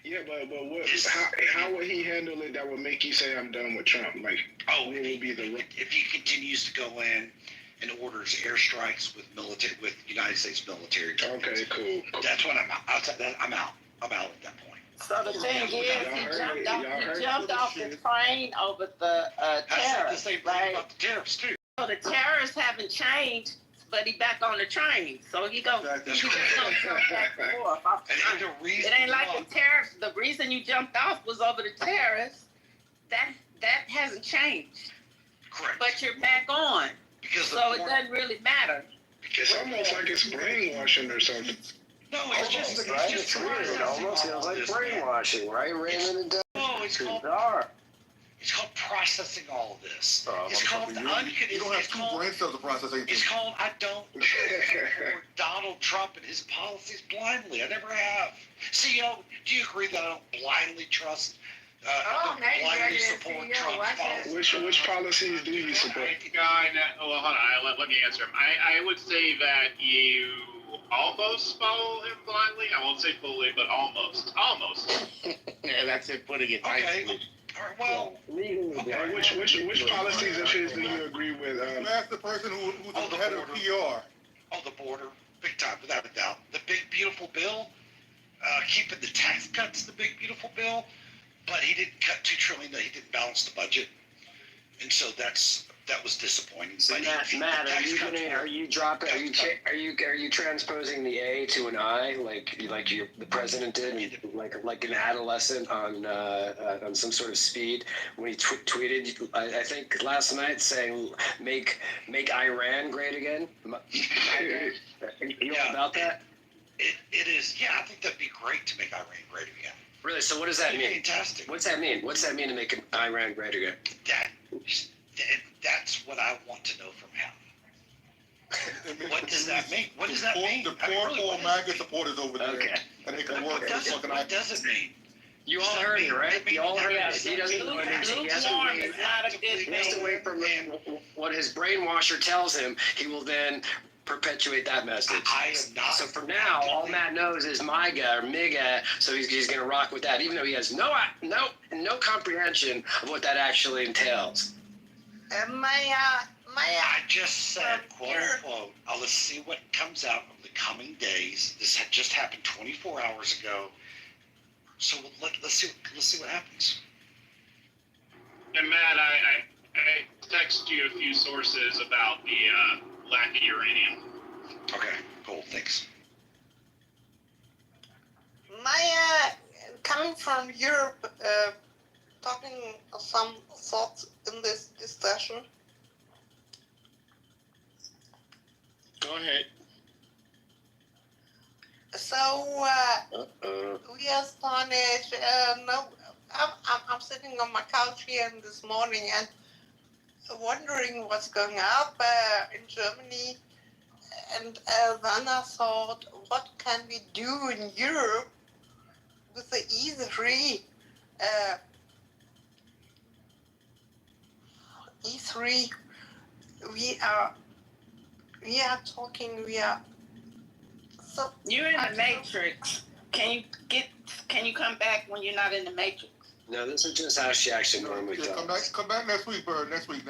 Yeah, but what? How would he handle it that would make you say I'm done with Trump? Like, what would be the? If he continues to go in and orders airstrikes with United States military. Okay, cool. That's when I'm out. Outside that, I'm out. I'm out at that point. So the thing is, he jumped off the shit. train over the That's the tariffs, same thing right? about the tariffs too. So the tariffs haven't changed, but he back on the train. So he gonna jump back and forth off the And train. the reason It ain't like why- the tariffs. The reason you jumped off was over the tariffs. That hasn't changed. Correct. But you're back on. Because So it doesn't really matter. It's almost like it's brainwashing or something. No, it's just right? It's weird. It almost feels like brainwashing, right, Raymond and Doug? No, it's called processing all of this. It's called You don't have two brain cells to process anything. It's called I don't support Donald Trump and his policies blindly. I never have. See, do you agree that I don't blindly trust? Blindly support Trump's policies? Which policies do you support? Hold on. Let me answer him. I would say that you almost follow him blindly. I won't say fully, but almost. Yeah, that's it. Putting it nicely. All right, well, Which policies of his do you agree with? That's the person who's the head of PR. Oh, the border, big time, without a doubt. The big beautiful bill, keeping the tax cuts, the big beautiful bill, but he didn't cut $2 trillion. He didn't balance the budget, and so that was disappointing. So But Matt, are you transposing the A to an I like the president did, like an adolescent on some sort of speed when he tweeted, I think last night, saying make Iran great again. You all about that? It is. Yeah, I think that'd be great to make Iran great again. Really? So what does that mean? Fantastic. What's that mean? What's that mean to make Iran great again? That's what I want to know from him. What does that mean? What does that mean? The poor MAGA supporters over there. Okay. And they can work. What does it mean? You all heard it, right? You all heard it. He doesn't know anything. He has to wait for what his brainwasher tells him. He will then perpetuate that message. I am not. So for now, all Matt knows is MIGA or MIGA, so he's going to rock with that, even though he has no comprehension of what that actually entails. I just said, quote unquote, let's see what comes out of the coming days. This had just happened 24 hours ago. So let's see what happens. And Matt, I texted you a few sources about the lack of uranium. Okay, cool, thanks. Coming from Europe, talking some thoughts in this discussion. Go ahead. So we astonished. I'm sitting on my couch here this morning and wondering what's going up in Germany. And then I thought, what can we do in Europe with the E3? E3, we are talking. So you're in the matrix. Can you come back when you're not in the matrix? No, this is just how she actually normally does. Come back next week, Bird. Next week.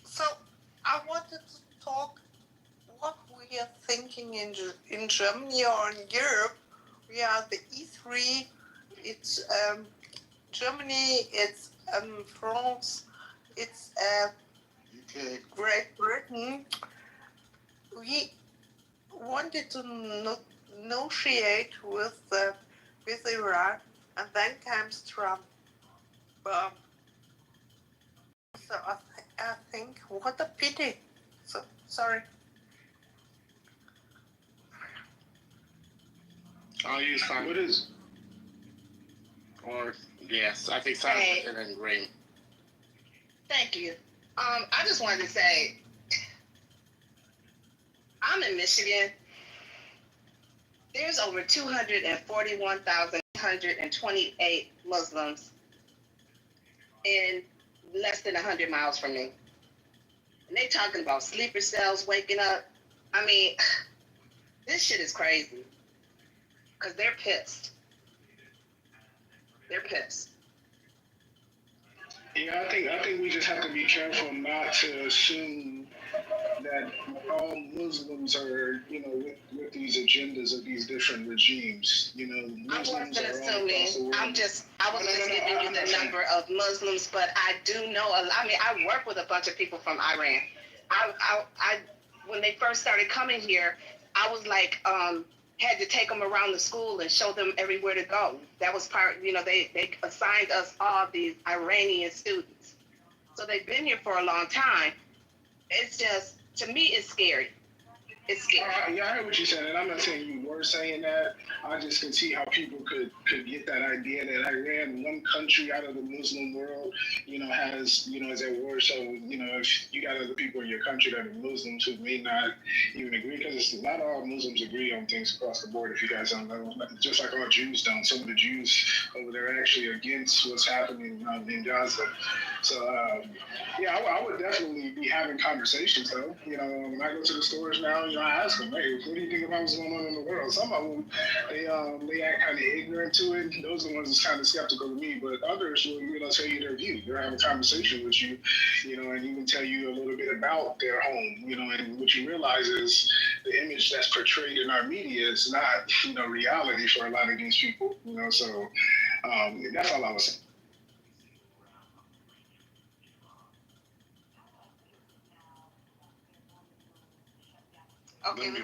So I wanted to talk what we are thinking in Germany or in Europe. We are the E3. It's Germany. It's France. It's UK. Great Britain. We wanted to negotiate with Iran, and then comes Trump. So I think what a pity. So sorry. I'll use Simon. What is? Or yes, I think Simon and then Raymond. Thank you. I just wanted to say, I'm in Michigan. There's over 241,128 Muslims in less than 100 miles from me. And they talking about sleeper cells waking up. I mean, this shit is crazy. Because they're pissed. They're pissed. Yeah, I think we just have to be careful not to assume that all Muslims are, with these agendas of these different regimes. I Muslims wasn't are all across the assuming. world. I was just giving you the number of Muslims, but I do know. I mean, I work with a bunch of people from Iran. I when they first started coming here, I was like, had to take them around the school and show them everywhere to go. That was part. They assigned us all these Iranian students, so they've been here for a long time. It's just, to me, it's scary. It's scary. Yeah, I heard what you said, and I'm not saying you were saying that. I just can see how people could get that idea that Iran, one country out of the Muslim world, has, is at war. So, if you got other people in your country that are Muslims who may not even agree, because not all Muslims agree on things across the board, if you guys don't know. Just like all Jews don't. Some of the Jews over there are actually against what's happening in Gaza. So, yeah, I would definitely be having conversations, though. When I go to the stores now, I ask them, hey, what do you think about what's going on in the world? Some of them, they act kind of ignorant to it. Those are the ones that's kind of skeptical to me. But others will, tell you their view. They'll have a conversation with you, and even tell you a little bit about their home, and what you realize is the image that's portrayed in our media is not, reality for a lot of these people, So that's all I was saying. Okay, let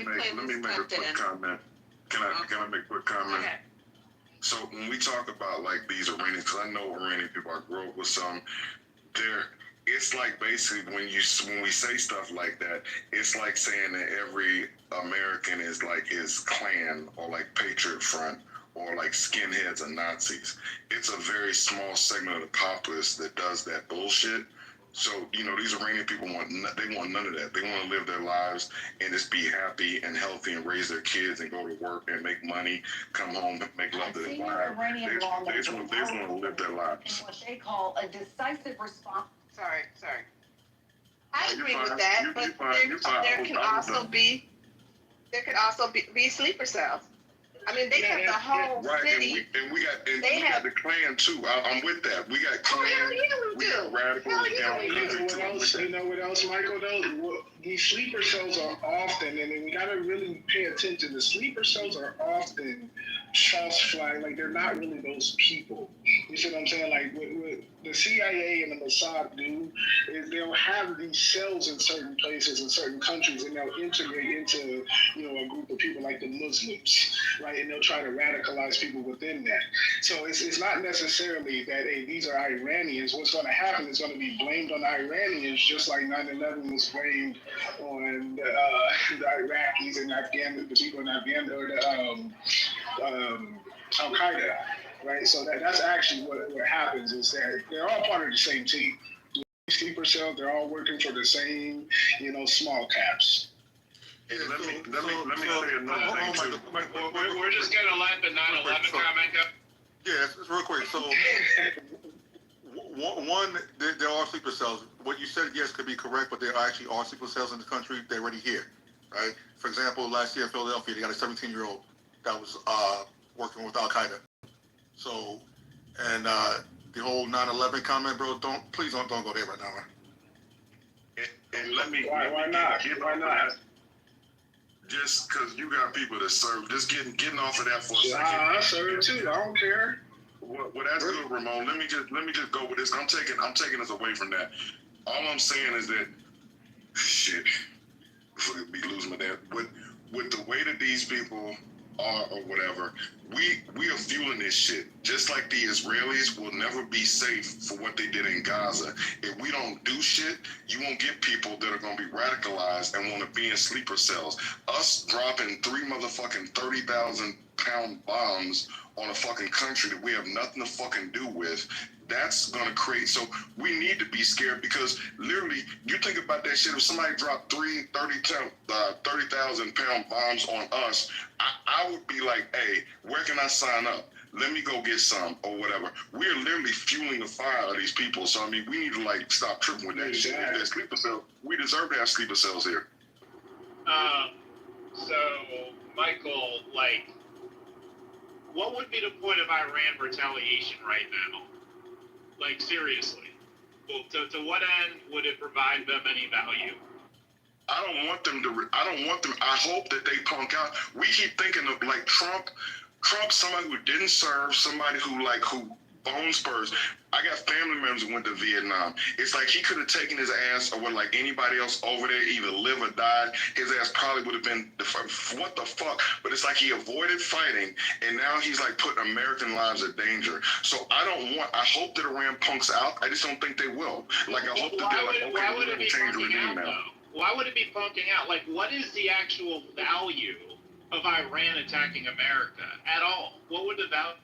me make a quick comment. Can I make a quick comment? Okay. So when we talk about like these Iranians, because I know Iranian people, I grew up with some. It's like basically when we say stuff like that, it's like saying that every American is like his Klan or like Patriot Front or like skinheads or Nazis. It's a very small segment of the populace that does that bullshit. So, these Iranian people want none of that. They want to live their lives and just be happy and healthy and raise their kids and go to work and make money, come home and make love to their wives. They just want to live their lives. In what they call a decisive response. Sorry. I agree with that, but there can also be sleeper cells. I mean, they have the whole city. And we got the Klan too. I'm with that. We got Klan. Hell yeah, we do. Got radicals. You know what else, Michael? Though these sleeper cells are often, and we gotta really pay attention. The sleeper cells are often false flag. Like they're not really those people. You see what I'm saying? Like what the CIA and the Mossad do is they'll have these cells in certain places in certain countries, and they'll integrate into a group of people like the Muslims, right? And they'll try to radicalize people within that. So it's not necessarily that, hey, these are Iranians. What's going to happen is going to be blamed on the Iranians, just like 9/11 was blamed on the Iraqis and the people in Afghanistan, or the Al Qaeda, right? So that's actually what happens is that they're all part of the same team. Sleeper cells, they're all working for the same, small caps. Hey, let me say another thing too. We're just gonna let the 9/11 comment go. Yeah, it's real quick. So, one, there are sleeper cells. What you said, yes, could be correct, but there actually are sleeper cells in the country. They're already here, right? For example, last year in Philadelphia, they got a 17-year-old that was working with Al Qaeda. So, and the whole 9/11 comment, bro, please don't go there right now, man. And why not? Why not? Just because you got people that serve, just getting off of that for a second. I serve too. I don't care. Well, that's good, Ramon. Let me just go with this. I'm taking us away from that. All I'm saying is that shit. Be losing my dad. With the way that these people are or whatever, we are fueling this shit. Just like the Israelis will never be safe for what they did in Gaza. If we don't do shit, you won't get people that are gonna be radicalized and want to be in sleeper cells. Us dropping 3 motherfucking 30,000-pound bombs on a fucking country that we have nothing to fucking do with, that's gonna create. So we need to be scared, because literally, you think about that shit. If somebody dropped 30,000-pound bombs on us, I would be like, hey, where can I sign up? Let me go get some or whatever. We're literally fueling the fire of these people. So I mean, we need to stop tripping with that shit. That sleeper cell, we deserve to have sleeper cells here. So Michael, what would be the point of Iran retaliation right now? Seriously. Well, to what end would it provide them any value? I don't want them. I hope that they punk out. We keep thinking of like Trump, somebody who didn't serve, somebody who bone spurs. I got family members who went to Vietnam. It's like he could have taken his ass or like anybody else over there, either live or died. His ass probably would have been what the fuck. But it's like he avoided fighting, and now he's like putting American lives at danger. So I hope that Iran punks out. I just don't think they will. Like I hope that they're like, okay, why would we're it be gonna change the punking regime out now. though? Why would it be punking out? Like, what is the actual value of Iran attacking America at all? What would the value?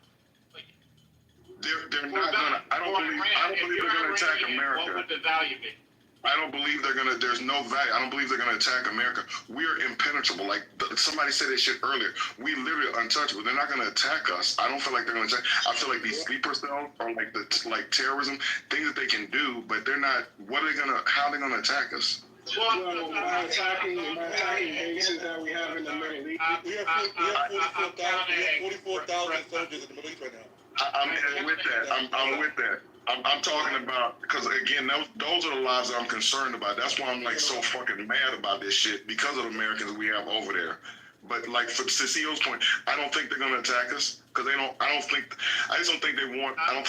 They're not gonna. I don't believe they're gonna attack America. What would the value be? I don't believe they're gonna. There's no value. I don't believe they're gonna attack America. We're impenetrable. Like somebody said that shit earlier. We literally are untouchable. They're not gonna attack us. I don't feel like they're gonna attack. I feel like these sleeper cells are like terrorism things that they can do, but they're not. What are they gonna? How are they gonna attack us? Well, by attacking bases that we have in the Middle East. We have 44,000 soldiers in the Middle East right now. I'm with that. I'm with that. I'm talking about, because again, those are the lives that I'm concerned about. That's why I'm like so fucking mad about this shit, because of the Americans we have over there. But like to CEO's point, I don't think they're gonna attack us because I just don't think they want all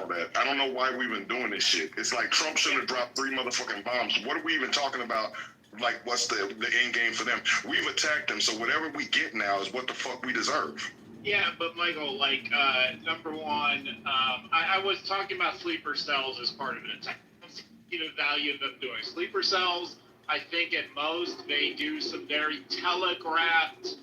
that. I don't know why we've been doing this shit. It's like Trump shouldn't have dropped 3 motherfucking bombs. What are we even talking about? Like, what's the end game for them? We've attacked them, so whatever we get now is what the fuck we deserve. Yeah, but Michael, like, number one, I was talking about sleeper cells as part of it. I don't see the value of them doing sleeper cells. I think at most they do some very telegraphed,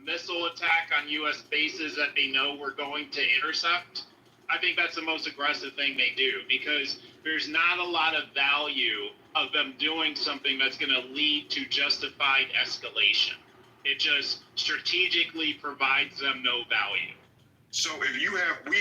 missile attack on U.S. bases that they know we're going to intercept. I think that's the most aggressive thing they do, because there's not a lot of value of them doing something that's going to lead to justified escalation. It just strategically provides them no value. So if we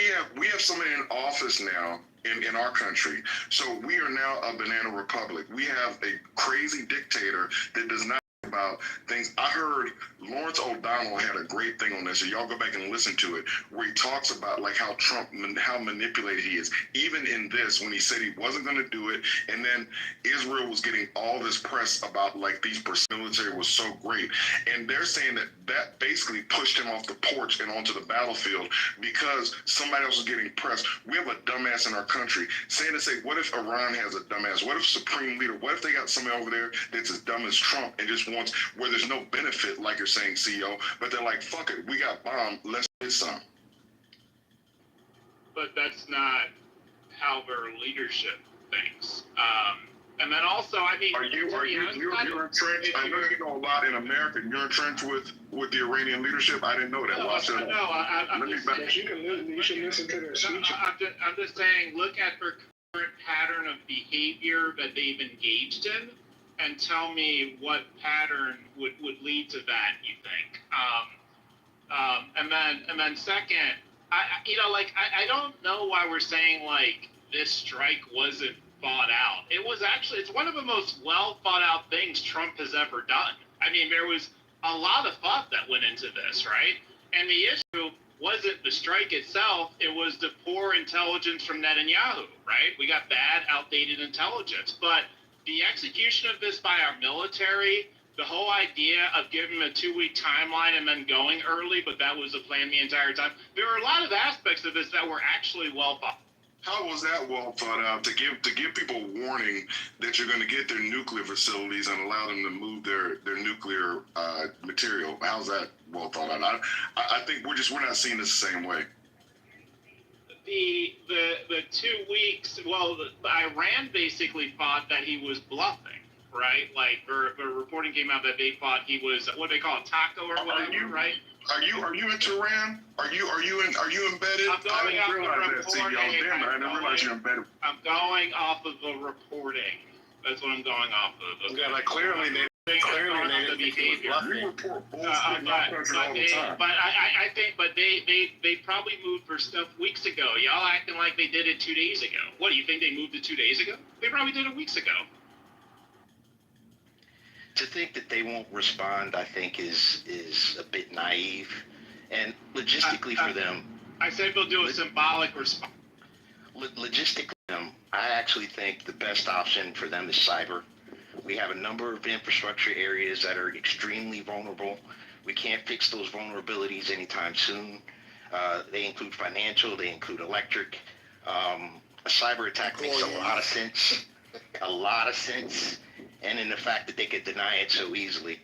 have somebody in office now in our country. So we are now a banana republic. We have a crazy dictator that does not about things. I heard Lawrence O'Donnell had a great thing on this, so y'all go back and listen to it, where he talks about like how Trump, how manipulated he is. Even in this, when he said he wasn't going to do it, and then Israel was getting all this press about like these military was so great, and they're saying that basically pushed him off the porch and onto the battlefield because somebody else was getting pressed. We have a dumbass in our country saying, what if Iran has a dumbass? What if Supreme Leader? What if they got somebody over there that's as dumb as Trump and just wants, where there's no benefit, like you're saying, CEO, but they're like, fuck it, we got bombed, let's get some. But that's not how their leadership thinks. And then also, I mean, you're entrenched? I know you know a lot in America. You're entrenched with the Iranian leadership. I didn't know that. You should listen to their speech. I'm just saying, look at their current pattern of behavior that they've engaged in, and tell me what pattern would lead to that, you think. And then second, I don't know why we're saying like this strike wasn't thought out. It's one of the most well thought out things Trump has ever done. I mean, there was a lot of thought that went into this, right? And the issue wasn't the strike itself, it was the poor intelligence from Netanyahu, right? We got bad, outdated intelligence. But the execution of this by our military, the whole idea of giving them a 2-week timeline and then going early, but that was the plan the entire time. There were a lot of aspects of this that were actually well thought. How was that well thought out to give people warning that you're going to get their nuclear facilities and allow them to move their nuclear material? How's that well thought out? I think we're not seeing this the same way. The 2 weeks, Iran basically thought that he was bluffing, right? Like the reporting came out that they thought he was, what do they call it, taco or whatever, right? Are you in Tehran? Are you embedded? I didn't realize that, CEO. Damn, I didn't realize you're embedded. I'm going off of the reporting. That's what I'm going off of. Yeah, like clearly they the behavior. But I think, they probably moved for stuff weeks ago. Y'all acting like they did it 2 days ago. What do you think, they moved it 2 days ago? They probably did it weeks ago. To think that they won't respond, I think, is a bit naive, and logistically for them. I said they'll do a symbolic response. Logistically, I actually think the best option for them is cyber. We have a number of infrastructure areas that are extremely vulnerable. We can't fix those vulnerabilities anytime soon. They include financial, they include electric. A cyber attack makes a lot of sense, and in the fact that they could deny it so easily.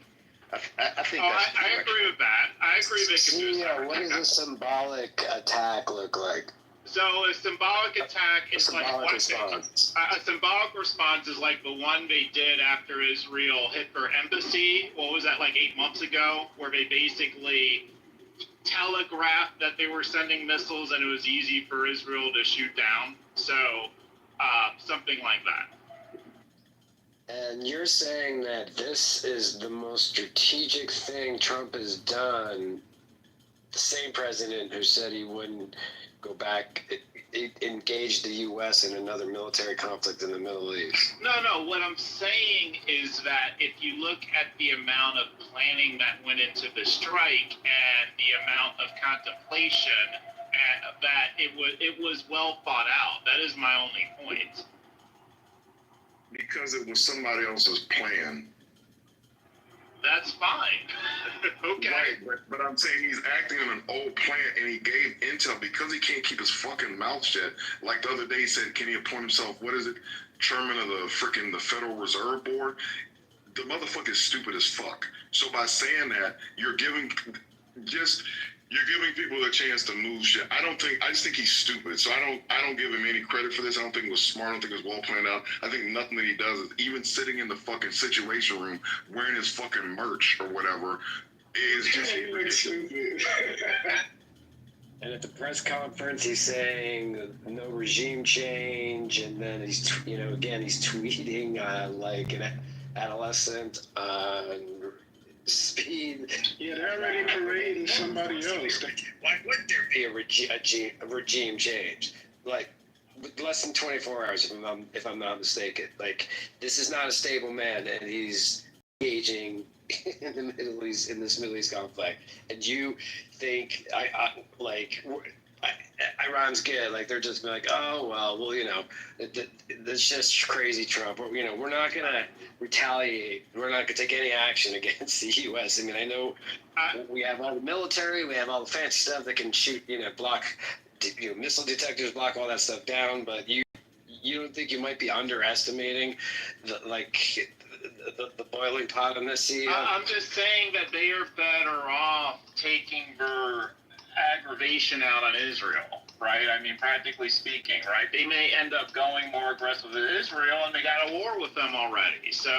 I think that's I agree with that. I agree they can do Yeah, what does a symbolic attack look like? So a symbolic attack is like Symbolic response. a symbolic response is like the one they did after Israel hit their embassy. What was that, like 8 months ago, where they basically telegraphed that they were sending missiles and it was easy for Israel to shoot down. So something like that. And you're saying that this is the most strategic thing Trump has done. The same president who said he wouldn't go back, engage the U.S. in another military conflict in the Middle East. No. What I'm saying is that if you look at the amount of planning that went into the strike and the amount of contemplation, that it was well thought out. That is my only point. Because it was somebody else's plan. That's fine. Okay. Right, but I'm saying he's acting on an old plan, and he gave intel because he can't keep his fucking mouth shut. Like the other day, he said, can he appoint himself, what is it, chairman of the Federal Reserve Board? The motherfucker is stupid as fuck. So by saying that, you're giving people a chance to move shit. I just think he's stupid. So I don't give him any credit for this. I don't think it was smart. I don't think it was well planned out. I think nothing that he does is, even sitting in the fucking situation room wearing his fucking merch or whatever, is just stupid. And at the press conference, he's saying no regime change, and then he's tweeting like an adolescent on speed. Yeah, they're already parading somebody else. Why would there be a regime change? Like, with less than 24 hours, if I'm not mistaken. Like, this is not a stable man, and he's engaging in the Middle East, in this Middle East conflict. And you think Iran's good? Like, they're just like, oh well, that's just crazy, Trump. We're not gonna retaliate. We're not gonna take any action against the U.S. I mean, I know we have all the military, we have all the fancy stuff that can shoot, block, missile detectors, block all that stuff down. But you don't think you might be underestimating the boiling pot in this sea? I'm just saying that they are better off taking their aggravation out on Israel, right? I mean, practically speaking, right? They may end up going more aggressive with Israel, and they got a war with them already. So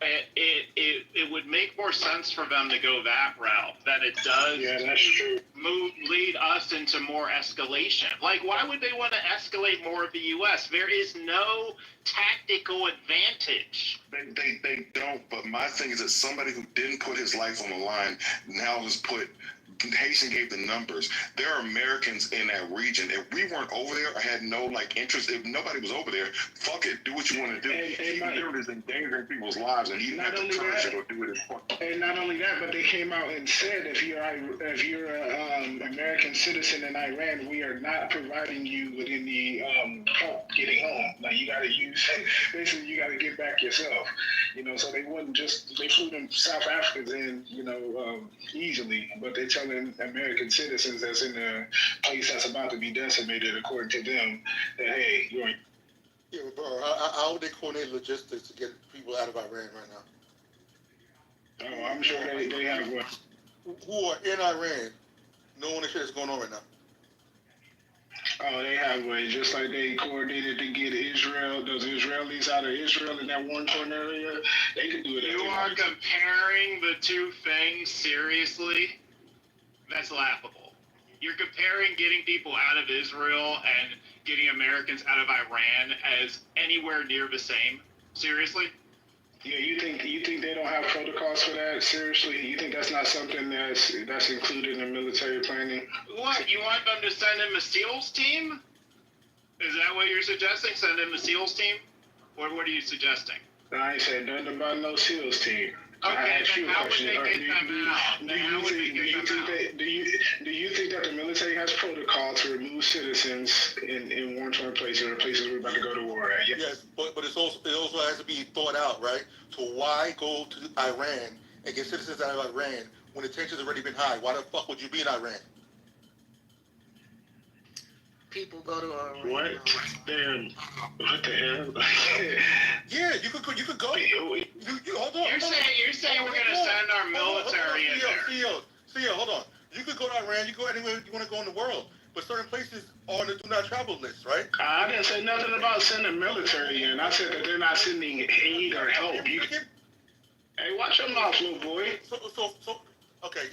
it would make more sense for them to go that route than it does lead us into more escalation. Like, why would they want to escalate more of the U.S.? There is no tactical advantage. They don't, but my thing is that somebody who didn't put his life on the line now has put, Haitian gave the numbers. There are Americans in that region. If we weren't over there, I had no interest. If nobody was over there, fuck it, do what you want to do. He literally is endangering people's lives, and he didn't have the courage to go do it. And not only that, but they came out and said, if you're an American citizen in Iran, we are not providing you with any help getting home. Like, you got to basically you got to get back yourself. So they wouldn't they flew them South Africans in, easily, but they're telling American citizens that's in a place that's about to be decimated, according to them, that, hey, you're... Yeah, but bro, how would they coordinate logistics to get people out of Iran right now? Oh, I'm sure they have one. Who are in Iran knowing the shit that's going on right now? Oh, they have ways, just like they coordinated to get those Israelis out of Israel in that war-torn area. They could do it. You are comparing the two things seriously? That's laughable. You're comparing getting people out of Israel and getting Americans out of Iran as anywhere near the same? Seriously? Yeah, you think they don't have protocols for that? Seriously, you think that's not something that's included in military planning? What, you want them to send in the SEALs team? Is that what you're suggesting? Send in the SEALs team? Or what are you suggesting? I ain't said nothing about no SEALs team. Okay, then how would they get them out? Then how would they get them out? Do you think that the military has protocol to remove citizens in war-torn places or places we're about to go to war at? Yes, but it also has to be thought out, right? So why go to Iran and get citizens out of Iran when the tension's already been high? Why the fuck would you be in Iran? People go to Iran. What? Damn. What the hell? Yeah, you could go. You hold on. You're saying we're gonna send our military in there? CEO, hold on. You could go to Iran. You go anywhere you want to go in the world, but certain places are on the do not travel list, right? I didn't say nothing about sending military in. I said that they're not sending aid or help. Hey, watch your mouth, little boy. Okay,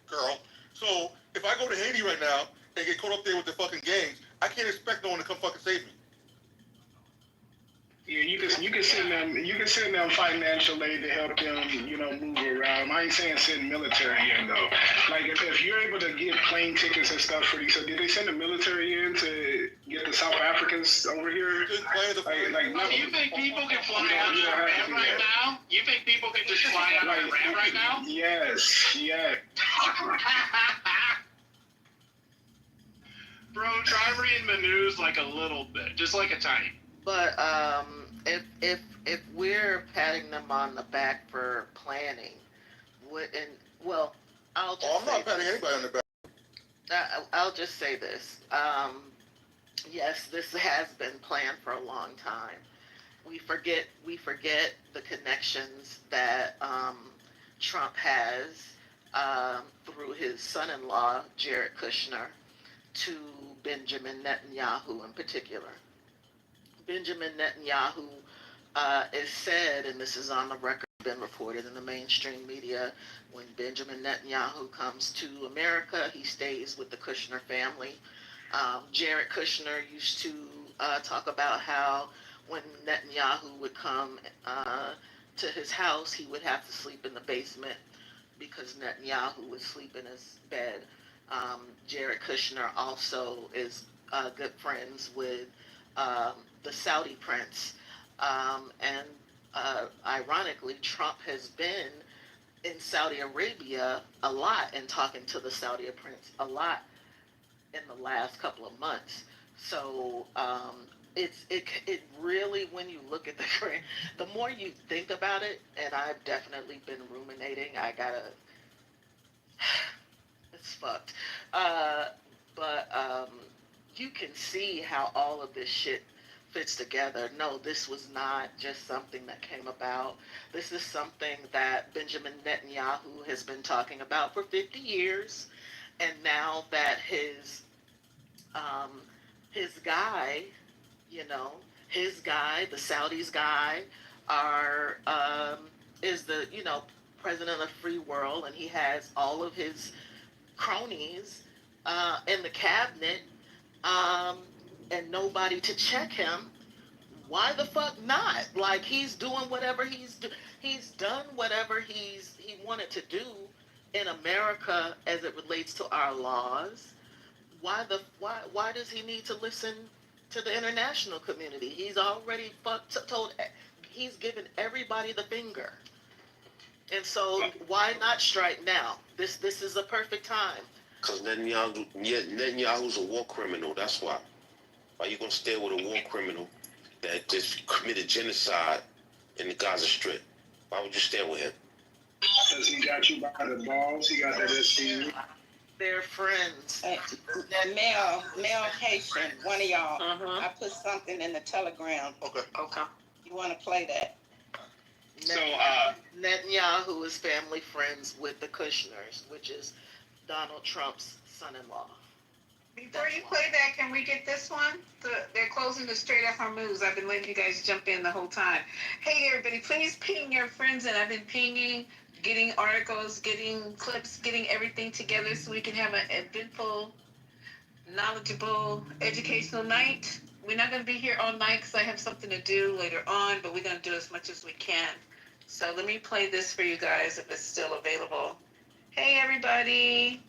girl. So if I go to Haiti right now and get caught up there with the fucking gangs, I can't expect no one to come fucking save me. Yeah, you can send them financial aid to help them, move around. I ain't saying send military in though. Like if you're able to get plane tickets and stuff for these, so did they send the military in to get the South Africans over here? No, you think people can fly out of Iran right now? You think people can just fly out of Iran right now? Yes, yeah. Bro, try reading the news like a little bit, just like a tiny. But if we're patting them on the back for planning, I'll just I'm not patting anybody on the back. I'll just say this. Yes, this has been planned for a long time. We forget the connections that Trump has through his son-in-law, Jared Kushner, to Benjamin Netanyahu in particular. Benjamin Netanyahu is said, and this is on the record, been reported in the mainstream media, when Benjamin Netanyahu comes to America, he stays with the Kushner family. Jared Kushner used to talk about how when Netanyahu would come to his house, he would have to sleep in the basement because Netanyahu would sleep in his bed. Jared Kushner also is good friends with the Saudi prince. And ironically, Trump has been in Saudi Arabia a lot and talking to the Saudi prince a lot in the last couple of months. So it really, when you look at the more you think about it, and I've definitely been ruminating, it's fucked. But you can see how all of this shit fits together. No, this was not just something that came about. This is something that Benjamin Netanyahu has been talking about for 50 years. And now that his guy, the Saudis guy, is the, president of the free world, and he has all of his cronies in the cabinet, and nobody to check him. Why the fuck not? Like, he's doing whatever he's done whatever he wanted to do in America as it relates to our laws. Why does he need to listen to the international community? He's already he's given everybody the finger. And so why not strike now? This is a perfect time. Because Netanyahu's a war criminal, that's why. Why you gonna stay with a war criminal that just committed genocide in the Gaza Strip? Why would you stay with him? Because he got you by the balls, he got that STD. They're friends. Mel Haitian, one of y'all. I put something in the Telegram. Okay. You want to play that? So Netanyahu is family friends with the Kushners, which is Donald Trump's son-in-law. Before you play that, can we get this one? They're closing the Strait of Hormuz. I've been letting you guys jump in the whole time. Hey, everybody, please ping your friends, and I've been pinging, getting articles, getting clips, getting everything together so we can have an eventful, knowledgeable, educational night. We're not going to be here all night because I have something to do later on, but we're going to do as much as we can. So let me play this for you guys if it's still available. Hey, everybody.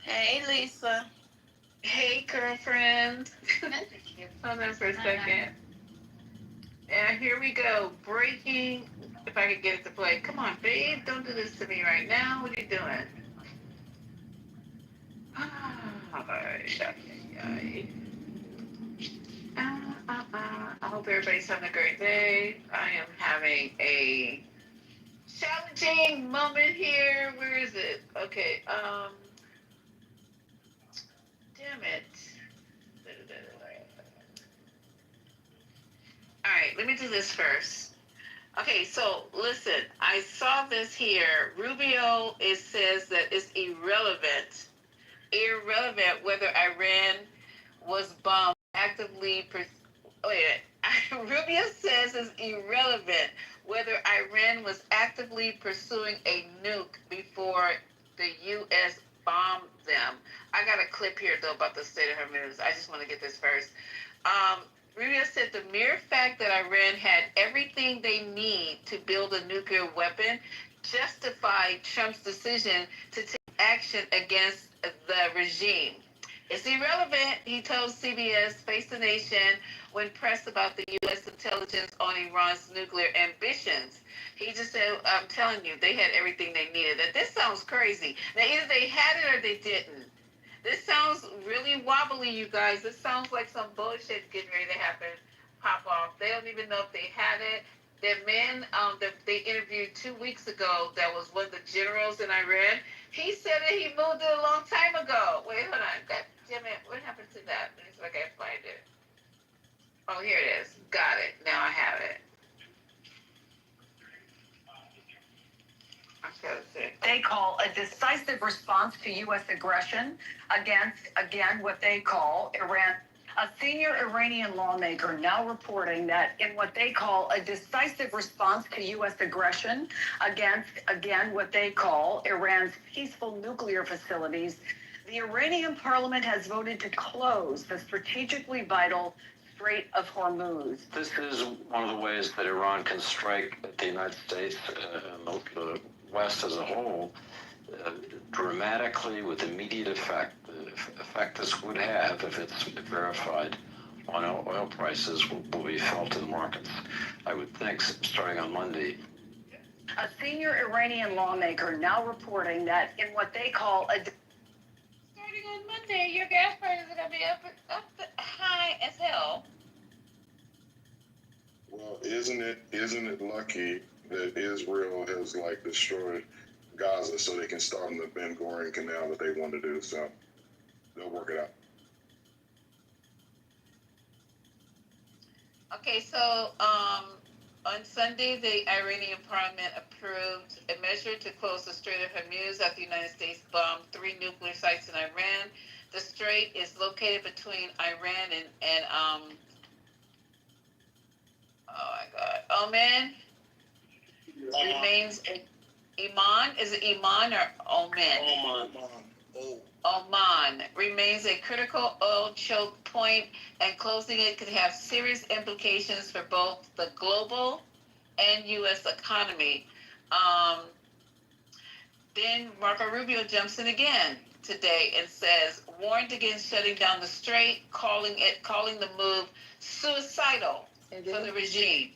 Hey, Lisa. Hey, girlfriend. Hold on for a second. And here we go. Breaking if I could get it to play. Come on, babe, don't do this to me right now. What are you doing? I hope everybody's having a great day. I am having a challenging moment here. Where is it? Okay, damn it. All right, let me do this first. Okay, so listen, I saw this here. Rubio, it says that it's irrelevant whether Iran was bombed actively. Rubio says it's irrelevant whether Iran was actively pursuing a nuke before the U.S. bombed them. I got a clip here though about the state of Hormuz. I just want to get this first. Rubio said the mere fact that Iran had everything they need to build a nuclear weapon justified Trump's decision to take action against the regime. It's irrelevant, he told CBS Face the Nation when pressed about the U.S. intelligence on Iran's nuclear ambitions. He just said, I'm telling you, they had everything they needed. Now, this sounds crazy. Now, either they had it or they didn't. This sounds really wobbly, you guys. This sounds like some bullshit getting ready to happen, pop off. They don't even know if they had it. That man that they interviewed 2 weeks ago, that was one of the generals in Iran, he said that he moved it a long time ago. Wait, hold on. God damn it. What happened to that? Let me see if I can find it. Oh, here it is. Got it. Now I have it. They call a decisive response to U.S. aggression against, again, what they call Iran. A senior Iranian lawmaker now reporting that in what they call a decisive response to U.S. aggression against, again, what they call Iran's peaceful nuclear facilities, the Iranian parliament has voted to close the strategically vital Strait of Hormuz. This is one of the ways that Iran can strike at the United States and the West as a whole dramatically with immediate effect. The effect this would have, if it's verified, on oil prices will be felt in the markets, I would think, starting on Monday. A senior Iranian lawmaker now reporting that in what they call a... Starting on Monday, your gas prices are going to be up high as hell. Well, isn't it lucky that Israel has like destroyed Gaza so they can start on the Ben Gurion Canal that they want to do? So they'll work it out. Okay, so on Sunday, the Iranian parliament approved a measure to close the Strait of Hormuz after the United States bombed 3 nuclear sites in Iran. The strait is located between Iran and oh my God, Oman. Remains Iman. Is it Iman or Oman? Oman remains a critical oil choke point, and closing it could have serious implications for both the global and U.S. economy. Then Marco Rubio jumps in again today and says, warned against shutting down the strait, calling the move suicidal for the regime.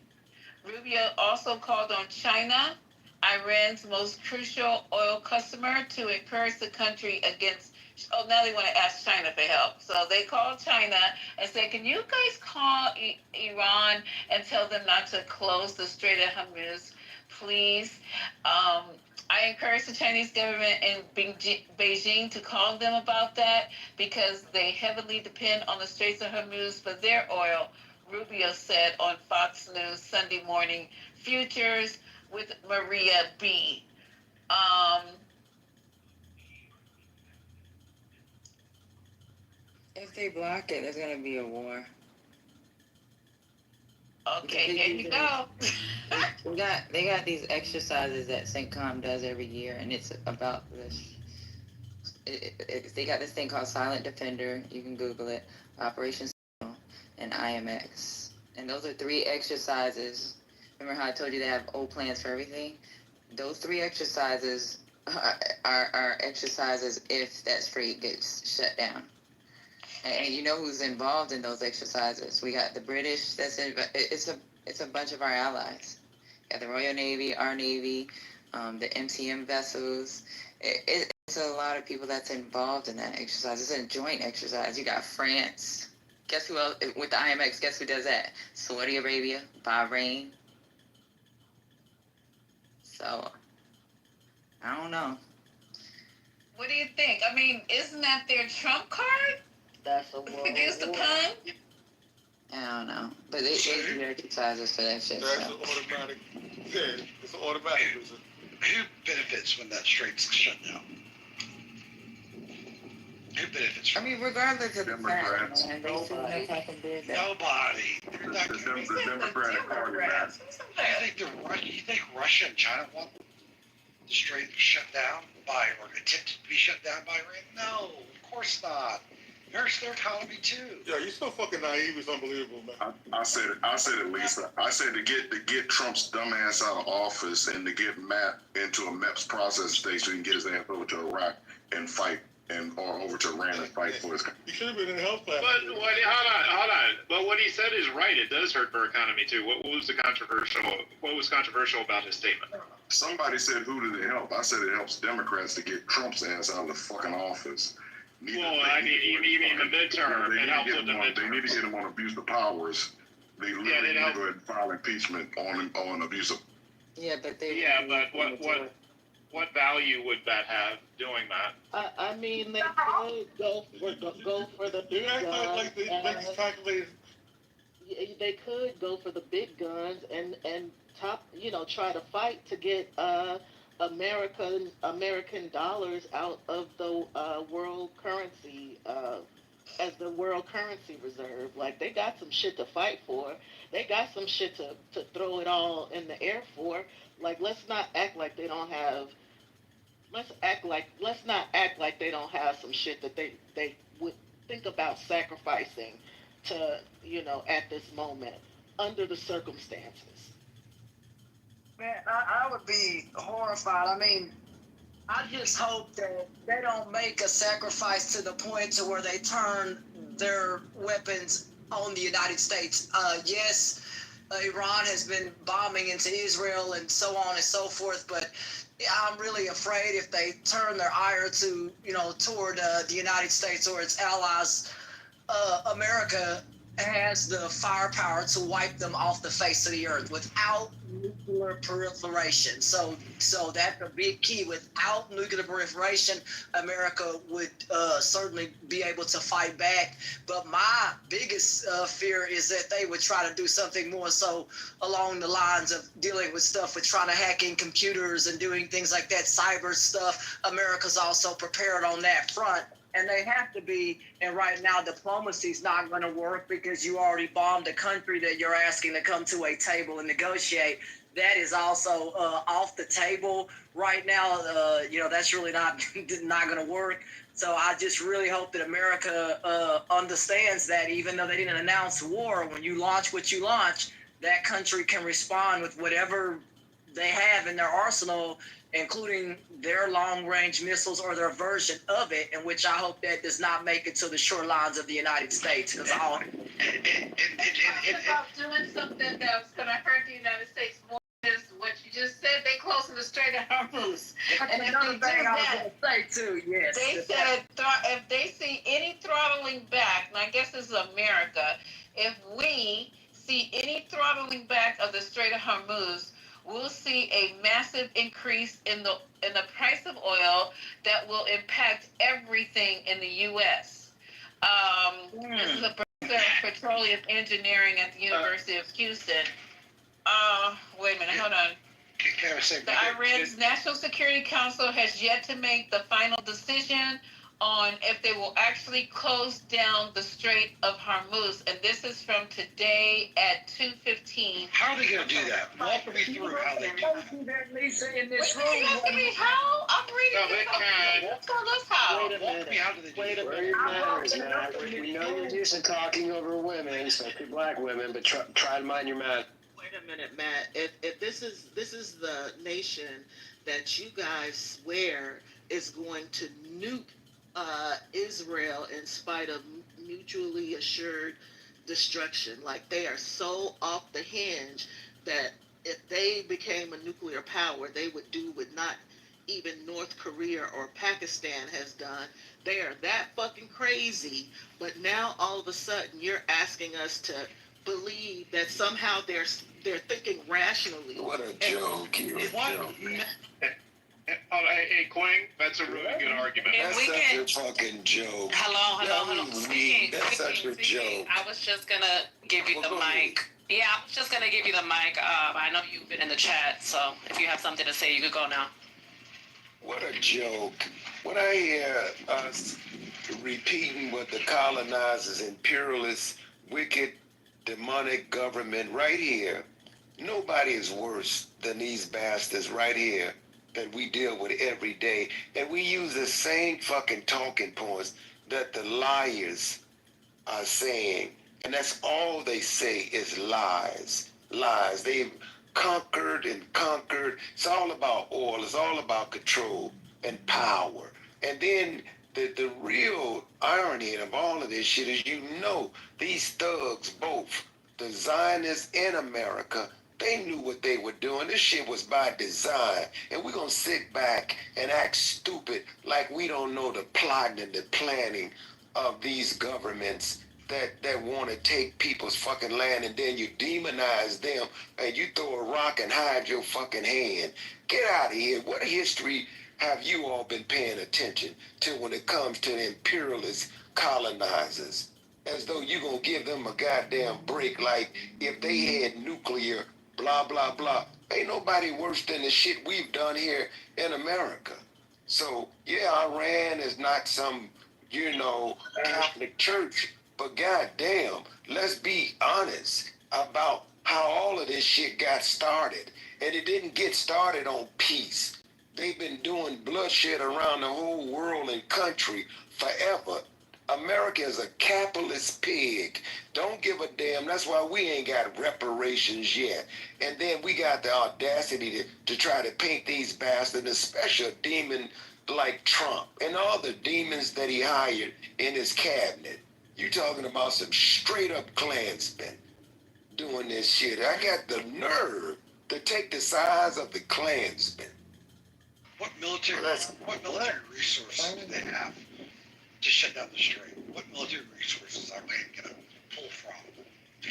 Rubio also called on China, Iran's most crucial oil customer, to encourage the country against. Oh, now they want to ask China for help. So they called China and said, can you guys call Iran and tell them not to close the Strait of Hormuz, please? I encourage the Chinese government and Beijing to call them about that because they heavily depend on the Straits of Hormuz for their oil, Rubio said on Fox News Sunday morning. Futures with Maria B. If they block it, there's going to be a war. Okay, here you go. They got these exercises that CENTCOM does every year, and it's about this. They got this thing called Silent Defender. You can Google it. Operation and IMX. And those are 3 exercises. Remember how I told you they have old plans for everything? Those 3 exercises are exercises if that strait gets shut down. And you know who's involved in those exercises? We got the British. It's a bunch of our allies. the Royal Navy, our Navy, the MCM vessels. It's a lot of people that's involved in that exercise. It's a joint exercise. You got France. Guess who else with the IMX? Guess who does that? Saudi Arabia, Bahrain. So I don't know. What do you think? I mean, isn't that their trump card? That's a world Excuse the war. pun? I don't know, but they do exercises for that shit. That's So. an automatic. Yeah, it's an automatic. Who benefits when that strait's shut down? Who benefits from I mean, regardless of the fact, Democrats. man, they shouldn't have fucking did that. nobody? They're not gonna The Democratic Party, man. You think Russia and China want the strait shut down by, or attempted to be shut down by Iran? No, of course not. There's their economy too. Yeah, you're so fucking naive. It's unbelievable, man. I said it, Lisa. I said to get Trump's dumb ass out of office and to get Matt into a MEPS process station and get his ass over to Iraq and fight or over to Iran and fight for his country. You should have been in the health class. But hold on. But what he said is right. It does hurt our economy too. What was controversial about his statement? Somebody said, who did it help? I said it helps Democrats to get Trump's ass out of the fucking office. Well, I mean, you mean the midterm. It helps with the midterm. They need to get him on abuse of powers. They literally need to go ahead and file impeachment on abuse of. Yeah, but they. Yeah, but what value would that have doing that? I mean, they could go for the big guns. They could go for the big guns and try to fight to get American dollars out of the world currency as the world currency reserve. Like, they got some shit to fight for. They got some shit to throw it all in the air for. Like, let's not act like they don't have. Let's not act like they don't have some shit that they would think about sacrificing to, at this moment under the circumstances. Man, I would be horrified. I mean, I just hope that they don't make a sacrifice to the point to where they turn their weapons on the United States. Yes, Iran has been bombing into Israel and so on and so forth, but I'm really afraid if they turn their ire to, toward the United States or its allies, America has the firepower to wipe them off the face of the earth without nuclear proliferation. So that's a big key. Without nuclear proliferation, America would certainly be able to fight back. But my biggest fear is that they would try to do something more so along the lines of dealing with stuff with trying to hack in computers and doing things like that, cyber stuff. America's also prepared on that front. And they have to be, and right now diplomacy's not going to work because you already bombed a country that you're asking to come to a table and negotiate. That is also off the table right now. That's really not going to work. So I just really hope that America understands that even though they didn't announce war, when you launch what you launch, that country can respond with whatever they have in their arsenal, including their long-range missiles or their version of it, in which I hope that does not make it to the shorelines of the United States. Because about doing something that was going to hurt the United States more than what you just said. They close to the Strait of Hormuz. And if they do that, they said if they see any throttling back, and I guess this is America, if we see any throttling back of the Strait of Hormuz, we'll see a massive increase in the price of oil that will impact everything in the U.S. This is a professor of petroleum engineering at the University of Houston. Wait a minute, hold on. The Iran's National Security Council has yet to make the final decision on if they will actually close down the Strait of Hormuz, and this is from today at 2:15. How are they going to do that? Walk me through how they do that. Lisa, in this room. How? I'm reading it. Tell us how. Walk me, how do they do that? Where your manners, Matt. We know you're used to talking over women, especially black women, but try to mind your manners. Wait a minute, Matt. If this is the nation that you guys swear is going to nuke Israel in spite of mutually assured destruction, like they are so off the hinge that if they became a nuclear power, they would do what not even North Korea or Pakistan has done. They are that fucking crazy, but now all of a sudden you're asking us to believe that somehow they're thinking rationally. What a joke here. Hey, Quang, that's a really good argument. That's such a fucking joke. Hello. That's such a joke. I was just gonna give you the mic. Yeah, I was just gonna give you the mic. I know you've been in the chat, so if you have something to say, you could go now. What a joke. When I hear us repeating what the colonizers, imperialists, wicked, demonic government right here, nobody is worse than these bastards right here that we deal with every day. And we use the same fucking talking points that the liars are saying. And that's all they say is lies. Lies. They've conquered and conquered. It's all about oil. It's all about control and power. And then the real irony of all of this shit is, these thugs, both the Zionists and America, they knew what they were doing. This shit was by design. And we're going to sit back and act stupid like we don't know the plotting and the planning of these governments that want to take people's fucking land, and then you demonize them and you throw a rock and hide your fucking hand. Get out of here. What history have you all been paying attention to when it comes to the imperialist colonizers? As though you're going to give them a goddamn break, like if they had nuclear, blah, blah, blah. Ain't nobody worse than the shit we've done here in America. So, yeah, Iran is not some, Catholic church, but goddamn, let's be honest about how all of this shit got started. And it didn't get started on peace. They've been doing bloodshed around the whole world and country forever. America is a capitalist pig. Don't give a damn. That's why we ain't got reparations yet. And then we got the audacity to try to paint these bastards, especially a demon like Trump and all the demons that he hired in his cabinet. You talking about some straight up Klansmen doing this shit. I got the nerve to take the size of the Klansmen. What military resources do they have to shut down the strait? What military resources are they going to pull from to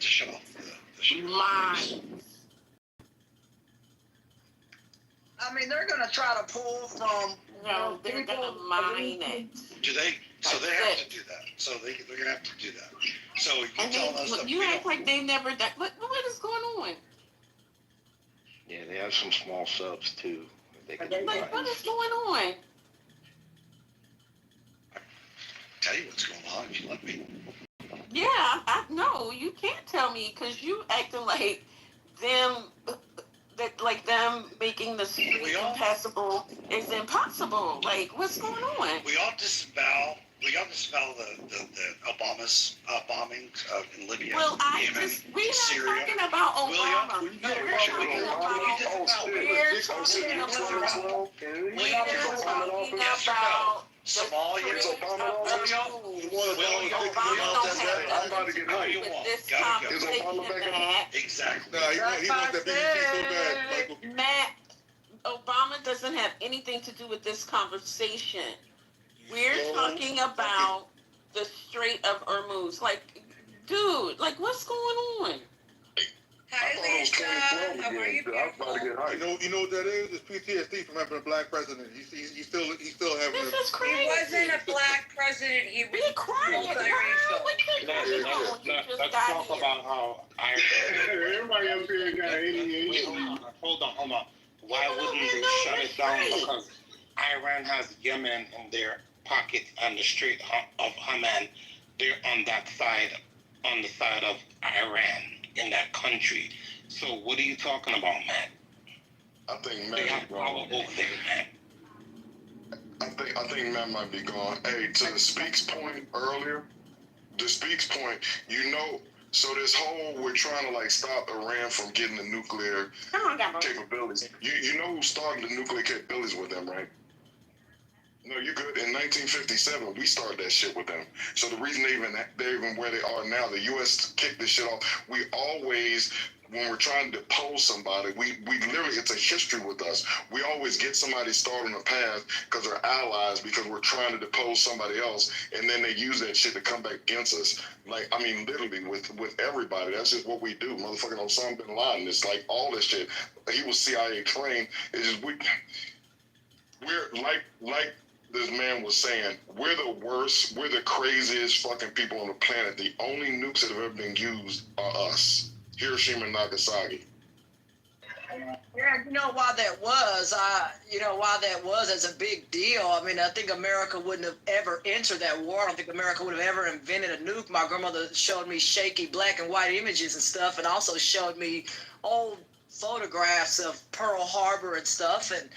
shut off the strait? Mines. I mean, they're going to try to pull from. No, they're gonna mine it. Do they? So they have to do that. So they're going to have to do that. So you telling us that you act like they never done. What is going on? Yeah, they have some small subs too. They can like, what is going on? Tell you what's going on if you let me. Yeah, I know. You can't tell me because you acting like them. That like them making the street impassable is impossible. Like, what's going on? We all disavow the Obama's bombings in Libya, Yemen, Syria. Talking about Obama. We're talking about Somalia. Exactly. He wants that BBC so bad, Michael. Matt, Obama doesn't have anything to do with this conversation. We're talking about the Strait of Hormuz. Like, dude, like, what's going on? Hi, Lisa. How are you? You know what that is? It's PTSD from having a black president. He's still having. This is crazy. He wasn't a black president. He was quiet. Let's talk about how everybody up here got ADHD. Hold on. Why wouldn't they shut it down? Because Iran has Yemen in their pocket and the Strait of Hormuz. They're on that side, on the side of Iran in that country. So what are you talking about, man? I think they have power over there, man. I think Matt might be gone. Hey, to the Speaks point earlier, so this whole we're trying to like stop Iran from getting the nuclear capabilities. You know who started the nuclear capabilities with them, right? No, you good. In 1957, we started that shit with them. So the reason they're even where they are now, the U.S. kicked this shit off. We always, when we're trying to depose somebody, we literally, it's a history with us. We always get somebody started on the path because they're allies, because we're trying to depose somebody else, and then they use that shit to come back against us. Like, I mean, literally with everybody. That's just what we do. Motherfucking Osama bin Laden. It's like all this shit. He was CIA trained. It's just we're like this man was saying, we're the worst, we're the craziest fucking people on the planet. The only nukes that have ever been used are us. Hiroshima and Nagasaki. Yeah, you know why that was. As a big deal. I mean, I think America wouldn't have ever entered that war. I don't think America would have ever invented a nuke. My grandmother showed me shaky black and white images and stuff, and also showed me old photographs of Pearl Harbor and stuff. And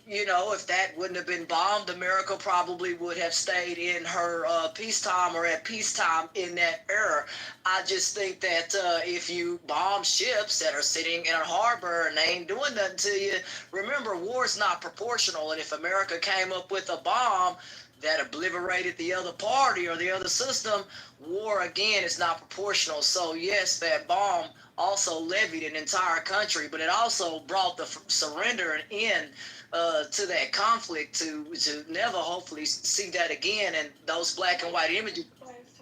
you know, if that wouldn't have been bombed, America probably would have stayed in her peacetime or at peacetime in that era. I just think that if you bomb ships that are sitting in a harbor and they ain't doing nothing to you, remember, war's not proportional. And if America came up with a bomb that obliterated the other party or the other system, war again is not proportional. So yes, that bomb also levied an entire country, but it also brought the surrender and end to that conflict to never hopefully see that again. And those black and white images,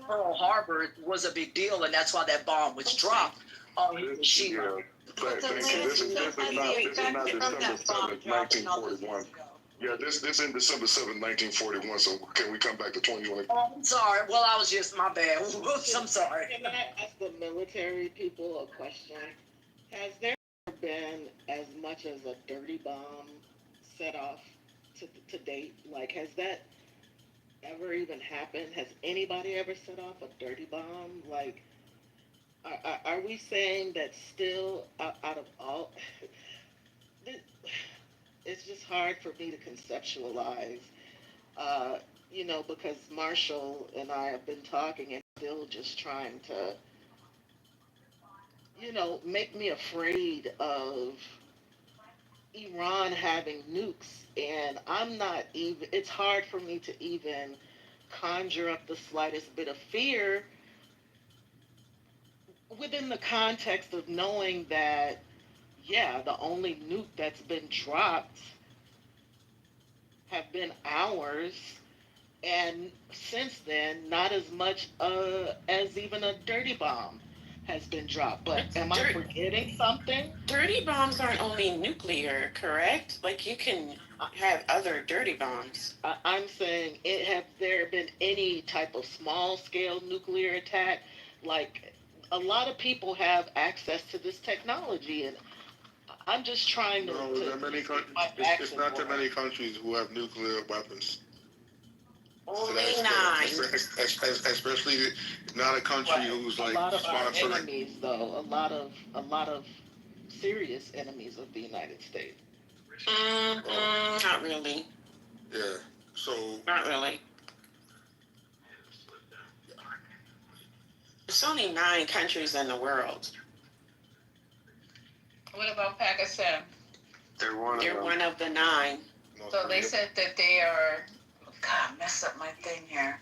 Pearl Harbor was a big deal, and that's why that bomb was dropped on Hiroshima. This is not December 7th, 1941. Yeah, this in December 7th, 1941. So can we come back to 2020? Oh, I'm sorry. Well, I was just, my bad. Whoops, I'm sorry. Can I ask the military people a question? Has there been as much as a dirty bomb set off to date? Like, has that ever even happened? Has anybody ever set off a dirty bomb? Like, are we saying that still out of all... It's just hard for me to conceptualize, you know, because Marshall and I have been talking and still just trying to, you know, make me afraid of Iran having nukes. And I'm not even, it's hard for me to even conjure up the slightest bit of fear within the context of knowing that, yeah, the only nuke that's been dropped have been ours, and since then, not as much as even a dirty bomb has been dropped. But am I forgetting something? Dirty bombs aren't only nuclear, correct? Like, you can have other dirty bombs. I'm saying, have there been any type of small-scale nuclear attack? Like, a lot of people have access to this technology, and I'm just trying to... No, there are many it's not that many countries who have nuclear weapons. Only 9. Especially not a country who's like a lot of our sponsoring. enemies, though, a lot of serious enemies of the United States. Not really. Yeah. So. Not really. There's only 9 countries in the world. What about Pakistan? They're one of the 9. So they said that they are. God, I messed up my thing here.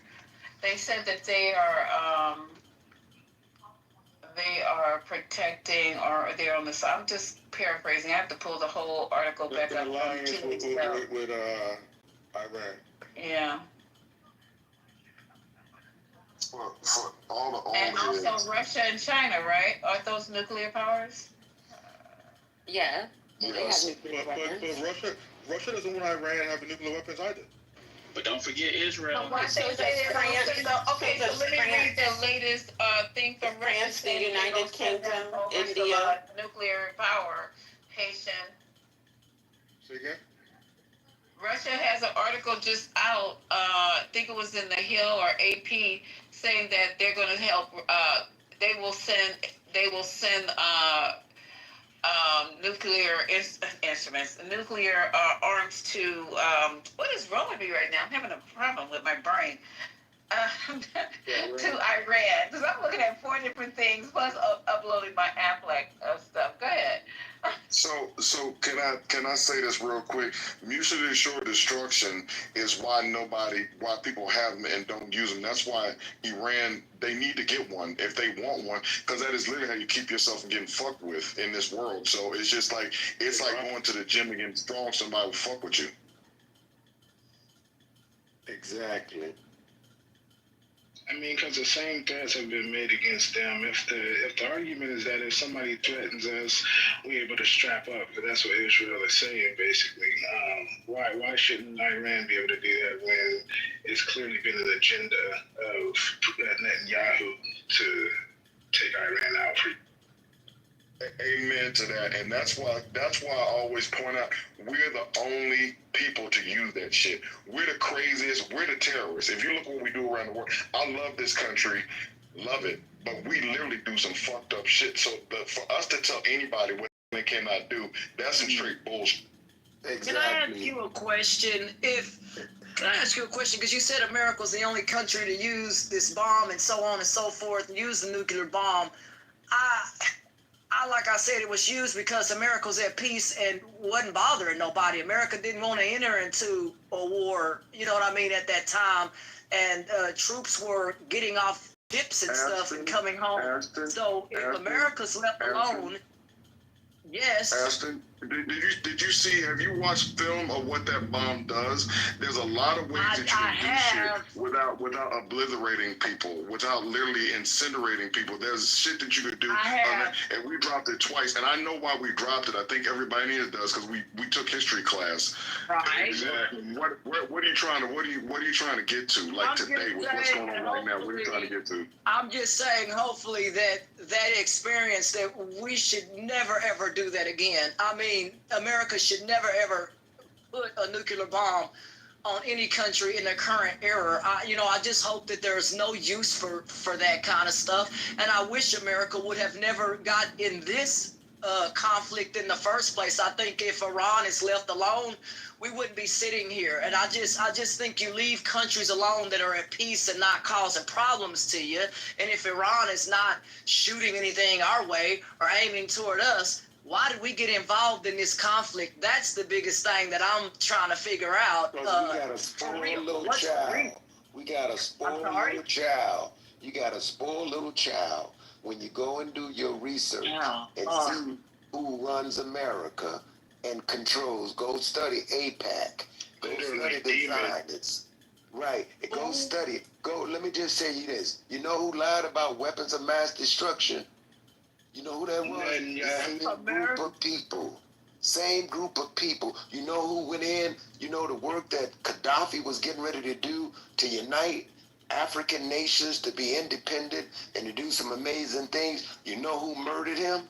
They said that they are protecting, or they're on this. I'm just paraphrasing. I have to pull the whole article back up. Alliance with Iran. Yeah. For all the old And also Russia and China, right? Aren't those nuclear powers? Yeah. Yes. But Russia doesn't want Iran having nuclear weapons either. But don't forget Israel. So let me read the latest thing from France, the United Kingdom, India. Nuclear power, Haitian. Say again? Russia has an article just out, I think it was in The Hill or AP, saying that they're going to help, they will send nuclear instruments, nuclear arms to, what is wrong with me right now? I'm having a problem with my brain. To Iran, because I'm looking at 4 different things, plus uploading my Affleck stuff. Go ahead. So can I say this real quick? Mutually assured destruction is why people have them and don't use them. That's why Iran, they need to get one if they want one, because that is literally how you keep yourself from getting fucked with in this world. So it's just like going to the gym and getting strong. Somebody will fuck with you. Exactly. I mean, because the same threats have been made against them. If the argument is that if somebody threatens us, we're able to strap up, because that's what Israel is saying, basically. Why shouldn't Iran be able to do that when it's clearly been an agenda of Netanyahu to take Iran out for? Amen to that, and that's why I always point out we're the only people to use that shit. We're the craziest. We're the terrorists. If you look what we do around the world, I love this country, love it, but we literally do some fucked up shit. So for us to tell anybody what they cannot do, that's some straight bullshit. Exactly. Can I ask you a question? Can I ask you a question? Because you said America's the only country to use this bomb and so on and so forth, and use the nuclear bomb. Like I said, it was used because America was at peace and wasn't bothering nobody. America didn't want to enter into a war, you know what I mean, at that time. And troops were getting off dips and stuff and coming home. So if America's left alone, yes. Aston, did you see? Have you watched film of what that bomb does? There's a lot of ways that you can do shit without obliterating people, without literally incinerating people. There's shit that you could do, and we dropped it twice. And I know why we dropped it. I think everybody here does, because we took history class. Right. Exactly. What are you trying to get to? Like today, with what's going on right now, what are you trying to get to? I'm just saying, hopefully that experience, that we should never ever do that again. I mean, America should never ever put a nuclear bomb on any country in the current era. I just hope that there's no use for that kind of stuff. And I wish America would have never got in this conflict in the first place. I think if Iran is left alone, we wouldn't be sitting here. And I just think you leave countries alone that are at peace and not causing problems to you. And if Iran is not shooting anything our way or aiming toward us, why did we get involved in this conflict? That's the biggest thing that I'm trying to figure out. We got a spoiled little child. We got a spoiled little child. You got a spoiled little child. When you go and do your research and see who runs America and controls, go study APAC. Go study the scientists. Right. Go study. Let me just say you this. You know who lied about weapons of mass destruction? You know who that was? Same group of people. Same group of people. You know who went in? You know the work that Gaddafi was getting ready to do to unite African nations to be independent and to do some amazing things. You know who murdered him?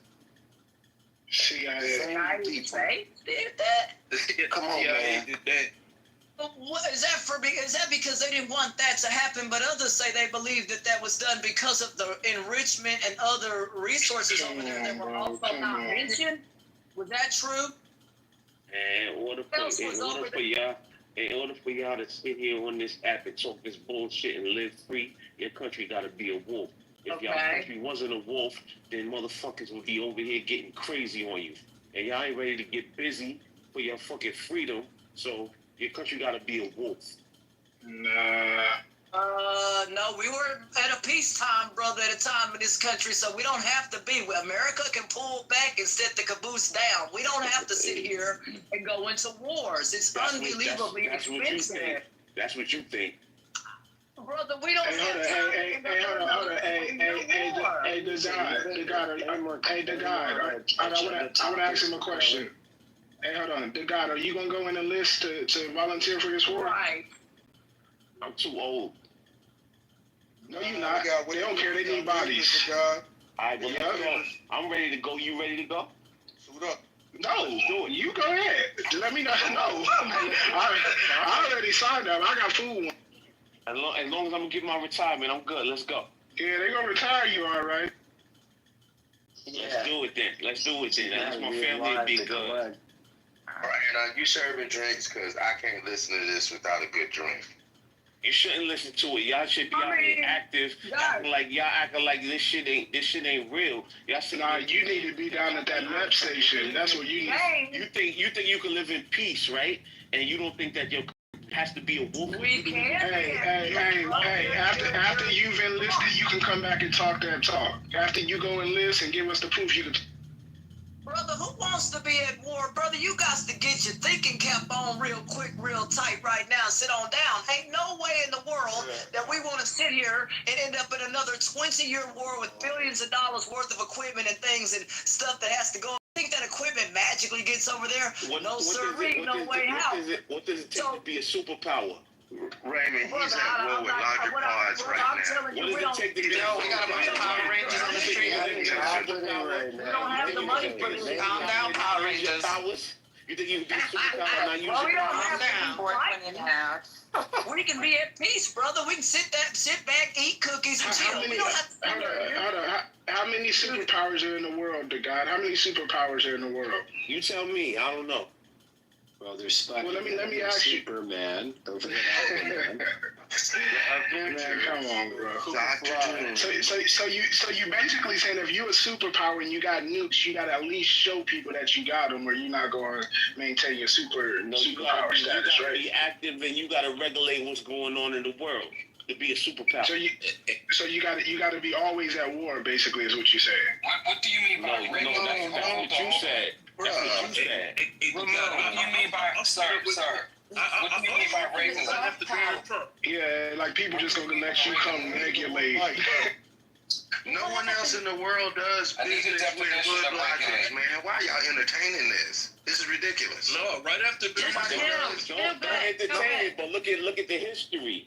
CIA. Did that? Come on, man. Did that. Is that because they didn't want that to happen? But others say they believe that was done because of the enrichment and other resources over there that were also not mentioned. Was that true? And in order for y'all to sit here on this app and talk this bullshit and live free, your country gotta be a wolf. If y'all country wasn't a wolf, then motherfuckers would be over here getting crazy on you. And y'all ain't ready to get busy for your fucking freedom, so your country gotta be a wolf. Nah. No, we were at a peacetime, brother, at a time in this country, so we don't have to be. America can pull back and set the caboose down. We don't have to sit here and go into wars. It's unbelievably expensive. That's what you think. Brother, we don't have time. Hey, the guy. I want to ask him a question. Hey, hold on. The guy, are you going to go in the list to volunteer for this war? Right. I'm too old. No, you're not. They don't care. They need bodies. All right, well, let's go. I'm ready to go. You ready to go? Suit up. No, you go ahead. Let me know. No, I already signed up. I got food. As long as I'm going to get my retirement, I'm good. Let's go. Yeah, they're going to retire you, all right? Let's do it then. That's my family be good. All right, you serving drinks, because I can't listen to this without a good drink. You shouldn't listen to it. Y'all should be out here active, acting like this shit ain't real. Y'all should. Nah, you need to be down at that lab station. That's what you need. You think you can live in peace, right? And you don't think that your has to be a wolf? We can. Hey. After you've enlisted, you can come back and talk that talk. After you go enlist and give us the proof, you can. Brother, who wants to be at war? Brother, you got to get your thinking cap on real quick, real tight right now. Sit on down. Ain't no way in the world that we want to sit here and end up in another 20-year war with billions of dollars worth of equipment and things and stuff that has to go. Think that equipment magically gets over there? No, sir. No way out. What does it take to be a superpower? Raymond, he's at war with larger pods right now. I'm telling you, we don't. We got a bunch of Power Rangers on the street. We don't have the money for this. Calm down, Power Rangers. You think you can be a superpower? Now use Well, we it. don't have to. We can be at peace, brother. We can sit back, eat cookies, and chill. We don't have to. Hold on. How many superpowers are in the world, God? How many superpowers are in the world? You tell me. I don't know. Well, there's Spider-Man, let me ask you. Superman. Don't forget Aquaman. Man, come on, bro. So you basically saying if you're a superpower and you got nukes, you got to at least show people that you got them, or you're not going to maintain your superpower status, you gotta right? be active and you got to regulate what's going on in the world to be a superpower. So you got to be always at war, basically, is what you're saying. What do you mean by that's what you said. That's what you said. What do you mean by sir? What do you mean by regulate? Yeah, like people just gonna let you come regulate. No one else in the world does business with hood logics, man. Why y'all entertaining this? This is ridiculous. No, right after Don't entertain it, but look at the history.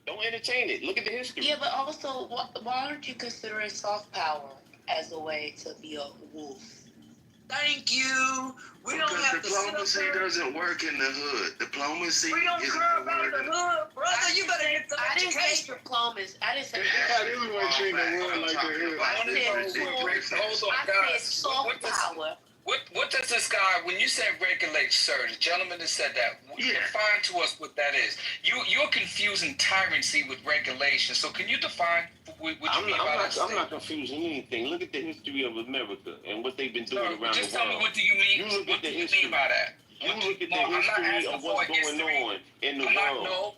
Don't entertain it. Look at the history. Yeah, but also, why aren't you considering soft power as a way to be a wolf? Thank you. We don't have to diplomacy doesn't work in the hood. Diplomacy. We don't care about the hood, brother. You better get some education. I didn't say diplomacy. I didn't say I said soft power. What does this guy, when you said regulate, sir, the gentleman that said that, define to us what that is. You're confusing tyranny with regulation. So can you define what you mean by that? I'm not confusing anything. Look at the history of America and what they've been doing around the world. Just tell me, what do you mean? What do you mean by that? You look at the history of what's going on in the world. No,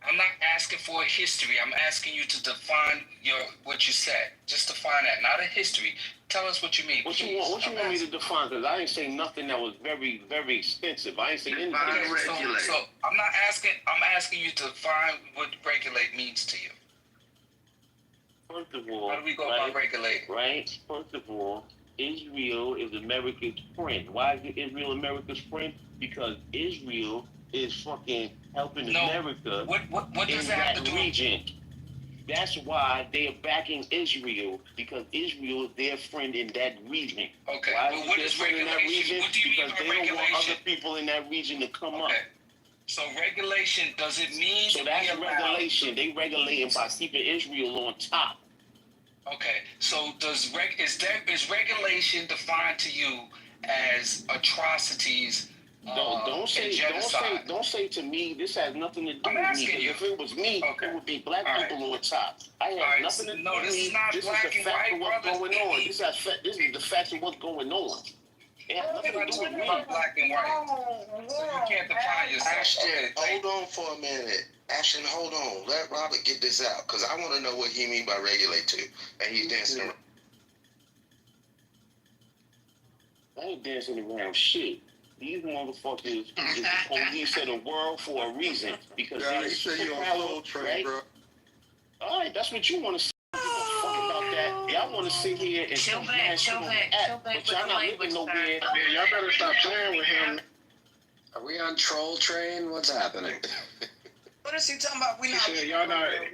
I'm not asking for a history. I'm asking you to define what you said. Just define that, not a history. Tell us what you mean. What you want me to define? Because I ain't say nothing that was very, very extensive. I ain't say anything. So I'm not asking. I'm asking you to define what regulate means to you. First of all, how do we go about regulating? Right. First of all, Israel is America's friend. Why is Israel America's friend? Because Israel is fucking helping America what does in that have that to do? region. That's why they are backing Israel, because Israel is their friend in that region. Okay. Why Well, what is regulation? What do you mean because by they regulation? don't want other people in that region to come up. So regulation, does it mean? So that's regulation. They regulating by keeping Israel on top. Okay. So is regulation defined to you as atrocities? Don't say to me. This has nothing to do with me. Because if it was me, it would be black people on top. I have nothing to do with me. This is the fact of what's going on. This is the facts of what's going on. It has nothing to do with me. Black and white. So you can't define yourself. Ashton, hold on for a minute. Ashton, hold on. Let Robert get this out, because I want to know what he mean by regulate too. And he's dancing around. I ain't dancing around shit. These motherfuckers is the police of the world for a reason, because they're superpower, right? Bro. All right, that's what you want to say. Fuck about that. Y'all want to sit here and chill back, but y'all not living nowhere. Yeah, y'all better stop playing with him. Are we on troll train? What's happening? What is he talking about?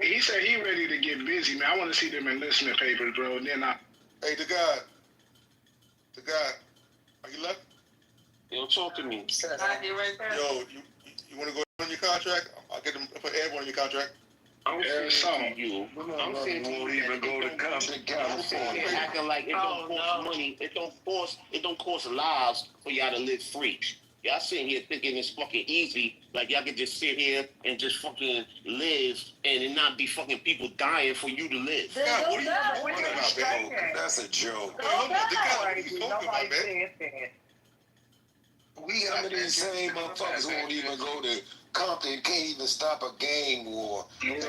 He said he ready to get busy, man. I want to see them enlistment papers, bro. And then Hey, the guy, are you left? Yo, talk to me. Yo, you want to go on your contract? I'll get them put everyone on your contract. I'm saying to you. I'm saying to you, even go to California. Acting like it don't cost money. It don't cost lives for y'all to live free. Y'all sitting here thinking it's fucking easy, like y'all can just sit here and just fucking live and it not be fucking people dying for you to live. God, what are you talking about, man? That's a joke. Wait, hold on. What are you talking about, man? Some of these same motherfuckers won't even go to Compton, can't even stop a gang war. Right.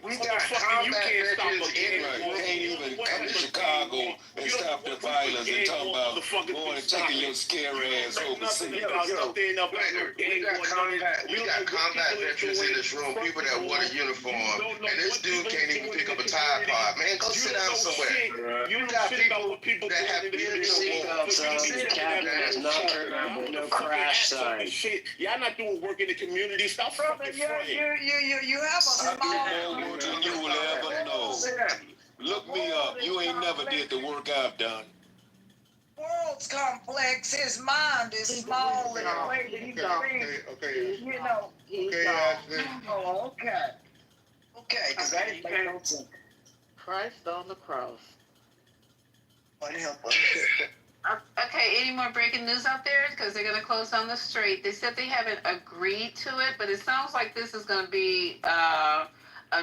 We got combat veterans can't even come to Chicago and stop the violence and talk about going and taking your scare ass overseas. We got combat veterans in this room, people that wore a uniform, and this dude can't even pick up a Tide Pod. Man, go sit down somewhere. You got people that have been seatbelts on, captains, no crash signs. Shit, y'all not doing work in the community. Stop fucking fronting. You have a small. You will ever know. Look me up. You ain't never did the work I've done. World's complex. His mind is small and Okay. you know. Okay, Ashley. Oh, okay. Okay, because that didn't make no sense. Christ on the cross. What help us? Okay, any more breaking news out there? Because they're going to close down the street. They said they haven't agreed to it, but it sounds like this is going to be a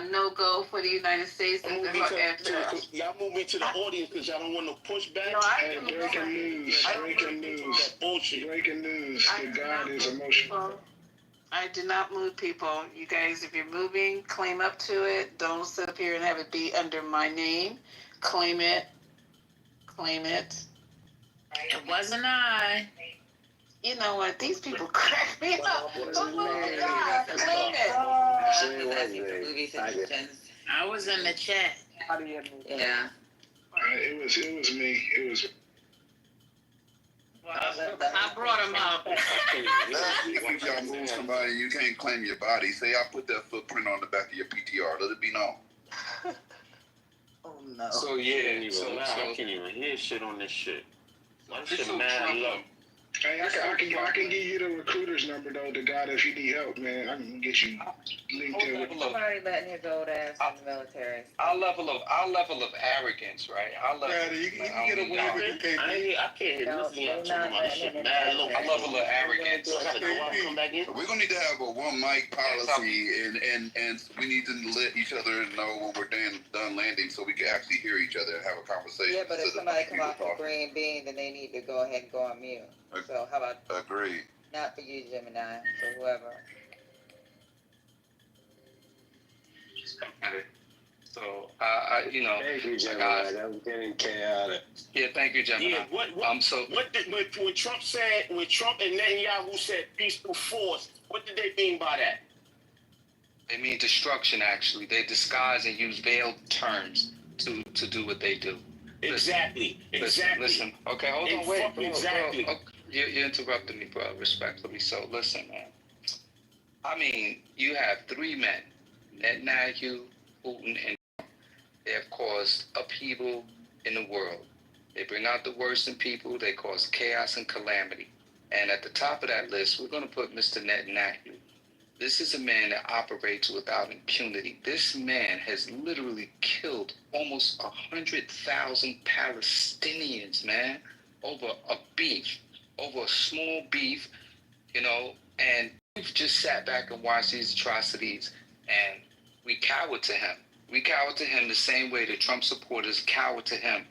no-go for the United States. Y'all move me to the audience because y'all don't want no pushback. Hey, breaking news. Bullshit. Breaking news. The God is emotional. I do not move people. You guys, if you're moving, claim up to it. Don't sit up here and have it be under my name. Claim it. Claim it. It wasn't I. You know what? These people crack me up. Claim it. I was in the chat. Yeah. It was me. It was. I brought him up. If y'all move somebody and you can't claim your body, say I put that footprint on the back of your PTR. Let it be known. Oh no. So yeah, I can't even hear shit on this shit. My shit mad low. Hey, I can give you the recruiter's number though, the guy if you need help, man. I can get you linked in with. Somebody letting his old ass in the military. Our level of arrogance, right? You can get away with it. I can't hear nothing y'all talking about. This shit mad low. Our level of arrogance. We're gonna need to have a one mic policy, and we need to let each other know when we're done landing, so we can actually hear each other and have a conversation. Yeah, but if somebody come off the green bean, then they need to go ahead and go on mute. So how about Agreed. not for you, Gemini, for whoever. Okay. So, Thank you, Gemini. That was getting chaotic. Yeah, thank you, Gemini. Yeah, when Trump and Netanyahu said peaceful force, what did they mean by that? They mean destruction, actually. They disguise and use veiled terms to do what they do. Exactly. Listen. Okay, hold on, wait. Bro, exactly. Bro. You interrupted me, bro, respectfully. So, listen, man. I mean, you have three men, Netanyahu, Putin, and Trump. They have caused upheaval in the world. They bring out the worst in people. They cause chaos and calamity. And at the top of that list, we're going to put Mr. Netanyahu. This is a man that operates without impunity. This man has literally killed almost 100,000 Palestinians, man, over a small beef, and we've just sat back and watched these atrocities, and we cowered to him. We cowered to him the same way the Trump supporters cowered to him.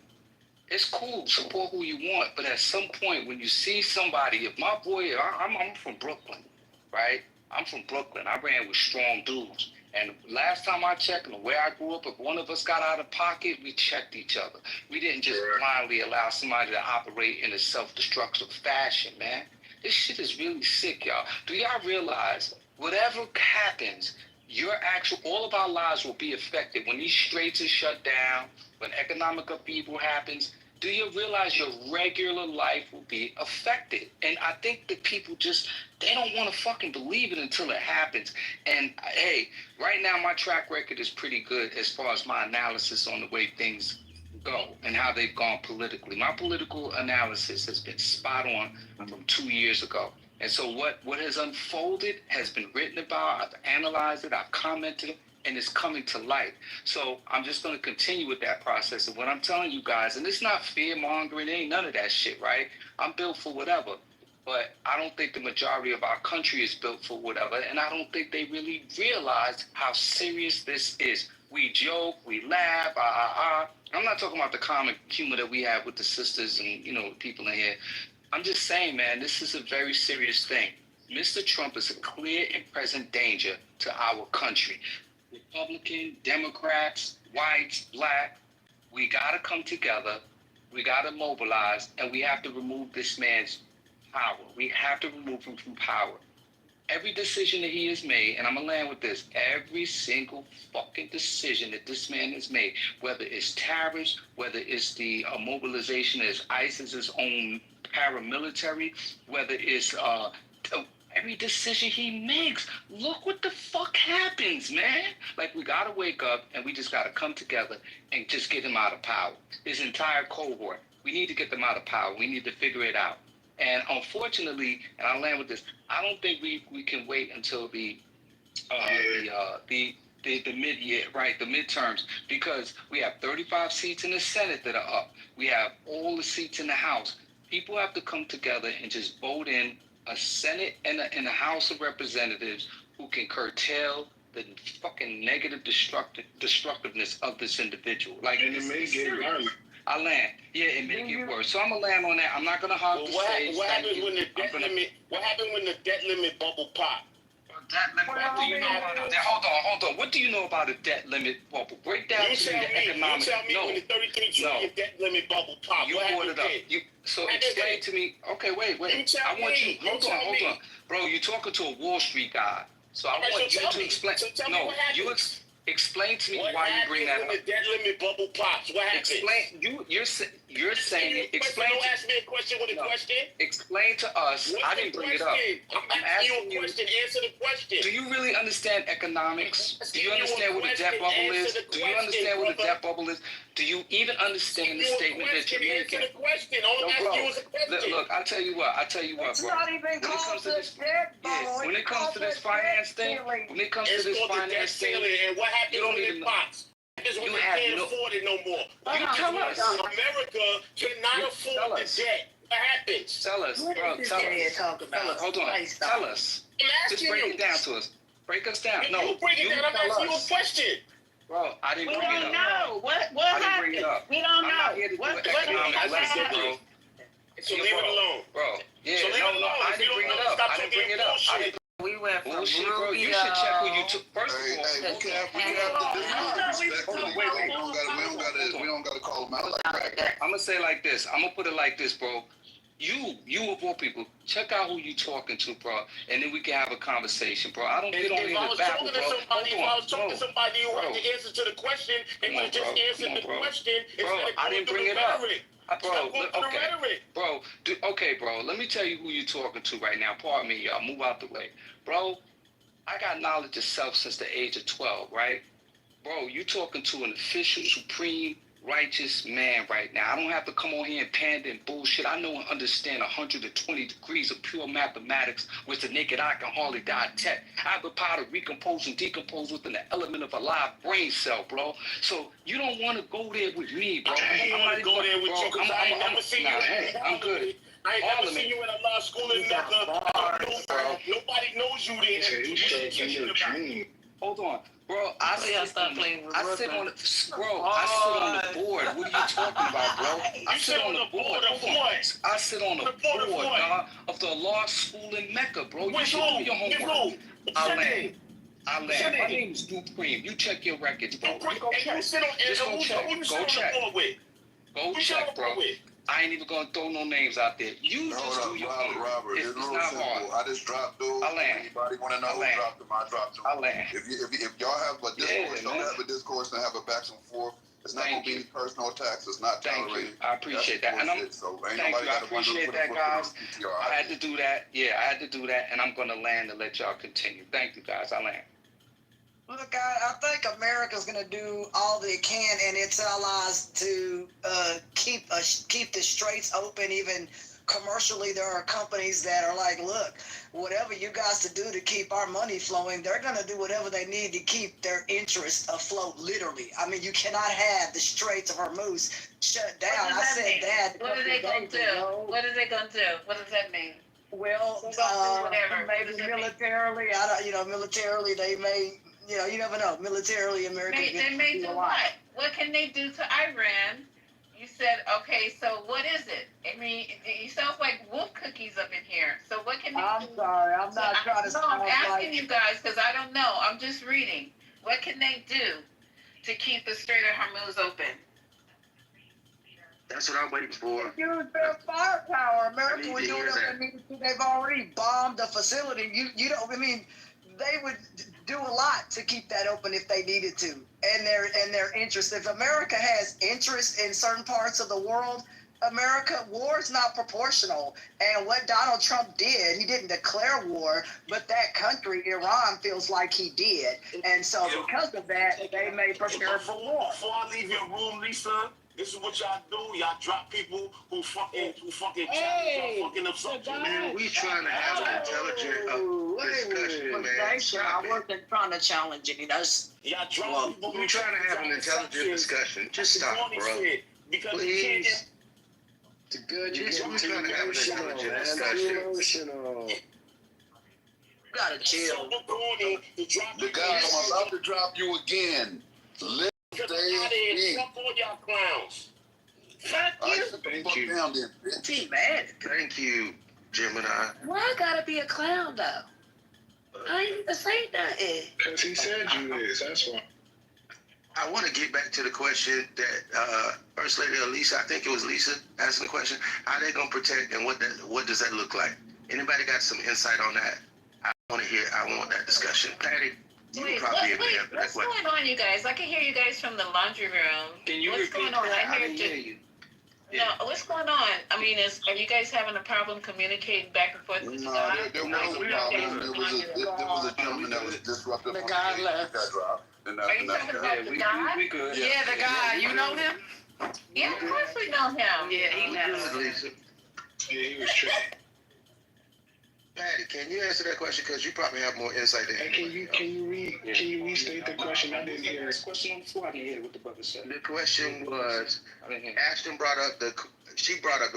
It's cool, support who you want, but at some point when you see somebody, if my boy, I'm from Brooklyn, right? I'm from Brooklyn. I ran with strong dudes. And last time I checked, and the way I grew up, if one of us got out of pocket, we checked each other. We didn't just blindly allow somebody to operate in a self-destructive fashion, man. This shit is really sick, y'all. Do y'all realize whatever happens, all of our lives will be affected when these straits are shut down, when economic upheaval happens? Do you realize your regular life will be affected? And I think that people they don't want to fucking believe it until it happens. And hey, right now my track record is pretty good as far as my analysis on the way things go and how they've gone politically. My political analysis has been spot on from 2 years ago. And so what has unfolded has been written about, I've analyzed it, I've commented, and it's coming to light. So I'm just going to continue with that process. And what I'm telling you guys, and it's not fear mongering, ain't none of that shit, right? I'm built for whatever. but I don't think the majority of our country is built for whatever, and I don't think they really realize how serious this is. We joke, we laugh, I'm not talking about the comic humor that we have with the sisters and, the people in here. I'm just saying, man, this is a very serious thing. Mr. Trump is a clear and present danger to our country. Republican, Democrats, whites, black, we got to come together. We got to mobilize, and we have to remove this man's power. We have to remove him from power. Every decision that he has made, and I'm going to land with this, every single fucking decision that this man has made, whether it's tariffs, whether it's the mobilization as ISIS's own paramilitary, whether it's every decision he makes, look what the fuck happens, man. Like, we got to wake up, and we just got to come together and just get him out of power. His entire cohort. We need to get them out of power. We need to figure it out. And unfortunately, and I'll land with this, I don't think we can wait until the mid-year, right, the midterms, because we have 35 seats in the Senate that are up. We have all the seats in the House. People have to come together and just vote in a Senate and a House of Representatives who can curtail the fucking negative destructiveness of this individual. Like, and it may get violent. I land. Yeah, it may get worse. So I'm gonna land on that. I'm not gonna hog the stage. What happens when the debt limit? What happened when the debt limit bubble pop? What do you know about that? Hold on. What do you know about a debt limit bubble? Break down to me the economics. You tell me when the 33 trillion debt limit bubble pop. You brought it up. So explain to me. Okay, wait. I want you. Hold on. Bro, you're talking to a Wall Street guy. So I want you to explain. No, you explain to me why you bring that up. When the debt limit bubble pops, what happens? Explain. You're saying. Explain. Don't ask me a question with a question. Explain to us. What's I didn't bring it up. I'm asking you a question. Answer the question. Do you really understand economics? Do you understand what a debt bubble is? Do you understand what a debt bubble is? Do you even understand the statement that you're making? Answer the question. All I'm asking you is a question. Look, I'll tell you what, It's bro. not even called the debt bubble. When it comes to this finance thing, and what happens when it pops? You can't afford it no more. America cannot afford the debt. What happens? Tell us, bro. Tell us. Hold on. Tell us. Just break it down to us. Break us down. No, you break it down. I'm asking you a question. Bro, I didn't bring it up. We don't know. What happened? We don't know. I'm not here to do an economic lesson, bro. So leave it alone. Bro, yeah, so no, I didn't bring it up. We went from bullshit, bro. You should check who you took. First of all, we don't gotta call them out like that. I'm gonna say like this. I'm gonna put it like this, bro. You of all people, check out who you talking to, bro, and then we can have a conversation, bro. I don't get on here to babble, bro. If I was talking to somebody who had the answer to the question, and you just answered the question, bro, I didn't bring it up. Bro, let me tell you who you're talking to right now. Pardon me, y'all. Move out the way. Bro, I got knowledge of self since the age of 12, right? Bro, you talking to an official, supreme, righteous man right now. I don't have to come on here and pander and bullshit. I know and understand 120 degrees of pure mathematics, which the naked eye can hardly dissect. I have the power to recompose and decompose within the element of a live brain cell, bro. So you don't want to go there with me, bro. I'm not go there with you because I ain't never seen you. I'm good. I ain't never seen you in a law school in Mecca. Nobody knows you there. Hold on. Bro, I sit on the board. What are you talking about, bro? I sit on the board. I sit on the board, of the law school in Mecca, bro. You should do your homework. I land. My name is Supreme. You check your records, bro. Go check. Go check, bro. I ain't even gonna throw no names out there. You just do your homework. Robert, it's not real simple. hard. I just dropped those. Anybody want to know who dropped them? I dropped them. If y'all have a discourse, don't have a discourse and have a back and forth. It's not going to be any personal attacks. It's not tolerated. I appreciate that. And I appreciate that, guys. I had to do that. Yeah, I had to do that. And I'm going to land and let y'all continue. Thank you, guys. I land. Look, I think America's going to do all they can and its allies to keep the straits open. Even commercially, there are companies that are like, look, whatever you guys to do to keep our money flowing, they're going to do whatever they need to keep their interests afloat, literally. I mean, you cannot have the Straits of Hormuz shut down. I said that. What are they going to do? What are they going to do? What does that mean? Well, whatever. maybe militarily, I don't, militarily they may, you never know. Militarily, America They may do what? What can they do to Iran? You said, okay, so what is it? I mean, you sound like wolf cookies up in here. So what can they do? I'm sorry, I'm not trying to No, sound I'm asking like... you guys because I don't know. I'm just reading. What can they do to keep the Strait of Hormuz open? That's what I'm waiting for. Use their firepower. America would do hear whatever that. they needed to. They've already bombed the facility. You don't. I mean, they would do a lot to keep that open if they needed to. And their interest. If America has interest in certain parts of the world, war is not proportional. And what Donald Trump did, he didn't declare war, but that country, Iran, feels like he did. And so because of that, they may prepare for war. Before I leave your room, Lisa, this is what y'all do. Y'all drop people who fucking challenge y'all fucking up something. Man, we trying to have an intelligent discussion, man. I wasn't trying to challenge any. Y'all drop people. We trying to have an intelligent discussion. Just stop, bro. Please. It's good. We're trying to have an intelligent discussion. Gotta chill. The guy, I'm about to drop you again. Let stay. Fuck all y'all clowns. Fuck you. Thank you. Down there, bitch. Gee, man. Thank you, Gemini. Why I gotta be a clown, though? I ain't even say nothing. Because he said you is, that's why. I want to get back to the question that First Lady Lisa, I think it was Lisa asking the question, how they going to protect and what does that look like? Anybody got some insight on that? I want that discussion. Patty, you Wait, probably able to answer that what's question. going on, you guys? I can hear you guys from the laundry room. Can you what's repeat going on? that? I I didn't hear you. No, what's going on? I mean, are you guys having a problem communicating back and forth with No, Scott? there was a problem. There was a gentleman that was disruptive. The guy left. Got dropped. And Are you talking about the guy? we good. Yeah, the guy. You know him? Yeah, of course we know him. Yeah, he left. Lisa. Yeah, he was tripping. Patty, can you answer that question? Because you probably have more insight than Hey, can you restate the question? I didn't hear it. Question before I didn't hear what the brother said. The question was, I didn't hear. Ashton brought up the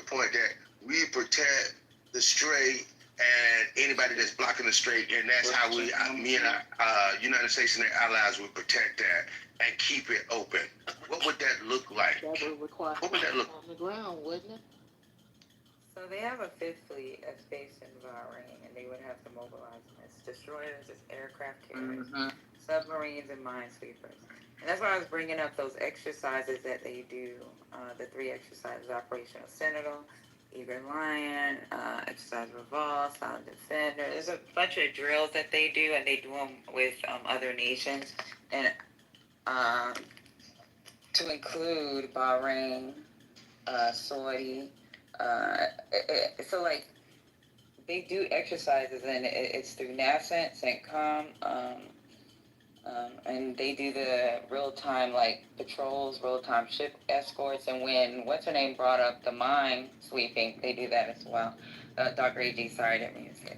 point that we protect the strait and anybody that's blocking the strait, and that's how me and our United States and their allies would protect that and keep it open. What would that look like? That would require What would that look on the ground, wouldn't it? So they have a fifth fleet that's based in Bahrain, and they would have to mobilize them. It's destroyers, it's aircraft carriers, submarines, and minesweepers. And that's why I was bringing up those exercises that they do, the 3 exercises: Operational Sentinel, Eager Lion, Exercise Revolve, Silent Defender. There's a bunch of drills that they do, and they do them with other nations. And to include Bahrain, Saudi, so like they do exercises, and it's through NASCENT, CENTCOM, and they do the real-time like patrols, real-time ship escorts, and when what's her name brought up the mine sweeping, they do that as well. Dr. A.G. sorry, I didn't mean to say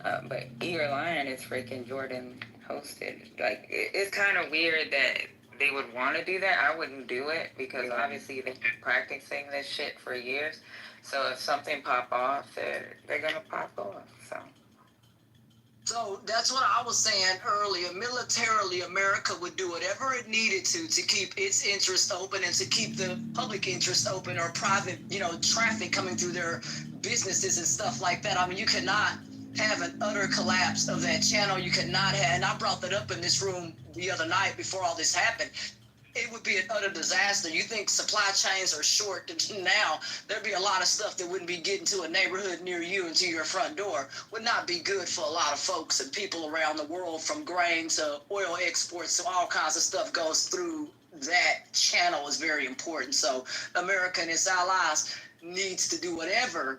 that. But Eager Lion is freaking Jordan hosted. Like it's kind of weird that they would want to do that. I wouldn't do it because obviously they've been practicing this shit for years. So if something pop off, they're gonna pop off. So that's what I was saying earlier. Militarily, America would do whatever it needed to keep its interest open and to keep the public interest open, or private, traffic coming through their businesses and stuff like that. I mean, you cannot have an utter collapse of that channel. You cannot have, and I brought that up in this room the other night before all this happened. It would be an utter disaster. You think supply chains are short now, there'd be a lot of stuff that wouldn't be getting to a neighborhood near you and to your front door. Would not be good for a lot of folks and people around the world, from grain to oil exports to all kinds of stuff goes through that channel is very important. So America and its allies needs to do whatever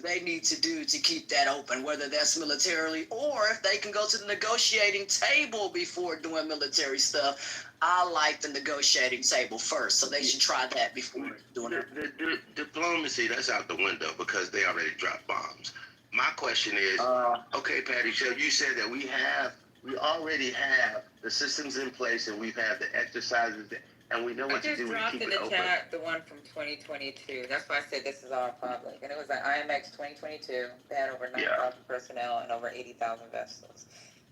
they need to do to keep that open, whether that's militarily or if they can go to the negotiating table before doing military stuff. I like the negotiating table first, so they should try that before doing it. The diplomacy, that's out the window because they already dropped bombs. My question is, okay, Patty, so you said that we already have the systems in place, and we've had the exercises and we know I what to just do when you dropped keep in it the open. chat the one from 2022. That's why I said this is all public. And it was like IMX 2022. They had over 9,000 personnel and over 80,000 vessels.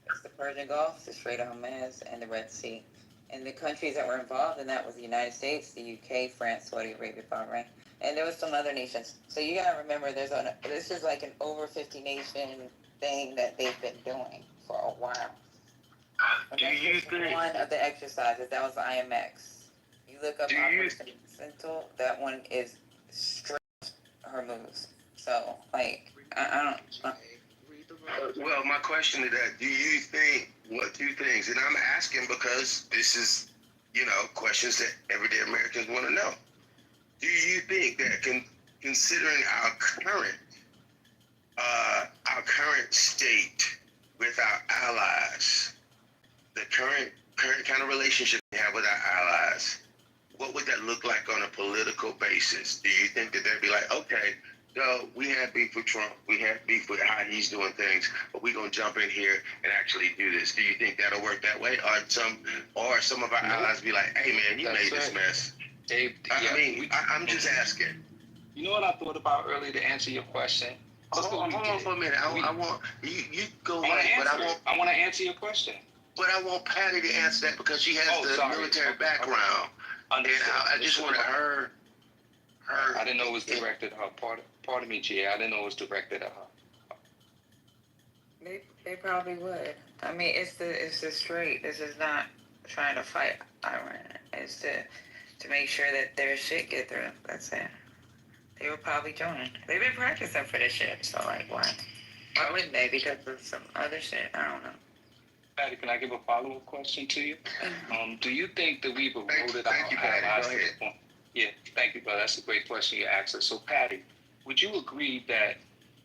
It's the Persian Gulf, the Strait of Hormuz, and the Red Sea. And the countries that were involved in that was the United States, the UK, France, Saudi Arabia, Bahrain. And there was some other nations. So you gotta remember, this is like an over 50 nation thing that they've been doing for a while. And that's just one of the exercises. That was IMX. You look up Operation Sentinel, that one is straight Hormuz. So, like, I don't. Well, my question to that, do you think, what two things, and I'm asking because this is, questions that everyday Americans want to know. Do you think that considering our current state with our allies, the current kind of relationship we have with our allies, what would that look like on a political basis? Do you think that they'd be like, okay, so we had beef with Trump, we had beef with how he's doing things, but we're gonna jump in here and actually do this? Do you think that'll work that way? Or some of our allies be like, hey man, you made this mess. I'm just asking. You know what I thought about earlier to answer your question? Hold on for a minute. I want you go right, but I want to answer your question. But I want Patty to answer that because she has the military background. And I just wanted her. I didn't know it was directed at her. Pardon me, Gia. I didn't know it was directed at her. They probably would. I mean, it's the straight. This is not trying to fight Iran. It's to make sure that their shit get through. That's it. They would probably join. They've been practicing for this shit. So like, why wouldn't they? Because of some other shit. I don't know. Patty, can I give a follow-up question to you? Do you think that we've eroded our allies to the point? Yeah, thank you, brother. That's a great question you asked us. So, Patty, would you agree that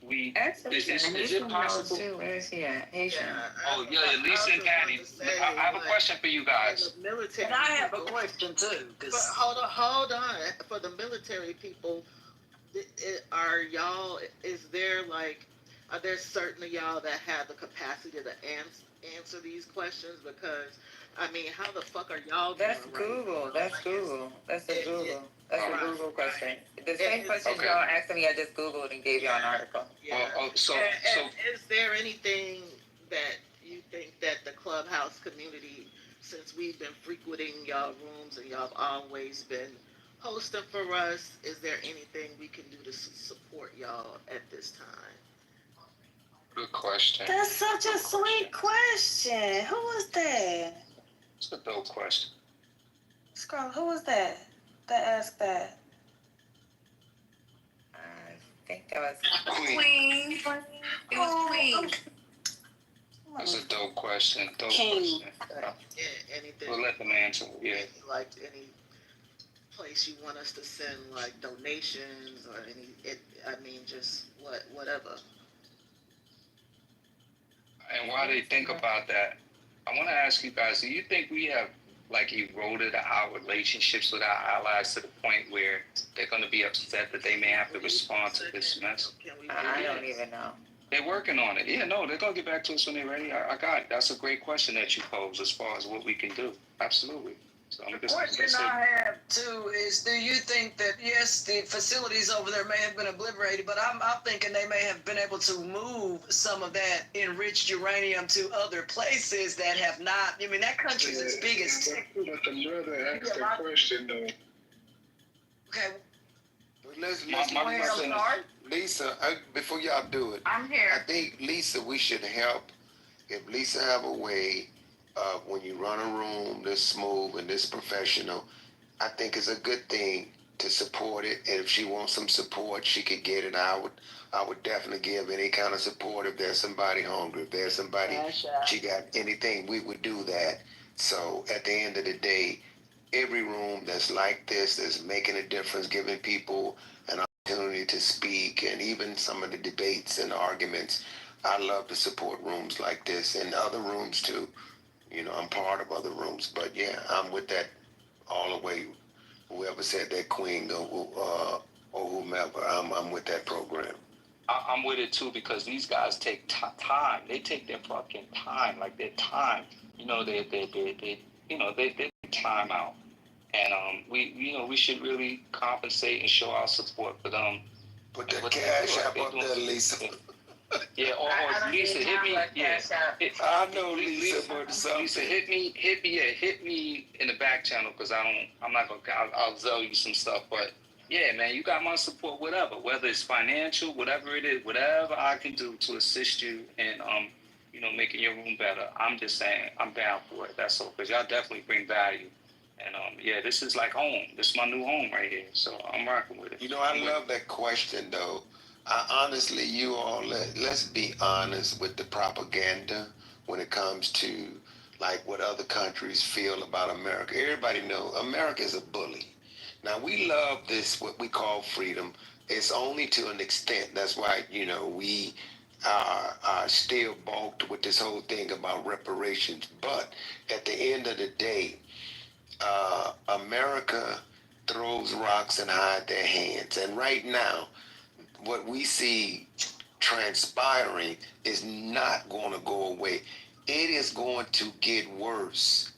is it possible? Where is he at? Haitian. Oh, yeah, Lisa and Patty. I have a question for you guys. And I have a question too. But hold on. For the military people, are there certain of y'all that have the capacity to answer these questions? Because I mean, how the fuck are y'all doing? That's Google. That's Google. That's a Google. That's a Google question. The same question y'all asked me, I just Googled and gave y'all an article. Yeah. So is there anything that you think that the Clubhouse community, since we've been frequenting y'all rooms and y'all have always been hosting for us, is there anything we can do to support y'all at this time? Good question. That's such a sweet question. Who was that? It's a dope question. Scroll, who was that asked that? I think that was Queen. It was Queen. That's a dope question. King. Anything? We'll let them answer. Yeah. Like any place you want us to send like donations or just whatever. And while they think about that, I want to ask you guys, do you think we have like eroded our relationships with our allies to the point where they're going to be upset that they may have to respond to this mess? I don't even know. They're working on it. Yeah, no, they're going to get back to us when they're ready. I got it. That's a great question that you posed as far as what we can do. Absolutely. So the question I have too is, do you think that yes, the facilities over there may have been obliterated, but I'm thinking they may have been able to move some of that enriched uranium to other places that have not. I mean, that country's as big as. But the brother asked that question though. Okay. Lisa, before y'all do it, I'm here. I think Lisa, we should help. If Lisa have a way of when you run a room this smooth and this professional, I think it's a good thing to support it. And if she wants some support, she could get it. I would definitely give any kind of support if there's somebody hungry, if there's somebody she got anything, we would do that. So at the end of the day, every room that's like this, that's making a difference, giving people an opportunity to speak, and even some of the debates and arguments, I love to support rooms like this and other rooms too. You know, I'm part of other rooms, but yeah, I'm with that all the way. Whoever said that, Queen or whomever, I'm with that program. I'm with it too, because these guys take time. They take their fucking time, like their time. You know, they take time out. And we should really compensate and show our support for them. Put that cash up there, Lisa. Yeah, or Lisa, hit me. Yeah, I know Lisa, but Lisa, hit me. Yeah, hit me in the back channel because I'm not gonna. I'll tell you some stuff, but yeah, man, you got my support. Whether it's financial, whatever it is, whatever I can do to assist you in making your room better. I'm just saying, I'm down for it. That's all, because y'all definitely bring value. And yeah, this is like home. This is my new home right here. So I'm rocking with it. I love that question though. Honestly, you all, let's be honest with the propaganda when it comes to like what other countries feel about America. Everybody knows America is a bully. Now we love this, what we call freedom. It's only to an extent. That's why, we are still balked with this whole thing about reparations. But at the end of the day, America throws rocks and hide their hands. And right now, what we see transpiring is not going to go away. It is going to get worse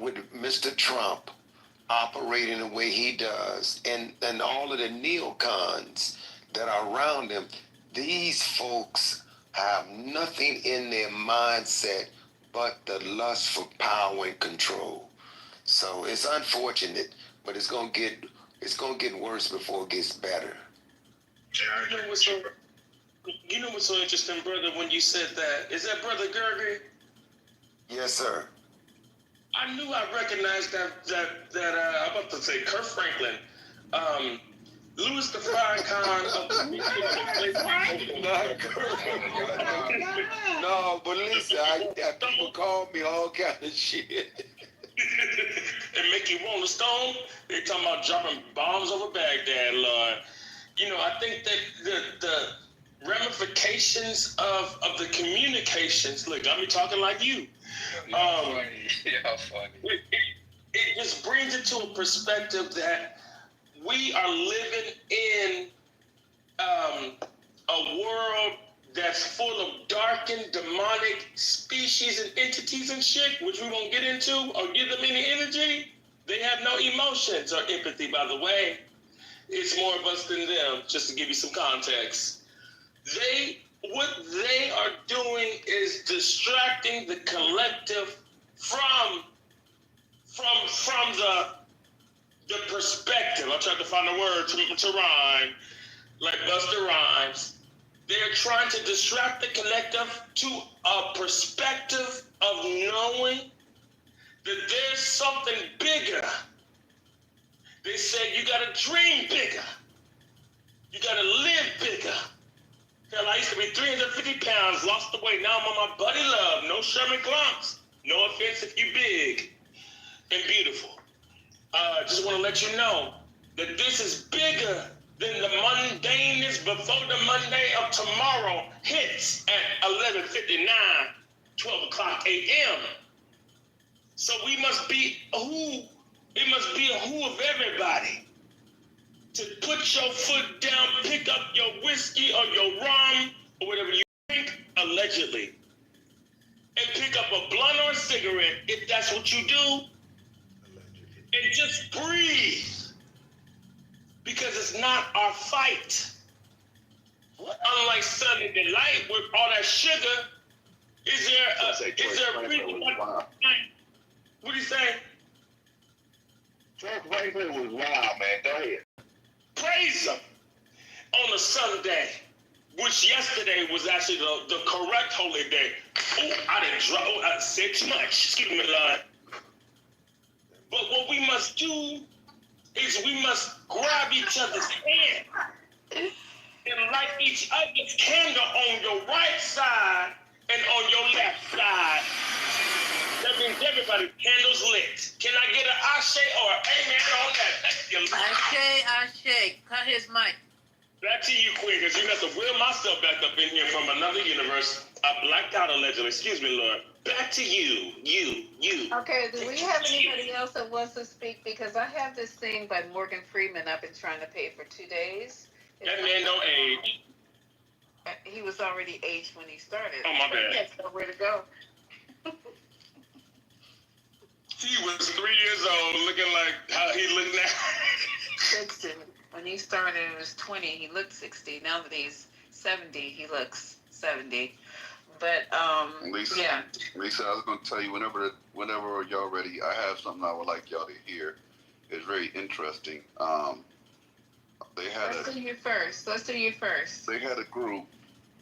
with Mr. Trump operating the way he does, and all of the neocons that are around him. These folks have nothing in their mindset but the lust for power and control. So it's unfortunate, but it's gonna get worse before it gets better. You know what's so interesting, brother? When you said that, is that Brother Gregory? Yes, sir. I knew I recognized that I'm about to say Kurt Franklin, Louis the Farrakhan of the No, but listen, people call me all kind of shit. And make you Rolling Stone. They talking about dropping bombs over Baghdad, Lord. I think that the ramifications of the communications. Look, got me talking like you. Funny. It just brings it to a perspective that we are living in a world that's full of darkened, demonic species and entities and shit, which we won't get into or give them any energy. They have no emotions or empathy, by the way. It's more of us than them, just to give you some context. What they are doing is distracting the collective from the perspective. I tried to find a word to rhyme, like Busta Rhymes. They're trying to distract the collective to a perspective of knowing that there's something bigger. They said you gotta dream bigger. You gotta live bigger. Hell, I used to be 350 pounds, lost the weight. Now I'm on my buddy love. No Sherman clumps. No offense if you big and beautiful. Just want to let you know that this is bigger than the mundaneness before the Monday of tomorrow hits at 11:59, 12 o'clock a.m. So we must be it must be a who of everybody to put your foot down, pick up your whiskey or your rum or whatever you drink, allegedly, and pick up a blunt or a cigarette if that's what you do, and just breathe, because it's not our fight. Unlike Sunday Delight with all that sugar, is there a reason why? What do you say? George Franklin was wild, man. Go ahead. Praise him on a Sunday, which yesterday was actually the correct holy day. I said too much. Excuse me, Lord. But what we must do is we must grab each other's hand and light each other's candle on your right side and on your left side. That means everybody's candle's lit. Can I get an ashe or an amen on that? Thank you. Ashe. Cut his mic. Back to you, Queen, because you have to wheel myself back up in here from another universe. I blacked out allegedly. Excuse me, Lord. Back to you. Okay, do we have anybody else that wants to speak? Because I have this thing by Morgan Freeman I've been trying to pay for 2 days. That man don't age. He was already aged when he started. Oh, my bad. He has nowhere to go. He was 3 years old, looking like how he looked now. 60. When he started, he was 20. He looked 60. Now that he's 70, he looks 70. But Lisa, yeah. Lisa, I was going to tell you whenever y'all ready, I have something I would like y'all to hear. It's very interesting. Let's do you first. They had a group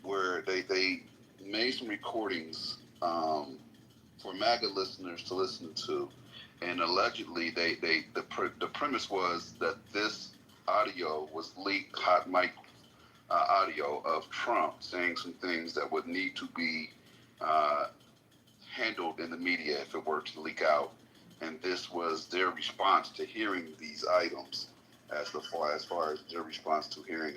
where they made some recordings for MAGA listeners to listen to, and allegedly the premise was that this audio was leaked, hot mic audio of Trump saying some things that would need to be handled in the media if it were to leak out, and this was their response to hearing these items, as far as their response to hearing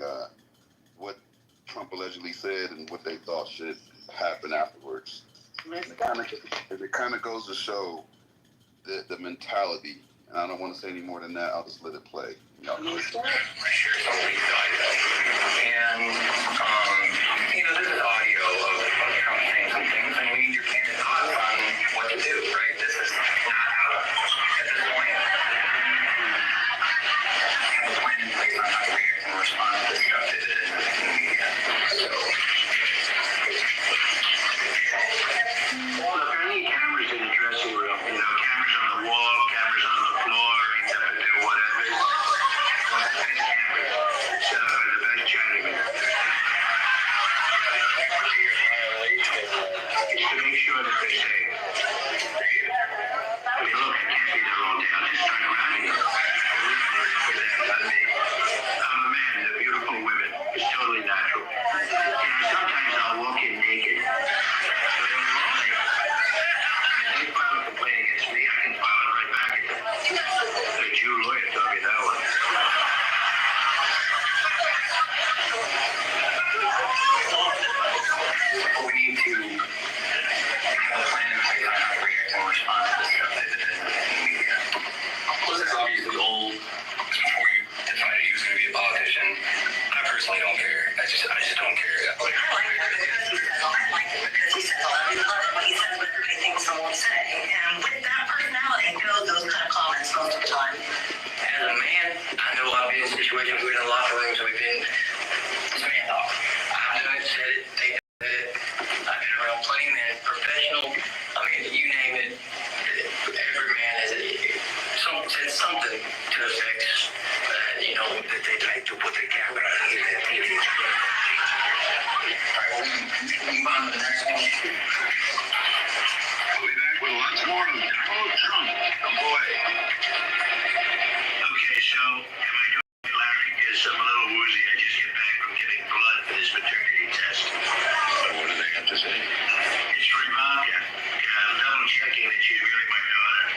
what Trump allegedly said and what they thought should happen afterwards. It kind of goes to show the mentality, and I don't want to say any more than that. I'll just let it play. Y'all And, this is audio of Trump saying some things, and we need your candid thoughts on what to do, right? This is not out at this point. And the plan in place on how to react and respond to this stuff is in the media. So, well, if any cameras in the dressing room, cameras on the wall, cameras on the floor, except if they're whatever. So, the best journeyman. Is to make sure that they're safe. I mean, look, I can't be there all day. I'll just turn around and go. I'm a man. They're beautiful women. It's totally natural. Sometimes I'll walk in naked. They file a complaint against me, I can file it right back at them. The Jew lawyer told me that one. We need to have a plan in place on how to react and respond to this stuff that is in the media. Well, it's obviously old. Before you decided he was going to be a politician, I personally don't care. I just don't care. I like it because he says a lot. I love it when he says what everybody thinks someone will say. And with that personality goes those kind of comments most of the time. As a man, I know I've been in situations, we've been in locker rooms, and we've been man off. I've done it, said it, they did it. I've been around plenty of men, professional, I mean, you name it. Every man has said something to affect, that they like to put their camera on TV. All right, we move on to the next one. We'll be back with lots more of Donald Trump. Oh boy. Okay, so am I doing it, Larry? Because I'm a little woozy. I just get back from giving blood for this maternity test. What do they have to say? It's for Ivanka. I'm double checking that she's really my daughter.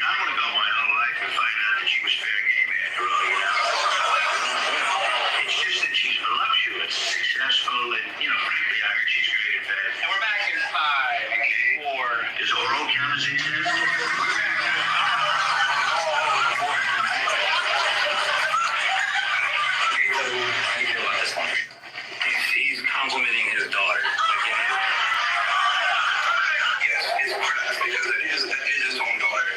I want to go my whole life and find out that she was fair game after all, It's just that she's voluptuous, successful, and, frankly, I heard she's great at bed. And we're back in 5, 4. Does oral count as incest? He's complimenting his daughter. Yes, it's press because that is his own daughter.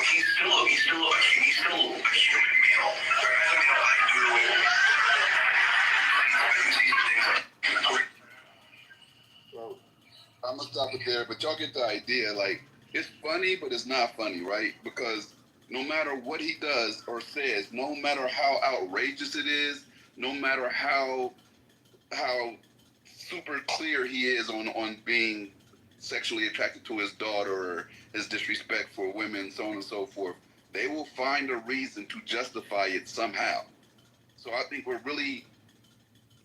He's still a human male. There hasn't been a lot to do with. So I'm gonna stop it there, but y'all get the idea. Like, it's funny, but it's not funny, right? Because no matter what he does or says, no matter how outrageous it is, no matter how super clear he is on being sexually attracted to his daughter or his disrespect for women, so on and so forth, they will find a reason to justify it somehow. So I think we're really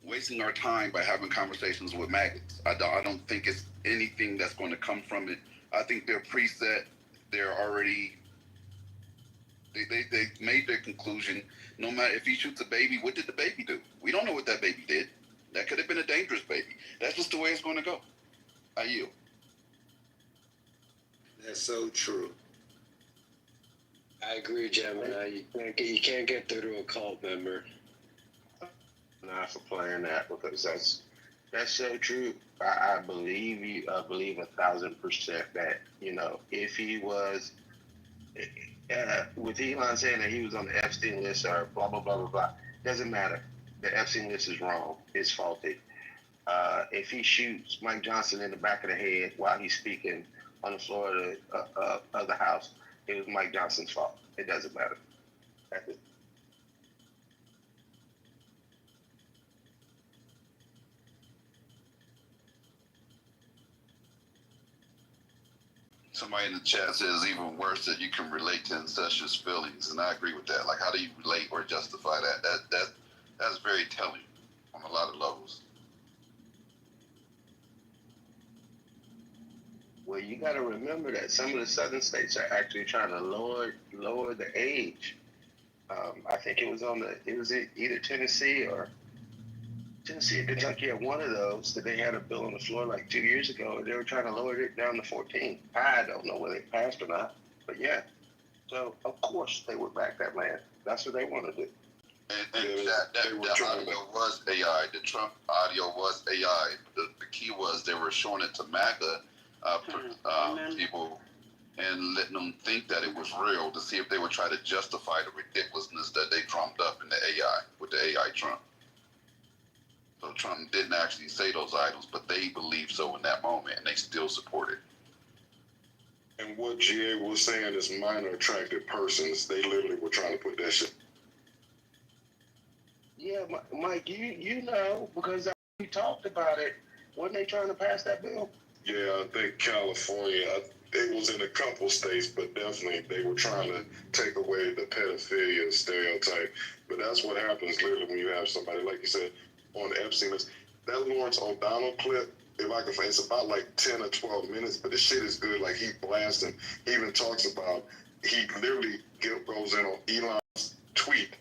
wasting our time by having conversations with maggots. I don't think it's anything that's going to come from it. I think they're preset. They're already they made their conclusion. No matter if he shoots a baby, what did the baby do? We don't know what that baby did. That could have been a dangerous baby. That's just the way it's going to go. I yield. That's so true. I agree, Gemini. You can't get through to a cult member. Not for playing that, because That's so true. I believe you. I believe 1,000% that if he was, with Elon saying that he was on the Epstein list or blah blah blah blah blah, doesn't matter. The Epstein list is wrong. It's faulty. If he shoots Mike Johnson in the back of the head while he's speaking on the floor of the House, it was Mike Johnson's fault. It doesn't matter. That's it. Somebody in the chat says even worse that you can relate to incestuous feelings, and I agree with that. Like, how do you relate or justify that? That's very telling on a lot of levels. Well, you got to remember that some of the southern states are actually trying to lower the age. I think it was either Tennessee or Kentucky at one of those that they had a bill on the floor like 2 years ago, and they were trying to lower it down to 14. I don't know whether it passed or not, but yeah. So of course they would back that man. That's what they want to do. And that audio was AI. The Trump audio was AI. The key was they were showing it to MAGA people and letting them think that it was real to see if they would try to justify the ridiculousness that they drummed up in the AI with the AI Trump. So Trump didn't actually say those items, but they believed so in that moment, and they still support it. And what GA was saying is minor attracted persons. They literally were trying to put that shit. Yeah, Mike, you know, because we talked about it. Weren't they trying to pass that bill? Yeah, I think California, it was in a couple states, but definitely they were trying to take away the pedophilia stereotype. But that's what happens literally when you have somebody, like you said, on the Epstein list. That Lawrence O'Donnell clip, if I can find, it's about like 10 or 12 minutes, but the shit is good. Like, he blasts him. He even talks about, he literally goes in on Elon's tweet,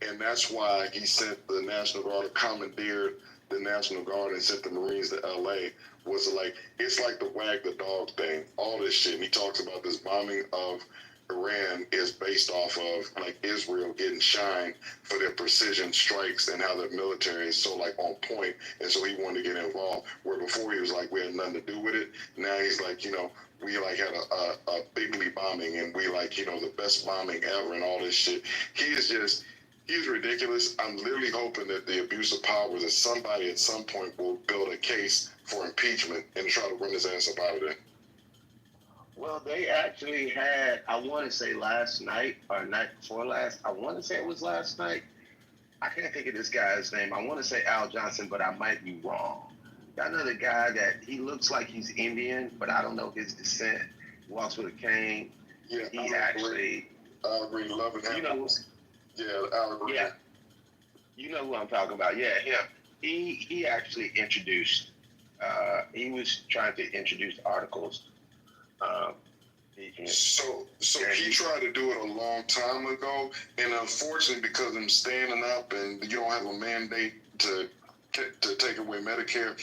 and that's why he sent the National Guard, or commandeered the National Guard and sent the Marines to LA, was like, it's like the wag the dog thing, all this shit. And he talks about this bombing of Iran is based off of like Israel getting shine for their precision strikes and how their military is so like on point, and so he wanted to get involved. Where before he was like, we had nothing to do with it. Now he's like, we like had a bigly bombing, and we like, the best bombing ever and all this shit. He's ridiculous. I'm literally hoping that the abuse of power, that somebody at some point will build a case for impeachment and try to run his ass up out of there. Well, they actually had, I want to say last night or night before last, I want to say it was last night. I can't think of this guy's name. I want to say Al Johnson, but I might be wrong. I know the guy that he looks like he's Indian, but I don't know his descent. He walks with a cane. Yeah, he actually. Al Green, loving him. Yeah, Al Green. Yeah. You know who I'm talking about. Yeah, him. He actually introduced, he was trying to introduce articles. So he tried to do it a long time ago, and unfortunately, because I'm standing up and you don't have a mandate to take away Medicare,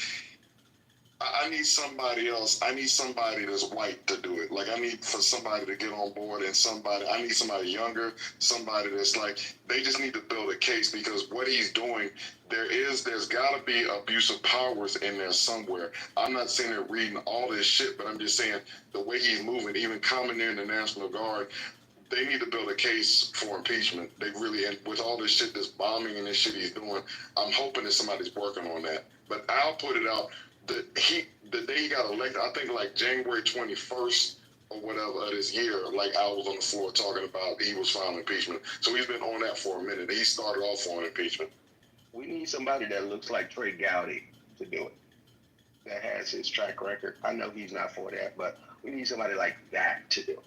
I need somebody else. I need somebody that's white to do it. Like, I need for somebody to get on board, and I need somebody younger, somebody that's like, they just need to build a case, because what he's doing, there's got to be abuse of powers in there somewhere. I'm not sitting there reading all this shit, but I'm just saying the way he's moving, even commandeering the National Guard, they need to build a case for impeachment. They really, and with all this shit, this bombing and this shit he's doing, I'm hoping that somebody's working on that. But I'll put it out. The day he got elected, I think like January 21st or whatever of this year, like I was on the floor talking about he was filing impeachment. So he's been on that for a minute. He started off on impeachment. We need somebody that looks like Trey Gowdy to do it, that has his track record. I know he's not for that, but we need somebody like that to do it.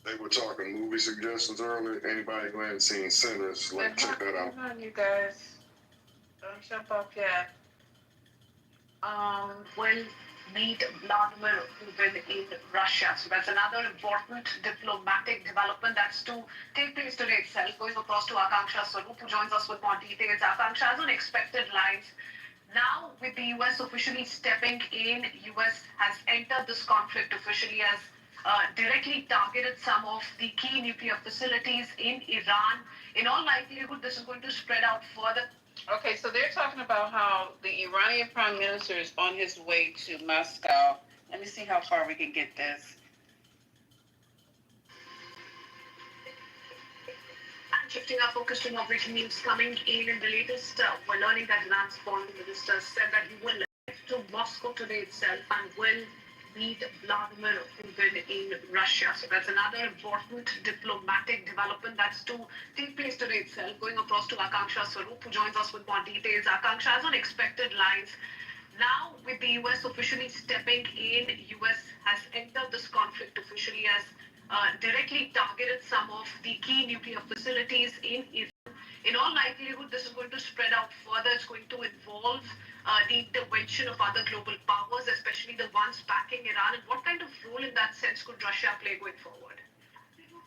They were talking movie suggestions earlier. Anybody who hasn't seen Sinners, check that out. Come on, you guys. Don't jump off yet. will meet Vladimir Putin in Russia. So that's another important diplomatic development that's to take place today itself. Going across to Akanksha Swarup, who joins us with more details. Akanksha, as on expected lines, now with the US officially stepping in, US has entered this conflict officially, as directly targeted some of the key nuclear facilities in Iran. In all likelihood, this is going to spread out further. Okay, so they're talking about how the Iranian prime minister is on his way to Moscow. Let me see how far we can get this. And shifting our focus to more breaking news coming in the latest, we're learning that Iran's foreign minister said that he will head to Moscow today itself and will meet Vladimir Putin in Russia. So that's another important diplomatic development that's to take place today itself. Going across to Akanksha Swarup, who joins us with more details. Akanksha, as on expected lines, now with the US officially stepping in, US has entered this conflict officially, as directly targeted some of the key nuclear facilities in Iran. In all likelihood, this is going to spread out further. It's going to involve the intervention of other global powers, especially the ones backing Iran. And what kind of role in that sense could Russia play going forward?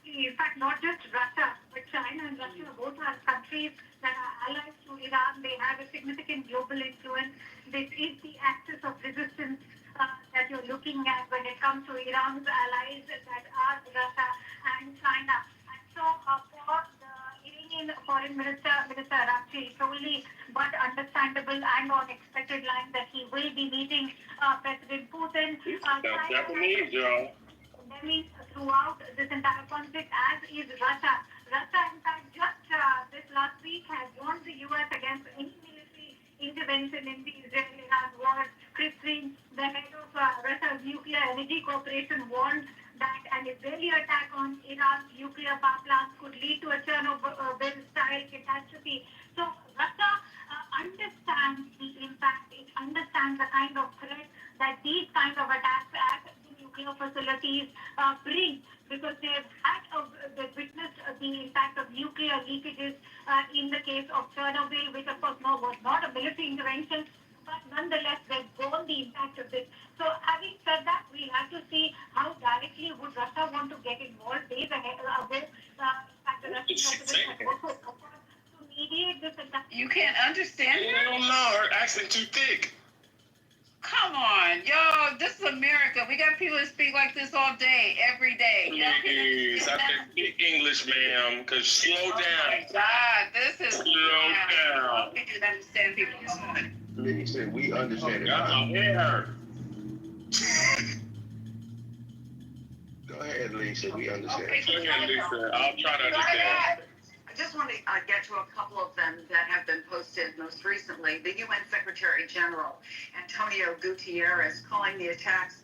In fact, not just Russia, but China and Russia both are countries that are allies to Iran. They have a significant global influence. This is the axis of resistance that you're looking at when it comes to Iran's allies, that are Russia and China. And so for the Iranian Foreign Minister, Minister Arakchi, it's only but understandable and on expected line that he will be meeting President Putin. Japanese, y'all. Throughout this entire conflict, as is Russia. Russia, in fact, just this last week has warned the U.S. against any military intervention in the Israel-Iran war. Chris Green, the head of Russia's Nuclear Energy Corporation, warned that an Israeli attack on Iran's nuclear power plants could lead to a Chernobyl-style catastrophe. So Russia understands the impact. It understands the kind of threat that these kinds of attacks at the nuclear facilities bring, because they've witnessed the impact of nuclear leakages in the case of Chernobyl, which of course was not a military intervention, but nonetheless they've borne the impact of this. So having said that, we have to see how directly would Russia want to get involved. Days ahead ago, in fact, the Russian president has also offered to mediate this attack. You can't understand her? I don't know. Her accent too thick. Come on, yo, this is America. We got people that speak like this all day, every day. Please, I can speak English, ma'am, because slow down. Oh my God, this is... Slow down. Okay, you understand people. Lady said, we understand it. Got my hair. Go ahead, Lisa. We understand. Go ahead, Lisa. I'll try to understand. I just want to get to a couple of them that have been posted most recently. The UN Secretary General, Antonio Guterres, calling the attacks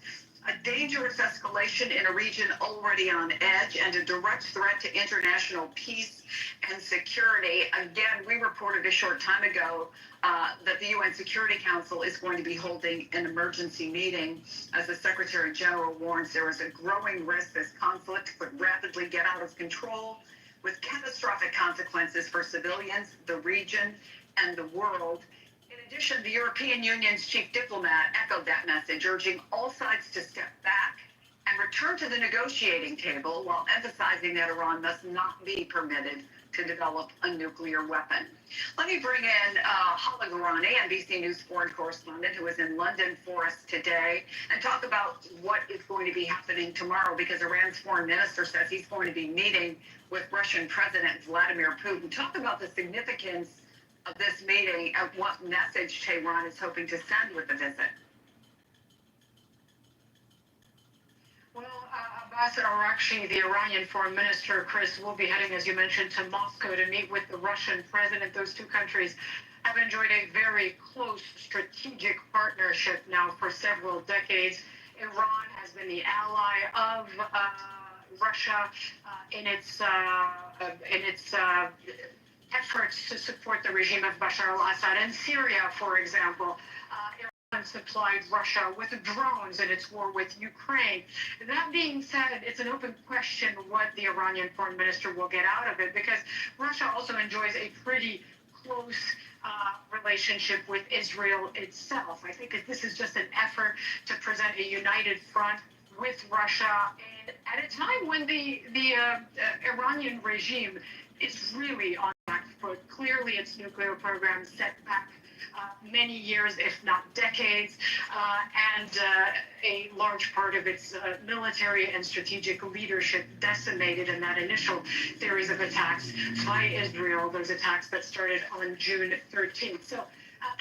a dangerous escalation in a region already on edge and a direct threat to international peace and security. Again, we reported a short time ago that the UN Security Council is going to be holding an emergency meeting. As the Secretary General warns, there is a growing risk this conflict could rapidly get out of control, with catastrophic consequences for civilians, the region, and the world. In addition, the European Union's chief diplomat echoed that message, urging all sides to step back and return to the negotiating table, while emphasizing that Iran must not be permitted to develop a nuclear weapon. Let me bring in Hala Gourani, NBC News foreign correspondent, who is in London for us today, and talk about what is going to be happening tomorrow, because Iran's foreign minister says he's going to be meeting with Russian President Vladimir Putin. Talk about the significance of this meeting and what message Tehran is hoping to send with the visit. Well, Ambassador Arakchi, the Iranian foreign minister, Chris, will be heading, as you mentioned, to Moscow to meet with the Russian president. Those two countries have enjoyed a very close strategic partnership now for several decades. Iran has been the ally of Russia in its efforts to support the regime of Bashar al-Assad. In Syria, for example, Iran supplied Russia with drones in its war with Ukraine. That being said, it's an open question what the Iranian foreign minister will get out of it, because Russia also enjoys a pretty close relationship with Israel itself. I think that this is just an effort to present a united front with Russia, and at a time when the Iranian regime is really on the back foot. Clearly, its nuclear program set back many years, if not decades, and a large part of its military and strategic leadership decimated in that initial series of attacks by Israel, those attacks that started on June 13th. So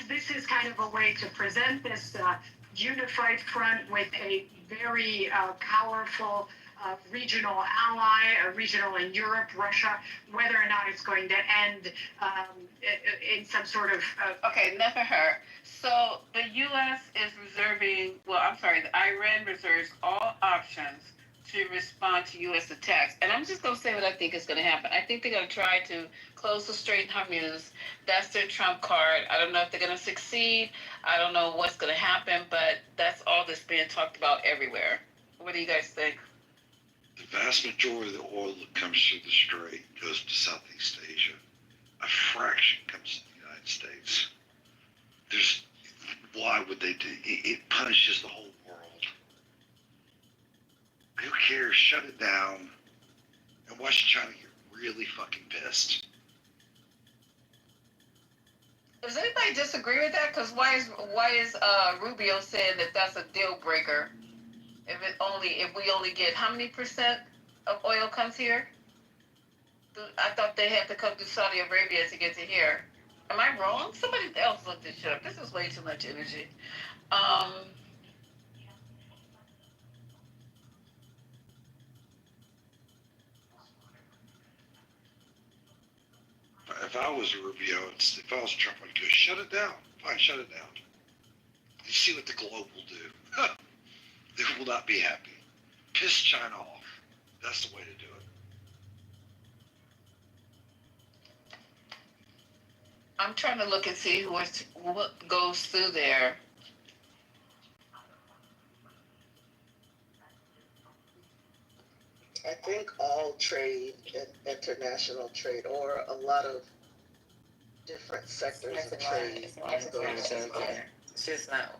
this is kind of a way to present this unified front with a very powerful regional ally, regional in Europe, Russia, whether or not it's going to end in some sort of... Okay, enough of her. So the U.S. is reserving, the Iran reserves all options to respond to U.S. attacks. And I'm just going to say what I think is going to happen. I think they're going to try to close the Strait of Hormuz. That's their trump card. I don't know if they're going to succeed. I don't know what's going to happen, but that's all that's being talked about everywhere. What do you guys think? The vast majority of the oil that comes through the strait goes to Southeast Asia. A fraction comes to the United States. Why would they do it? It punishes the whole world. Who cares? Shut it down and watch China get really fucking pissed. Does anybody disagree with that? Because why is Rubio saying that that's a deal breaker? If we only get how many percent of oil comes here? I thought they had to come through Saudi Arabia to get to here. Am I wrong? Somebody else looked this shit up. This is way too much energy. If I was Rubio, if I was Trump, I'd go, shut it down. Fine, shut it down. You see what the globe will do. They will not be happy. Piss China off. That's the way to do it. I'm trying to look and see what goes through there. I think all trade and international trade, or a lot of different sectors of trade, goes through there. It's just not.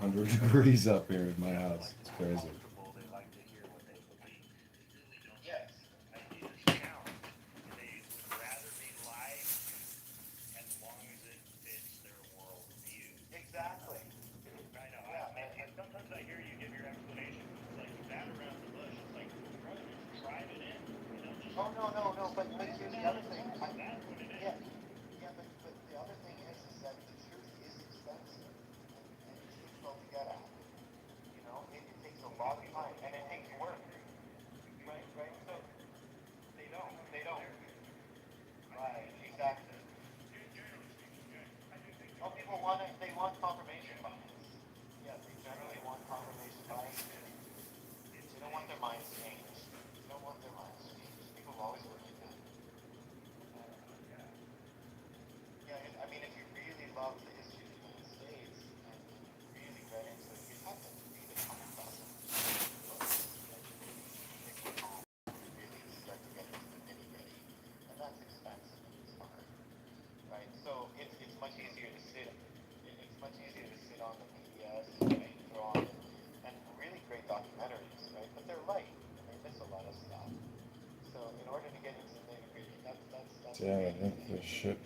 100 degrees up here in my house. It's crazy. Yes, ideas count. They would rather be lied to as long as it fits their worldview. Exactly. I know. Yeah. Sometimes I hear you give your explanation. It's like you bat around the bush. It's like, brother, just drive it in. You know, just. Oh no. But here's the other thing. That's what it is. Yeah. But the other thing is that the truth is expensive, and it's difficult to get at. You know, it takes a lot of time, and it takes work. Right. So they don't. Right. Exactly. Oh, people they want confirmation bias. Yeah, they generally want confirmation bias. They don't want their minds changed. People always look like that. Yeah, I mean, if you really love the history of the United States and really read into it, you have to read a couple dozen books. Really start to get into the nitty-gritty, and that's expensive and it's hard, right? So it's much easier to sit. It's much easier to sit on the PBS and throw on and really great documentaries, right? But they're light and they miss a lot of stuff. So in order to get into the nitty-gritty, that's Yeah, this shit